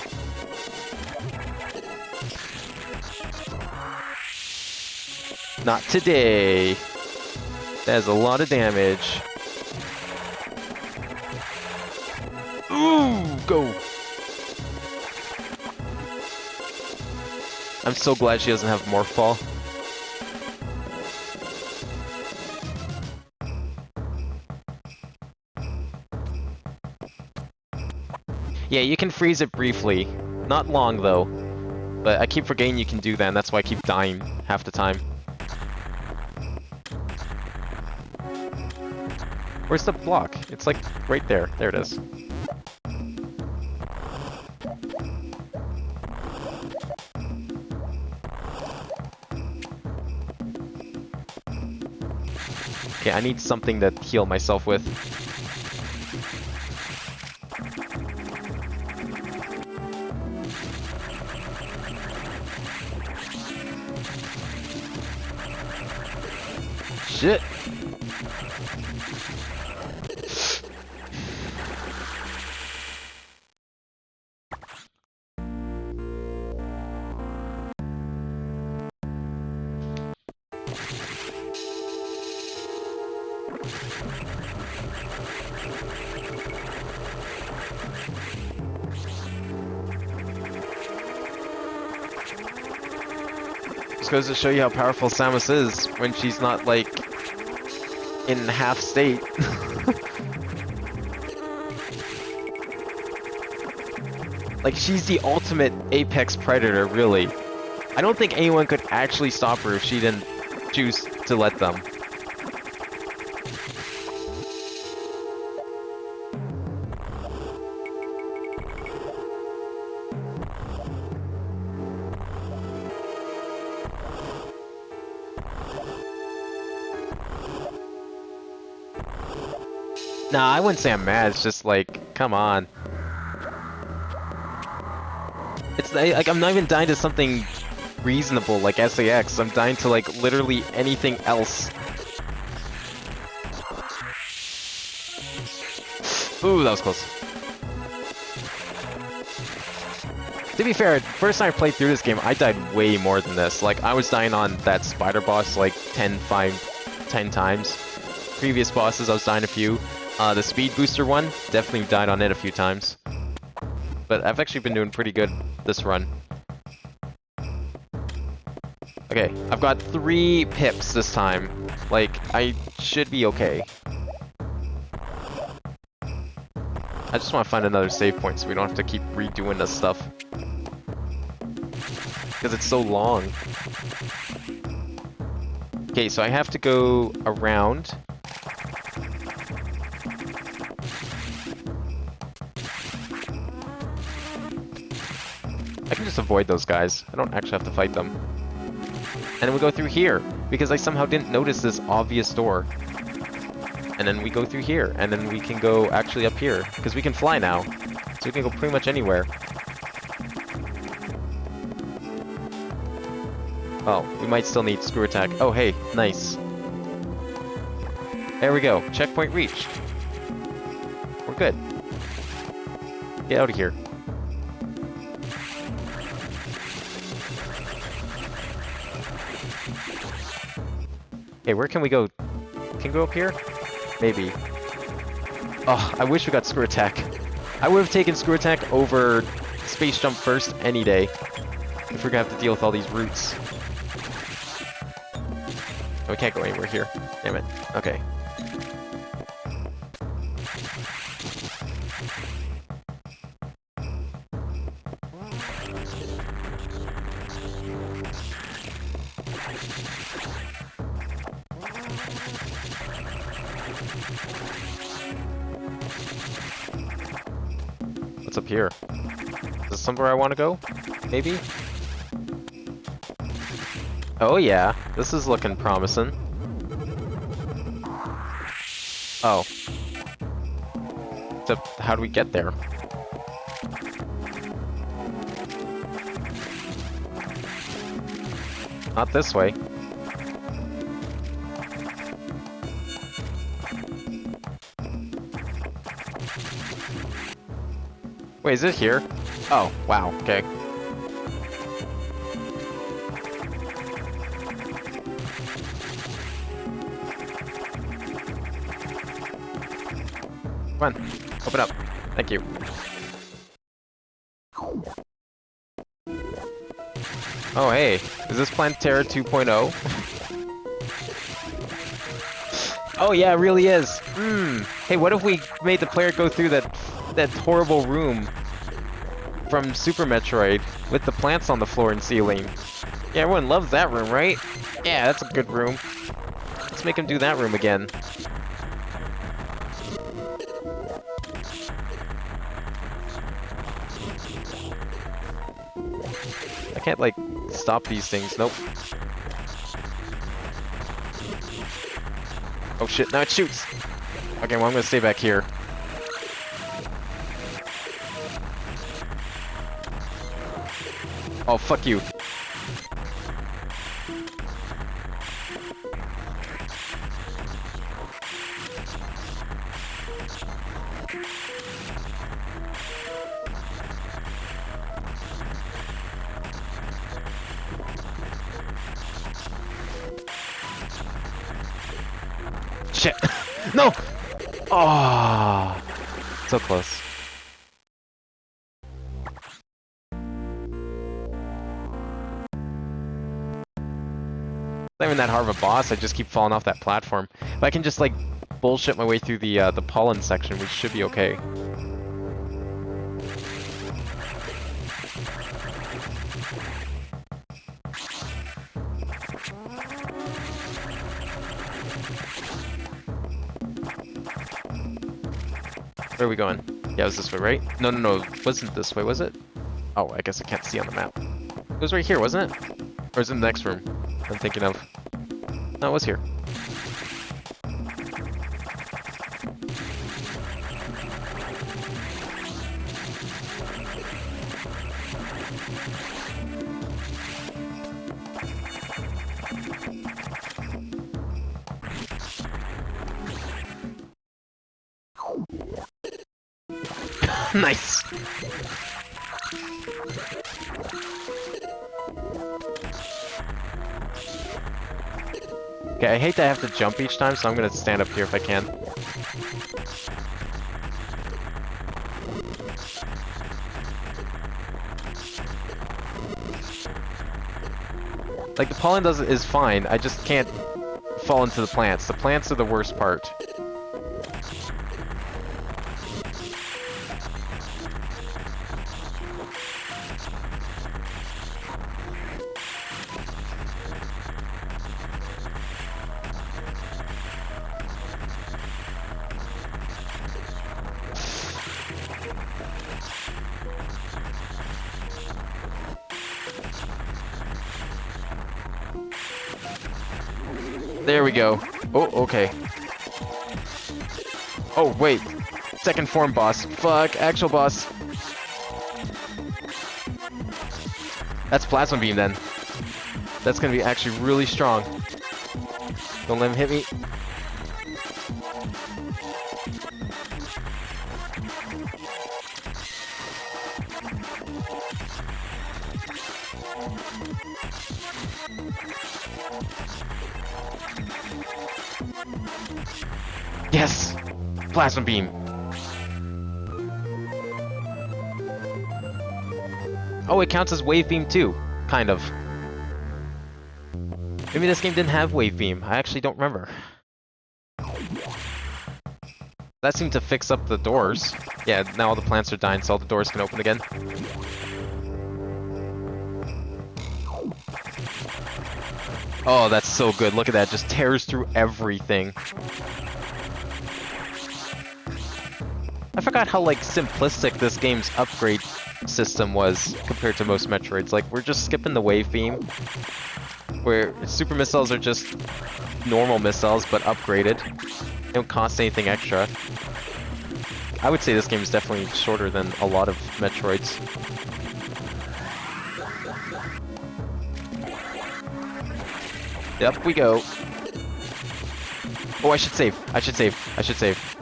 Not today. That is a lot of damage. Ooh, go. I'm so glad she doesn't have Morph Ball. Yeah, you can freeze it briefly. Not long, though. But I keep forgetting you can do that, and that's why I keep dying half the time. Where's the block? It's like right there. There it is. Okay, I need something to heal myself with. Shit. Just goes to show you how powerful Samus is when she's not, like, in half state. Like, she's the ultimate apex predator, really. I don't think anyone could actually stop her if she didn't choose to let them. Nah, I wouldn't say I'm mad, it's just like, come on. It's like, I'm not even dying to something reasonable like SAX, I'm dying to like literally anything else. Ooh, that was close. To be fair, first time I played through this game, I died way more than this. Like, I was dying on that spider boss like 10 times. Previous bosses, I was dying a few. The speed booster one, definitely died on it a few times. But I've actually been doing pretty good this run. Okay, I've got 3 pips this time. Like, I should be okay. I just want to find another save point so we don't have to keep redoing this stuff. Because it's so long. Okay, so I have to go around. I can just avoid those guys. I don't actually have to fight them. And then we go through here, because I somehow didn't notice this obvious door. And then we go through here, and then we can go actually up here, because we can fly now. So we can go pretty much anywhere. Oh, we might still need screw attack. Oh, hey, nice. There we go. Checkpoint reached. We're good. Get out of here. Okay, where can we go? Can we go up here? Maybe. Oh, I wish we got screw attack. I would have taken screw attack over space jump first any day. If we're gonna have to deal with all these roots. Oh, we can't go anywhere here. Damn it. Okay. What's up here? Is this somewhere I want to go? Maybe? Oh yeah, this is looking promising. Oh. Except, how do we get there? Not this way. Wait, is it here? Oh, wow, okay. Come on, open up. Thank you. Oh, hey, is this Plantera 2.0? Oh yeah, it really is. Hey, what if we made the player go through that horrible room from Super Metroid with the plants on the floor and ceiling? Yeah, everyone loves that room, right? Yeah, that's a good room. Let's make him do that room again. I can't, like, stop these things. Nope. Oh shit, now it shoots! Okay, well I'm gonna stay back here. Oh, fuck you. Shit! No! Oh, so close. Not even that hard of a boss, I just keep falling off that platform. If I can just, like, bullshit my way through the pollen section, we should be okay. Where are we going? Yeah, it was this way, right? No, no, no, it wasn't this way, was it? Oh, I guess I can't see on the map. It was right here, wasn't it? Or is it in the next room I'm thinking of? No, it was here. Nice! Okay, I hate to have to jump each time, so I'm gonna stand up here if I can. Like, the pollen is fine, I just can't fall into the plants. The plants are the worst part. There we go. Oh, okay. Oh, wait. Second form boss. Fuck, actual boss. That's Plasma Beam then. That's gonna be actually really strong. Don't let him hit me. Yes! Plasma Beam! Oh, it counts as Wave Beam too. Kind of. Maybe this game didn't have Wave Beam. I actually don't remember. That seemed to fix up the doors. Yeah, now all the plants are dying, so all the doors can open again. Oh, that's so good. Look at that. Just tears through everything. I forgot how, like, simplistic this game's upgrade system was compared to most Metroids. Like, we're just skipping the Wave Beam, where super missiles are just normal missiles, but upgraded. They don't cost anything extra. I would say this game is definitely shorter than a lot of Metroids. Up we go. Oh, I should save. I should save. I should save.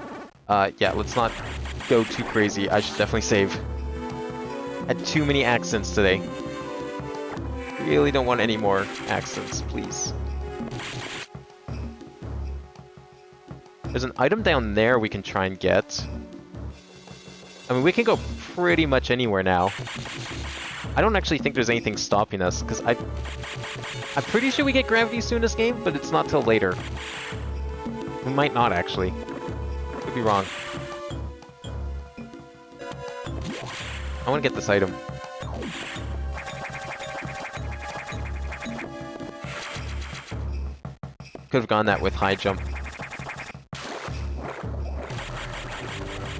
Yeah, let's not go too crazy. I should definitely save. Had too many accents today. Really don't want any more accents, please. There's an item down there we can try and get. I mean, we can go pretty much anywhere now. I don't actually think there's anything stopping us, because I'm pretty sure we get gravity soon in this game, but it's not till later. We might not, actually. Could be wrong. I want to get this item. Could have gone that with high jump.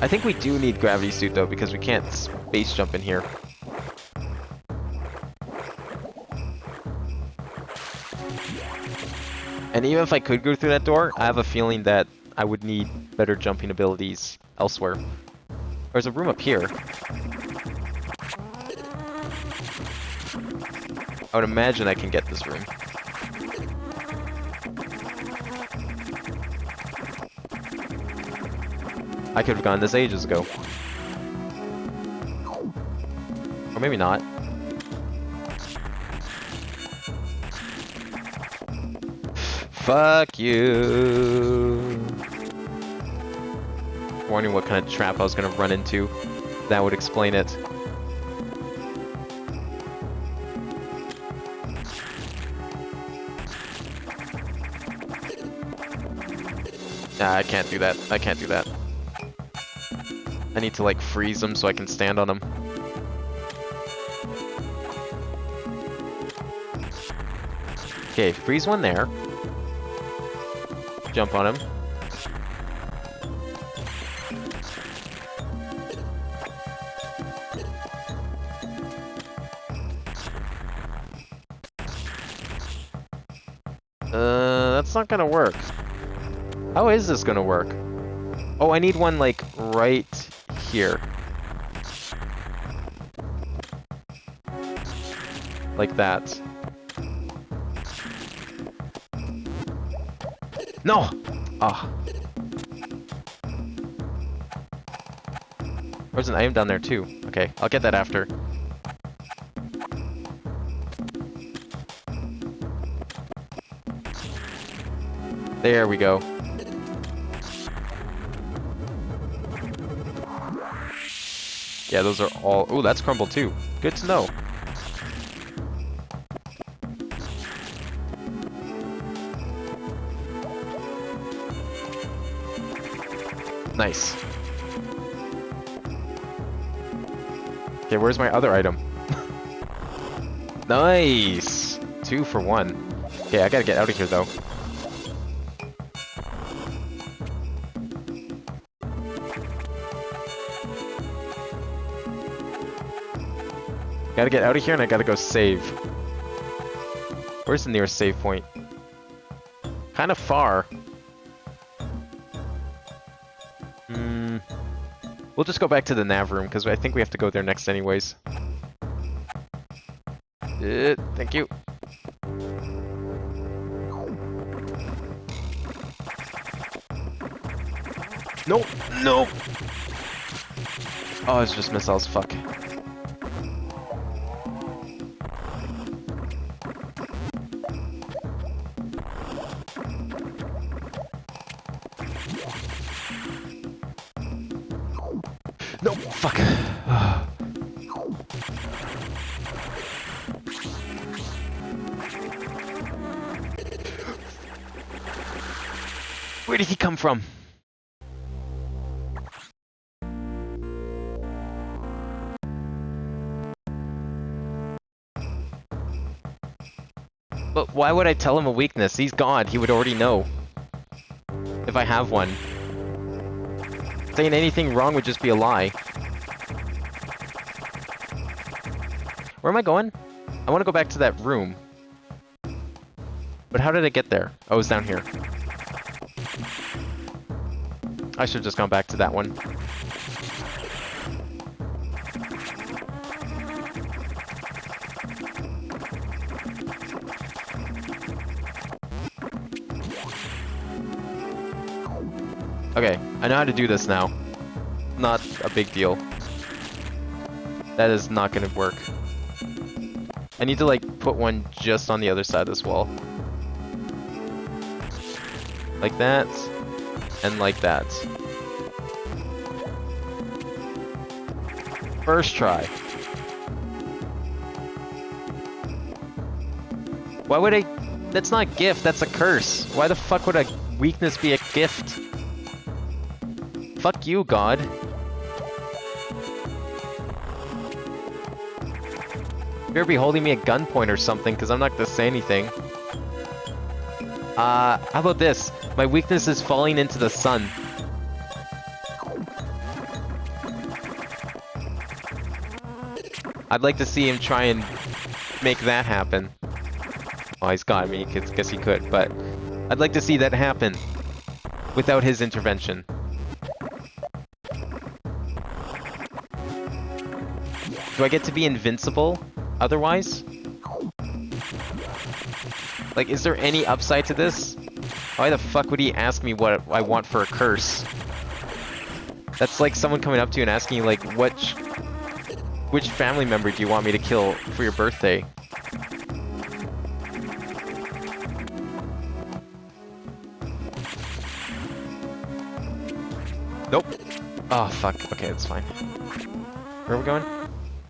I think we do need gravity suit though, because we can't space jump in here. And even if I could go through that door, I have a feeling that I would need better jumping abilities elsewhere. There's a room up here. I would imagine I can get this room. I could have gone this ages ago. Or maybe not. Fuck you. Wondering what kind of trap I was gonna run into. That would explain it. Nah, I can't do that. I can't do that. I need to, like, freeze them so I can stand on them. Okay, freeze one there. Jump on him. That's not gonna work. How is this gonna work? Oh, I need one, like, right here. Like that. No! Ah. There's an item down there too. Okay, I'll get that after. There we go. Yeah, those are all... Ooh, that's crumble too. Good to know. Nice. Okay, where's my other item? Nice! 2 for 1. Okay, I gotta get out of here though. Gotta get out of here and I gotta go save. Where's the nearest save point? Kind of far. We'll just go back to the nav room because I think we have to go there next anyways. Thank you. No, no! Oh, it's just missiles, fuck. No, fuck. Where did he come from? But why would I tell him a weakness? He's God. He would already know. If I have one. Saying anything wrong would just be a lie. Where am I going? I want to go back to that room. But how did I get there? Oh, it's down here. I should have just gone back to that one. Okay, I know how to do this now. Not a big deal. That is not gonna work. I need to like put one just on the other side of this wall. Like that. And like that. First try. Why would I... That's not a gift, that's a curse. Why the fuck would a weakness be a gift? Fuck you, God. You better be holding me at gunpoint or something, because I'm not gonna say anything. How about this? My weakness is falling into the sun. I'd like to see him try and make that happen. Oh, he's got me, guess he could, but I'd like to see that happen without his intervention. Do I get to be invincible otherwise? Like, is there any upside to this? Why the fuck would he ask me what I want for a curse? That's like someone coming up to you and asking you, like, which family member do you want me to kill for your birthday? Nope. Oh, fuck. Okay, that's fine. Where are we going?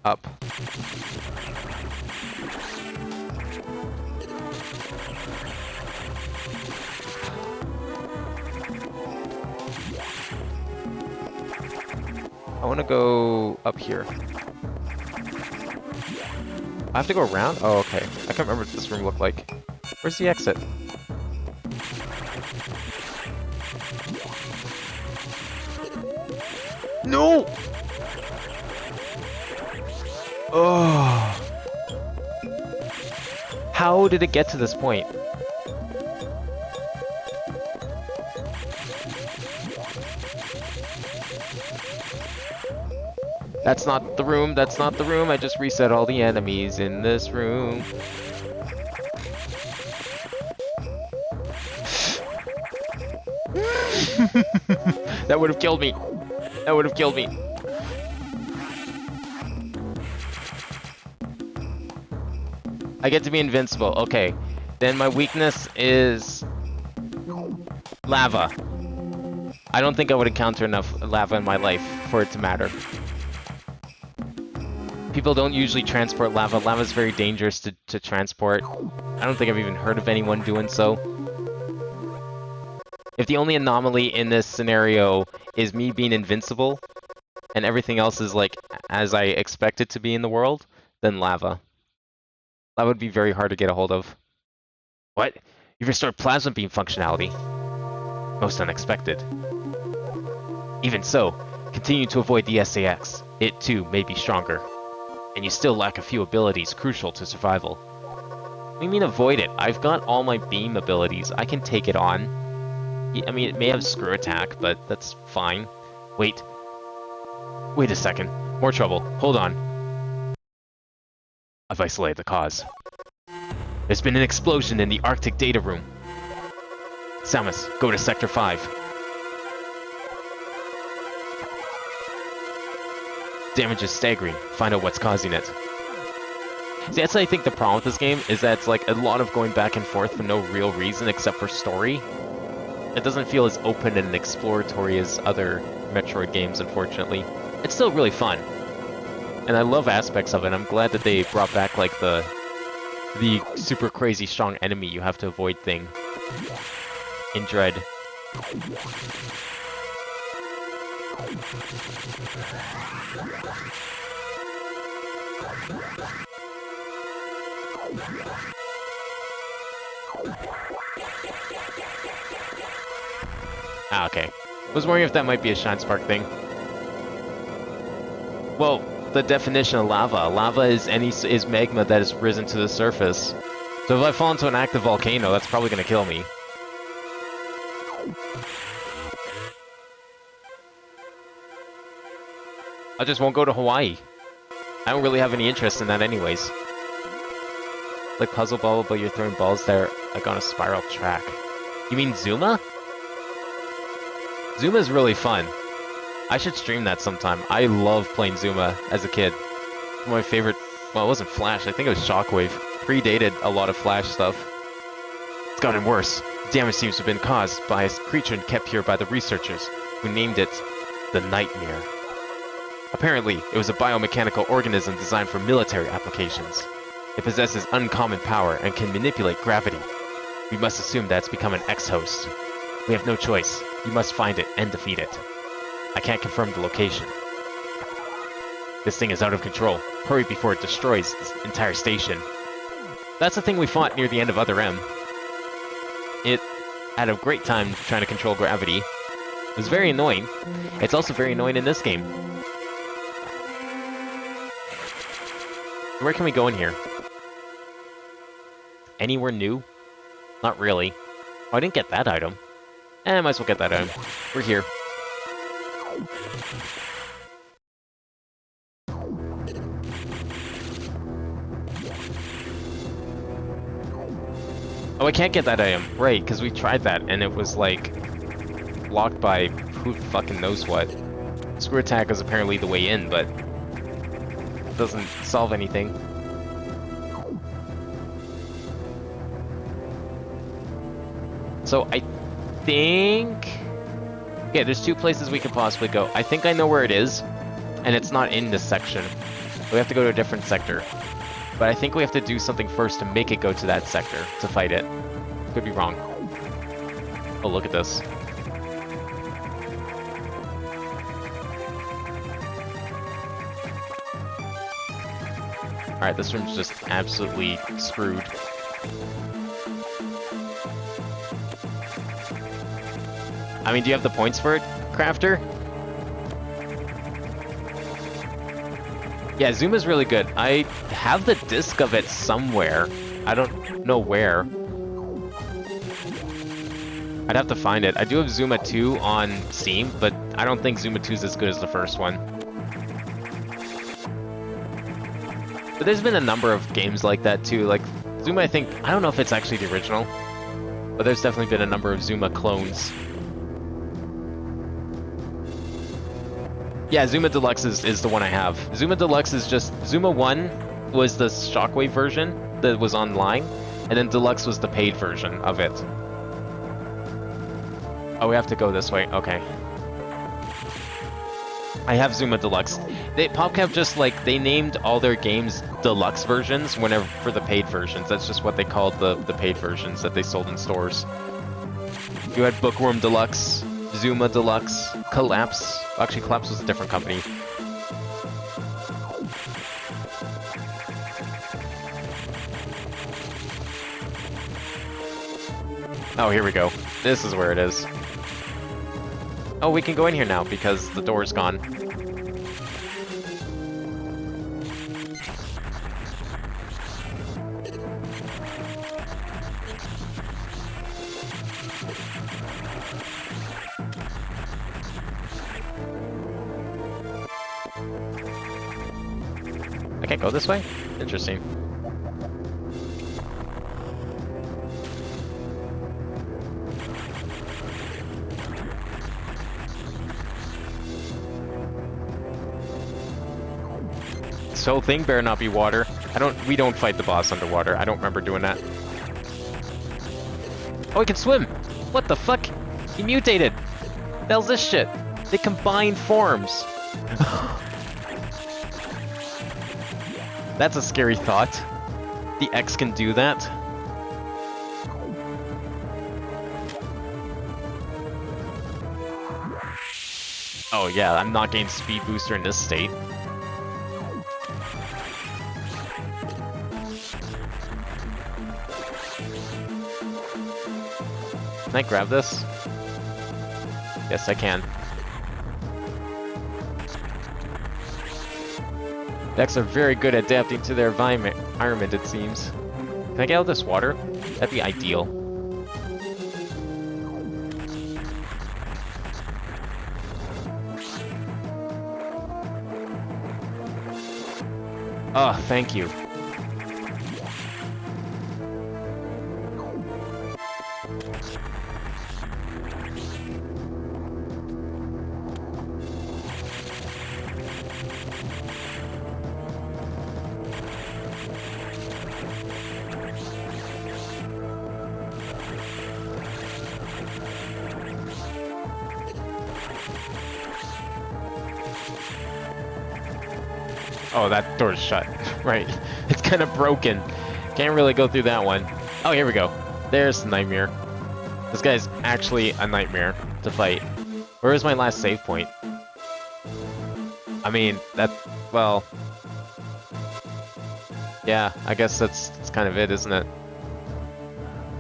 Up. I want to go up here. I have to go around? Oh, okay. I can't remember what this room looked like. Where's the exit? No! Oh. How did it get to this point? That's not the room, that's not the room. I just reset all the enemies in this room. That would have killed me. That would have killed me. I get to be invincible. Okay. Then my weakness is lava. I don't think I would encounter enough lava in my life for it to matter. People don't usually transport lava. Lava is very dangerous to transport. I don't think I've even heard of anyone doing so. If the only anomaly in this scenario is me being invincible, and everything else is like as I expect it to be in the world, then lava. That would be very hard to get a hold of. What? You've restored plasma beam functionality. Most unexpected. Even so, continue to avoid the SAX. It too may be stronger. And you still lack a few abilities crucial to survival. What do you mean avoid it? I've got all my beam abilities. I can take it on. I mean, it may have screw attack, but that's fine. Wait. Wait a second. More trouble. Hold on. I've isolated the cause. There's been an explosion in the Arctic data room. Samus, go to Sector 5. Damage is staggering. Find out what's causing it. See, that's I think the problem with this game is that it's like a lot of going back and forth for no real reason except for story. It doesn't feel as open and exploratory as other Metroid games, unfortunately. It's still really fun. And I love aspects of it. I'm glad that they brought back like the super crazy strong enemy you have to avoid thing in Dread. Ah, okay. Was wondering if that might be a Shine Spark thing. Well, the definition of lava. Lava is magma that has risen to the surface. So if I fall into an active volcano, that's probably gonna kill me. I just won't go to Hawaii. I don't really have any interest in that anyways. Like puzzle ball, but you're throwing balls there like on a spiral track. You mean Zuma? Zuma's really fun. I should stream that sometime. I love playing Zuma as a kid. One of my favorite, well, it wasn't Flash, I think it was Shockwave. Predated a lot of Flash stuff. It's gotten worse. Damage seems to have been caused by a creature kept here by the researchers, who named it the Nightmare. Apparently, it was a biomechanical organism designed for military applications. It possesses uncommon power and can manipulate gravity. We must assume that it's become an ex-host. We have no choice. You must find it and defeat it. I can't confirm the location. This thing is out of control. Hurry before it destroys this entire station. That's the thing we fought near the end of Other M. It had a great time trying to control gravity. It was very annoying. It's also very annoying in this game. Where can we go in here? Anywhere new? Not really. Oh, I didn't get that item. I might as well get that item. We're here. Oh, I can't get that item. Right, because we tried that, and it was, like, blocked by who fucking knows what. Screw attack is apparently the way in, but it doesn't solve anything. So, I think... Okay, there's two places we could possibly go. I think I know where it is, and it's not in this section. We have to go to a different sector. But I think we have to do something first to make it go to that sector to fight it. Could be wrong. Oh, look at this. Alright, this room's just absolutely screwed. I mean, do you have the points for it, Crafter? Yeah, Zuma's really good. I have the disc of it somewhere. I don't know where. I'd have to find it. I do have Zuma 2 on Steam, but I don't think Zuma 2 is as good as the first one. But there's been a number of games like that too. Like, Zuma, I think, I don't know if it's actually the original, but there's definitely been a number of Zuma clones. Yeah, Zuma Deluxe is the one I have. Zuma Deluxe is just... Zuma 1 was the Shockwave version, that was online, and then Deluxe was the paid version of it. Oh, we have to go this way. Okay. I have Zuma Deluxe. PopCap just like they named all their games Deluxe versions whenever for the paid versions. That's just what they called the paid versions that they sold in stores. You had Bookworm Deluxe, Zuma Deluxe, Collapse. Actually, Collapse was a different company. Oh, here we go. This is where it is. Oh, we can go in here now because the door's gone. I can't go this way? Interesting. This whole thing better not be water. We don't fight the boss underwater. I don't remember doing that. Oh, he can swim! What the fuck? He mutated! The hell's this shit? They combine forms! That's a scary thought. The X can do that. Oh yeah, I'm not getting speed booster in this state. Can I grab this? Yes, I can. Decks are very good at adapting to their environment, it seems. Can I get out of this water? That'd be ideal. Oh, thank you. Oh, that door's shut. Right. It's kind of broken. Can't really go through that one. Oh, here we go. There's the nightmare. This guy's actually a nightmare to fight. Where is my last save point? I mean, well... Yeah, I guess that's kind of it, isn't it?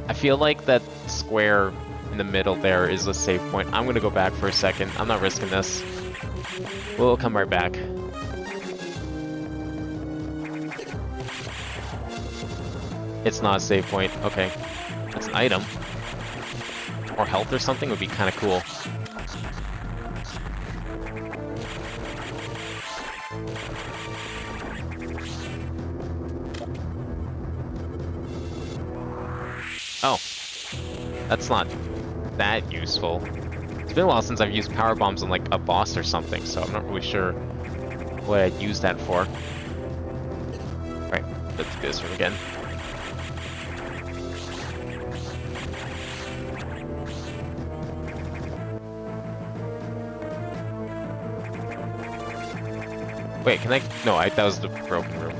I feel like that square in the middle there is a save point. I'm gonna go back for a second. I'm not risking this. We'll come right back. It's not a save point. Okay. That's an item. Or health or something would be kind of cool. Oh. That's not that useful. It's been a while since I've used power bombs on like a boss or something, so I'm not really sure what I'd use that for. Right, let's do this one again. Wait, can I? No, that was the broken room.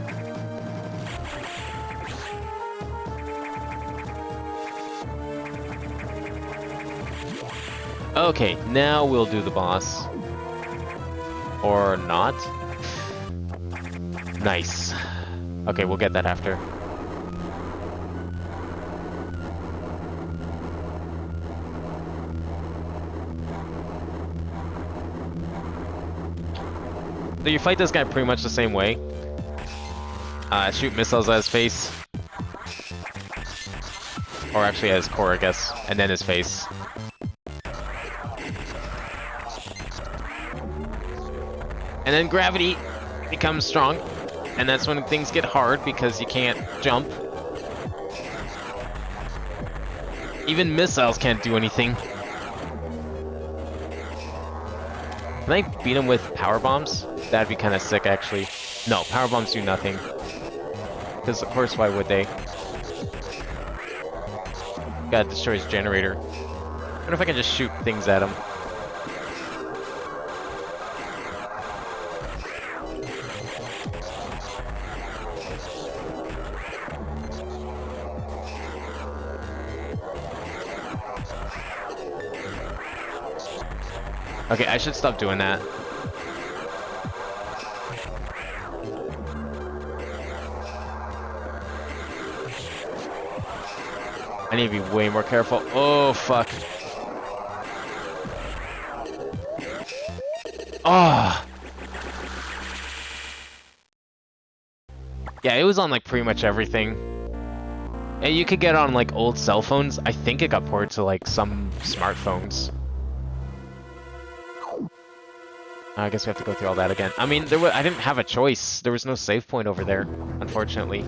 Okay, now we'll do the boss. Or not. Nice. Okay, we'll get that after. So you fight this guy pretty much the same way. Shoot missiles at his face. Or actually at his core, I guess. And then his face. And then gravity becomes strong. And that's when things get hard because you can't jump. Even missiles can't do anything. Can I beat him with power bombs? That'd be kind of sick, actually. No, power bombs do nothing. because of course why would they? Gotta destroy his generator. I wonder if I can just shoot things at him. Okay, I should stop doing that. I need to be way more careful. Oh, fuck. Oh! Yeah, it was on like pretty much everything. And you could get on like old cell phones. I think it got ported to like some smartphones. I guess we have to go through all that again. I mean, I didn't have a choice. There was no save point over there, unfortunately.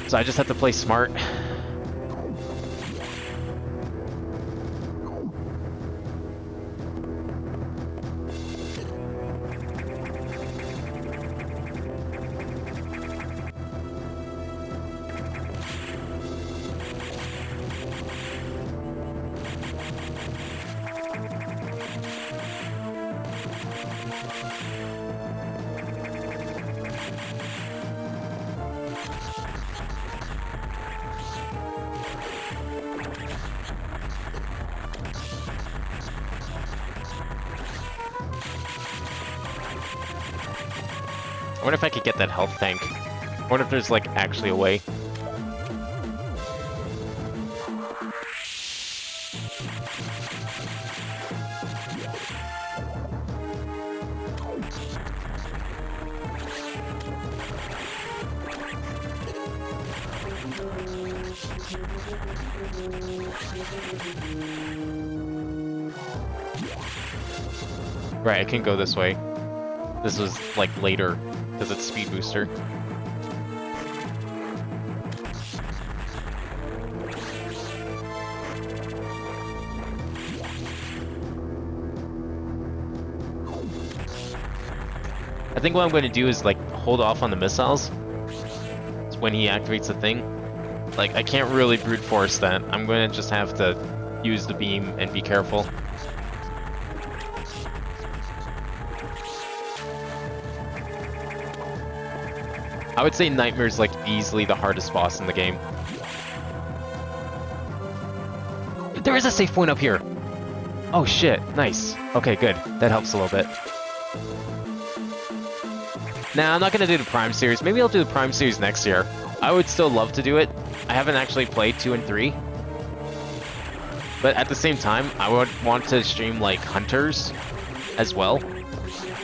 So I just had to play smart. I wonder if I could get that health tank. I wonder if there's like actually a way. Right, I can go this way. This was like later, because it's speed booster. I think what I'm going to do is like hold off on the missiles. It's when he activates the thing. Like, I can't really brute force that. I'm going to just have to use the beam and be careful. I would say Nightmare's like easily the hardest boss in the game. There is a safe point up here! Oh shit, nice. Okay, good. That helps a little bit. Nah, I'm not gonna do the Prime series. Maybe I'll do the Prime series next year. I would still love to do it. I haven't actually played 2 and 3. But at the same time, I would want to stream like Hunters as well,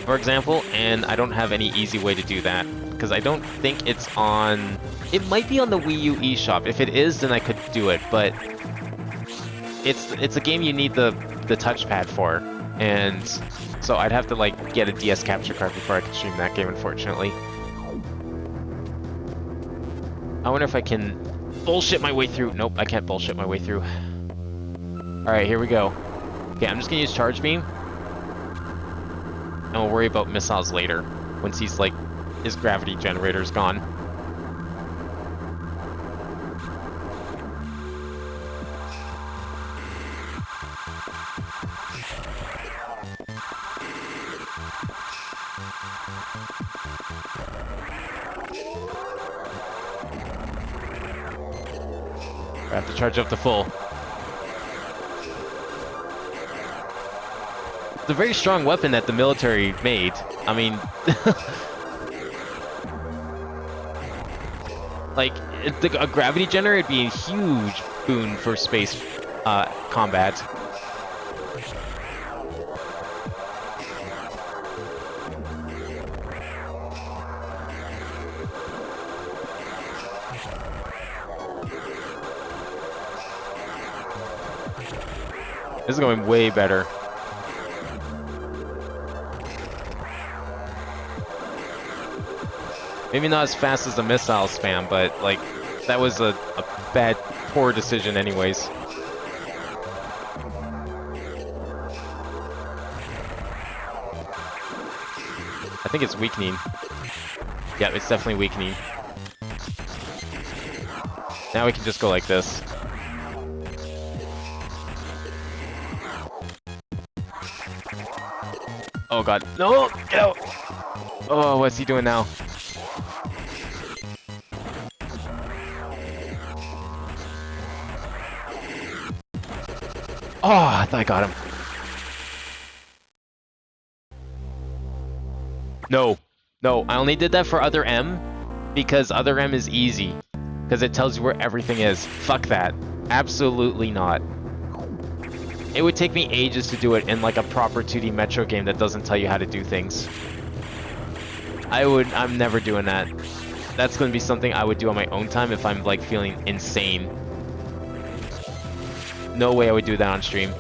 for example, and I don't have any easy way to do that. Because I don't think it's on... It might be on the Wii U eShop. If it is, then I could do it, but... It's a game you need the touchpad for, and so I'd have to like get a DS capture card before I could stream that game, unfortunately. I wonder if I can bullshit my way through. Nope, I can't bullshit my way through. Alright, here we go. Okay, I'm just gonna use Charge Beam. And we'll worry about missiles later, once he's like... his gravity generator's gone. I have to charge up to full. It's a very strong weapon that the military made. I mean... like, a gravity generator would be a huge boon for space combat. This is going way better. Maybe not as fast as the missile spam, but like that was a bad, poor decision anyways. I think it's weakening. Yeah, it's definitely weakening. Now we can just go like this. Oh god. No! Get out! Oh, what's he doing now? Oh, I thought I got him. No. No, I only did that for other M because other M is easy. Because it tells you where everything is. Fuck that. Absolutely not. It would take me ages to do it in like a proper 2D Metro game that doesn't tell you how to do things. I'm never doing that. That's going to be something I would do on my own time if I'm like feeling insane. No way I would do that on stream.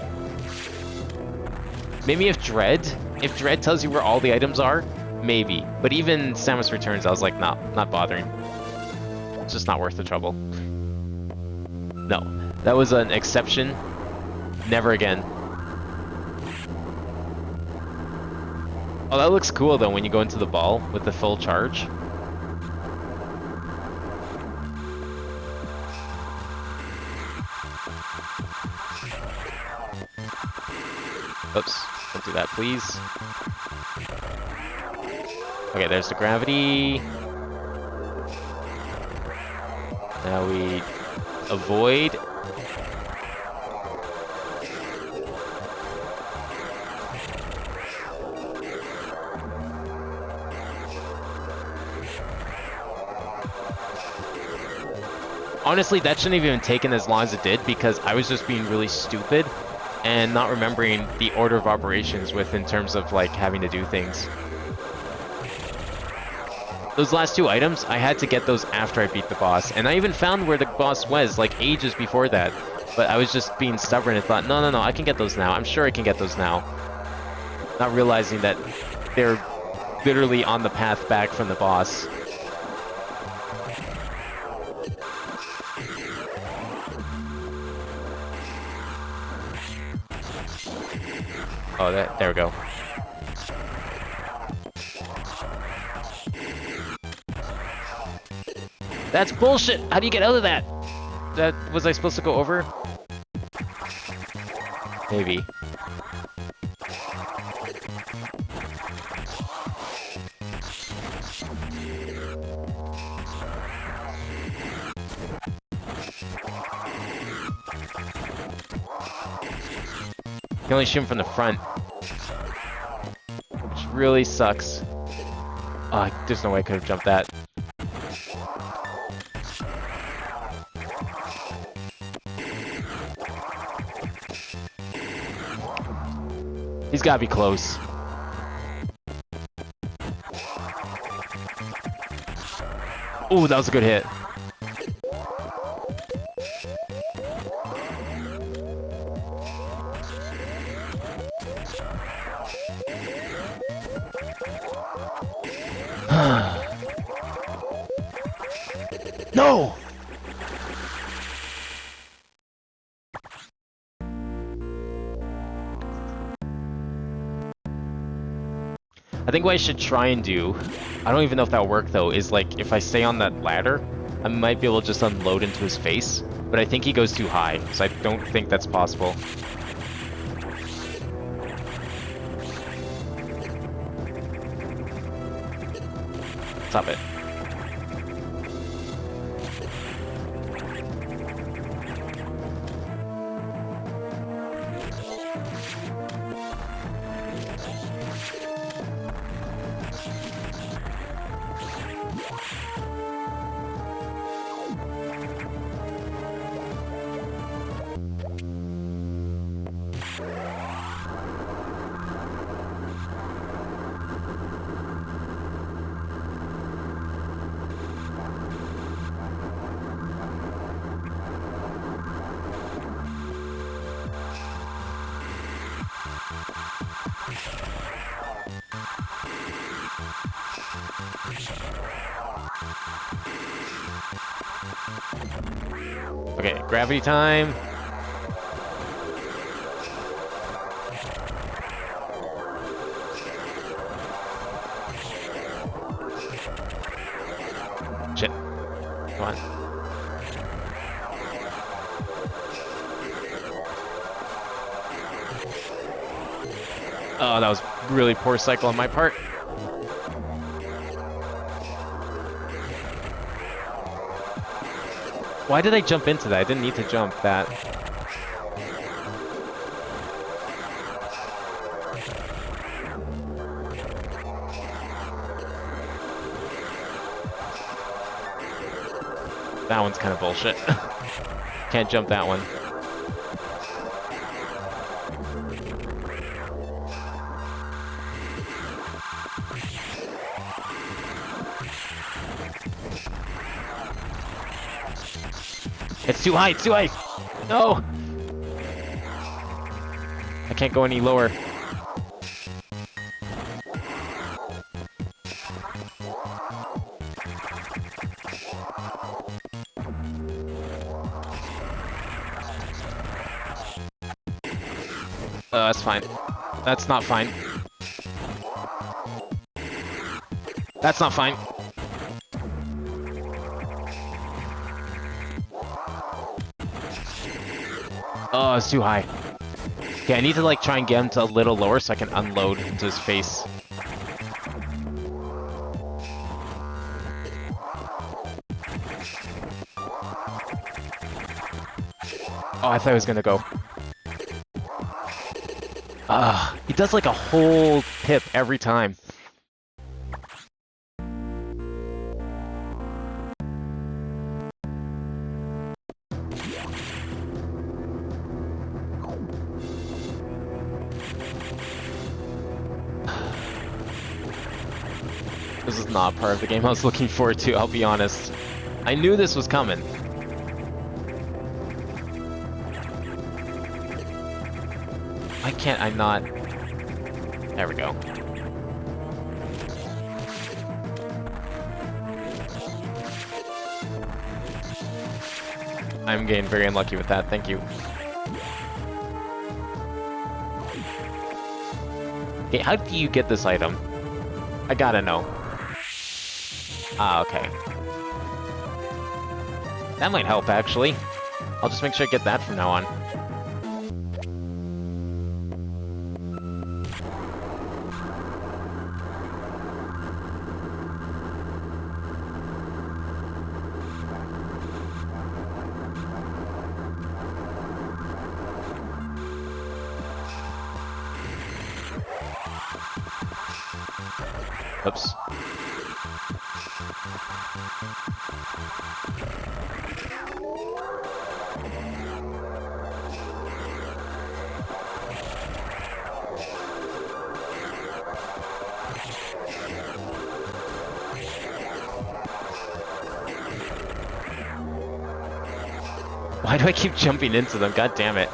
Maybe if Dread tells you where all the items are, maybe. But even Samus Returns, I was like, nah, not bothering. It's just not worth the trouble. No, that was an exception. Never again. Oh, that looks cool though when you go into the ball with the full charge. Oops, don't do that, please. Okay, there's the gravity. Now we avoid. Honestly, that shouldn't have even taken as long as it did because I was just being really stupid and not remembering the order of operations in terms of like having to do things. Those last two items, I had to get those after I beat the boss, and I even found where the boss was like ages before that, but I was just being stubborn and thought, no, I can get those now. I'm sure I can get those now. Not realizing that they're literally on the path back from the boss. Oh, there we go. That's bullshit! How do you get out of that? Was I supposed to go over? Maybe. You can only shoot him from the front. Which really sucks. Oh, there's no way I could have jumped that. He's gotta be close. Ooh, that was a good hit. No! I think what I should try and do, I don't even know if that'll work though, is like if I stay on that ladder, I might be able to just unload into his face, but I think he goes too high, so I don't think that's possible. Stop it. Okay, gravity time. Shit. Come on. Oh, that was really poor cycle on my part. Why did I jump into that? I didn't need to jump that. That one's kind of bullshit. Can't jump that one. It's too high, it's too high! No! I can't go any lower. That's fine. That's not fine. That's not fine. Oh, it's too high. Okay, I need to like try and get him to a little lower so I can unload into his face. Oh, I thought he was gonna go. He does like a whole pip every time. This is not part of the game I was looking forward to, I'll be honest. I knew this was coming. Why can't I not? There we go. I'm getting very unlucky with that, thank you. Okay, how do you get this item? I gotta know. Ah, okay. That might help, actually. I'll just make sure I get that from now on. Oops. Why do I keep jumping into them? God damn it.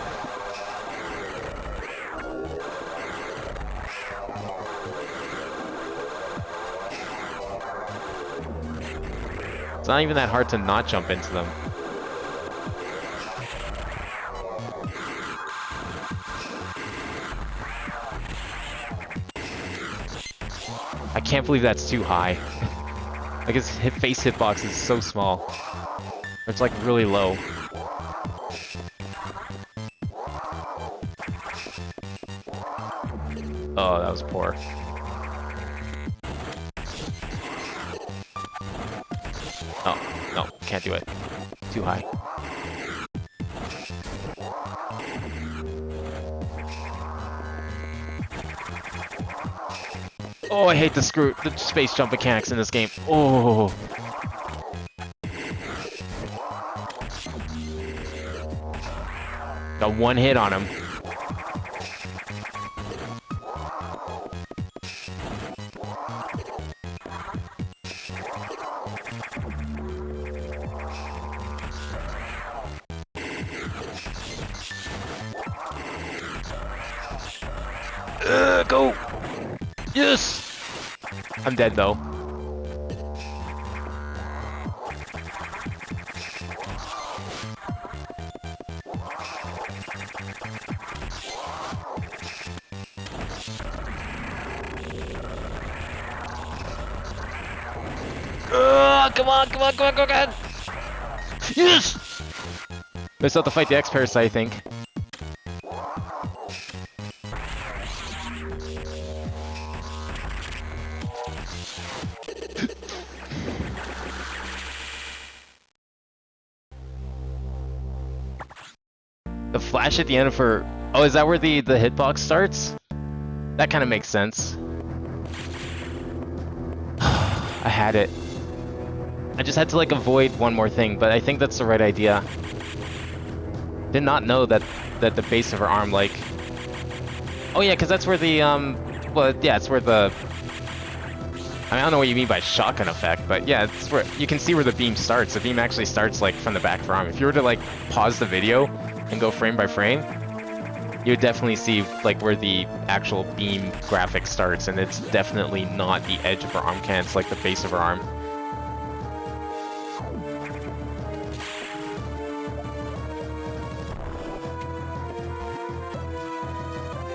It's not even that hard to not jump into them. I can't believe that's too high. Like his face hitbox is so small. It's like really low. Oh, that was poor. Oh, no, can't do it. Too high. Oh, I hate the space jump mechanics in this game. Oh. Got one hit on him. Go! Yes! I'm dead though. Come on, come on, come on, come on! Yes! I still have to fight the X-Parasite, I think. The flash at the end for... Oh, is that where the hitbox starts? That kind of makes sense. I had it. I just had to like avoid one more thing, but I think that's the right idea. Did not know that the base of her arm, like... Oh yeah, because that's where the, well, yeah, it's where the... I don't know what you mean by shotgun effect, but yeah, it's where you can see where the beam starts. The beam actually starts like from the back of her arm. If you were to like pause the video and go frame by frame, you would definitely see like where the actual beam graphic starts, and it's definitely not the edge of her arm cannon, it's like the base of her arm.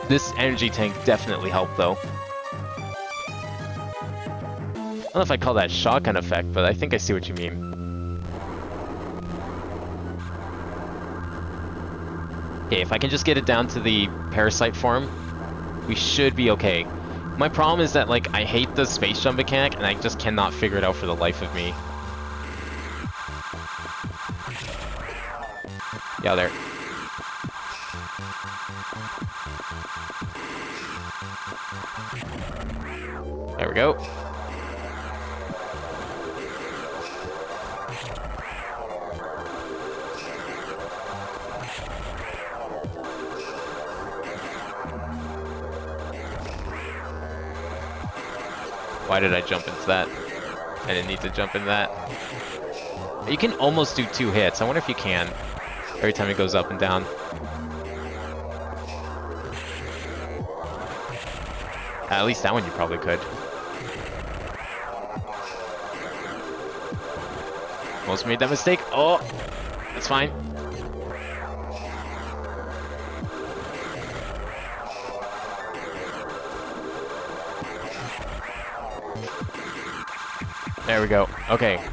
This energy tank definitely helped though. I don't know if I call that shotgun effect, but I think I see what you mean. Okay, if I can just get it down to the parasite form, we should be okay. My problem is that, like, I hate the space jump mechanic, and I just cannot figure it out for the life of me. Yeah, there. There we go. Why did I jump into that? I didn't need to jump in that. You can almost do 2 hits. I wonder if you can. Every time it goes up and down. At least that one you probably could. Almost made that mistake. Oh! That's fine. There we go. Okay.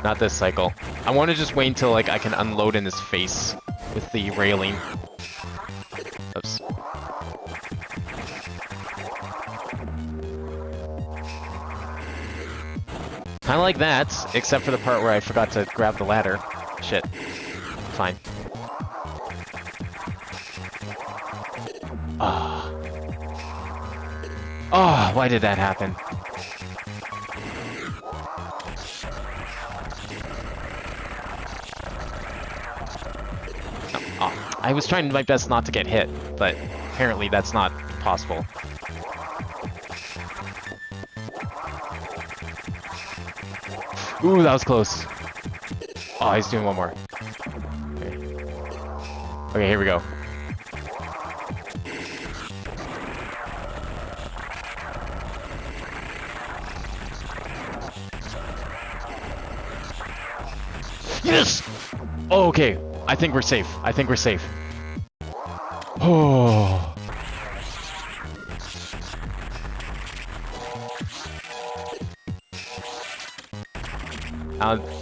Not this cycle. I want to just wait until like I can unload in his face with the railing. Oops. Kind of like that, except for the part where I forgot to grab the ladder. Shit. Fine. Ah. Oh, why did that happen? Oh, I was trying my best not to get hit, but apparently that's not possible. Ooh, that was close. Oh, he's doing one more. Okay, okay, here we go. Yes! Oh, okay. I think we're safe. I think we're safe. Oh.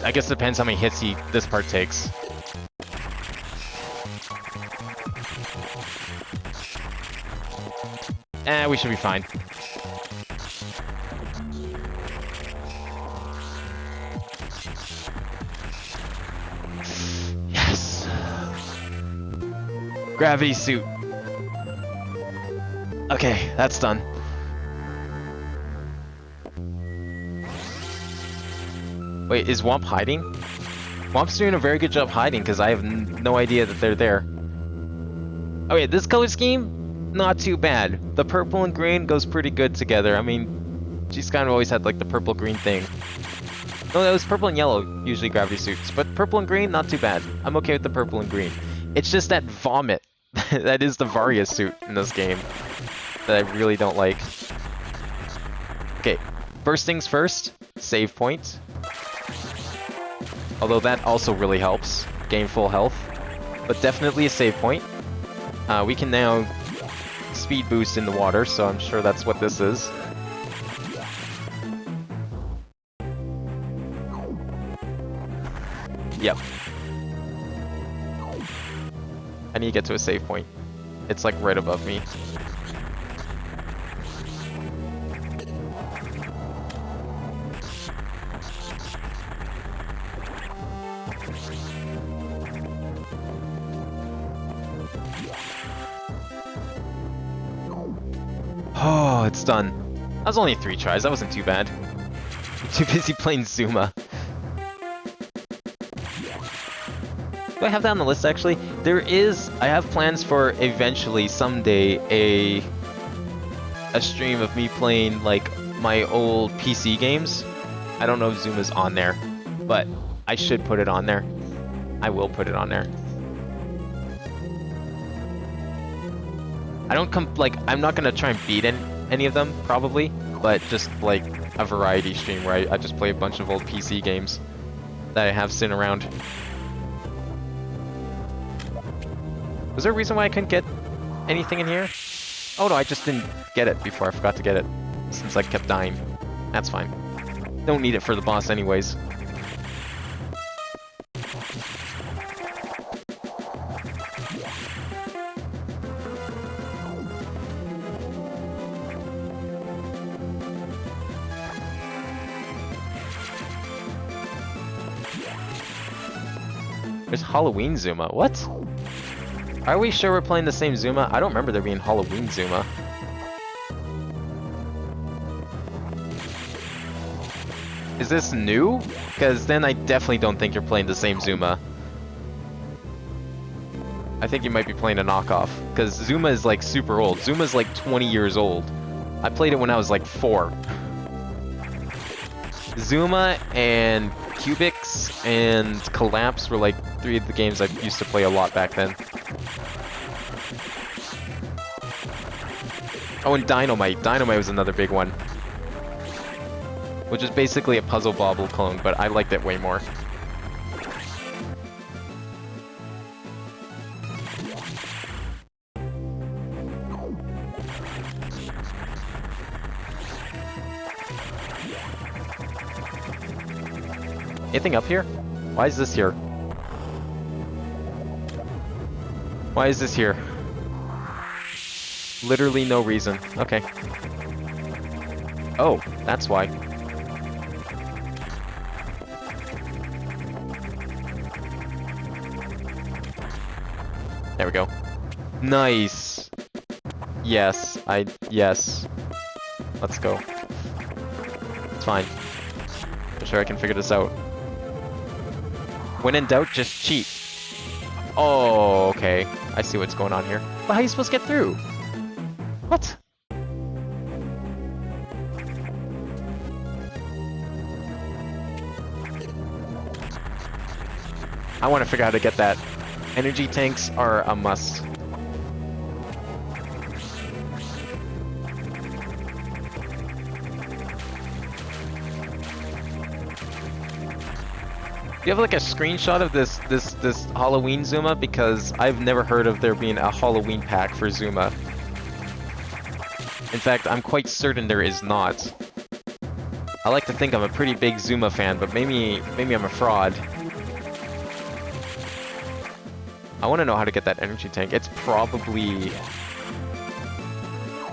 I guess it depends how many hits this part takes. We should be fine. Yes. Gravity suit. Okay, that's done. Wait, is Womp hiding? Womp's doing a very good job hiding because I have no idea that they're there. Okay, this color scheme, not too bad. The purple and green goes pretty good together. I mean, she's kind of always had like the purple-green thing. No, that was purple and yellow, usually gravity suits. But purple and green, not too bad. I'm okay with the purple and green. It's just that vomit that is the Varia suit in this game that I really don't like. Okay, first things first, save point. Although that also really helps, gain full health. But definitely a save point. We can now speed boost in the water, so I'm sure that's what this is. Yep. I need to get to a save point. It's like right above me. Oh, it's done. That was only 3 tries. That wasn't too bad. I'm too busy playing Zuma. Do I have that on the list, actually? I have plans for eventually, someday, a stream of me playing, like, my old PC games. I don't know if Zuma's on there, but I should put it on there. I will put it on there. I'm not gonna try and beat any of them, probably, but just, like, a variety stream where I just play a bunch of old PC games that I have sitting around. Was there a reason why I couldn't get anything in here? Oh no, I just didn't get it before. I forgot to get it, since I kept dying. That's fine. Don't need it for the boss anyways. There's Halloween Zuma. What? Are we sure we're playing the same Zuma? I don't remember there being Halloween Zuma. Is this new? Because then I definitely don't think you're playing the same Zuma. I think you might be playing a knockoff. Because Zuma is like super old. Zuma's like 20 years old. I played it when I was like 4. Zuma and Cubix and Collapse were like 3 of the games I used to play a lot back then. Oh, and Dynamite. Dynamite was another big one. Which is basically a Puzzle Bobble clone, but I liked it way more. Anything up here? Why is this here? Why is this here? Literally no reason. Okay. Oh, that's why. There we go. Nice. Yes, yes. Let's go. It's fine. I'm sure I can figure this out. When in doubt, just cheat. Oh, okay. I see what's going on here. But how are you supposed to get through? What? I want to figure out how to get that. Energy tanks are a must. Do you have like a screenshot of this Halloween Zuma? Because I've never heard of there being a Halloween pack for Zuma. In fact, I'm quite certain there is not. I like to think I'm a pretty big Zuma fan, but maybe I'm a fraud. I want to know how to get that energy tank. It's probably...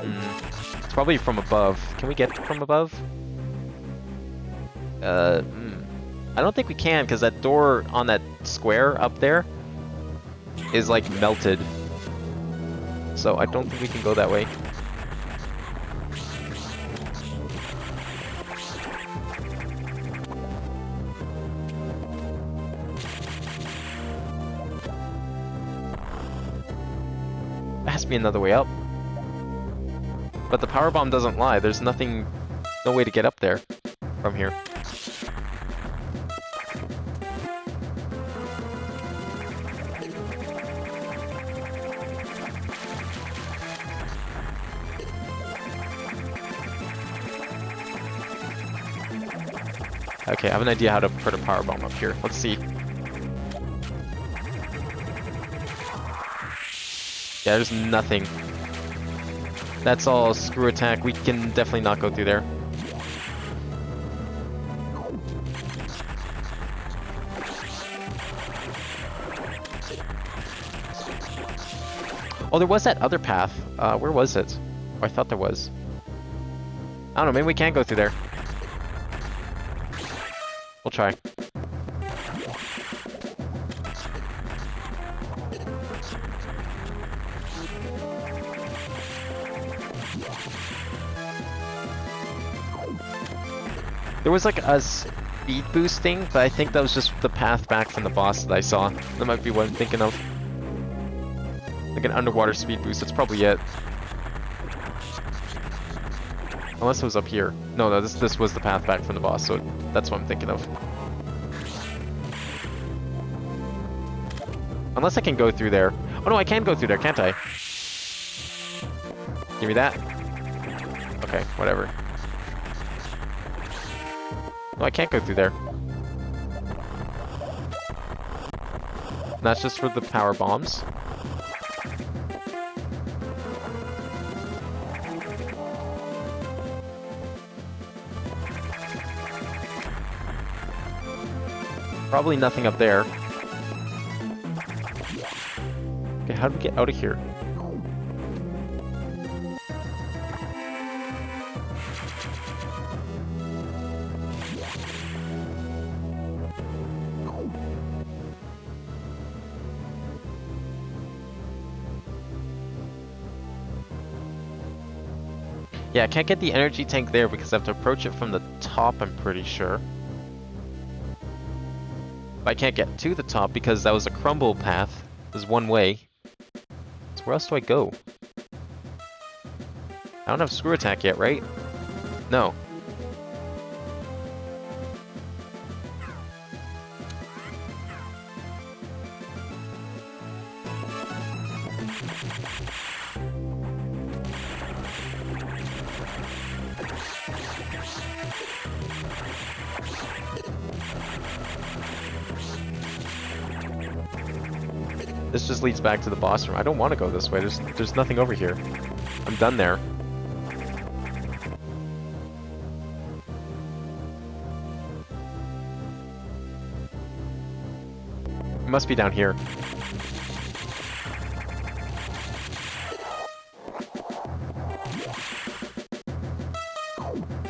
it's probably from above. Can we get it from above? I don't think we can, because that door on that square up there is like melted. So I don't think we can go that way. There has to be another way up. But the power bomb doesn't lie. There's nothing, no way to get up there from here. Okay, I have an idea how to put a power bomb up here. Let's see. Yeah, there's nothing. That's all screw attack. We can definitely not go through there. Oh, there was that other path. Where was it? Oh, I thought there was. I don't know, maybe we can't go through there. We'll try. There was like a speed boost thing, but I think that was just the path back from the boss that I saw. That might be what I'm thinking of. Like an underwater speed boost, that's probably it. Unless it was up here. No, this was the path back from the boss, so that's what I'm thinking of. Unless I can go through there. Oh no, I can go through there, can't I? Give me that. Okay, whatever. No, I can't go through there. That's just for the power bombs. Probably nothing up there. Okay, how do we get out of here? Yeah, I can't get the energy tank there because I have to approach it from the top, I'm pretty sure. But I can't get to the top because that was a crumble path. There's one way. So where else do I go? I don't have screw attack yet, right? No. This just leads back to the boss room. I don't want to go this way. There's nothing over here. I'm done there. It must be down here.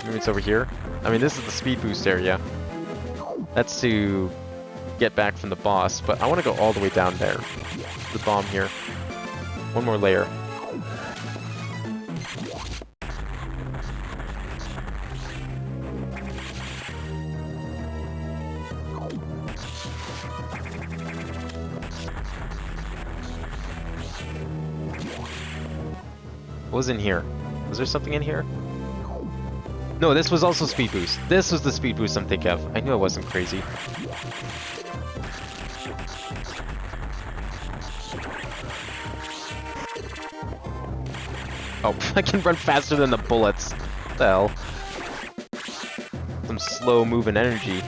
Maybe it's over here. I mean, this is the speed boost area. That's to get back from the boss, but I want to go all the way down there. The bomb here. One more layer. What was in here? Was there something in here? No, this was also speed boost. This was the speed boost I'm thinking of. I knew I wasn't crazy. Oh, I can run faster than the bullets. What the hell? Some slow moving energy.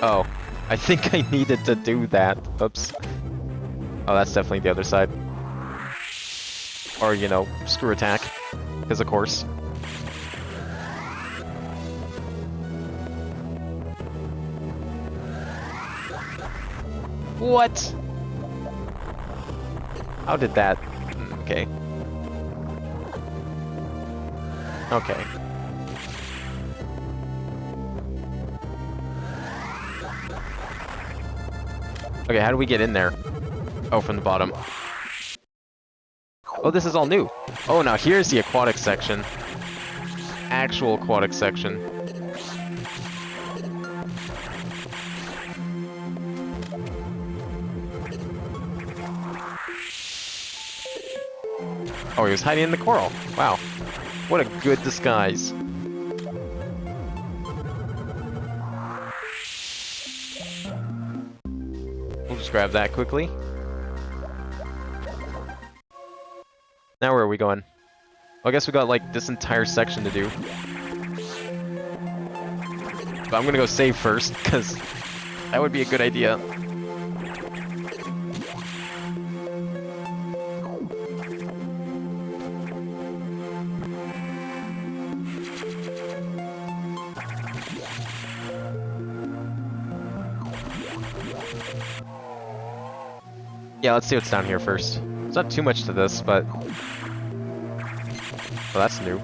Oh, I think I needed to do that. Oops. Oh, that's definitely the other side. Or, you know, screw attack. Because of course. What? How did that? Okay. Okay. Okay, how do we get in there? Oh, from the bottom. Oh, this is all new. Oh, now here's the aquatic section. Actual aquatic section. Oh, he was hiding in the coral. Wow. What a good disguise. We'll just grab that quickly. Now where are we going? Well, I guess we got like this entire section to do. But I'm gonna go save first, because that would be a good idea. Yeah, let's see what's down here first. There's not too much to this, but... well, that's new.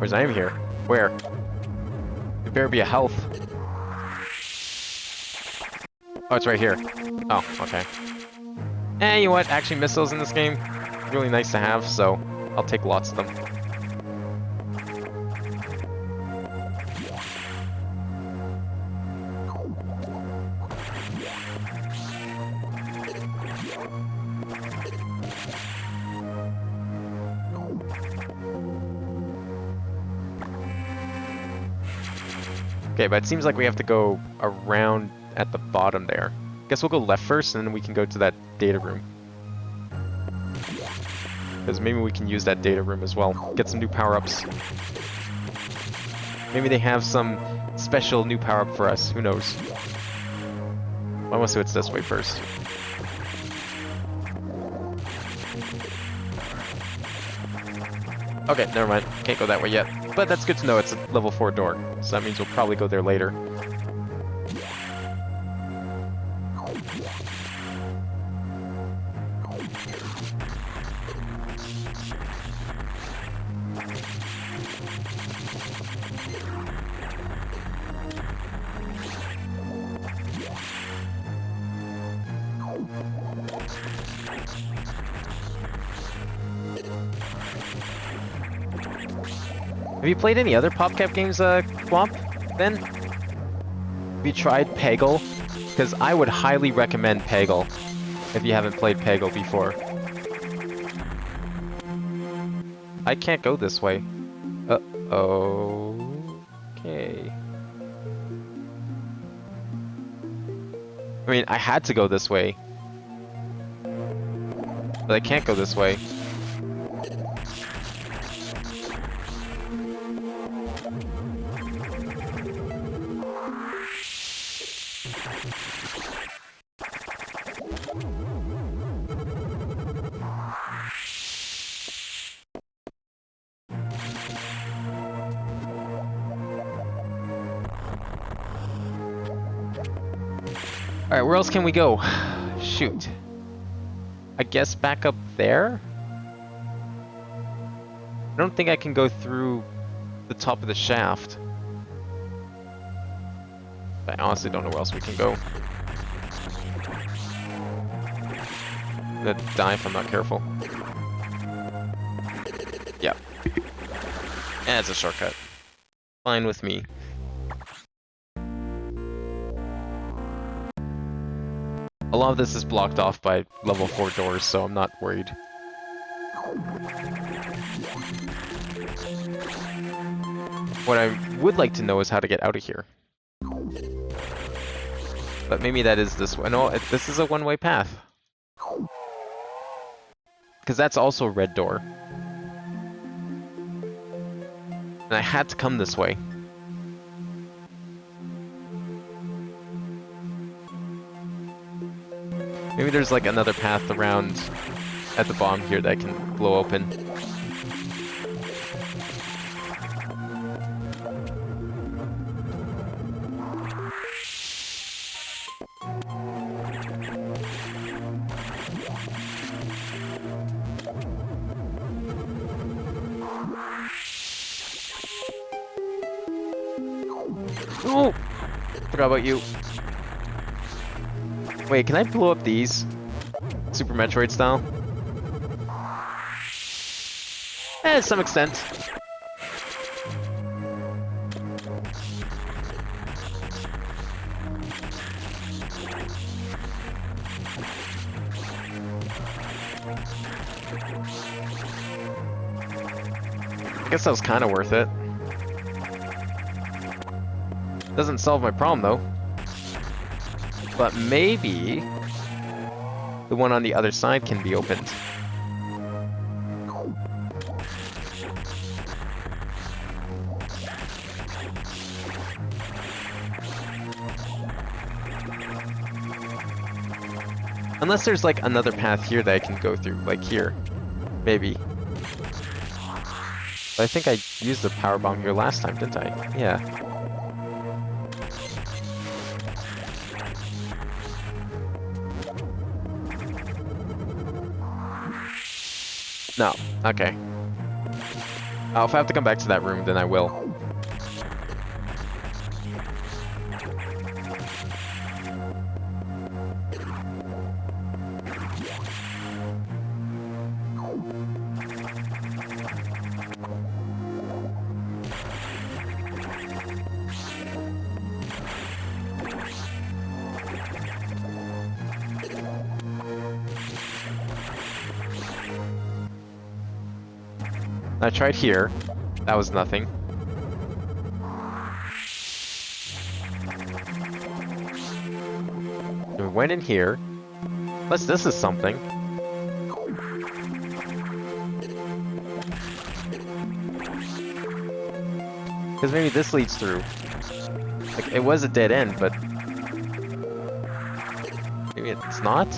Whereas I am here. Where? There better be a health. Oh, it's right here. Oh, okay. Eh, you know what? Actually, missiles in this game, really nice to have, so I'll take lots of them. Okay, but it seems like we have to go around at the bottom there. Guess we'll go left first, and then we can go to that data room. Because maybe we can use that data room as well. Get some new power-ups. Maybe they have some special new power-up for us. Who knows? I want to see what's this way first. Okay, never mind. Can't go that way yet. But that's good to know it's a level 4 door. So that means we'll probably go there later. Have you played any other PopCap games, Swamp, then? Have you tried Peggle? Because I would highly recommend Peggle, if you haven't played Peggle before. I can't go this way. Okay. I mean, I had to go this way. But I can't go this way. Alright, where else can we go? Shoot. I guess back up there? I don't think I can go through the top of the shaft. I honestly don't know where else we can go. I'm gonna die if I'm not careful. Yeah. And it's a shortcut. Fine with me. A lot of this is blocked off by level 4 doors, so I'm not worried. What I would like to know is how to get out of here. But maybe that is this way. No, this is a one-way path. Because that's also a red door. And I had to come this way. Maybe there's like another path around at the bottom here that I can blow open. Oh! Forgot about you. Wait, can I blow up these? Super Metroid style? To some extent. I guess that was kind of worth it. Doesn't solve my problem though. But maybe the one on the other side can be opened. Unless there's like another path here that I can go through, like here. Maybe. But I think I used the power bomb here last time, didn't I? Yeah. No. Okay. If I have to come back to that room, then I will. I tried here. That was nothing. We went in here. Unless this is something. Because maybe this leads through. Like, it was a dead end, but... maybe it's not?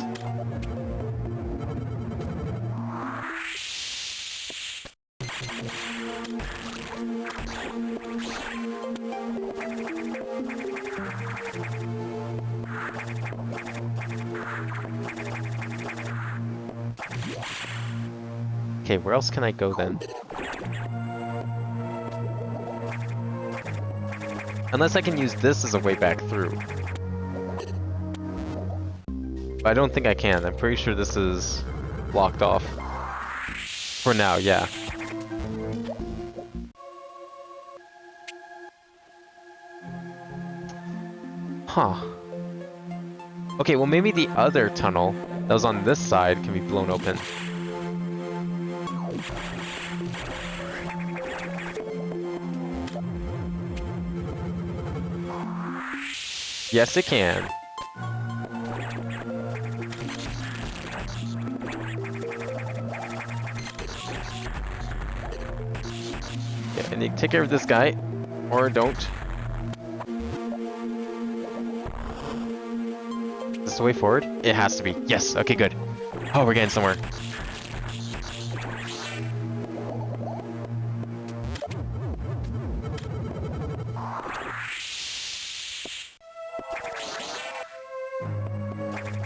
Okay, where else can I go then? Unless I can use this as a way back through. But I don't think I can. I'm pretty sure this is blocked off. For now, yeah. Huh. Okay, well maybe the other tunnel that was on this side can be blown open. Yes, it can. Yeah, and you take care of this guy, or don't. Is this the way forward? It has to be. Yes, okay, good. Oh, we're getting somewhere.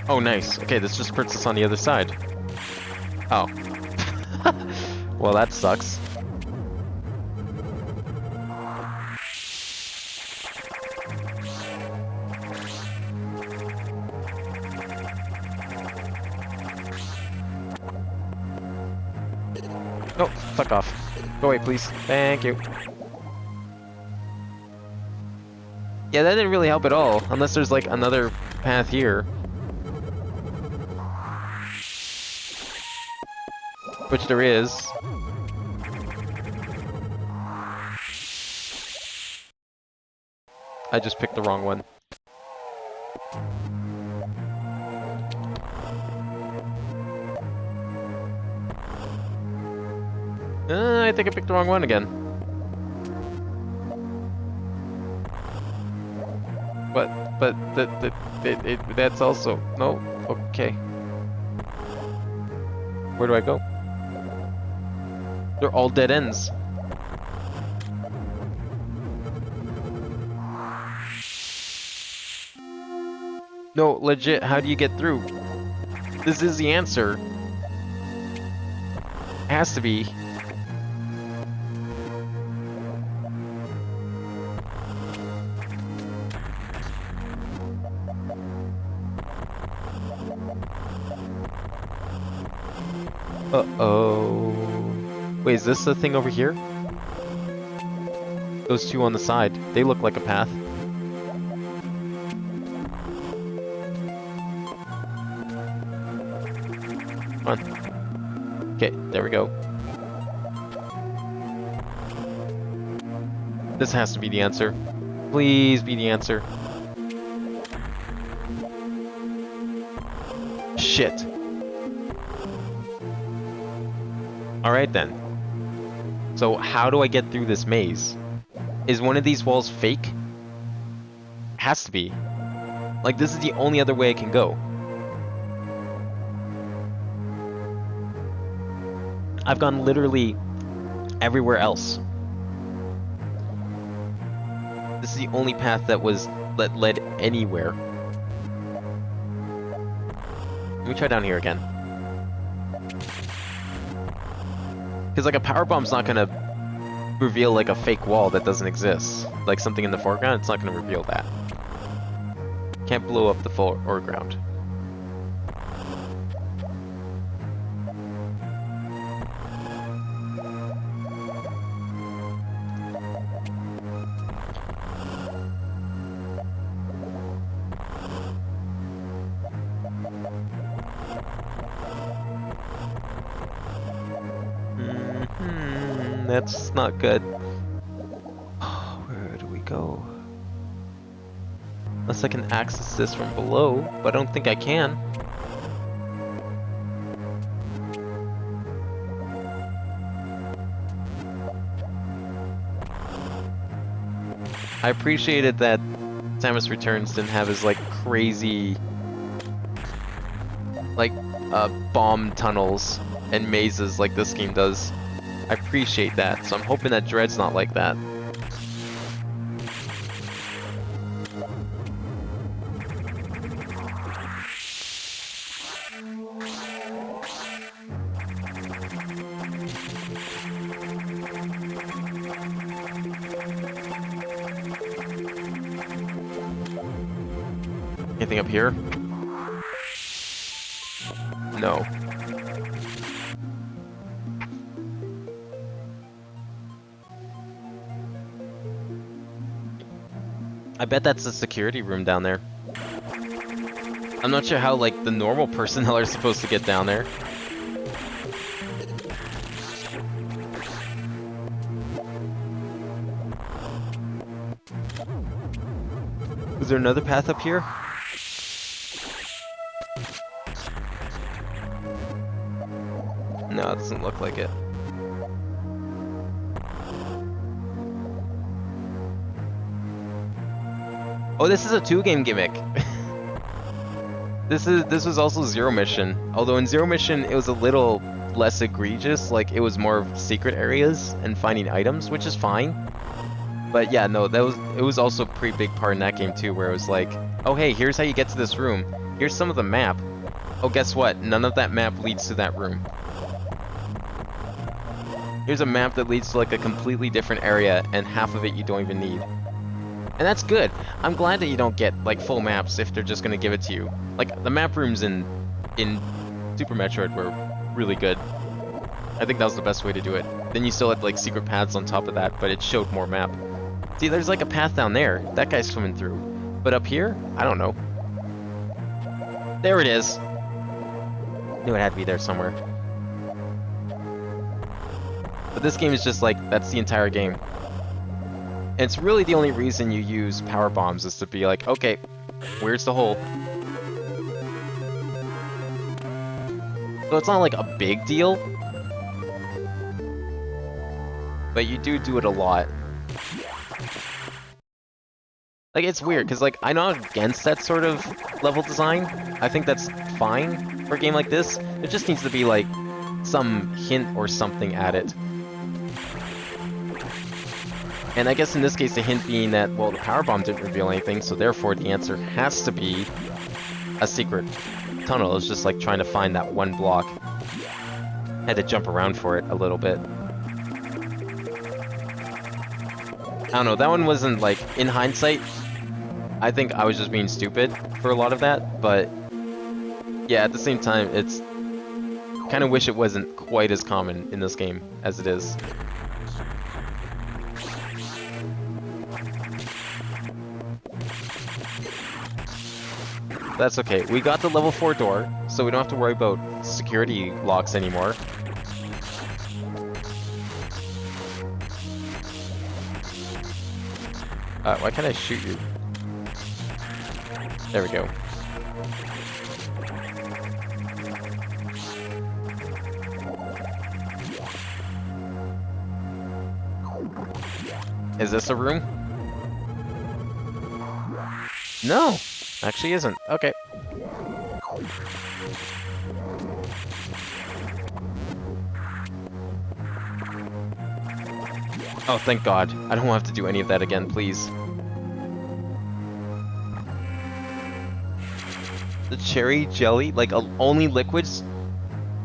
Oh, nice. Okay, this just puts us on the other side. Oh. Well, that sucks. Oh, fuck off. Go away, please. Thank you. Yeah, that didn't really help at all, unless there's like another path here. Which there is. I just picked the wrong one. I think I picked the wrong one again. But that's also... no? Okay. Where do I go? They're all dead ends. No, legit, how do you get through? This is the answer. Has to be. Uh-oh. Wait, is this the thing over here? Those two on the side, they look like a path. Come on. Okay, there we go. This has to be the answer. Please be the answer. Shit. Alright then. So how do I get through this maze? Is one of these walls fake? Has to be. Like, this is the only other way I can go. I've gone literally everywhere else. This is the only path that led anywhere. Let me try down here again. Because like a power bomb's not gonna reveal like a fake wall that doesn't exist. Like something in the foreground, it's not going to reveal that. Can't blow up the foreground. That's not good. Where do we go? Unless I can access this from below, but I don't think I can. I appreciated that Samus Returns didn't have his like crazy like bomb tunnels and mazes like this game does. I appreciate that, so I'm hoping that Dread's not like that. Anything up here? No. I bet that's the security room down there. I'm not sure how, like, the normal personnel are supposed to get down there. Is there another path up here? No, it doesn't look like it. Oh, this is a 2-game gimmick. This was also Zero Mission. Although in Zero Mission it was a little less egregious, like it was more of secret areas and finding items, which is fine. But yeah, no, it was also a pretty big part in that game too, where it was like, oh hey, here's how you get to this room. Here's some of the map. Oh, guess what? None of that map leads to that room. Here's a map that leads to like a completely different area, and half of it you don't even need. And that's good. I'm glad that you don't get like full maps if they're just gonna give it to you. Like the map rooms in Super Metroid were really good. I think that was the best way to do it. Then you still had like secret paths on top of that, but it showed more map. See, there's like a path down there. That guy's swimming through. But up here, I don't know. There it is. Knew it had to be there somewhere. But this game is just like, that's the entire game. And it's really the only reason you use power bombs is to be like, okay, where's the hole? So it's not like a big deal, but you do it a lot. Like, it's weird, because like, I'm not against that sort of level design. I think that's fine for a game like this. There just needs to be like some hint or something added. And I guess in this case, the hint being that, well, the power bomb didn't reveal anything, so therefore the answer has to be a secret tunnel. It's just like trying to find that one block. Had to jump around for it a little bit. I don't know, that one wasn't like, in hindsight, I think I was just being stupid for a lot of that, but yeah, at the same time, it's kind of wish it wasn't quite as common in this game as it is. That's okay. We got the level 4 door, so we don't have to worry about security locks anymore. Why can't I shoot you? There we go. Is this a room? No! Actually isn't. Okay. Oh, thank God. I don't have to do any of that again, please. The cherry jelly? Like, only liquids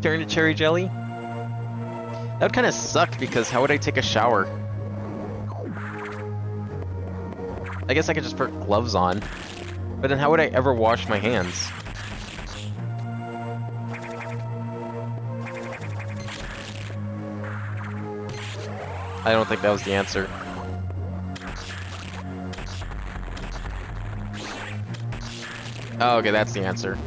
turn to cherry jelly? That would kind of suck, because how would I take a shower I guess I could just put gloves on. But then how would I ever wash my hands? I don't think that was the answer. Oh, okay, that's the answer.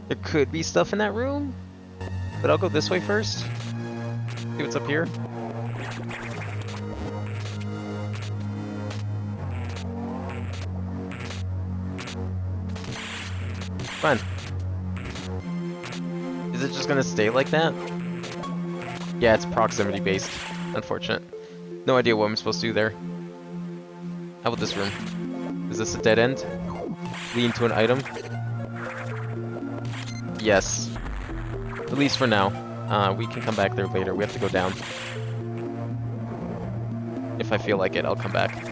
There could be stuff in that room, but I'll go this way first. See what's up here. Fine. Is it just gonna stay like that? Yeah, it's proximity based. Unfortunate. No idea what I'm supposed to do there. How about this room? Is this a dead end? Lead to an item? Yes. At least for now. We can come back there later. We have to go down. If I feel like it, I'll come back.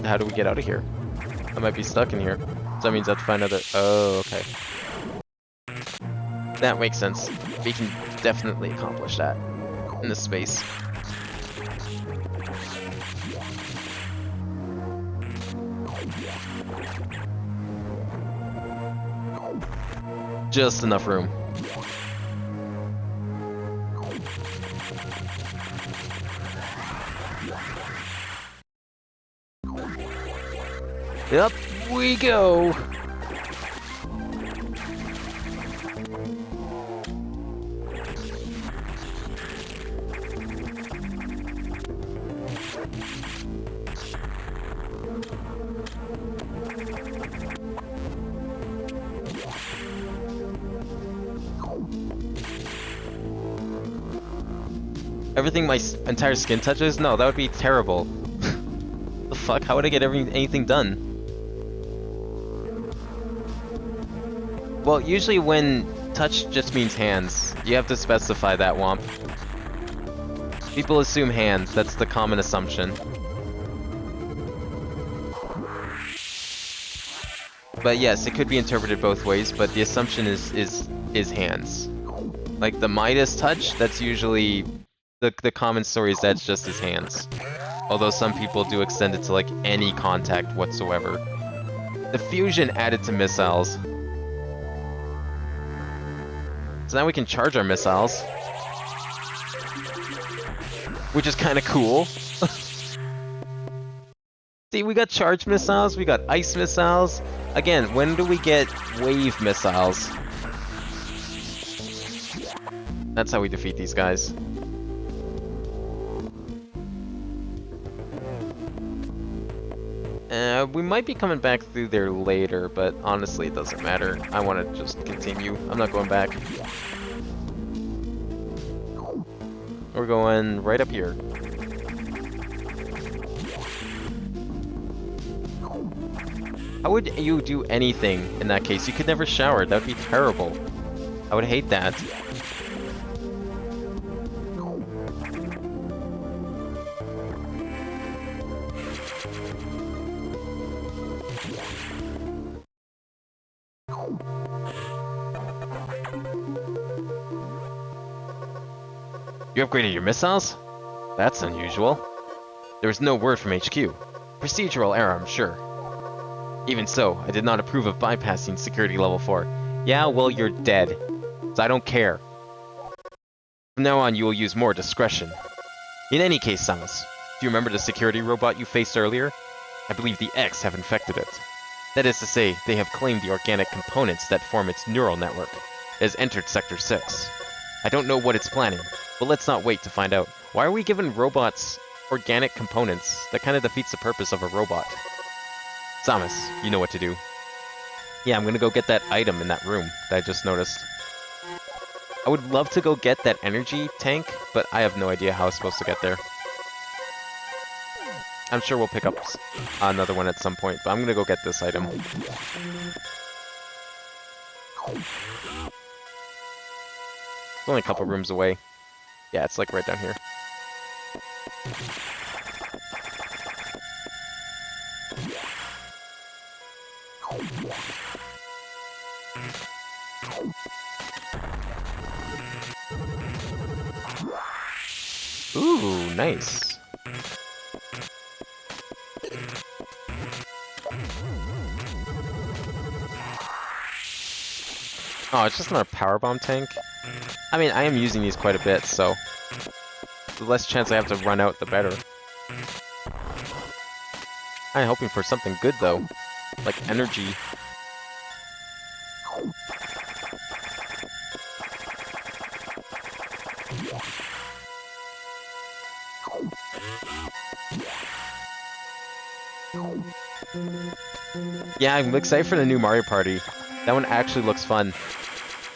How do we get out of here? I might be stuck in here. So that means I have to find another... Oh, okay. That makes sense. We can definitely accomplish that in this space. Just enough room. Up we go. Everything my entire skin touches? No, that would be terrible. The fuck? How would I get anything done? Well, usually when touch just means hands, you have to specify that, Womp. People assume hands, that's the common assumption. But yes, it could be interpreted both ways, but the assumption is hands. Like the Midas touch, that's usually the common story is that's just his hands. Although some people do extend it to like any contact whatsoever. The fusion added to missiles. So now we can charge our missiles. Which is kind of cool. See, we got charged missiles, we got ice missiles. Again, when do we get wave missiles? That's how we defeat these guys. We might be coming back through there later, but honestly it doesn't matter. I want to just continue. I'm not going back. We're going right up here. How would you do anything in that case? You could never shower. That would be terrible. I would hate that. You upgraded your missiles? That's unusual. There was no word from HQ. Procedural error, I'm sure. Even so, I did not approve of bypassing security level 4. Yeah, well, you're dead. So I don't care. From now on, you will use more discretion. In any case, Samus, do you remember the security robot you faced earlier? I believe the X have infected it. That is to say, they have claimed the organic components that form its neural network. It has entered Sector 6. I don't know what it's planning, but let's not wait to find out. Why are we giving robots organic components? That kind of defeats the purpose of a robot. Samus, you know what to do. Yeah, I'm gonna go get that item in that room that I just noticed. I would love to go get that energy tank, but I have no idea how I'm supposed to get there. I'm sure we'll pick up another one at some point, but I'm gonna go get this item. It's only a couple rooms away. Yeah, it's like right down here. Ooh, nice. Oh, it's just not a power bomb tank. I mean, I am using these quite a bit, so the less chance I have to run out, the better. I'm hoping for something good though, like energy. Yeah, I'm excited for the new Mario Party. That one actually looks fun.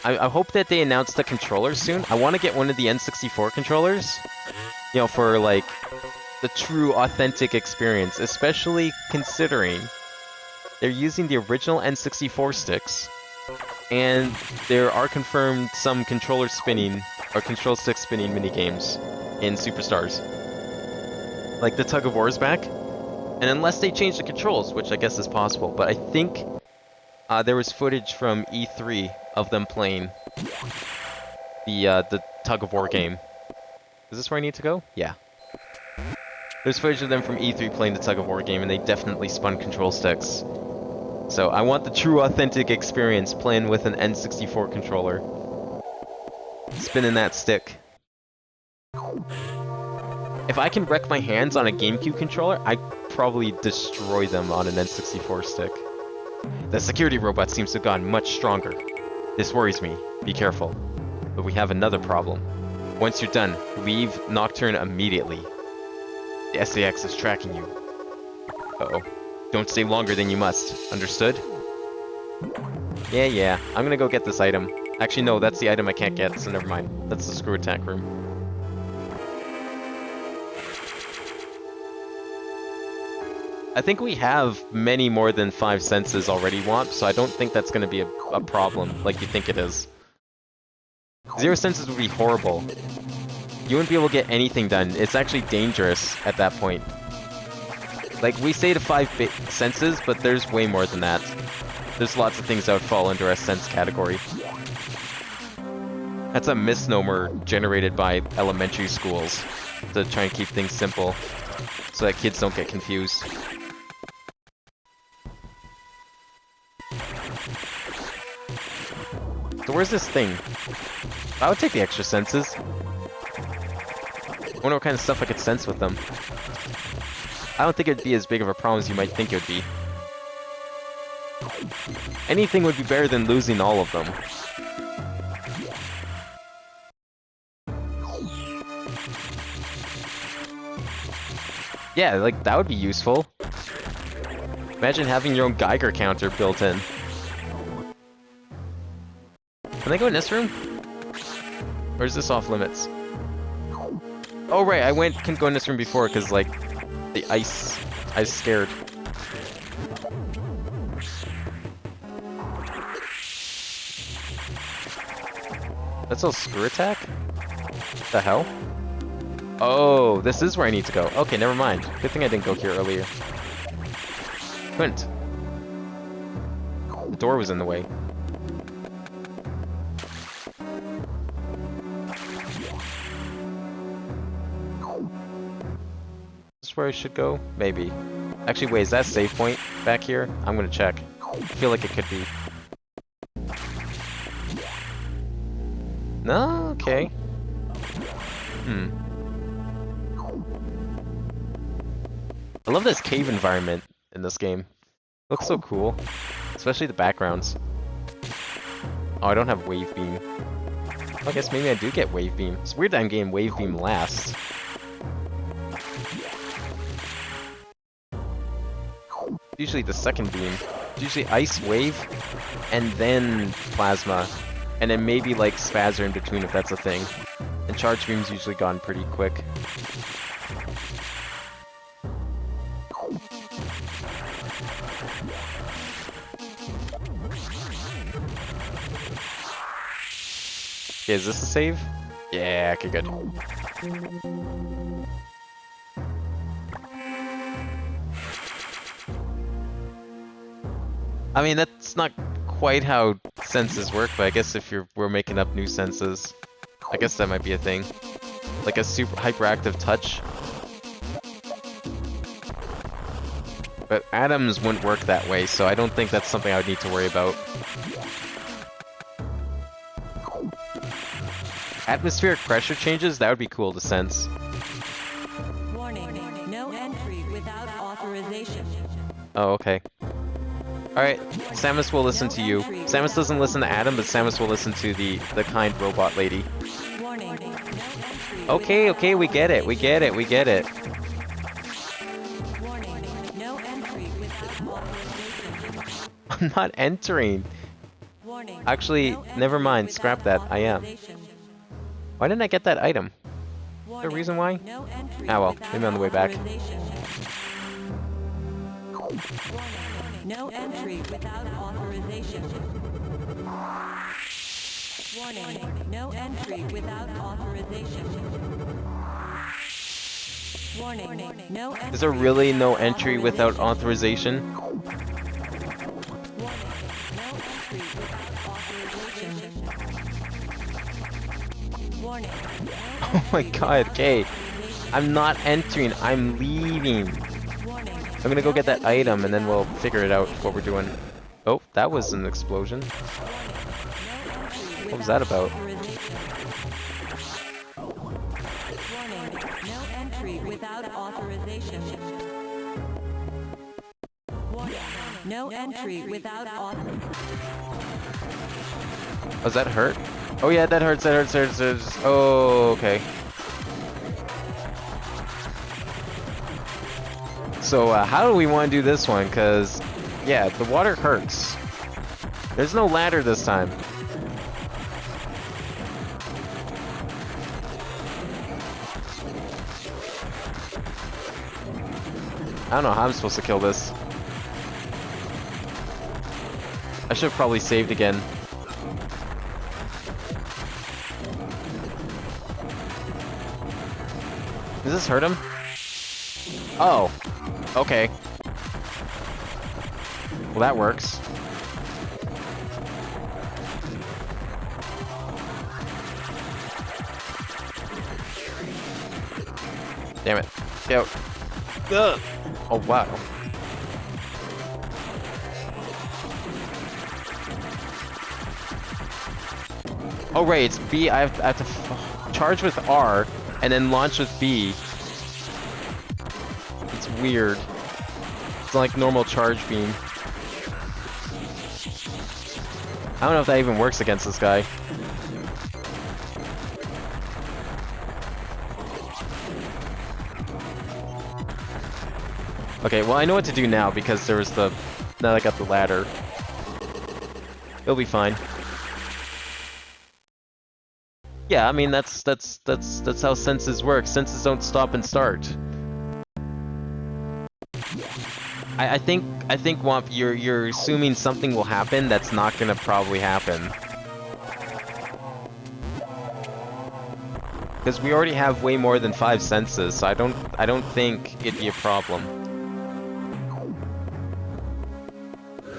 I hope that they announce the controllers soon. I want to get one of the N64 controllers, you know, for like the true authentic experience, especially considering they're using the original N64 sticks, and there are confirmed some controller spinning or control stick spinning minigames in Superstars. Like the tug of war is back, and unless they change the controls, which I guess is possible, but I think there was footage from E3 of them playing the tug of war game. Is this where I need to go? Yeah. There's footage of them from E3 playing the tug of war game, and they definitely spun control sticks. So I want the true authentic experience playing with an N64 controller. Spinning that stick. If I can wreck my hands on a GameCube controller, I'd probably destroy them on an N64 stick. The security robot seems to have gotten much stronger. This worries me. Be careful. But we have another problem. Once you're done, leave Nocturne immediately. The SAX is tracking you. Uh-oh. Don't stay longer than you must. Understood? Yeah. I'm gonna go get this item. Actually, no, that's the item I can't get, so never mind. That's the screw attack room. I think we have many more than 5 senses already, Womp, so I don't think that's gonna be a problem like you think it is. 0 senses would be horrible. You wouldn't be able to get anything done. It's actually dangerous at that point. Like, we say to 5 senses, but there's way more than that. There's lots of things that would fall under a sense category. That's a misnomer generated by elementary schools to try and keep things simple, so that kids don't get confused. So where's this thing? I would take the extra senses. I wonder what kind of stuff I could sense with them. I don't think it'd be as big of a problem as you might think it would be. Anything would be better than losing all of them. Yeah, like, that would be useful. Imagine having your own Geiger counter built in. Can I go in this room? Or is this off limits? Oh right, couldn't go in this room before because like the ice. I was scared. That's all screw attack? What the hell? Oh, this is where I need to go. Okay, never mind. Good thing I didn't go here earlier. Couldn't. The door was in the way. Is this where I should go? Maybe. Actually, wait, is that save point back here? I'm gonna check. I feel like it could be. No? Okay. I love this cave environment in this game. Looks so cool. Especially the backgrounds. Oh, I don't have wave beam. Well, I guess maybe I do get wave beam. It's weird that I'm getting wave beam last. Usually the second beam. It's usually ice, wave, and then plasma. And then maybe like spazzer in between if that's a thing. And charge beam's usually gone pretty quick. Okay, is this a save? Yeah, okay, good. I mean, that's not quite how senses work, but I guess if we're making up new senses, I guess that might be a thing. like a super hyperactive touch. But atoms wouldn't work that way, so I don't think that's something I would need to worry about. Atmospheric pressure changes? That would be cool to sense. Warning, no entry without authorization. Oh, okay. Alright, Samus will listen to you. Samus doesn't listen to Adam, but Samus will listen to the kind robot lady. Warning, no entry Okay, okay, we get it, we get it, we get it. Warning, no entry without authorization. I'm not entering. Warning, Actually, no never entry mind, without scrap that, I am. authorization. Why didn't I get that item? Is there a Warning, reason why? no entry Ah well, without maybe on the way back. authorization. Warning, no entry without authorization. Warning, no entry without authorization. Warning, no entry. Is there really no entry without authorization? Warning, Oh my god, okay. I'm not entering, I'm leaving. warning, I'm gonna go get that item and then we'll figure it out what we're doing. Oh, that was an explosion. What was that about? warning, no entry without authorization. Warning, no entry without authorization. Does that hurt? Oh yeah, that hurts, that hurts, that hurts, that hurts. Oh, okay. So, how do we want to do this one? Because, yeah, the water hurts. There's no ladder this time. I don't know how I'm supposed to kill this. I should have probably saved again. Does this hurt him? Oh. Okay. Well, that works. Damn it. Get out. Ugh. Oh, wow. Oh, right, it's B. I have to charge with R and then launch with B. It's weird. It's like normal charge beam. I don't know if that even works against this guy. Okay, well I know what to do now because there was the... Now that I got the ladder. It'll be fine. Yeah, I mean that's how senses work. Senses don't stop and start. I think Womp, you're assuming something will happen that's not gonna probably happen. Because we already have way more than 5 senses, so I don't think it'd be a problem.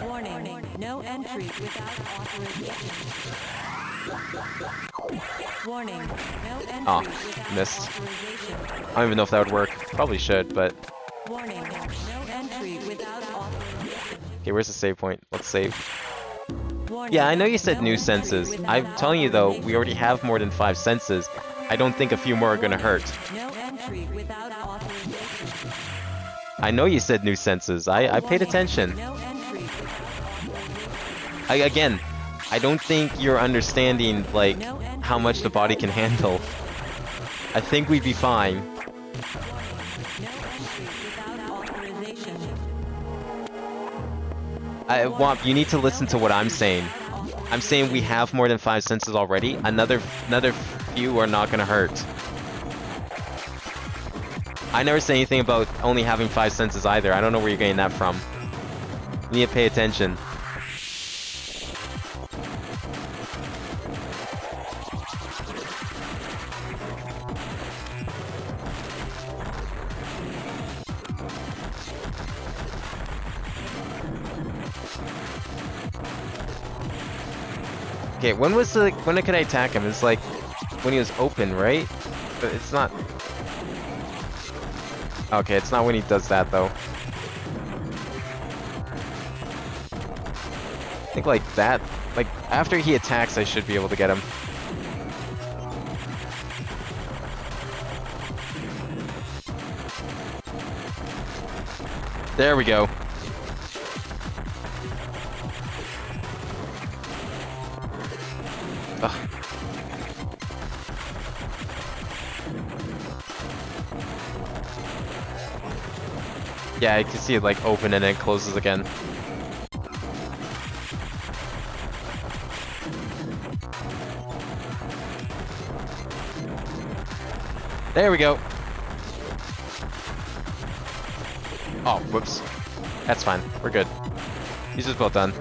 Warning, no entry without authorization. Warning, no entry Aw, without missed. authorization. I don't even know if that would work. Probably should, but... Warning, no entry without authorization. Okay, where's the save point? Let's save. Warning, Yeah, I know you said no new entry senses. without I'm telling you though, we authorization. already have more than 5 senses. I don't think a few more are gonna hurt. No entry without authorization. I know you said new senses. I paid attention. No entry without authorization. Again, I don't think you're understanding, like, how much the body can handle. I think we'd be fine. No entry without authorization. Womp, you need to listen to what I'm saying. I'm saying we have more than 5 senses already. Another few are not gonna hurt. I never say anything about only having 5 senses either. I don't know where you're getting that from. You need to pay attention. Okay, when could I attack him? It's like when he was open, right? But it's not... Okay, it's not when he does that, though. I think like that, like after he attacks, I should be able to get him. There we go. Ugh. Yeah, I can see it like open and then closes again. There we go. Oh, whoops. That's fine. We're good. He's just about done.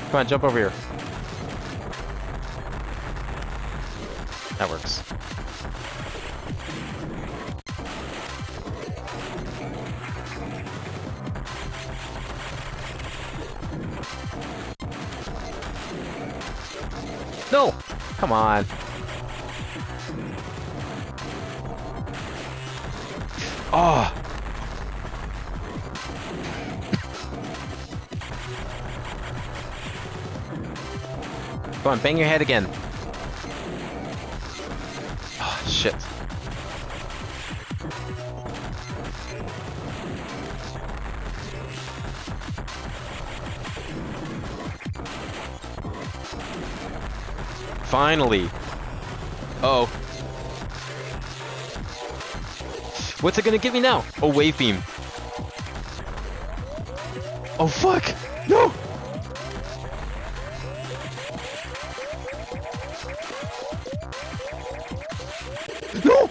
Come on, jump over here. That works. No! Come on. Oh! Come on, bang your head again. Oh, shit. Finally. Uh-oh. What's it gonna give me now? Oh, wave beam. Oh, fuck! No! No!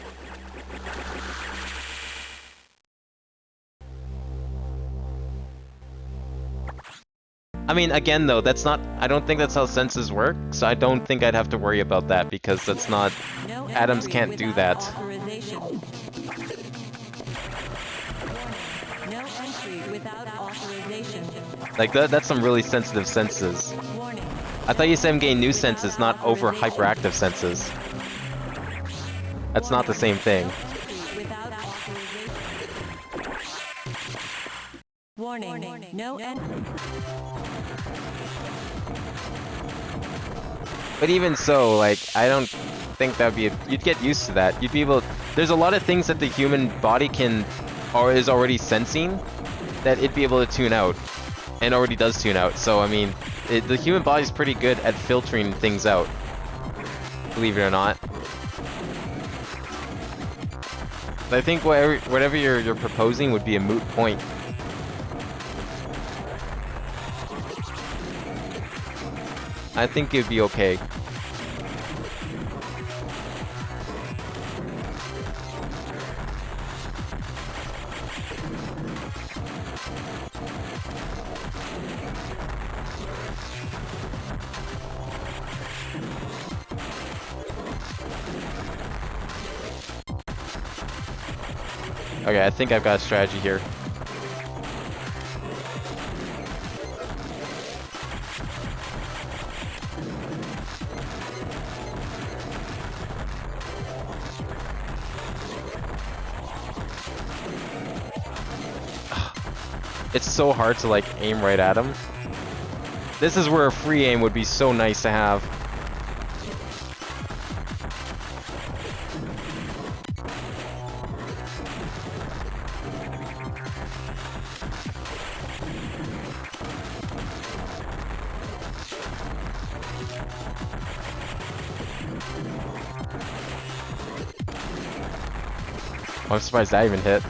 I mean, again, though, that's not... I don't think that's how senses work, so I don't think I'd have to worry about that, because that's not... No Atoms entry can't do without that. authorization. No entry without authorization. Like, that's some really sensitive senses. Warning. I thought you said I'm getting new senses, not over-hyperactive senses. That's not the same thing. No entry without authorization. Warning. No entry. But even so, like, I don't think that'd be... You'd get used to that. You'd be able... There's a lot of things that the human body can... or is already sensing that it'd be able to tune out. And already does tune out. So, I mean, the human body's pretty good at filtering things out. Believe it or not. I think whatever you're proposing would be a moot point. I think it'd be okay. Okay, I think I've got a strategy here. It's so hard to like aim right at him. This is where a free aim would be so nice to have. I'm surprised that even hit.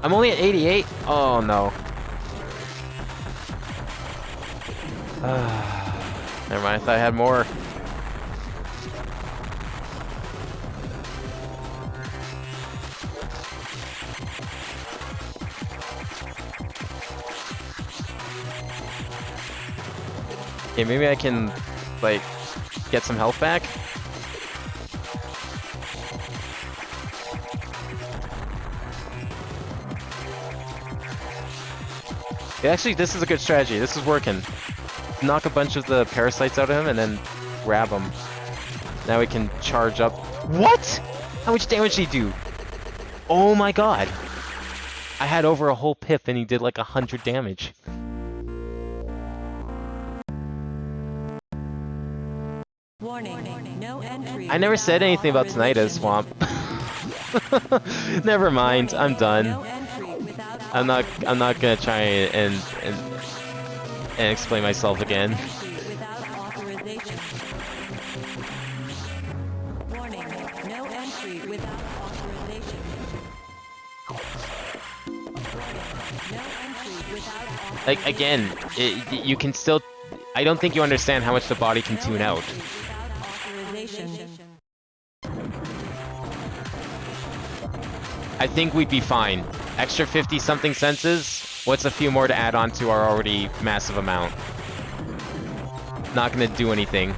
I'm only at 88? Oh no. Never mind, I thought I had more. Okay, maybe I can, like, get some health back? Actually, this is a good strategy. This is working. Knock a bunch of the parasites out of him and then grab him. Now we can charge up. What? How much damage did he do? Oh my god. I had over a whole pip and he did like 100 damage. Warning, no entry. I never said anything about tinnitus, Swamp. Never mind, I'm done. No entry without I'm not gonna try and explain myself again. entry without authorization. Warning, no entry without authorization. Warning, no entry without authorization. Like again, you can still. I don't think you understand how much the body can tune out. Without authorization. I think we'd be fine. Extra 50 something senses. What's a few more to add on to our already massive amount? Not gonna do anything.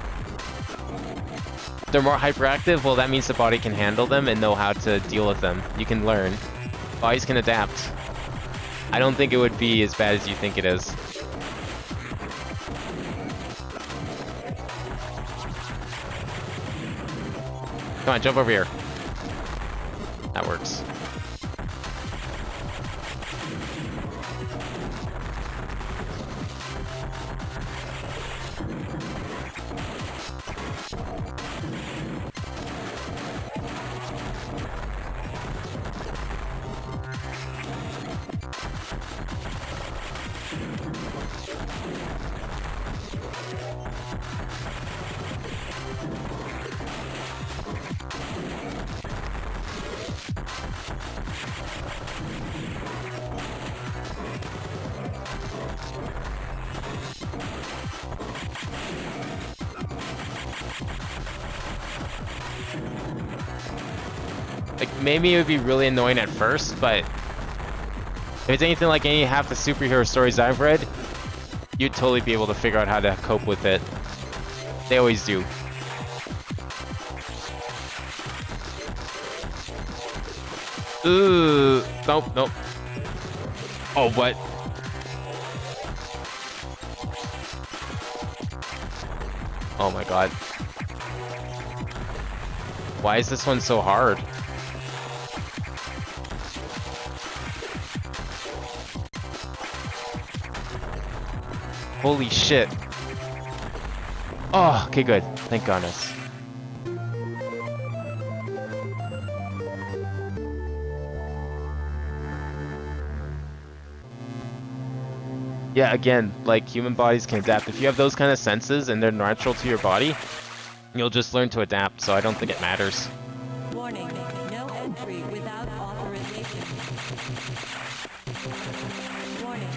They're more hyperactive. Well, that means the body can handle them and know how to deal with them. You can learn. Bodies can adapt. I don't think it would be as bad as you think it is. Come on, jump over here. That works. Like, maybe it would be really annoying at first, but if it's anything like any half the superhero stories I've read, you'd totally be able to figure out how to cope with it. They always do. Ooh, nope, nope. Oh, what? Oh my god. Why is this one so hard? Holy shit. Oh, okay, good. Thank goodness. Yeah, again, like human bodies can adapt. If you have those kind of senses and they're natural to your body, you'll just learn to adapt, so I don't think it matters. Warning, no entry without authorization. Warning,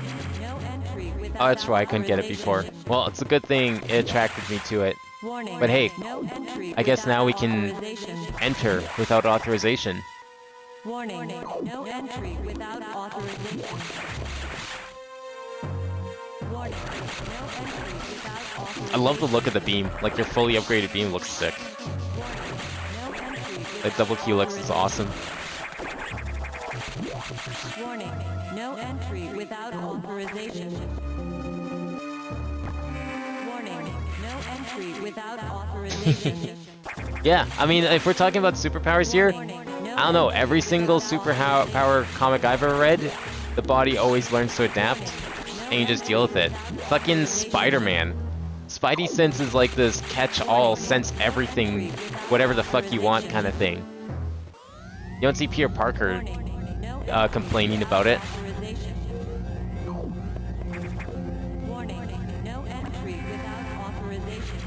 no entry without Oh, that's why I couldn't get it before. authorization. Well, it's a good thing it attracted me to it. Warning, But hey, no entry I guess without now we can authorization. enter without authorization. Warning, no entry without authorization. Warning, no entry without authorization. I love the look of the beam. Like, your fully upgraded beam looks sick. Warning, no entry The without double helix is awesome. Warning, no entry without authorization. Warning, no entry without authorization. Yeah, I mean, if we're talking about superpowers here, I don't know, every single superpower comic I've ever read, the body always learns to adapt, and you just deal with it. Fucking Spider-Man. Spidey sense is like this catch-all, sense everything, whatever the fuck you want kind of thing. You don't see Peter Parker complaining about it. Warning, no entry without authorization.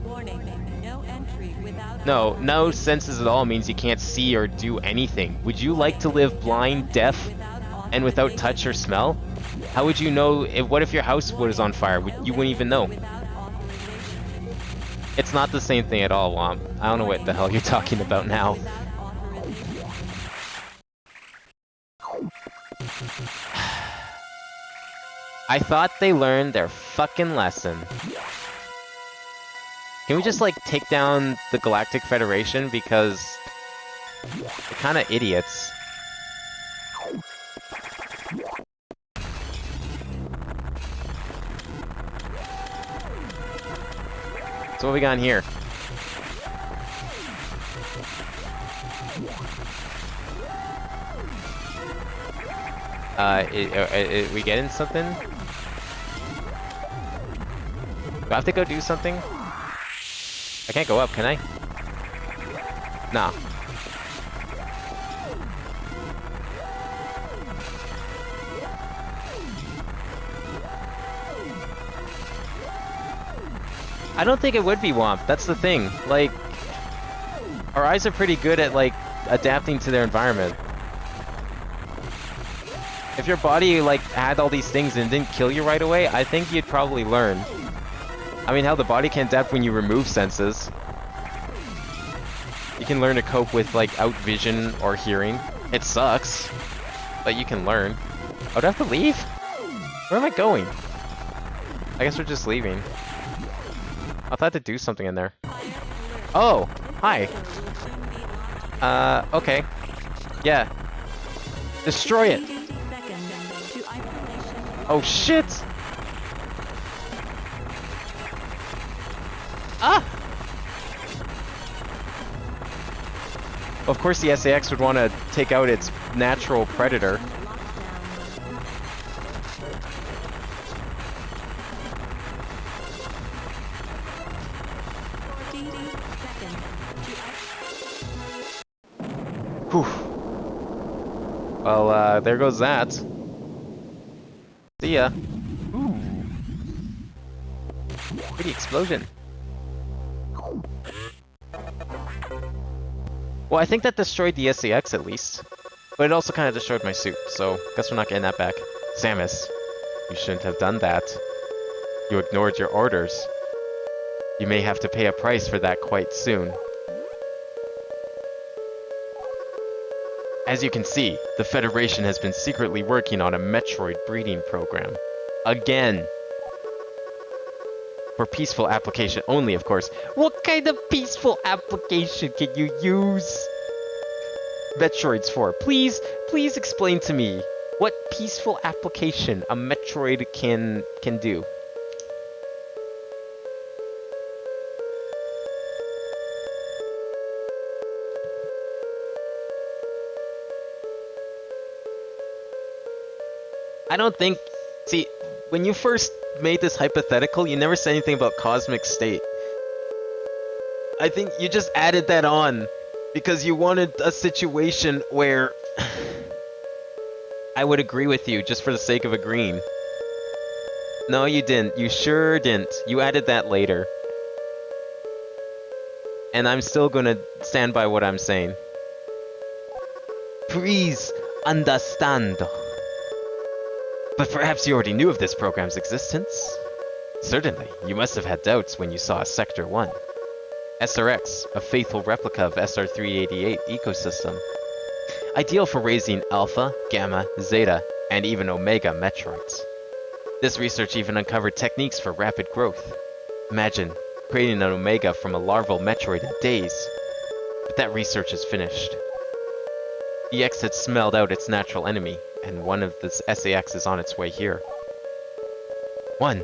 Warning, no entry without No senses at all means you can't see or do anything. Would you like to live blind, deaf, and without touch or smell? How would you know what if your house was on fire? You wouldn't even know. It's not the same thing at all, Womp. I don't know what the hell you're talking about now. I thought they learned their fucking lesson. Can we just, like, take down the Galactic Federation? Because they're kinda idiots. So what we got in here? We getting something? Do I have to go do something? I can't go up, can I? Nah. I don't think it would be Womp. That's the thing. Like, our eyes are pretty good at, like, adapting to their environment. If your body, like, had all these things and didn't kill you right away, I think you'd probably learn. I mean, hell, the body can adapt when you remove senses. You can learn to cope with, like, out vision or hearing. It sucks, but you can learn. Oh, do I have to leave? Where am I going? I guess we're just leaving. I thought to do something in there. Oh, hi. Okay. Yeah. Destroy it. Oh, shit. Ah! Of course the SAX would want to take out its natural predator. Whew. Well, there goes that. See ya. Ooh. Pretty explosion. Well, I think that destroyed the SAX at least. But it also kind of destroyed my suit, so guess we're not getting that back. Samus, you shouldn't have done that. You ignored your orders. You may have to pay a price for that quite soon. As you can see, the Federation has been secretly working on a Metroid breeding program. Again! For peaceful application only, of course. What kind of peaceful application can you use Metroids for? Please explain to me what peaceful application a Metroid can do. I don't think... See, when you first made this hypothetical, you never said anything about cosmic state. I think you just added that on because you wanted a situation where I would agree with you just for the sake of agreeing. No, you didn't. You sure didn't. You added that later. And I'm still gonna stand by what I'm saying. Please understand. But perhaps you already knew of this program's existence? Certainly, you must have had doubts when you saw Sector 1. SRX, a faithful replica of SR-388 ecosystem. Ideal for raising Alpha, Gamma, Zeta, and even Omega Metroids. This research even uncovered techniques for rapid growth. Imagine creating an Omega from a larval Metroid in days. But that research is finished. EX had smelled out its natural enemy, and one of the SAX is on its way here. One?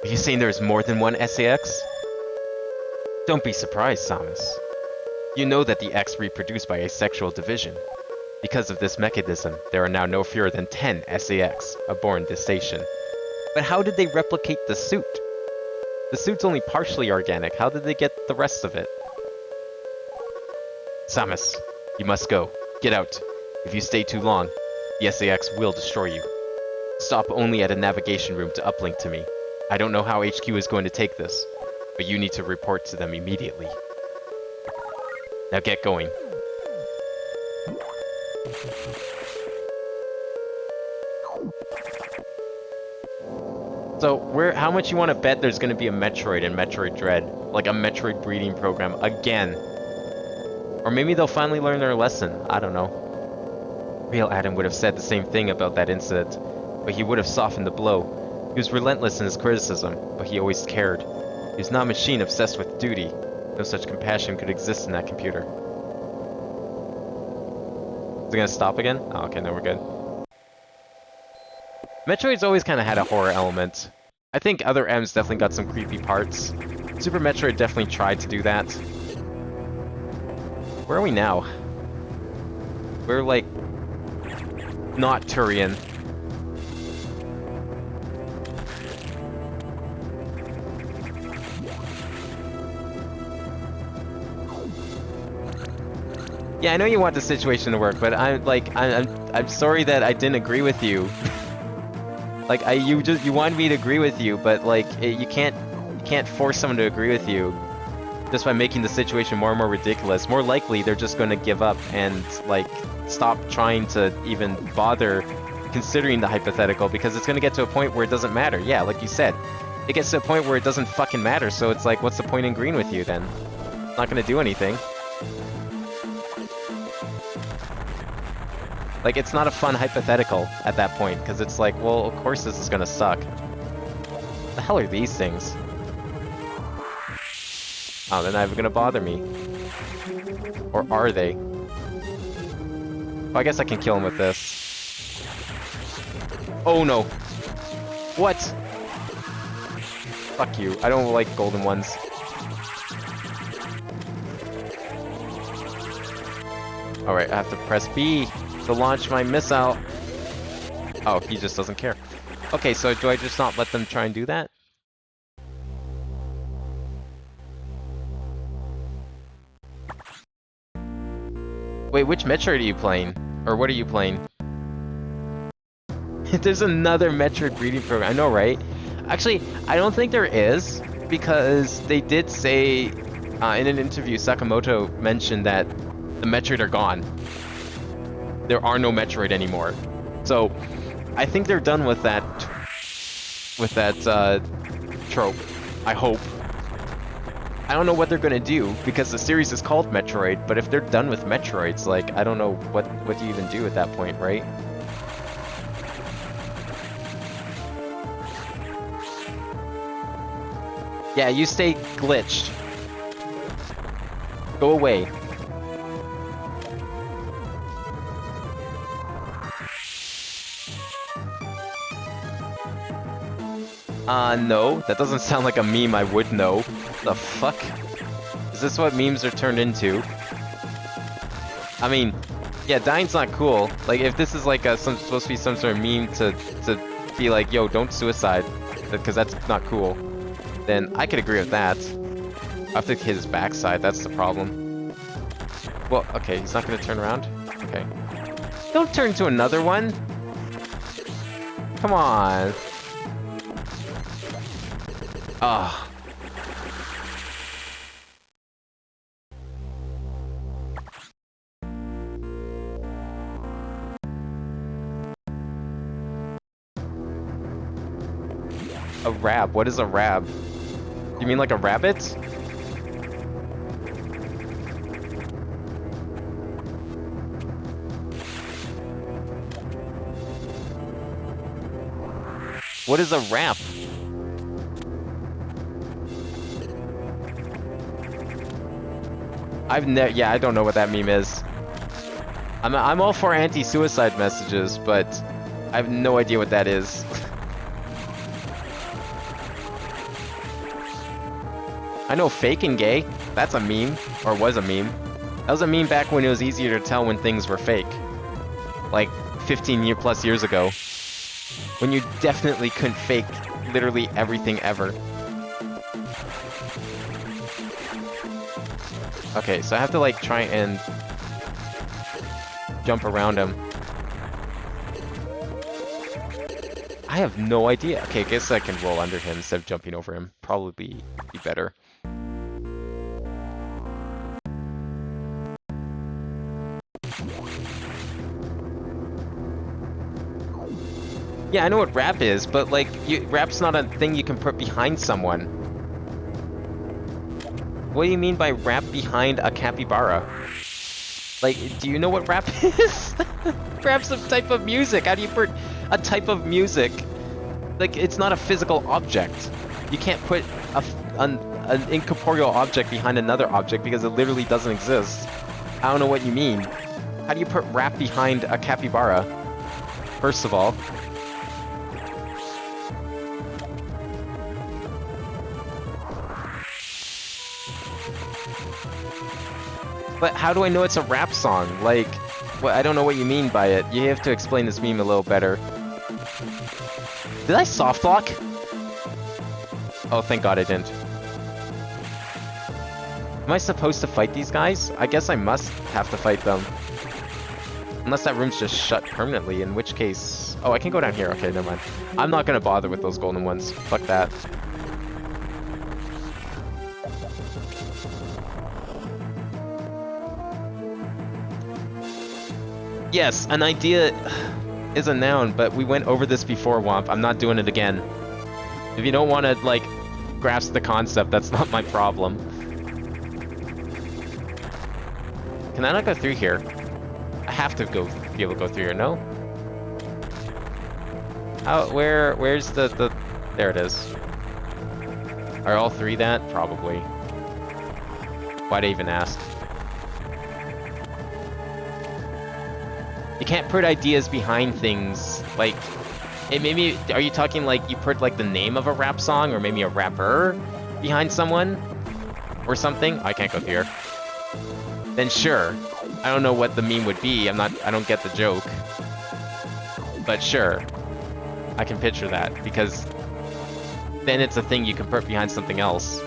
Are you saying there's more than one SAX? Don't be surprised, Samus. You know that the X reproduce by asexual division. Because of this mechanism, there are now no fewer than 10 SAX aboard this station. But how did they replicate the suit? The suit's only partially organic. How did they get the rest of it? Samus, you must go. Get out. If you stay too long, the SAX will destroy you. Stop only at a navigation room to uplink to me. I don't know how HQ is going to take this, but you need to report to them immediately. Now get going. So, how much you want to bet there's going to be a Metroid in Metroid Dread? Like a Metroid breeding program again? Or maybe they'll finally learn their lesson. I don't know. Real Adam would have said the same thing about that incident, but he would have softened the blow. He was relentless in his criticism, but he always cared. He was not a machine obsessed with duty. No such compassion could exist in that computer. Is it gonna stop again? Oh, okay, no, we're good. Metroid's always kind of had a horror element. I think other M's definitely got some creepy parts. Super Metroid definitely tried to do that. Where are we now? We're like not Turian. Yeah, I know you want the situation to work, but I'm sorry that I didn't agree with you. Like you wanted me to agree with you, but like you can't force someone to agree with you just by making the situation more and more ridiculous. More likely, they're just going to give up and like stop trying to even bother considering the hypothetical, because it's going to get to a point where it doesn't matter. Yeah, like you said, it gets to a point where it doesn't fucking matter. So it's like, what's the point in agreeing with you then? It's not going to do anything. Like, it's not a fun hypothetical at that point, because it's like, well, of course this is gonna suck. What the hell are these things? Oh, they're not even gonna bother me. Or are they? Oh, I guess I can kill him with this. Oh no! What? Fuck you. I don't like golden ones. Alright, I have to press B to launch my missile. Oh, he just doesn't care. Okay, so do I just not let them try and do that? Wait, which Metroid are you playing? Or what are you playing? There's another Metroid breeding program. I know, right? Actually, I don't think there is, because they did say in an interview, Sakamoto mentioned that the Metroid are gone. There are no Metroid anymore. So, I think they're done with that trope. I hope. I don't know what they're gonna do, because the series is called Metroid, but if they're done with Metroids, like, I don't know what you even do at that point, right? Yeah, you stay glitched. Go away. No. That doesn't sound like a meme I would know. The fuck? Is this what memes are turned into? I mean, yeah, dying's not cool. Like, if this is like supposed to be some sort of meme to be like, yo, don't suicide, because that's not cool, then I could agree with that. I have to hit his backside, that's the problem. Well, okay, he's not gonna turn around? Okay. Don't turn to another one! Come on! Ah. A rab? What is a rab? You mean like a rabbit? What is a rap? Yeah, I don't know what that meme is. I'm all for anti-suicide messages, but I have no idea what that is. I know fake and gay. That's a meme, or was a meme. That was a meme back when it was easier to tell when things were fake. Like 15 plus years ago. When you definitely couldn't fake literally everything ever. Okay, so I have to like try and jump around him. I have no idea. Okay, I guess I can roll under him instead of jumping over him. Probably be better. Yeah, I know what rap is, but like, rap's not a thing you can put behind someone. What do you mean by rap behind a capybara? Like, do you know what rap is? Rap's a type of music. How do you put a type of music? Like, it's not a physical object. You can't put an incorporeal object behind another object because it literally doesn't exist. I don't know what you mean. How do you put rap behind a capybara? First of all. But how do I know it's a rap song? Like, what? I don't know what you mean by it. You have to explain this meme a little better. Did I soft lock? Oh, thank God I didn't. Am I supposed to fight these guys? I guess I must have to fight them. Unless that room's just shut permanently, in which case... Oh, I can go down here. Okay, never mind. I'm not gonna bother with those golden ones. Fuck that. Yes, an idea is a noun, but we went over this before, Womp. I'm not doing it again. If you don't want to, like, grasp the concept, that's not my problem. Can I not go through here? I have to be able to go through here, no? How, where's the... There it is. Are all three that? Probably. Why'd I even ask? You can't put ideas behind things, like... maybe, are you talking like you put like the name of a rap song, or maybe a rapper behind someone? Or something? I can't go through here. Then sure. I don't know what the meme would be, I don't get the joke. But sure. I can picture that, because then it's a thing you can put behind something else.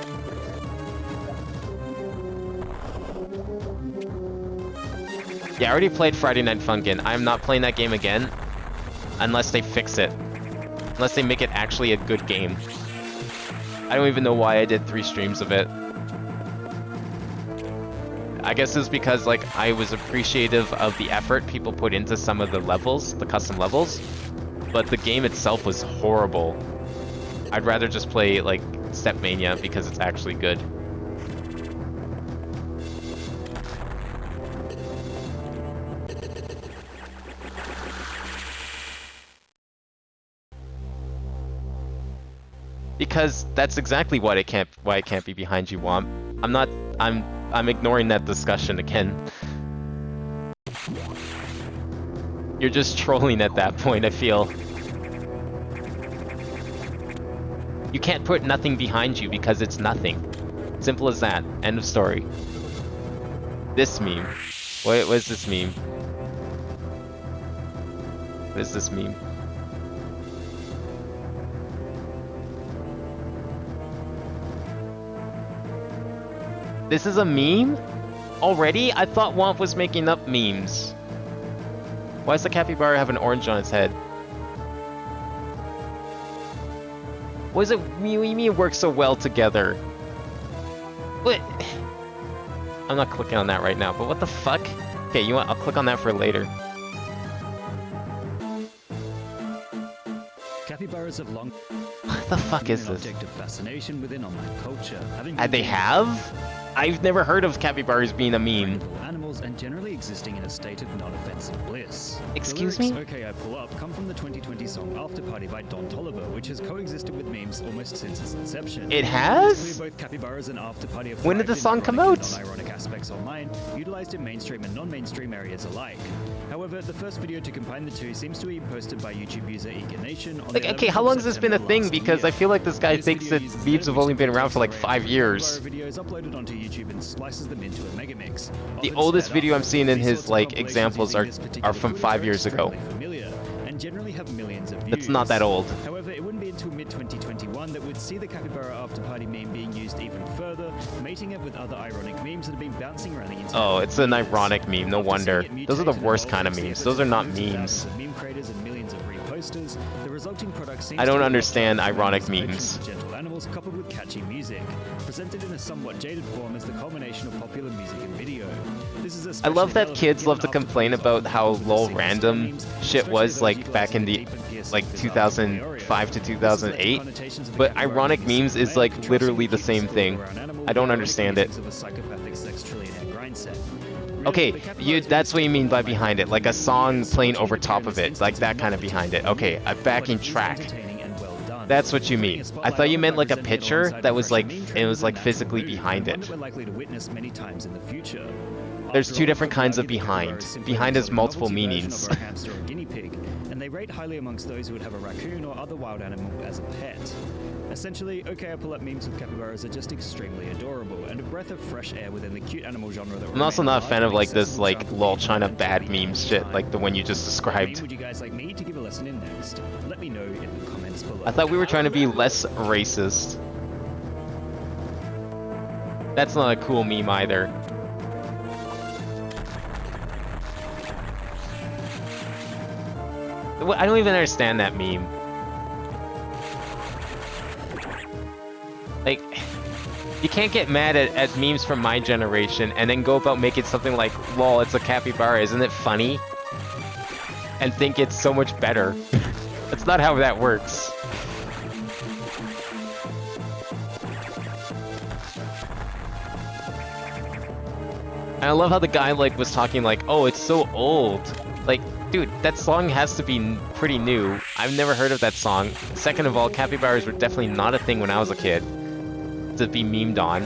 Yeah, I already played Friday Night Funkin'. I'm not playing that game again unless they fix it. Unless they make it actually a good game. I don't even know why I did 3 streams of it. I guess it's because like I was appreciative of the effort people put into some of the levels, the custom levels, but the game itself was horrible. I'd rather just play like Stepmania because it's actually good. Because that's exactly why it can't be behind you, Womp. I'm ignoring that discussion again. You're just trolling at that point, I feel. You can't put nothing behind you because it's nothing. Simple as that. End of story. This meme. What is this meme? What is this meme? This is a meme? Already? I thought Womp was making up memes. Why does the capybara have an orange on its head? What is it? What do you mean it works so well together? What? I'm not clicking on that right now, but what the fuck? Okay, you know what? I'll click on that for later. Capybaras have long What the fuck is been an this? object of fascination within online culture. They have? I've never heard of capybaras being a meme. Animals and generally existing in a state of non-offensive bliss. Excuse The me? lyrics, Okay, I pull up come from the 2020 song After Party by Don Toliver, which has coexisted with memes almost since its inception. It has? Basically, both capybaras and After Party have When did the thrived in song come ironic out? and non-ironic aspects online, utilized in mainstream and non-mainstream areas alike. However, the first video to combine the two seems to be posted by YouTube user Eager Nation on Like, the okay, 11th how of long has this been a September thing? last Because year. I feel like this guy This thinks video that uses memes have only been around for like array 5 years. videos uploaded onto YouTube and splices them into a megamix. The Often oldest sped video up, I'm seeing in these his sorts of like compilations examples using this are particular from footage 5 are years ago. extremely familiar and generally have millions of views. It's not that old. However, it wouldn't be until mid-2021 that we'd see the capybara after party meme being used even further, mating it with other ironic memes that have been bouncing around the internet. Oh, for it's an years. ironic meme, no After wonder. seeing it Those are the mutate and worst evolve kind of over the memes. efforts Those are of not hundreds of memes. thousands of meme creators and millions of reposters, the resulting product seems I don't to be understand a ironic affection memes. for gentle animals coupled with catchy music, presented in a somewhat jaded form as the culmination of popular music and video. This is I love especially that relevant kids love to given complain after about how often lol sing random memes, shit especially was those like back in the utilizing deep and piercing like bizarre 2005 to This has led to 2008. connotations of the But capybara ironic being memes is symbiotic, like trusting literally to the keep same score thing. over an animal I don't with understand ironic it. musings of a psychopathic sex trillionaire grind set. Okay, The capybaras that's what you mean by were behind it, like a song playing over top of it, like that kind of behind it. Okay, a backing track. That's what you mean. I thought you meant like a picture that was like, it was like physically behind it. There's two different kinds of behind. Behind has multiple meanings. rate highly amongst those who would have a raccoon or other wild animal as a pet. Essentially, OK I Pull Up memes with capybaras are just extremely adorable, and a breath of fresh air within the cute animal genre that I'm also not a fan of like this like accessible lol trampoline China until bad the end memes of shit, time. like the one you just What meme described. would you guys like me to give a lesson in next? Let me know in the comments below. I thought we were trying to be less racist. That's not a cool meme either. I don't even understand that meme. Like, you can't get mad at memes from my generation and then go about making something like, lol, it's a capybara, isn't it funny? And think it's so much better. That's not how that works. And I love how the guy like was talking like, oh, it's so old. Like, dude, that song has to be pretty new. I've never heard of that song. Second of all, capybaras were definitely not a thing when I was a kid to be memed on.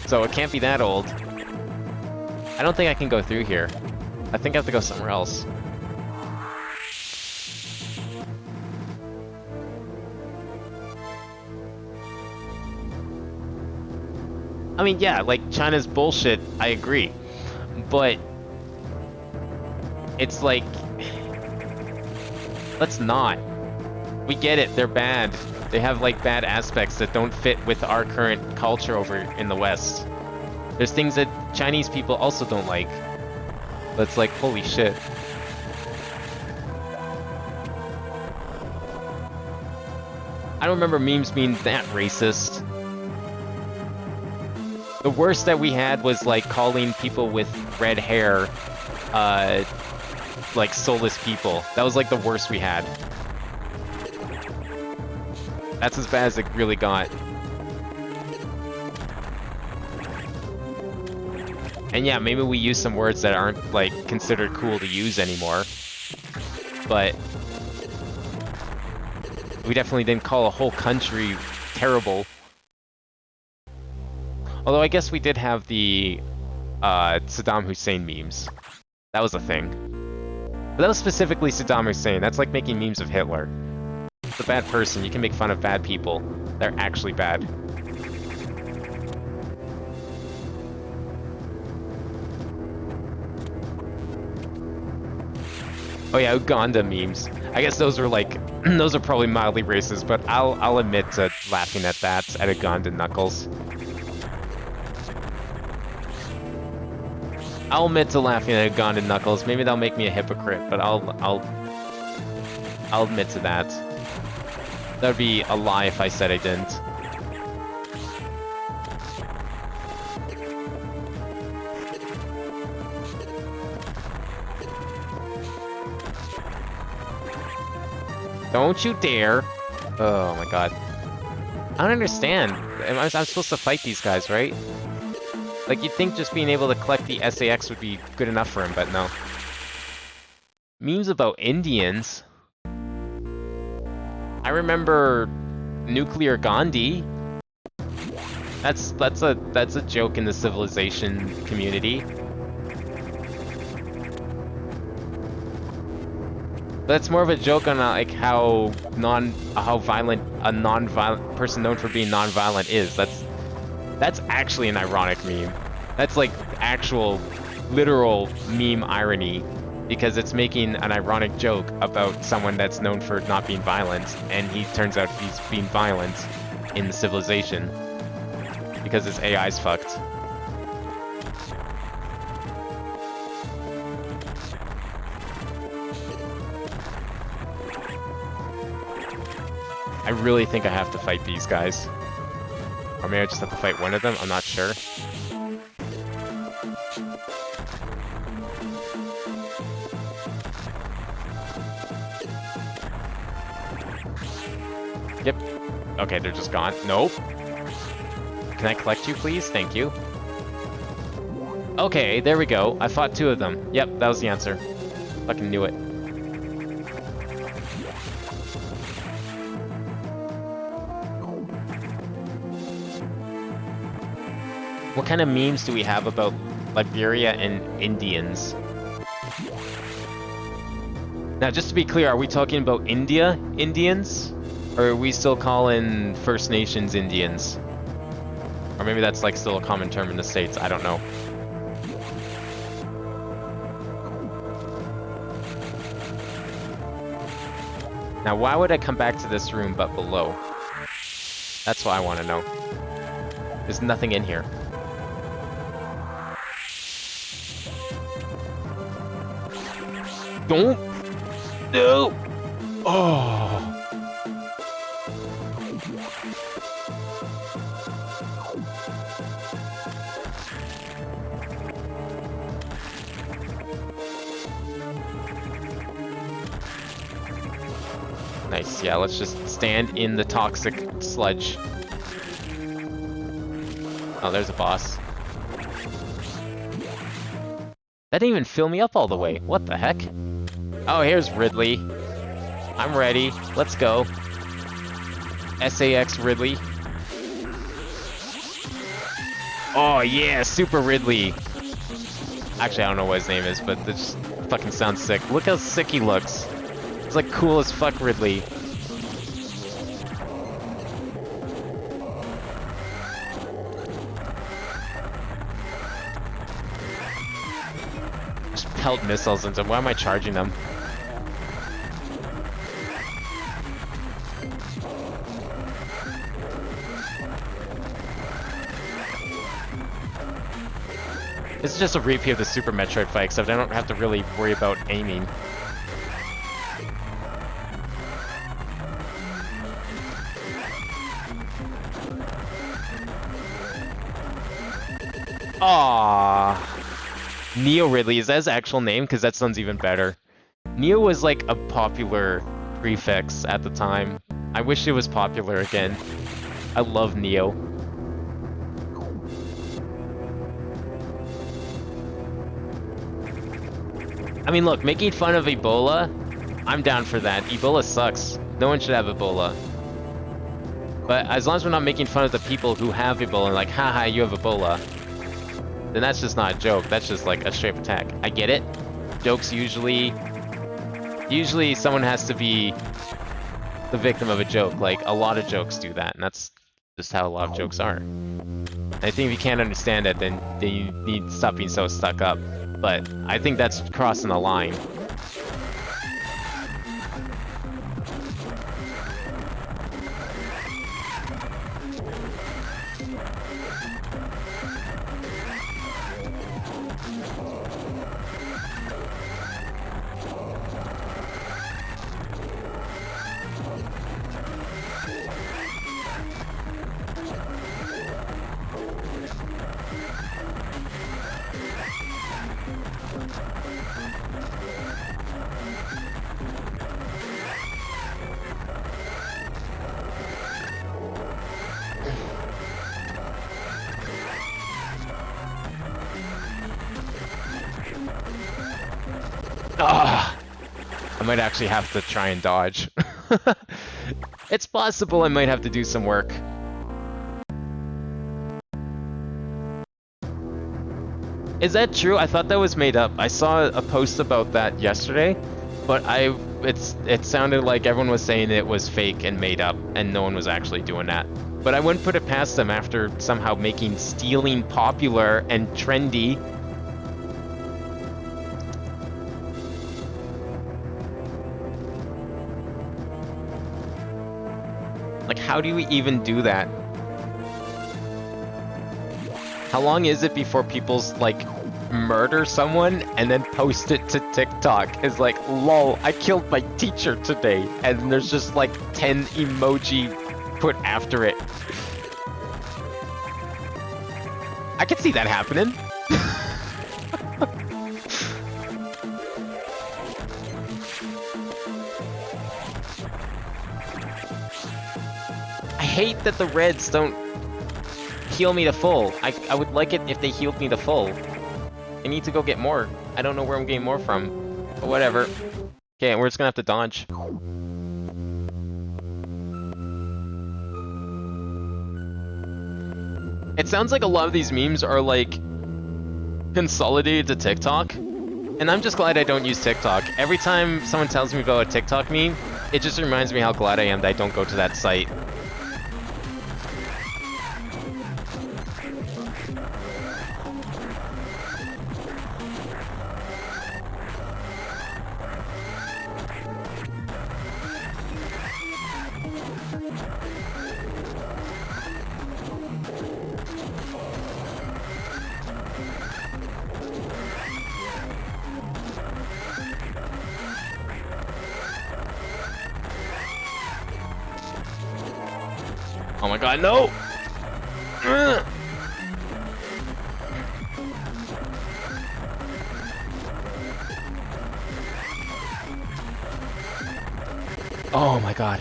So it can't be that old. I don't think I can go through here. I think I have to go somewhere else. I mean, yeah, like, China's bullshit, I agree. But it's like, let's not. We get it, they're bad. They have, like, bad aspects that don't fit with our current culture over in the West. There's things that Chinese people also don't like. But it's like, holy shit. I don't remember memes being that racist. The worst that we had was like calling people with red hair, like soulless people. That was like the worst we had. That's as bad as it really got. And yeah, maybe we use some words that aren't like considered cool to use anymore. But we definitely didn't call a whole country terrible. Although I guess we did have the Saddam Hussein memes. That was a thing. But that was specifically Saddam Hussein. That's like making memes of Hitler. It's a bad person. You can make fun of bad people. They're actually bad. Oh yeah, Uganda memes. I guess those are like, those are probably mildly racist, but I'll admit to laughing at that, at Uganda Knuckles. I'll admit to laughing at Uganda Knuckles. Maybe that'll make me a hypocrite, but I'll admit to that. That would be a lie if I said I didn't. Don't you dare! Oh my god. I don't understand. I'm supposed to fight these guys, right? Like, you'd think just being able to collect the SAX would be good enough for him, but no. Memes about Indians? I remember Nuclear Gandhi. That's a joke in the civilization community. But it's more of a joke on like how violent a non-violent person known for being non-violent is. That's actually an ironic meme. That's like actual, literal meme irony, because it's making an ironic joke about someone that's known for not being violent, and he turns out he's being violent in the civilization because his AI's fucked. I really think I have to fight these guys. Or maybe I just have to fight one of them, I'm not sure. Yep. Okay, they're just gone. Nope. Can I collect you, please? Thank you. Okay, there we go. I fought two of them. Yep, that was the answer. Fucking knew it. What kind of memes do we have about Liberia and Indians? Now, just to be clear, are we talking about Indians? Or are we still calling First Nations Indians? Or maybe that's like still a common term in the States, I don't know. Now, why would I come back to this room but below? That's what I want to know. There's nothing in here. Don't! No! Oh! Nice, yeah, let's just stand in the toxic sludge. Oh, there's a boss. That didn't even fill me up all the way. What the heck? Oh, here's Ridley. I'm ready. Let's go. SAX Ridley. Oh yeah, Super Ridley. Actually, I don't know what his name is, but this fucking sounds sick. Look how sick he looks. It's like cool as fuck Ridley. Just pelt missiles into him. Why am I charging them? This is just a repeat of the Super Metroid fight, except I don't have to really worry about aiming. Aww. Neo Ridley, is that his actual name? Because that sounds even better. Neo was like a popular prefix at the time. I wish it was popular again. I love Neo. I mean, look, making fun of Ebola, I'm down for that. Ebola sucks. No one should have Ebola. But as long as we're not making fun of the people who have Ebola, like, haha, you have Ebola, then that's just not a joke. That's just like a straight attack. I get it. Jokes usually someone has to be the victim of a joke. Like, a lot of jokes do that, and that's just how a lot of jokes are. And I think if you can't understand it, then you need to stop being so stuck up. But I think that's crossing the line. Ah, I might actually have to try and dodge. It's possible I might have to do some work. Is that true? I thought that was made up. I saw a post about that yesterday, but it sounded like everyone was saying it was fake and made up, and no one was actually doing that. But I wouldn't put it past them after somehow making stealing popular and trendy. Like, how do we even do that? How long is it before people's, like, murder someone and then post it to TikTok? It's like, lol, I killed my teacher today. And there's just, like, 10 emoji put after it. I could see that happening. I hate that the reds don't heal me to full. I would like it if they healed me to full. I need to go get more. I don't know where I'm getting more from. But whatever. Okay, we're just gonna have to dodge. It sounds like a lot of these memes are like consolidated to TikTok. And I'm just glad I don't use TikTok. Every time someone tells me about a TikTok meme, it just reminds me how glad I am that I don't go to that site. Oh my god, no! Ugh. Oh my god.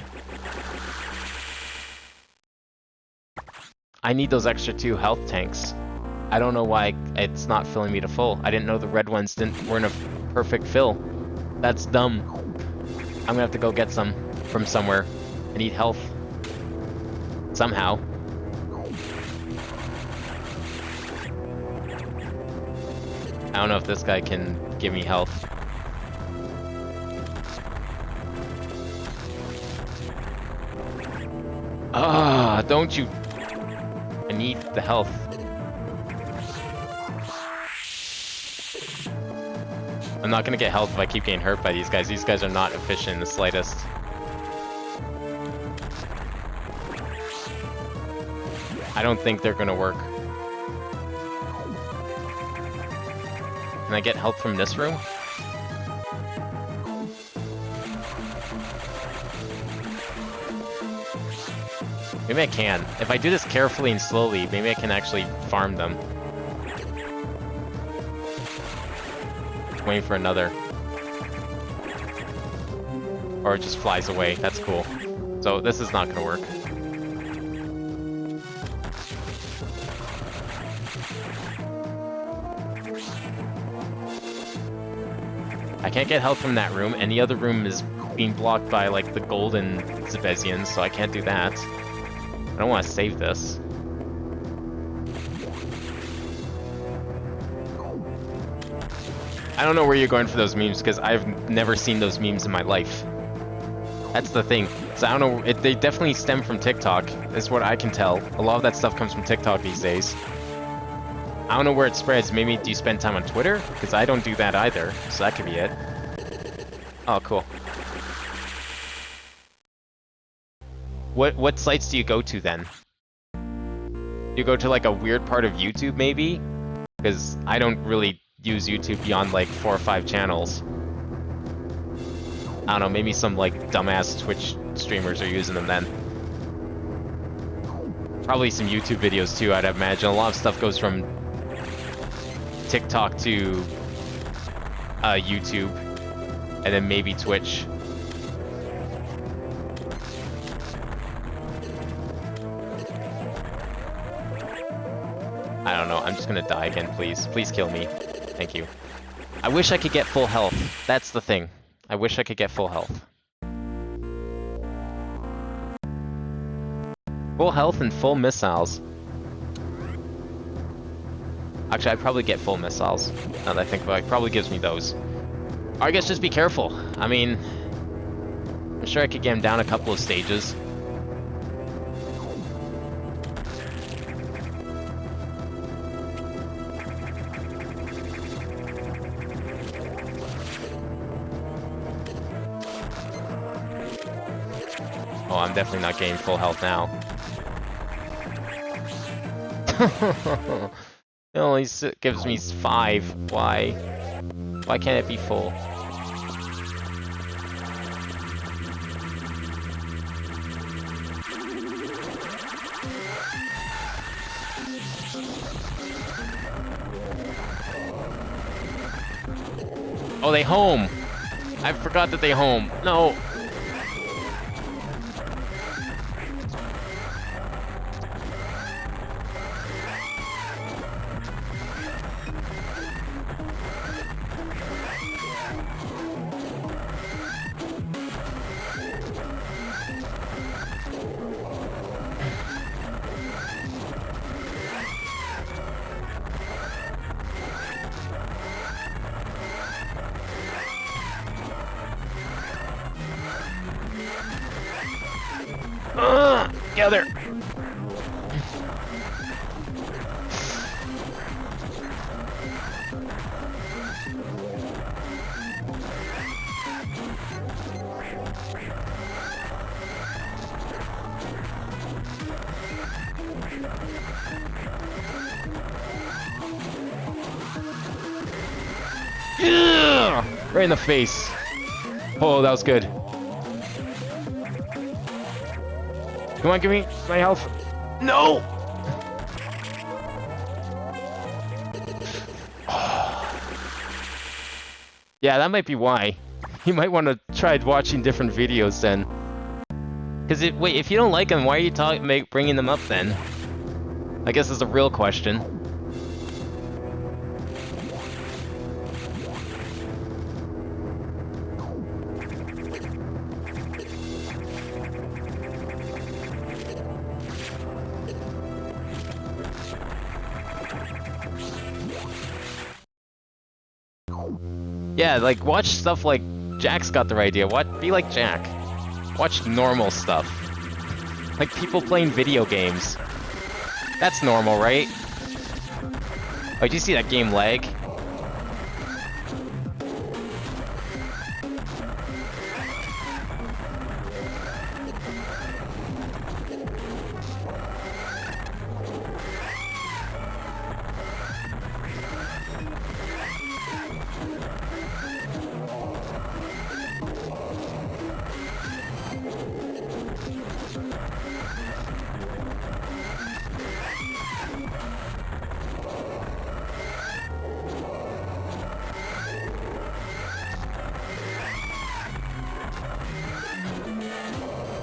I need those extra 2 health tanks. I don't know why it's not filling me to full. I didn't know the red ones weren't a perfect fill. That's dumb. I'm gonna have to go get some from somewhere. I need health. Somehow. I don't know if this guy can give me health. Ah, don't you... I need the health. I'm not gonna get health if I keep getting hurt by these guys. These guys are not efficient in the slightest. I don't think they're gonna work. Can I get help from this room? Maybe I can. If I do this carefully and slowly, maybe I can actually farm them. Waiting for another. Or it just flies away. That's cool. So this is not gonna work. I can't get help from that room, and the other room is being blocked by, like, the golden Zebezians, so I can't do that. I don't want to save this. I don't know where you're going for those memes, because I've never seen those memes in my life. That's the thing. So I don't know, they definitely stem from TikTok, is what I can tell. A lot of that stuff comes from TikTok these days. I don't know where it spreads. Maybe do you spend time on Twitter? Because I don't do that either, so that could be it. Oh, cool. What sites do you go to then? Do you go to like a weird part of YouTube maybe? Because I don't really use YouTube beyond like 4 or 5 channels. I don't know, maybe some like dumbass Twitch streamers are using them then. Probably some YouTube videos too, I'd imagine. A lot of stuff goes from TikTok to YouTube, and then maybe Twitch. I don't know, I'm just gonna die again, please. Please kill me. Thank you. I wish I could get full health. That's the thing. I wish I could get full health. Full health and full missiles. Actually, I'd probably get full missiles. Now that I think about it, probably gives me those. Or I guess just be careful. I mean, I'm sure I could get him down a couple of stages. Oh, I'm definitely not getting full health now. It only gives me 5. Why? Why can't it be full? Oh, they home! I forgot that they home. No! Get out there! Yeah! Right in the face. Oh, that was good. Come on, give me my health. No! Yeah, that might be why. You might want to try watching different videos then. Because wait, if you don't like them, why are you bringing them up then? I guess that's a real question. Yeah, like, watch stuff like Jack's got the right idea. Be like Jack. Watch normal stuff. Like people playing video games. That's normal, right? Oh, did you see that game lag?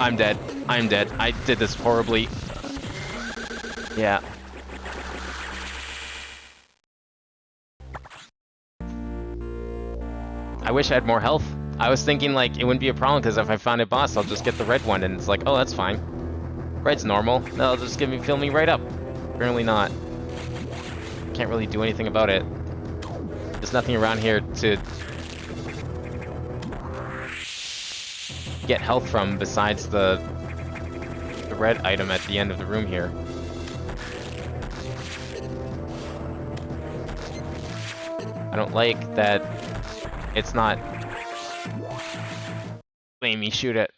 I'm dead. I'm dead. I did this horribly. Yeah. I wish I had more health. I was thinking like it wouldn't be a problem because if I found a boss, I'll just get the red one, and it's like, oh, that's fine. Red's normal. That'll just fill me right up. Apparently not. Can't really do anything about it. There's nothing around here to get health from besides the red item at the end of the room here. I don't like that it's not letting me shoot it.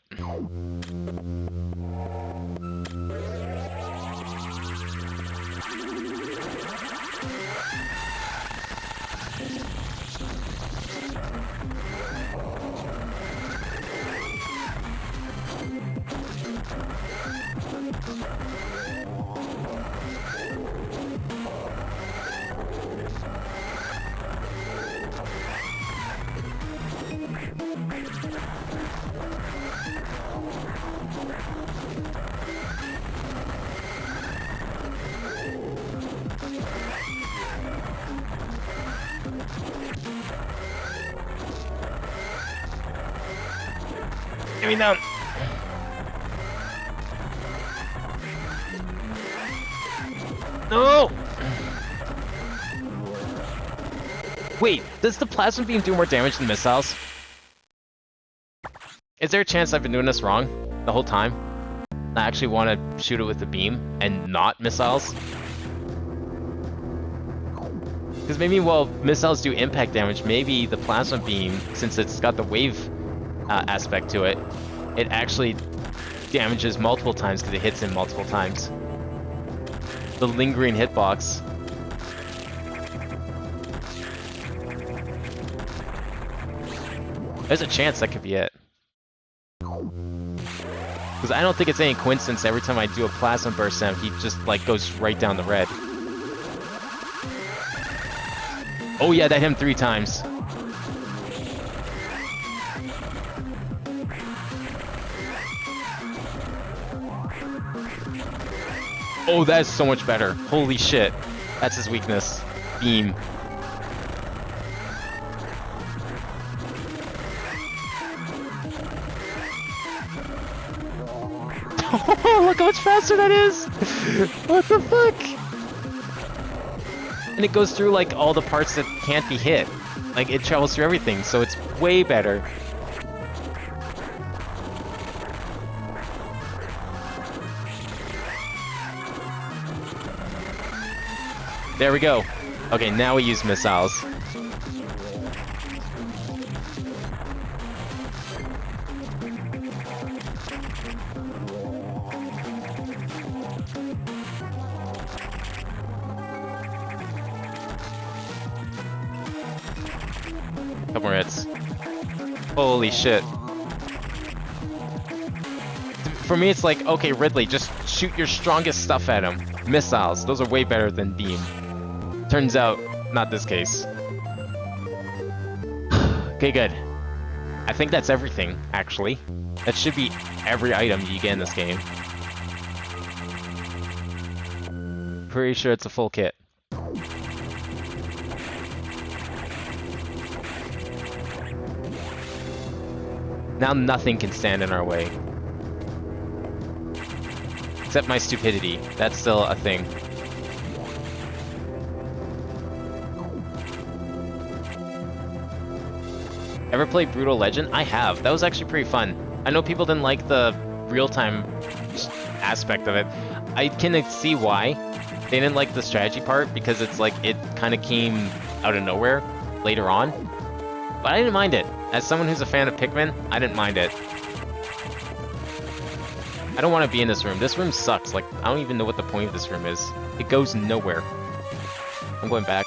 Get me down. No! Wait, does the plasma beam do more damage than missiles? Is there a chance I've been doing this wrong the whole time? I actually want to shoot it with the beam and not missiles? Because maybe while missiles do impact damage, maybe the plasma beam, since it's got the wave aspect to it, it actually damages multiple times because it hits him multiple times. The lingering hitbox. There's a chance that could be it. Because I don't think it's any coincidence every time I do a plasma burst him, he just like goes right down the red. Oh yeah, that hit him 3 times. Oh, that is so much better. Holy shit. That's his weakness. Beam. Look how much faster that is! What the fuck? And it goes through like all the parts that can't be hit. Like it travels through everything, so it's way better. There we go. Okay, now we use missiles. Couple more hits. Holy shit. For me, it's like, okay, Ridley, just shoot your strongest stuff at him. Missiles, those are way better than beam. Turns out, not this case. Okay, good. I think that's everything, actually. That should be every item you get in this game. Pretty sure it's a full kit. Now nothing can stand in our way. Except my stupidity. That's still a thing. Ever played Brutal Legend? I have. That was actually pretty fun. I know people didn't like the real-time aspect of it. I can see why. They didn't like the strategy part because it's like it kind of came out of nowhere later on. But I didn't mind it. As someone who's a fan of Pikmin, I didn't mind it. I don't want to be in this room. This room sucks. Like, I don't even know what the point of this room is. It goes nowhere. I'm going back.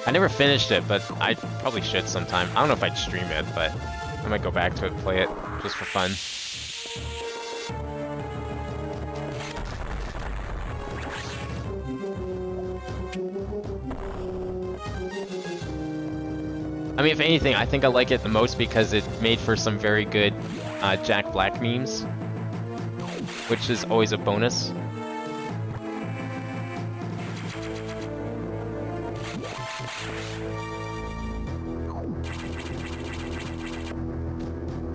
I never finished it, but I probably should sometime. I don't know if I'd stream it, but I might go back to it and play it just for fun. I mean, if anything, I think I like it the most because it made for some very good Jack Black memes, which is always a bonus.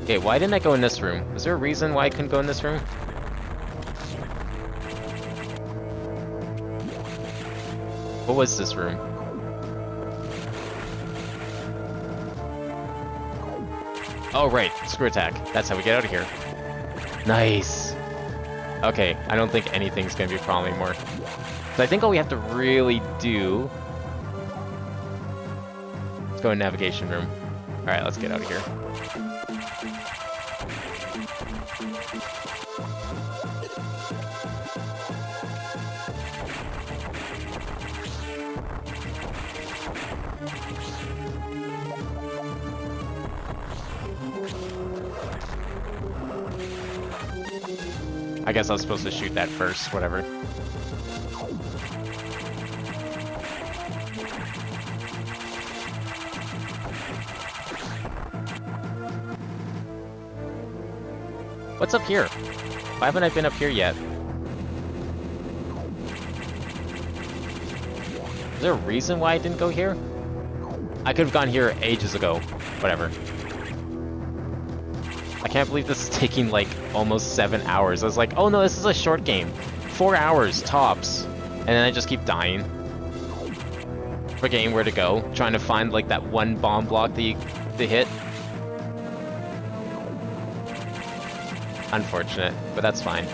Okay, why didn't I go in this room? Was there a reason why I couldn't go in this room? What was this room? Oh, right. Screw attack. That's how we get out of here. Nice. Okay, I don't think anything's gonna be a problem anymore. So I think all we have to really do... Let's go in navigation room. Alright, let's get out of here. I guess I was supposed to shoot that first, whatever. What's up here? Why haven't I been up here yet? Is there a reason why I didn't go here? I could have gone here ages ago. Whatever. I can't believe this is taking like almost 7 hours. I was like, oh no, this is a short game. 4 hours tops. And then I just keep dying. Forgetting where to go. Trying to find like that one bomb block to hit. Unfortunate, but that's fine.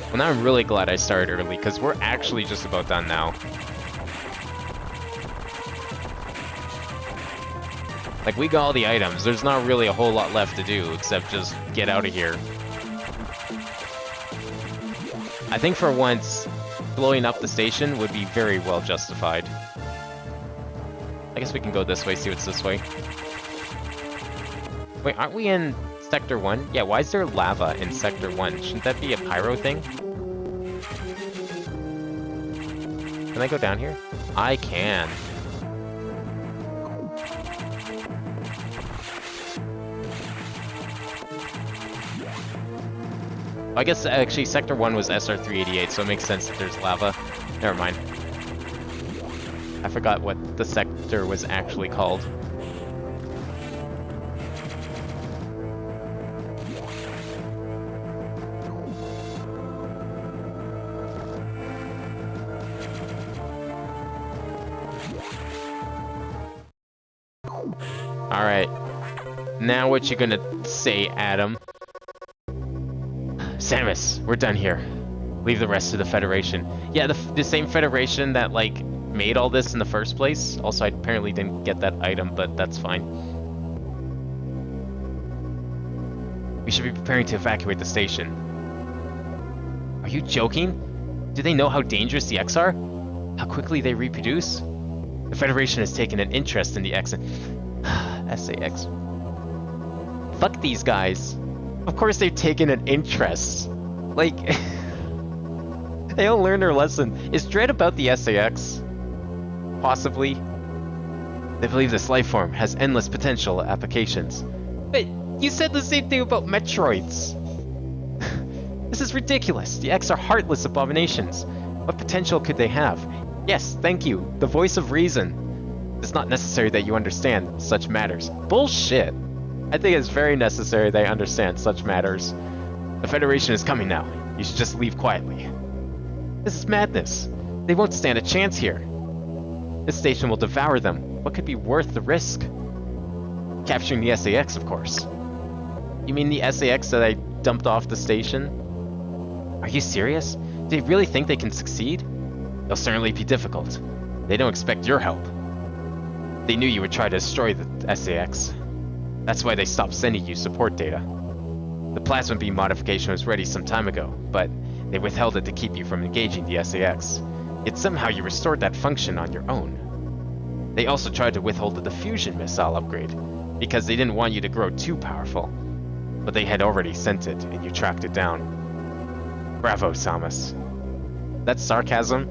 Well, now I'm really glad I started early, because we're actually just about done now. Like, we got all the items. There's not really a whole lot left to do, except just get out of here. I think for once, blowing up the station would be very well justified. I guess we can go this way, see what's this way. Wait, aren't we in Sector 1? Yeah, why is there lava in Sector 1? Shouldn't that be a pyro thing? Can I go down here? I can. I guess actually Sector 1 was SR388, so it makes sense that there's lava. Never mind. I forgot what the sector was actually called. Alright. Now what you gonna say, Adam? Samus, we're done here. Leave the rest to the Federation. Yeah, the same Federation that, like, made all this in the first place. Also, I apparently didn't get that item, but that's fine. We should be preparing to evacuate the station. Are you joking? Do they know how dangerous the X are? How quickly they reproduce? The Federation has taken an interest in the X SAX. Fuck these guys. Of course they've taken an interest. Like, they don't learn their lesson. Is Dread about the SAX? Possibly. They believe this life form has endless potential applications. But you said the same thing about Metroids. This is ridiculous. The X are heartless abominations. What potential could they have? Yes, thank you. The voice of reason. It's not necessary that you understand such matters. Bullshit. I think it's very necessary they understand such matters. The Federation is coming now. You should just leave quietly. This is madness. They won't stand a chance here. This station will devour them. What could be worth the risk? Capturing the SAX, of course. You mean the SAX that I dumped off the station? Are you serious? Do they really think they can succeed? It'll certainly be difficult. They don't expect your help. They knew you would try to destroy the SAX. That's why they stopped sending you support data. The plasma beam modification was ready some time ago, but they withheld it to keep you from engaging the SAX. Yet somehow you restored that function on your own. They also tried to withhold the fusion missile upgrade, because they didn't want you to grow too powerful. But they had already sent it, and you tracked it down. Bravo, Samus. That's sarcasm?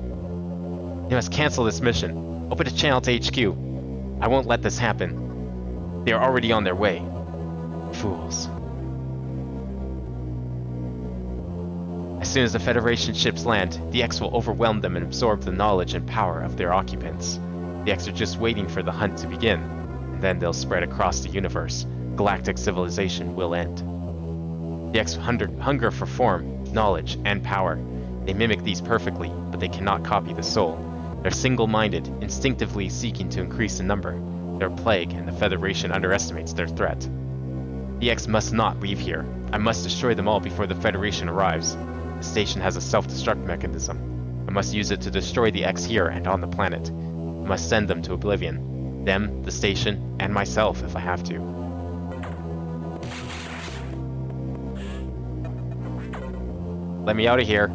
You must cancel this mission. Open a channel to HQ. I won't let this happen. They are already on their way. Fools. As soon as the Federation ships land, the X will overwhelm them and absorb the knowledge and power of their occupants. The X are just waiting for the hunt to begin, and then they'll spread across the universe. Galactic civilization will end. The X hunger for form, knowledge, and power. They mimic these perfectly, but they cannot copy the soul. They're single-minded, instinctively seeking to increase in number. They're a plague, and the Federation underestimates their threat. The X must not leave here. I must destroy them all before the Federation arrives. The station has a self-destruct mechanism. I must use it to destroy the X here and on the planet. I must send them to oblivion. Them, the station, and myself if I have to. Let me out of here.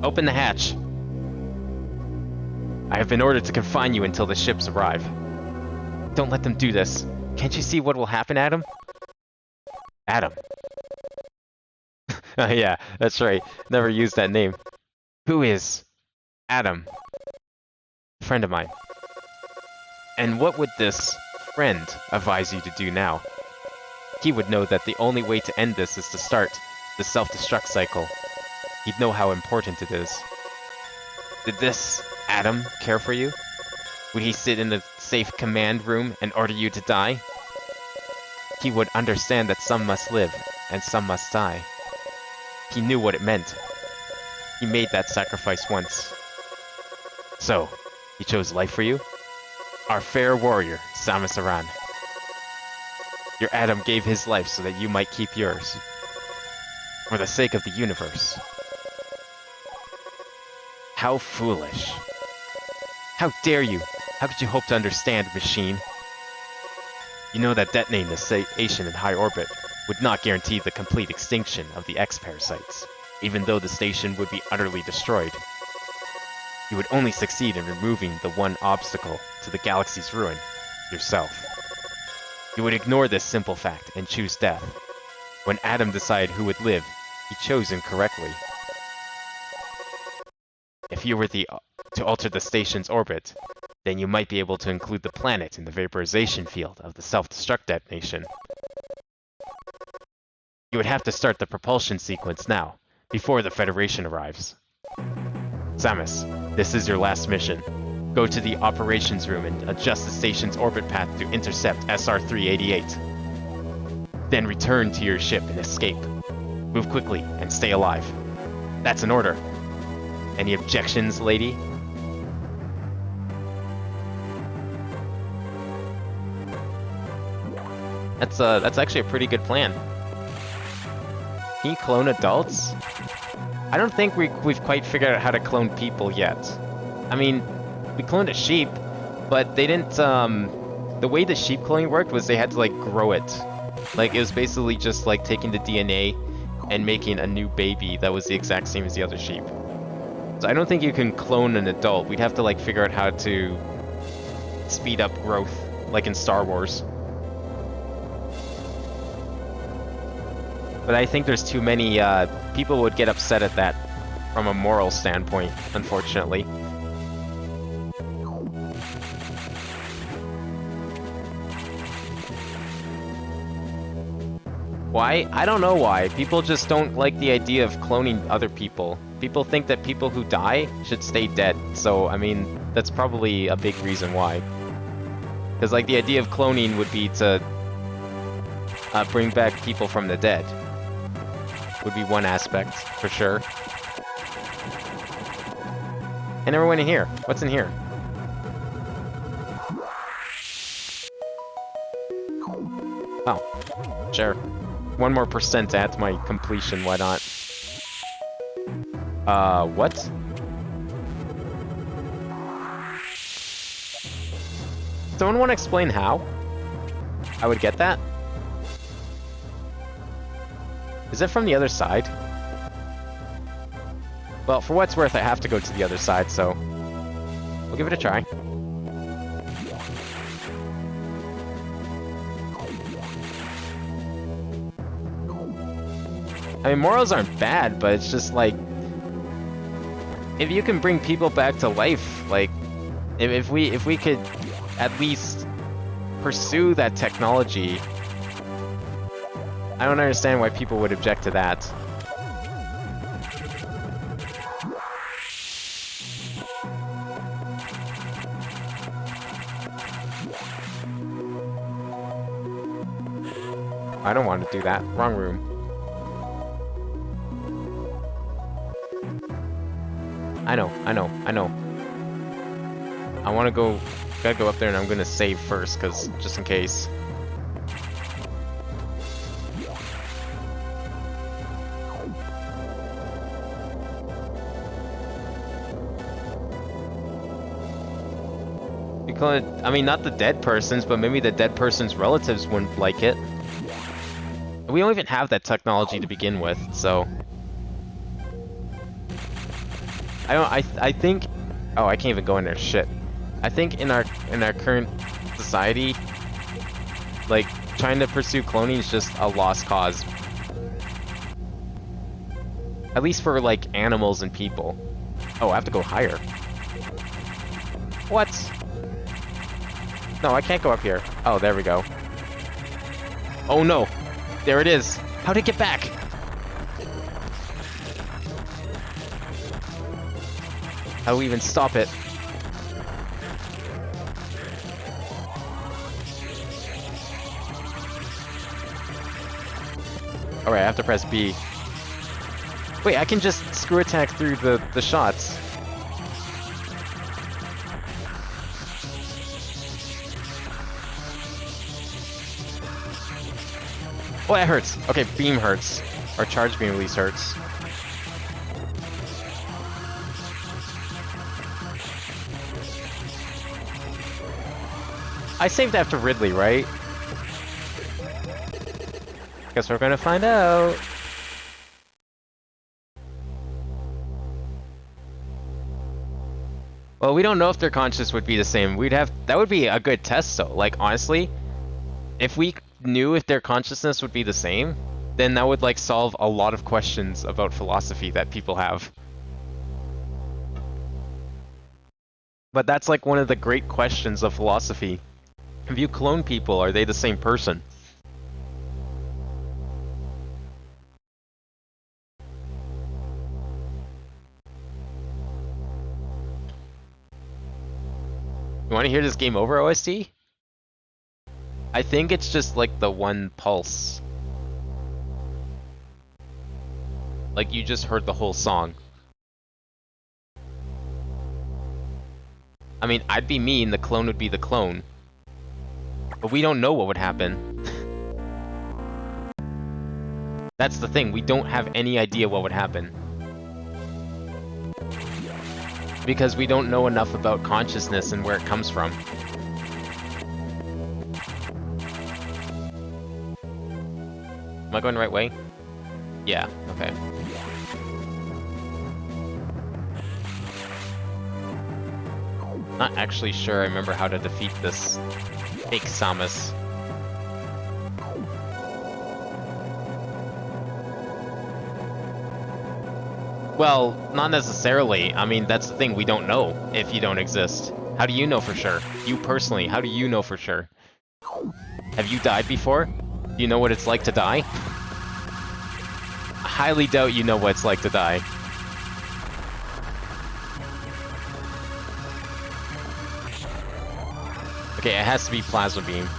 Open the hatch. I have been ordered to confine you until the ships arrive. Don't let them do this. Can't you see what will happen, Adam? Adam. Yeah, that's right. Never used that name. Who is Adam? A friend of mine. And what would this friend advise you to do now? He would know that the only way to end this is to start the self-destruct cycle. He'd know how important it is. Did this Adam care for you? Would he sit in the safe command room and order you to die? He would understand that some must live and some must die. He knew what it meant. He made that sacrifice once. So, he chose life for you? Our fair warrior, Samus Aran. Your Adam gave his life so that you might keep yours. For the sake of the universe. How foolish. How dare you? How could you hope to understand, machine? You know that detonating the station in high orbit would not guarantee the complete extinction of the X-parasites, even though the station would be utterly destroyed. You would only succeed in removing the one obstacle to the galaxy's ruin, yourself. You would ignore this simple fact and choose death. When Adam decided who would live, he chose incorrectly. If you were to alter the station's orbit, then you might be able to include the planet in the vaporization field of the self-destruct detonation. You would have to start the propulsion sequence now, before the Federation arrives. Samus, this is your last mission. Go to the operations room and adjust the station's orbit path to intercept SR-388. Then return to your ship and escape. Move quickly and stay alive. That's an order. Any objections, lady? That's actually a pretty good plan. Can you clone adults? I don't think we've quite figured out how to clone people yet. I mean, we cloned a sheep, but they didn't, the way the sheep cloning worked was they had to, like, grow it. Like, it was basically just, like, taking the DNA and making a new baby that was the exact same as the other sheep. So I don't think you can clone an adult. We'd have to, like, figure out how to speed up growth, like in Star Wars. But I think there's too many, people would get upset at that from a moral standpoint, unfortunately. Why? I don't know why. People just don't like the idea of cloning other people. People think that people who die should stay dead. So, I mean, that's probably a big reason why. Because, like, the idea of cloning would be to bring back people from the dead. Would be one aspect, for sure. I never went in here. What's in here? Oh, sure. 1 more % to add to my completion, why not? What? Someone want to explain how? I would get that? Is it from the other side? Well, for what's worth, I have to go to the other side, so we'll give it a try. I mean, morals aren't bad, but it's just like, if you can bring people back to life, like, if we could at least pursue that technology, I don't understand why people would object to that. I don't want to do that. Wrong room. I know. I want to go, gotta go up there and I'm gonna save first, cause just in case. Because, I mean, not the dead person's, but maybe the dead person's relatives wouldn't like it. We don't even have that technology to begin with, so. I think, oh, I can't even go in there, shit. I think in our current society, like, trying to pursue cloning is just a lost cause. At least for, like, animals and people. Oh, I have to go higher. What? No, I can't go up here. Oh, there we go. Oh no! There it is! How'd it get back? How do we even stop it? Alright, I have to press B. Wait, I can just screw attack through the shots. Oh, that hurts. Okay, beam hurts. Or charge beam at least hurts. I saved after Ridley, right? Guess we're gonna find out. Well, we don't know if their conscience would be the same. That would be a good test though. Like, honestly, if we knew if their consciousness would be the same, then that would, like, solve a lot of questions about philosophy that people have. But that's, like, one of the great questions of philosophy. If you clone people, are they the same person? You want to hear this game over OST? I think it's just like the one pulse. Like you just heard the whole song. I mean, I'd be me and the clone would be the clone. But we don't know what would happen. That's the thing, we don't have any idea what would happen. Because we don't know enough about consciousness and where it comes from. Am I going the right way? Yeah, okay. Not actually sure I remember how to defeat this fake Samus. Well, not necessarily. I mean, that's the thing, we don't know if you don't exist. How do you know for sure? You personally, how do you know for sure? Have you died before? Do you know what it's like to die? I highly doubt you know what it's like to die. Okay, it has to be Plasma Beam.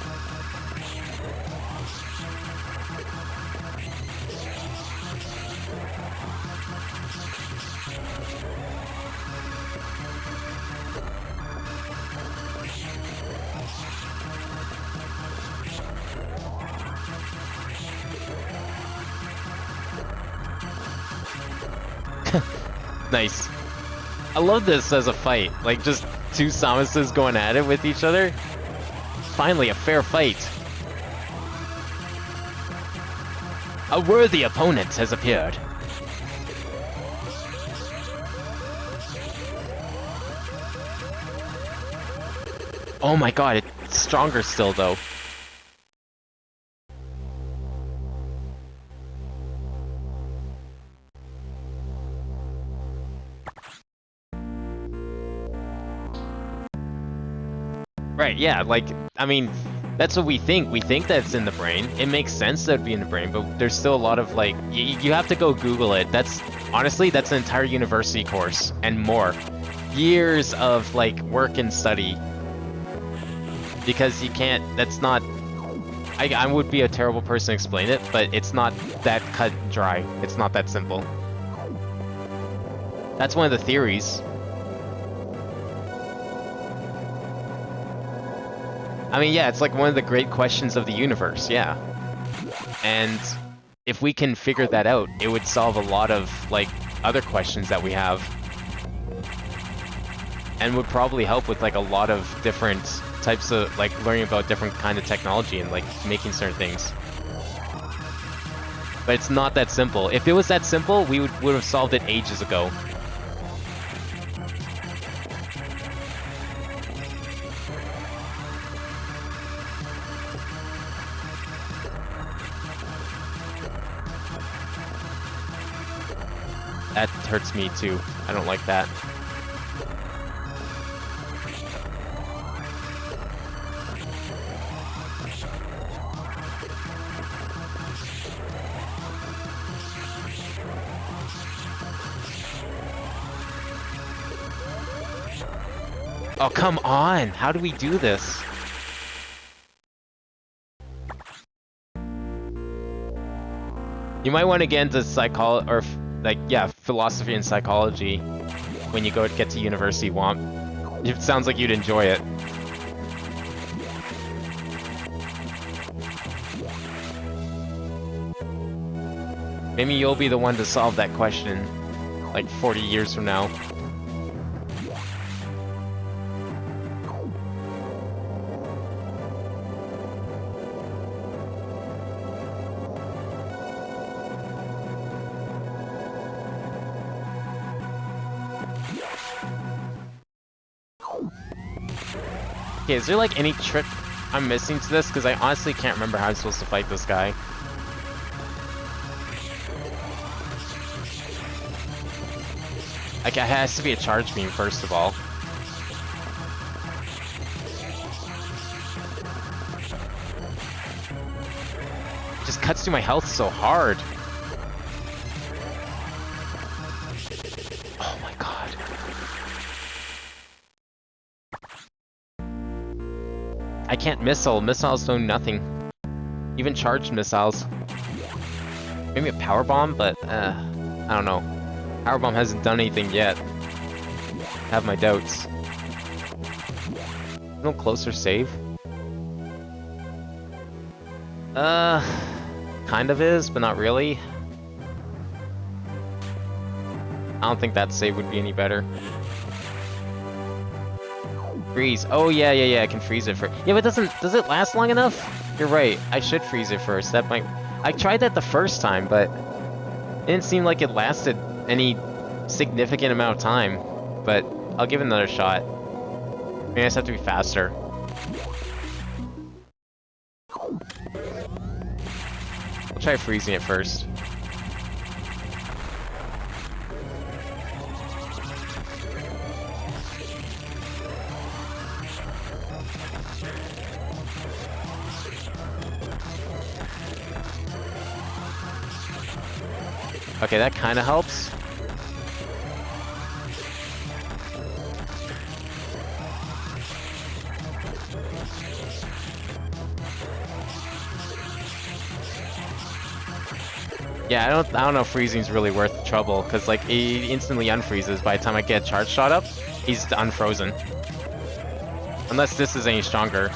Nice. I love this as a fight. Like, just two Samuses going at it with each other. Finally, a fair fight. A worthy opponent has appeared. Oh my god, it's stronger still, though. Right, yeah, like, I mean, that's what we think. We think that's in the brain. It makes sense that it'd be in the brain, but there's still a lot of, like, you have to go Google it. That's, honestly, that's an entire university course, and more. Years of, like, work and study. Because you can't, that's not, I would be a terrible person to explain it, but it's not that cut and dry. It's not that simple. That's one of the theories. I mean, yeah, it's like one of the great questions of the universe, yeah. And if we can figure that out, it would solve a lot of, like, other questions that we have. And would probably help with, like, a lot of different types of, like, learning about different kind of technology and, like, making certain things. But it's not that simple. If it was that simple, we would have solved it ages ago. That hurts me too. I don't like that. Oh, come on! How do we do this? You might want to get into psychology, or like, yeah, philosophy and psychology when you get to university, Womp. It sounds like you'd enjoy it. Maybe you'll be the one to solve that question, like 40 years from now. Okay, is there like any trick I'm missing to this? Because I honestly can't remember how I'm supposed to fight this guy. Like, it has to be a charge beam, first of all. It just cuts through my health so hard. Oh my god. I can't missile. Missiles do nothing. Even charged missiles. Maybe a power bomb, but I don't know. Power bomb hasn't done anything yet. I have my doubts. No closer save. Kind of is, but not really. I don't think that save would be any better. Freeze. Oh yeah, I can freeze it for. Yeah, but does it last long enough? You're right. I should freeze it first. That might. I tried that the first time, but it didn't seem like it lasted any significant amount of time. But I'll give it another shot. Maybe I just have to be faster. I'll try freezing it first. Okay, that kind of helps. Yeah, I don't know if freezing's really worth the trouble, because like he instantly unfreezes by the time I get a charge shot up, he's unfrozen. Unless this is any stronger.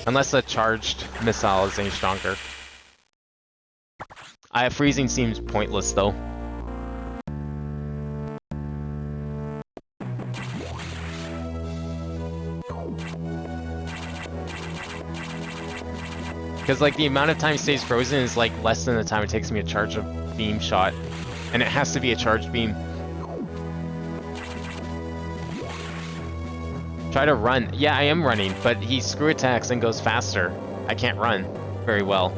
Unless the charged missile is any stronger. Freezing seems pointless though. Because like the amount of time it stays frozen is like less than the time it takes me to charge a beam shot. And it has to be a charged beam. Try to run. Yeah, I am running, but he screw attacks and goes faster. I can't run very well.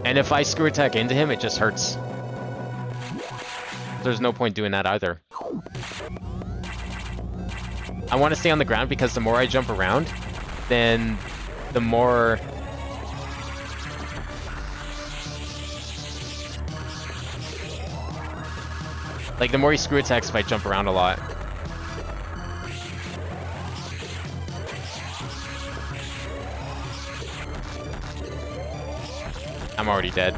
And if I screw attack into him, it just hurts. There's no point doing that either. I want to stay on the ground because the more I jump around, then the more... Like, the more he screw attacks if I jump around a lot. I'm already dead.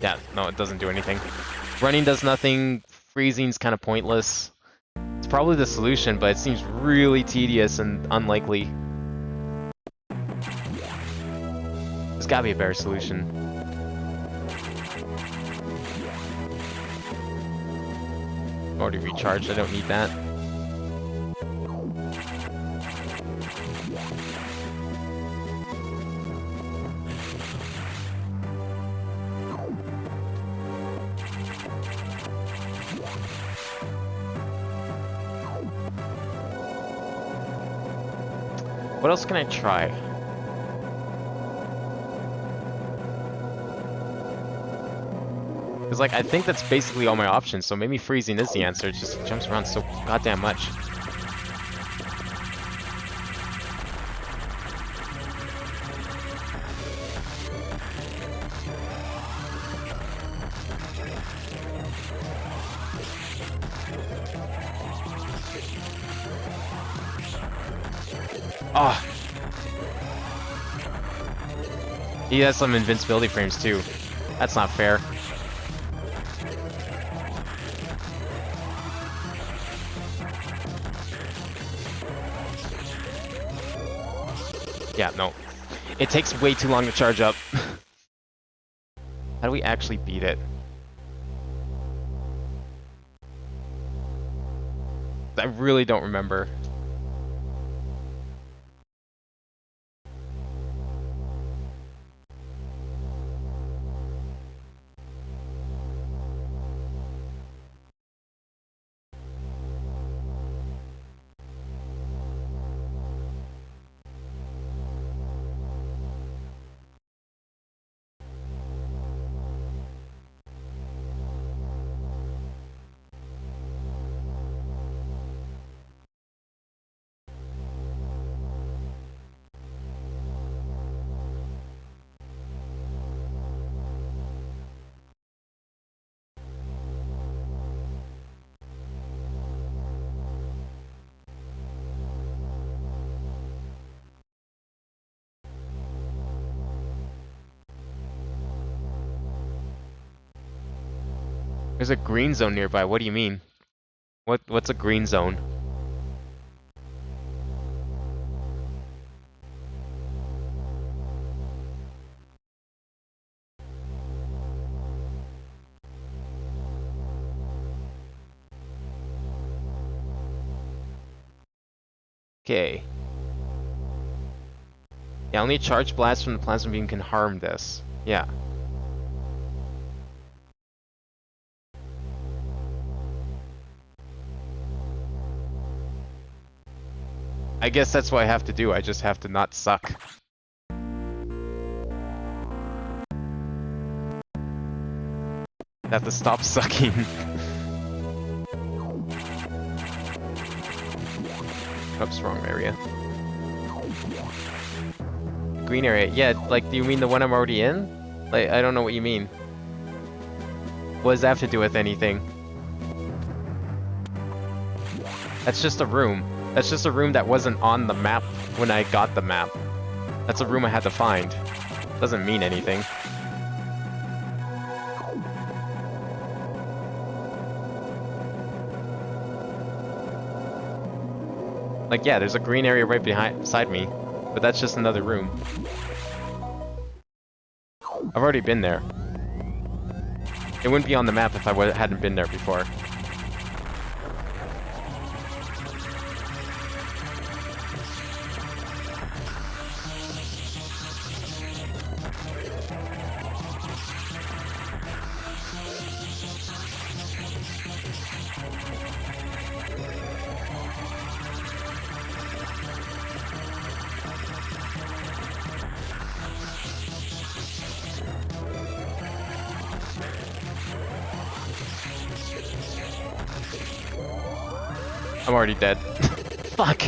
Yeah, no, it doesn't do anything. Running does nothing, freezing's kind of pointless. It's probably the solution, but it seems really tedious and unlikely. There's gotta be a better solution. Already recharged, I don't need that. What else can I try? Because, like, I think that's basically all my options, so maybe freezing is the answer. It just jumps around so goddamn much. Oh. He has some invincibility frames too. That's not fair. Yeah, no. It takes way too long to charge up. How do we actually beat it? I really don't remember. There's a green zone nearby. What do you mean? What's a green zone? Okay. Yeah, only a charge blast from the plasma beam can harm this. Yeah. I guess that's what I have to do. I just have to not suck. I have to stop sucking. Oops, wrong area. Green area. Yeah, like, do you mean the one I'm already in? Like, I don't know what you mean. What does that have to do with anything? That's just a room. That's just a room that wasn't on the map when I got the map. That's a room I had to find. Doesn't mean anything. Like, yeah, there's a green area right beside me, but that's just another room. I've already been there. It wouldn't be on the map if I hadn't been there before. I'm already dead. Fuck!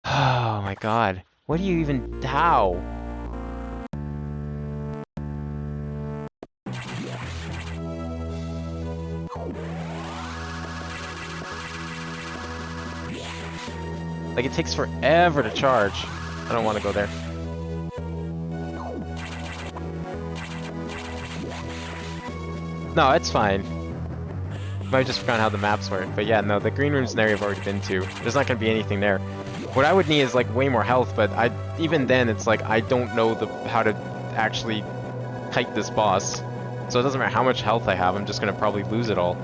Oh my god. What do you even... How? Like, it takes forever to charge. I don't want to go there. No, it's fine. I just forgot how the maps work, but yeah, no, the green room's an area I've already been to. There's not gonna be anything there. What I would need is like way more health, but even then it's like I don't know how to actually kite this boss. So it doesn't matter how much health I have, I'm just gonna probably lose it all.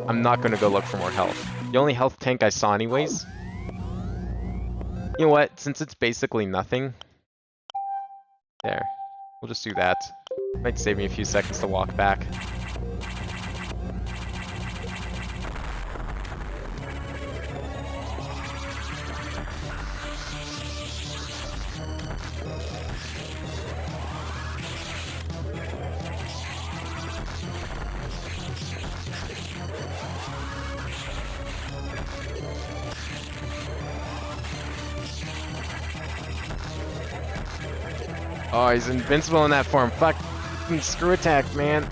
I'm not gonna go look for more health. The only health tank I saw anyways. You know what, since it's basically nothing. There. We'll just do that. Might save me a few seconds to walk back. Oh, he's invincible in that form. Fuck. Screw attack, man.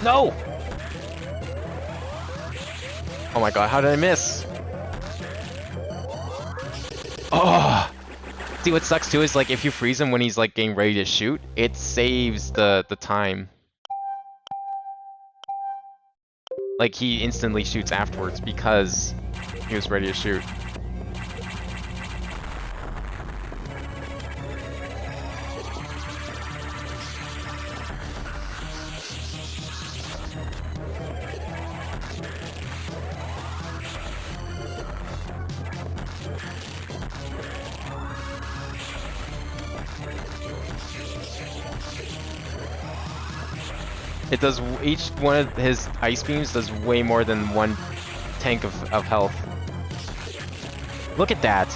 No! Oh my god, how did I miss? Oh! See, what sucks too is like if you freeze him when he's like getting ready to shoot, it saves the time. Like he instantly shoots afterwards because he was ready to shoot. It does, each one of his ice beams does way more than one tank of health. Look at that!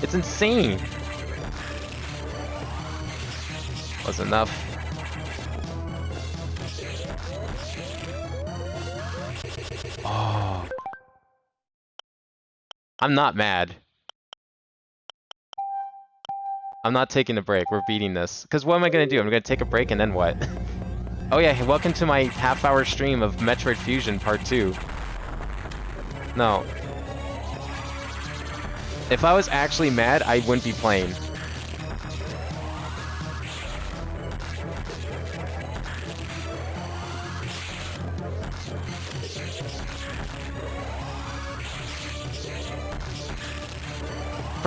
It's insane! Was enough. Oh. I'm not mad. I'm not taking a break, we're beating this. Because what am I gonna do? I'm gonna take a break and then what? Oh yeah, welcome to my half-hour stream of Metroid Fusion Part 2. No. If I was actually mad, I wouldn't be playing.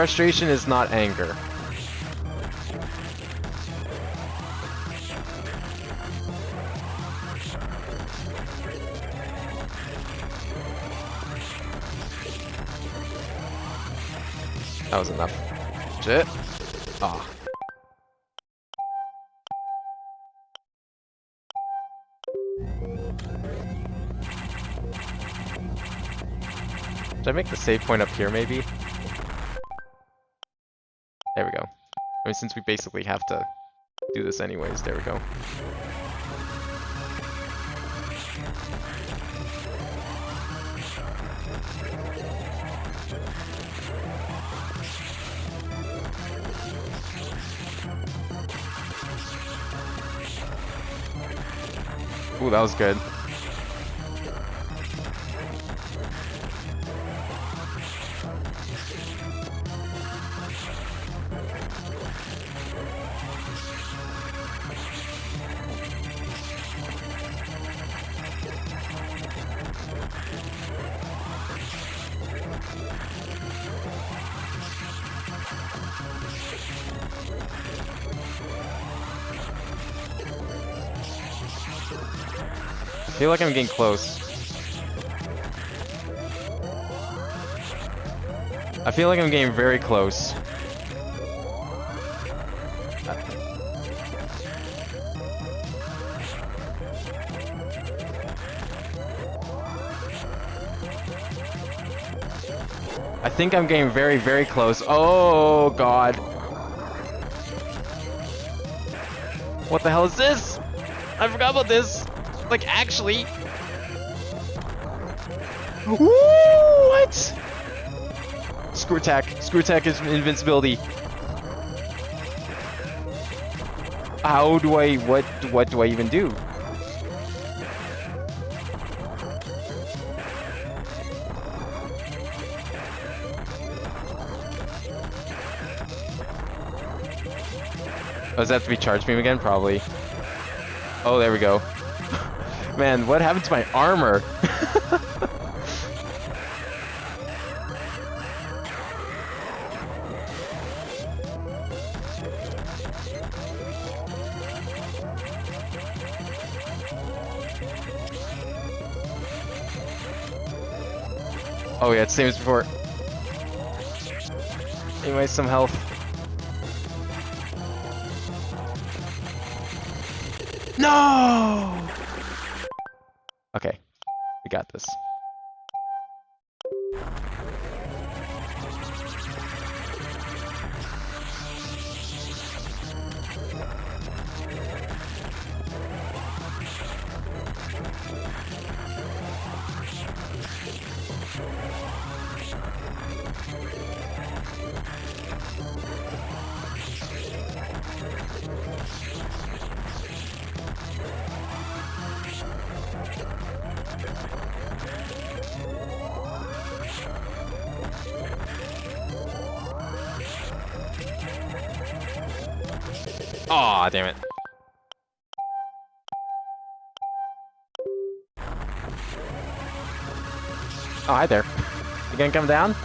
Frustration is not anger. That was enough. Shit. Ah. Should I make the save point up here, maybe? There we go. I mean, since we basically have to do this anyways, there we go. Ooh, that was good. I feel like I'm getting close. I feel like I'm getting very close. I think I'm getting very, very close. Oh, God. What the hell is this? I forgot about this. Like, actually. Woo! What? Screw attack. Screw attack is invincibility. How do I, what do I even do? Oh, does that have to be charge beam again? Probably. Oh, there we go. Man, what happened to my armor? Oh yeah, it's same as before. Anyway, some health. No! Okay, we got this. Aw, damn it. Oh, hi there. You gonna come down?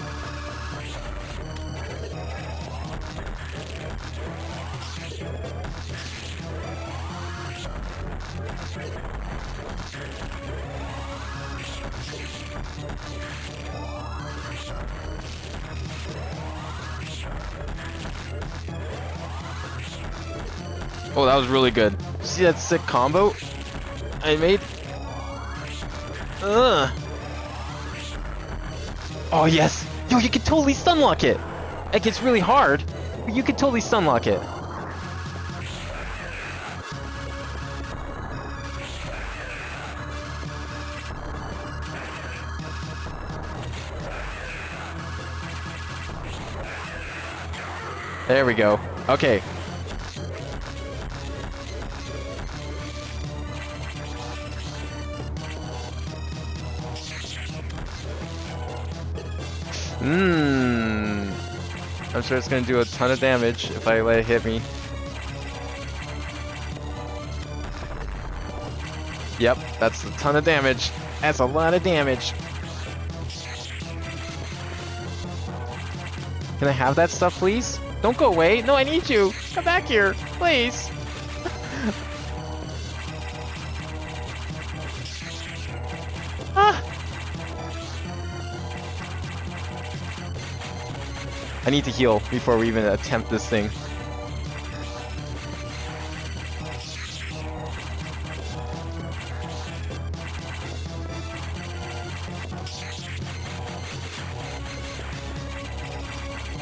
Oh, that was really good. See that sick combo I made? Ugh. Oh, yes. Yo, you can totally stunlock it. It gets really hard, but you can totally stunlock it. There we go. Okay. I'm sure it's gonna do a ton of damage if I let it hit me. Yep, that's a ton of damage. That's a lot of damage. Can Can I have that stuff, please? Don't go away. No, I need you. Come back here, please. Ah. I need to heal before we even attempt this thing.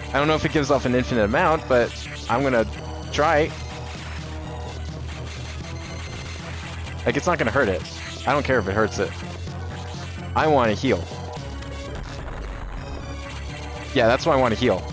I don't know if it gives off an infinite amount, but I'm gonna try. Like, it's not gonna hurt it. I don't care if it hurts it. I want to heal. Yeah, that's why I want to heal.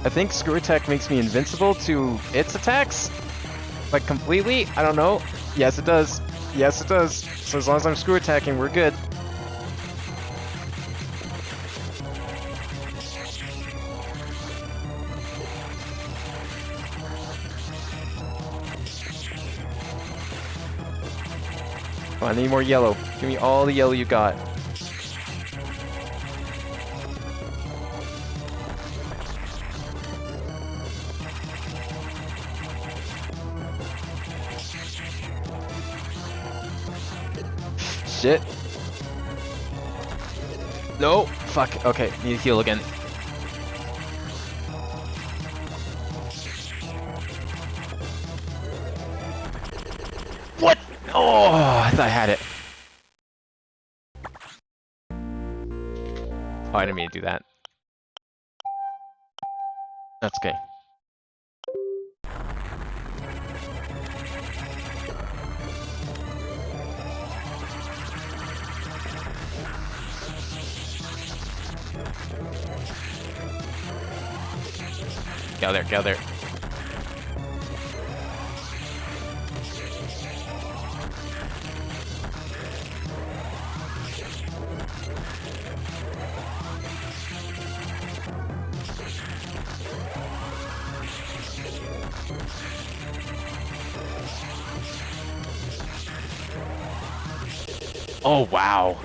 I think Screw Attack makes me invincible to its attacks? Like, completely? I don't know. Yes, it does. Yes, it does. So as long as I'm Screw Attacking, we're good. Come on, I need more yellow. Give me all the yellow you got. Shit. No. Fuck. Okay. Need to heal again. What? Oh, I thought I had it. Oh, I didn't mean to do that. That's okay. Get out there, get out there. Oh, wow.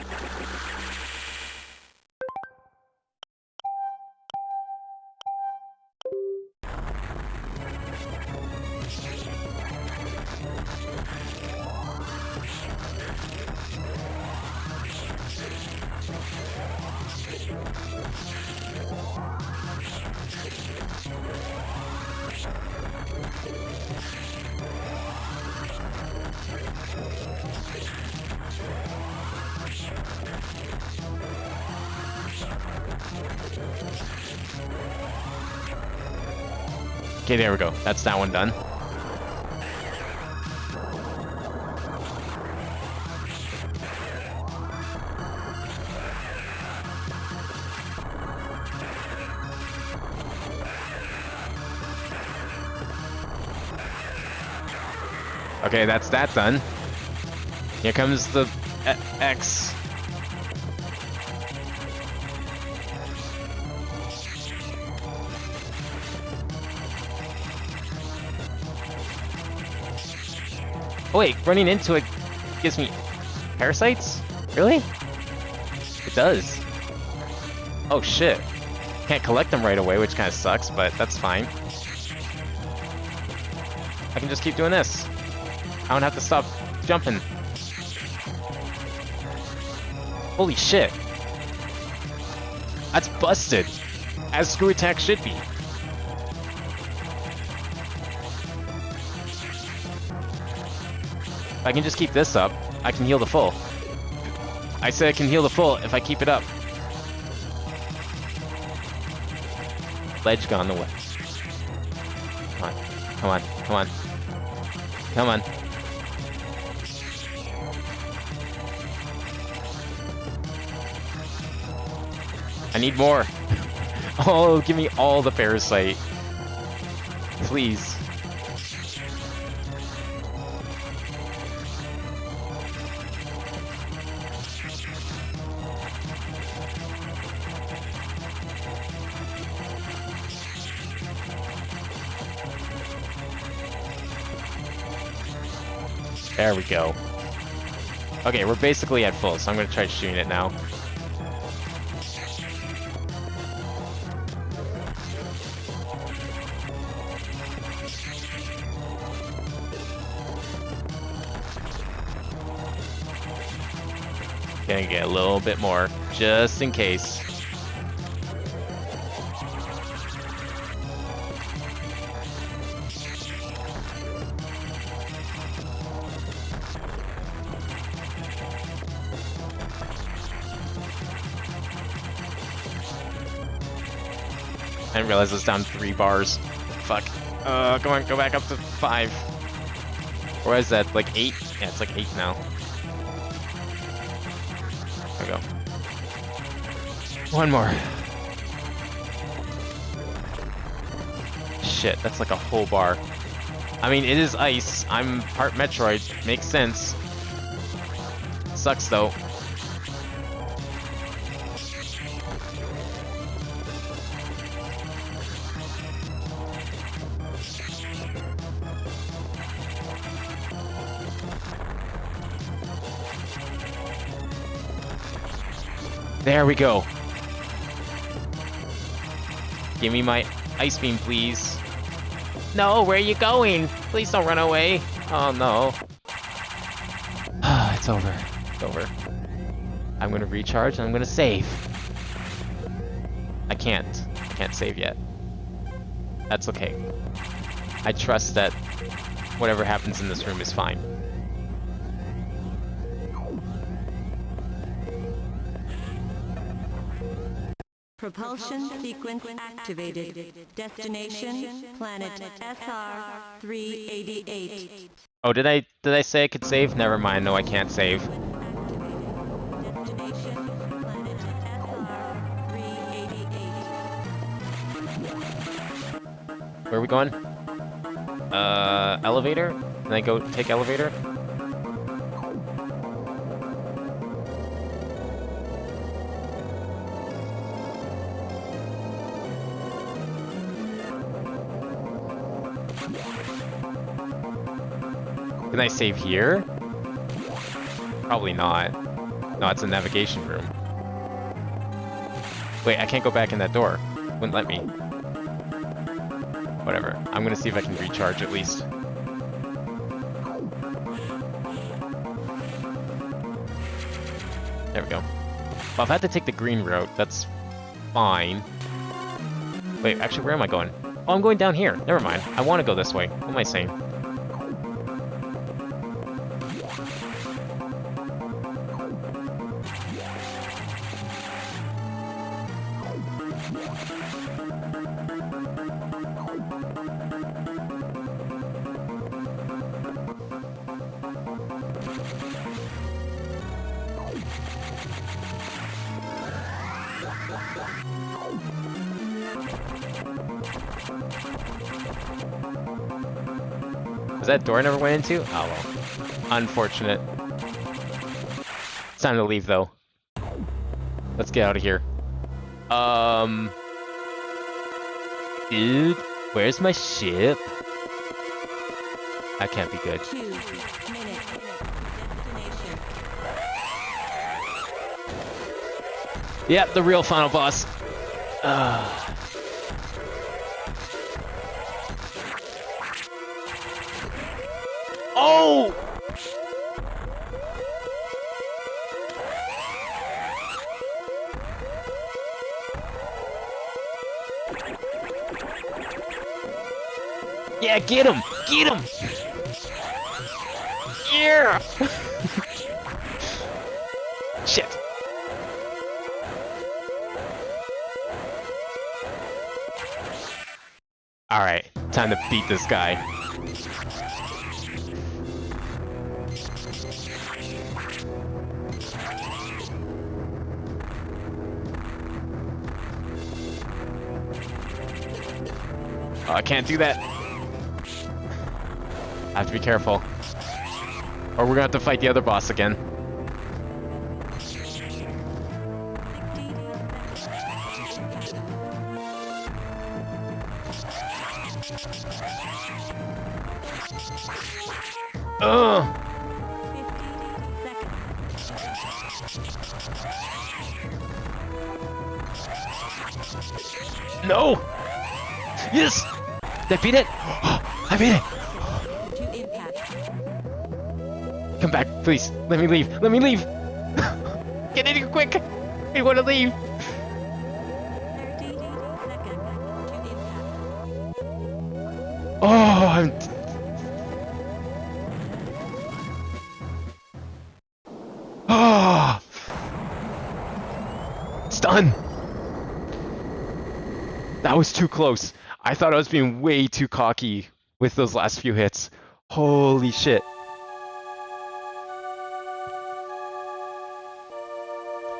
Okay, there we go. That's that one done. Okay, that's that done. Here comes the X. Oh wait, running into it gives me parasites? Really? It does. Oh shit. Can't collect them right away, which kind of sucks, but that's fine. I can just keep doing this. I don't have to stop jumping. Holy shit. That's busted. As Screw Attack should be. If I can just keep this up, I can heal the full. I said I can heal the full if I keep it up. Ledge gone the way. Come on, come on, come on. Come on. I need more. Oh, give me all the parasite. Please. There we go. Okay, we're basically at full, so I'm gonna try shooting it now. Gonna get a little bit more, just in case. I didn't realize it's down 3 bars. Fuck. Come on, go back up to 5. Or is that, like 8? Yeah, it's like 8 now. There we go. One more. Shit, that's like a whole bar. I mean, it is ice. I'm part Metroid. Makes sense. Sucks though. There we go. Give me my ice beam, please. No, where are you going? Please don't run away. Oh no. It's over. It's over. I'm gonna recharge and I'm gonna save. I can't save yet. That's okay. I trust that whatever happens in this room is fine. Propulsion sequence activated. Destination, planet SR-388. Oh, did I say I could save? Never mind. No, I can't save. Destination, planet SR-388. Where are we going? Elevator? Can I go take elevator? Can I save here? Probably not. No, it's a navigation room. Wait, I can't go back in that door. Wouldn't let me. Whatever. I'm gonna see if I can recharge at least. There we go. Well, if I had to take the green route, that's fine. Wait, actually, where am I going? Oh, I'm going down here. Never mind. I want to go this way. What am I saying? Was that door I never went into? Oh well. Unfortunate. It's time to leave though. Let's get out of here. Dude, where's my ship? That can't be good. 2 minutes. Destination. Yep, the real final boss. Oh! Yeah, get him! Get him! Yeah! Shit. Alright, time to beat this guy. Oh, I can't do that. I have to be careful. Or we're gonna have to fight the other boss again. Ugh! No! Yes! Did I beat it? I beat it! To impact. Come back, please. Let me leave. Let me leave! Get in here quick! I want to leave! 30 seconds to impact. Oh, I'm... Oh! It's done! That was too close. I thought I was being way too cocky with those last few hits. Holy shit.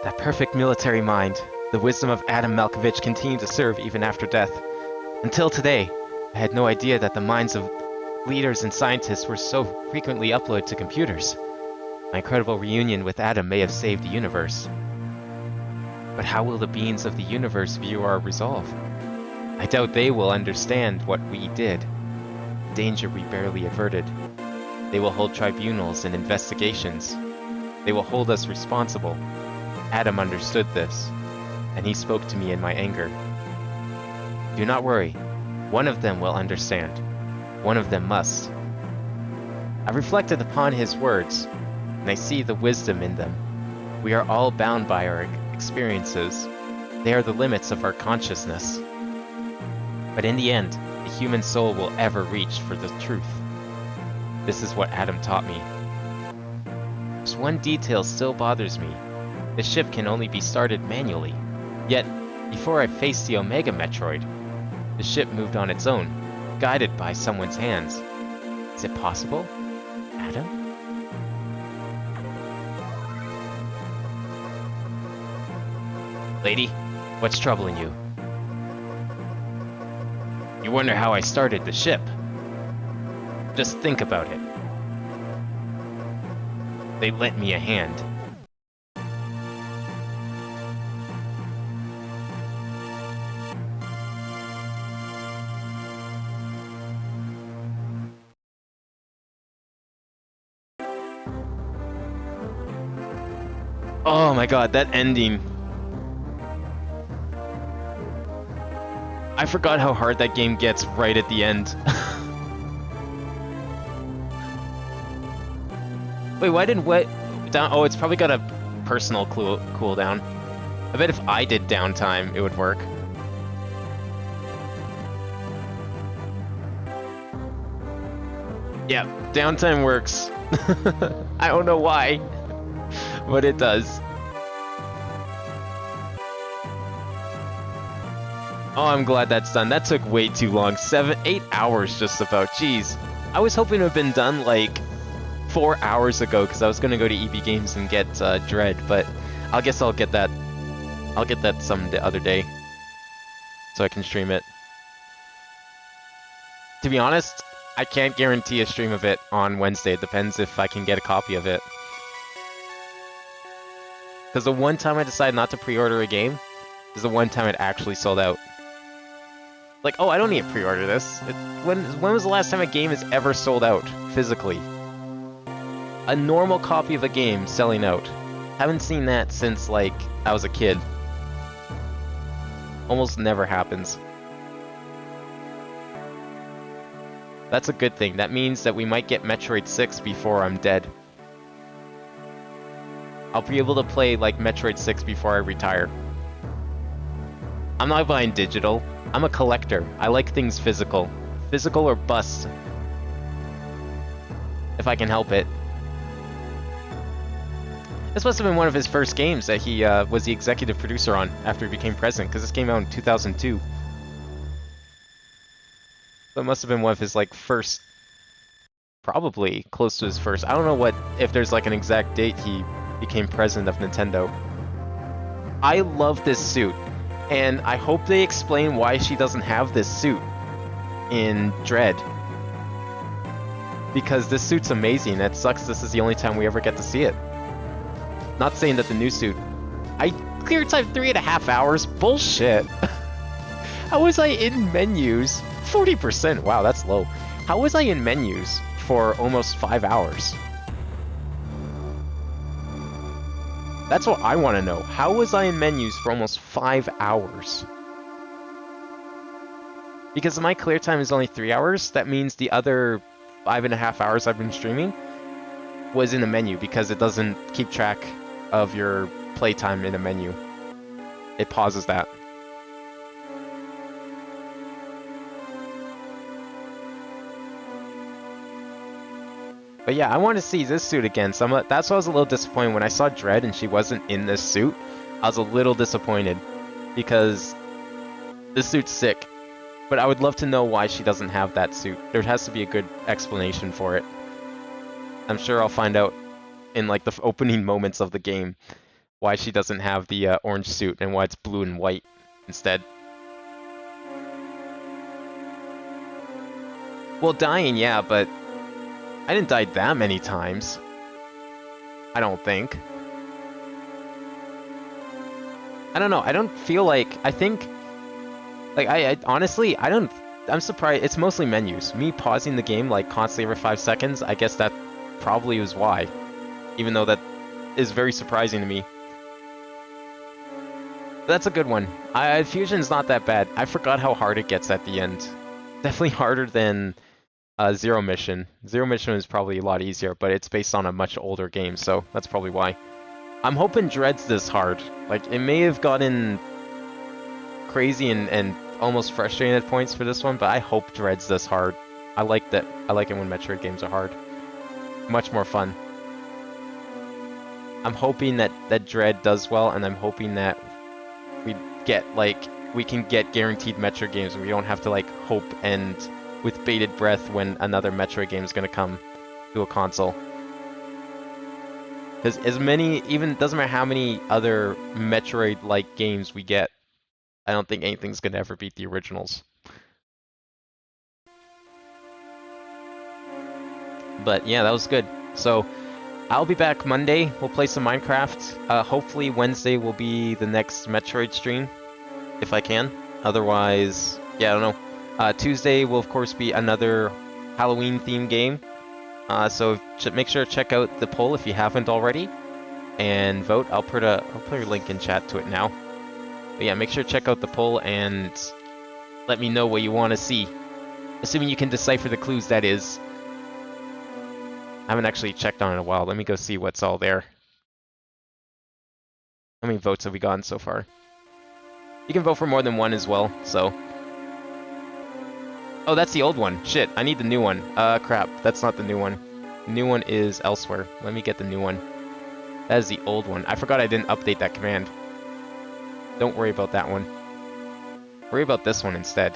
That perfect military mind, the wisdom of Adam Malkovich continued to serve even after death. Until today, I had no idea that the minds of leaders and scientists were so frequently uploaded to computers. My incredible reunion with Adam may have saved the universe. But how will the beings of the universe view our resolve? I doubt they will understand what we did. Danger we barely averted. They will hold tribunals and investigations. They will hold us responsible. Adam understood this, and he spoke to me in my anger. Do not worry. One of them will understand. One of them must. I reflected upon his words, and I see the wisdom in them. We are all bound by our experiences. They are the limits of our consciousness. But in the end, the human soul will ever reach for the truth. This is what Adam taught me. There's one detail still bothers me. The ship can only be started manually. Yet, before I faced the Omega Metroid, the ship moved on its own, guided by someone's hands. Is it possible? Adam? Lady, what's troubling you? You wonder how I started the ship. Just think about it. They lent me a hand. Oh my god, that ending. I forgot how hard that game gets right at the end. Wait, why didn't what down? Oh, it's probably got a personal cooldown. I bet if I did downtime, it would work. Yeah, downtime works. I don't know why, but it does. Oh, I'm glad that's done. That took way too long. 8 hours just about. Jeez. I was hoping to have been done like 4 hours ago because I was gonna go to EB Games and get Dread, but I guess I'll get that. I'll get that some other day so I can stream it. To be honest, I can't guarantee a stream of it on Wednesday. It depends if I can get a copy of it. Because the one time I decided not to pre-order a game is the one time it actually sold out. Like, oh, I don't need to pre-order this. When was the last time a game has ever sold out, physically? A normal copy of a game selling out. Haven't seen that since, like, I was a kid. Almost never happens. That's a good thing. That means that we might get Metroid 6 before I'm dead. I'll be able to play, like, Metroid 6 before I retire. I'm not buying digital. I'm a collector. I like things physical. Physical or bust. If I can help it. This must have been one of his first games that he was the executive producer on after he became president, because this came out in 2002. So it must have been one of his, like, first... Probably close to his first. I don't know what if there's, like, an exact date he became president of Nintendo. I love this suit. And I hope they explain why she doesn't have this suit in Dread. Because this suit's amazing. It sucks this is the only time we ever get to see it. Not saying that the new suit... I cleared time 3.5 hours? Bullshit. How was I in menus? 40%. Wow, that's low. How was I in menus for almost 5 hours? That's what I want to know. How was I in menus for almost 5 hours? Because my clear time is only 3 hours, that means the other 5.5 hours I've been streaming was in the menu because it doesn't keep track of your playtime in a menu. It pauses that. But yeah, I want to see this suit again. So that's why I was a little disappointed when I saw Dread and she wasn't in this suit. I was a little disappointed because this suit's sick. But I would love to know why she doesn't have that suit. There has to be a good explanation for it. I'm sure I'll find out in like the opening moments of the game why she doesn't have the orange suit and why it's blue and white instead. Well, dying, yeah, but I didn't die that many times. I don't think. I don't know. I don't feel like... I think... Like, I honestly, I don't... I'm surprised. It's mostly menus. Me pausing the game, like, constantly every 5 seconds, I guess that probably was why. Even though that is very surprising to me. But that's a good one. Fusion's not that bad. I forgot how hard it gets at the end. Definitely harder than Zero Mission. Zero Mission is probably a lot easier, but it's based on a much older game, so that's probably why. I'm hoping Dread's this hard. Like, it may have gotten crazy and almost frustrating at points for this one, but I hope Dread's this hard. I like that. I like it when Metroid games are hard. Much more fun. I'm hoping that Dread does well, and I'm hoping that we can get guaranteed Metroid games and we don't have to like hope and with bated breath when another Metroid game is going to come to a console. Because even doesn't matter how many other Metroid-like games we get, I don't think anything's going to ever beat the originals. But yeah, that was good. So I'll be back Monday. We'll play some Minecraft. Hopefully Wednesday will be the next Metroid stream, if I can. Otherwise, yeah, I don't know. Tuesday will of course be another Halloween themed game. So make sure to check out the poll if you haven't already, and vote. I'll put a link in chat to it now. But yeah, make sure to check out the poll and let me know what you want to see. Assuming you can decipher the clues, that is. I haven't actually checked on it in a while. Let me go see what's all there. How many votes have we gotten so far? You can vote for more than one as well, so. Oh, that's the old one. Shit, I need the new one. Crap, that's not the new one. The new one is elsewhere. Let me get the new one. That is the old one. I forgot I didn't update that command. Don't worry about that one. Worry about this one instead.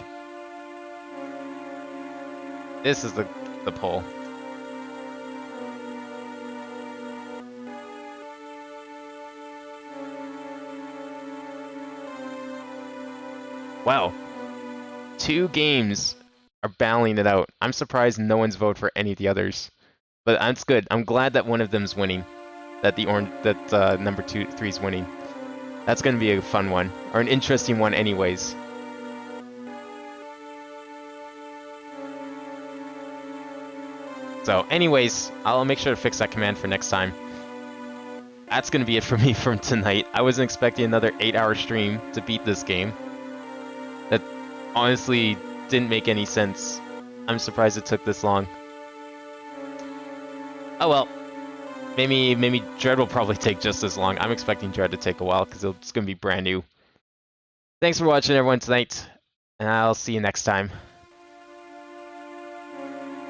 This is the poll. Wow. 2 games are battling it out. I'm surprised no one's voted for any of the others. But that's good. I'm glad that one of them's winning. That number 3's winning. That's gonna be a fun one. Or an interesting one anyways. So anyways, I'll make sure to fix that command for next time. That's gonna be it for me from tonight. I wasn't expecting another 8-hour stream to beat this game. That honestly didn't make any sense. I'm surprised it took this long. Oh well. Maybe Dread will probably take just as long. I'm expecting Dread to take a while because it's going to be brand new. Thanks for watching everyone tonight, and I'll see you next time.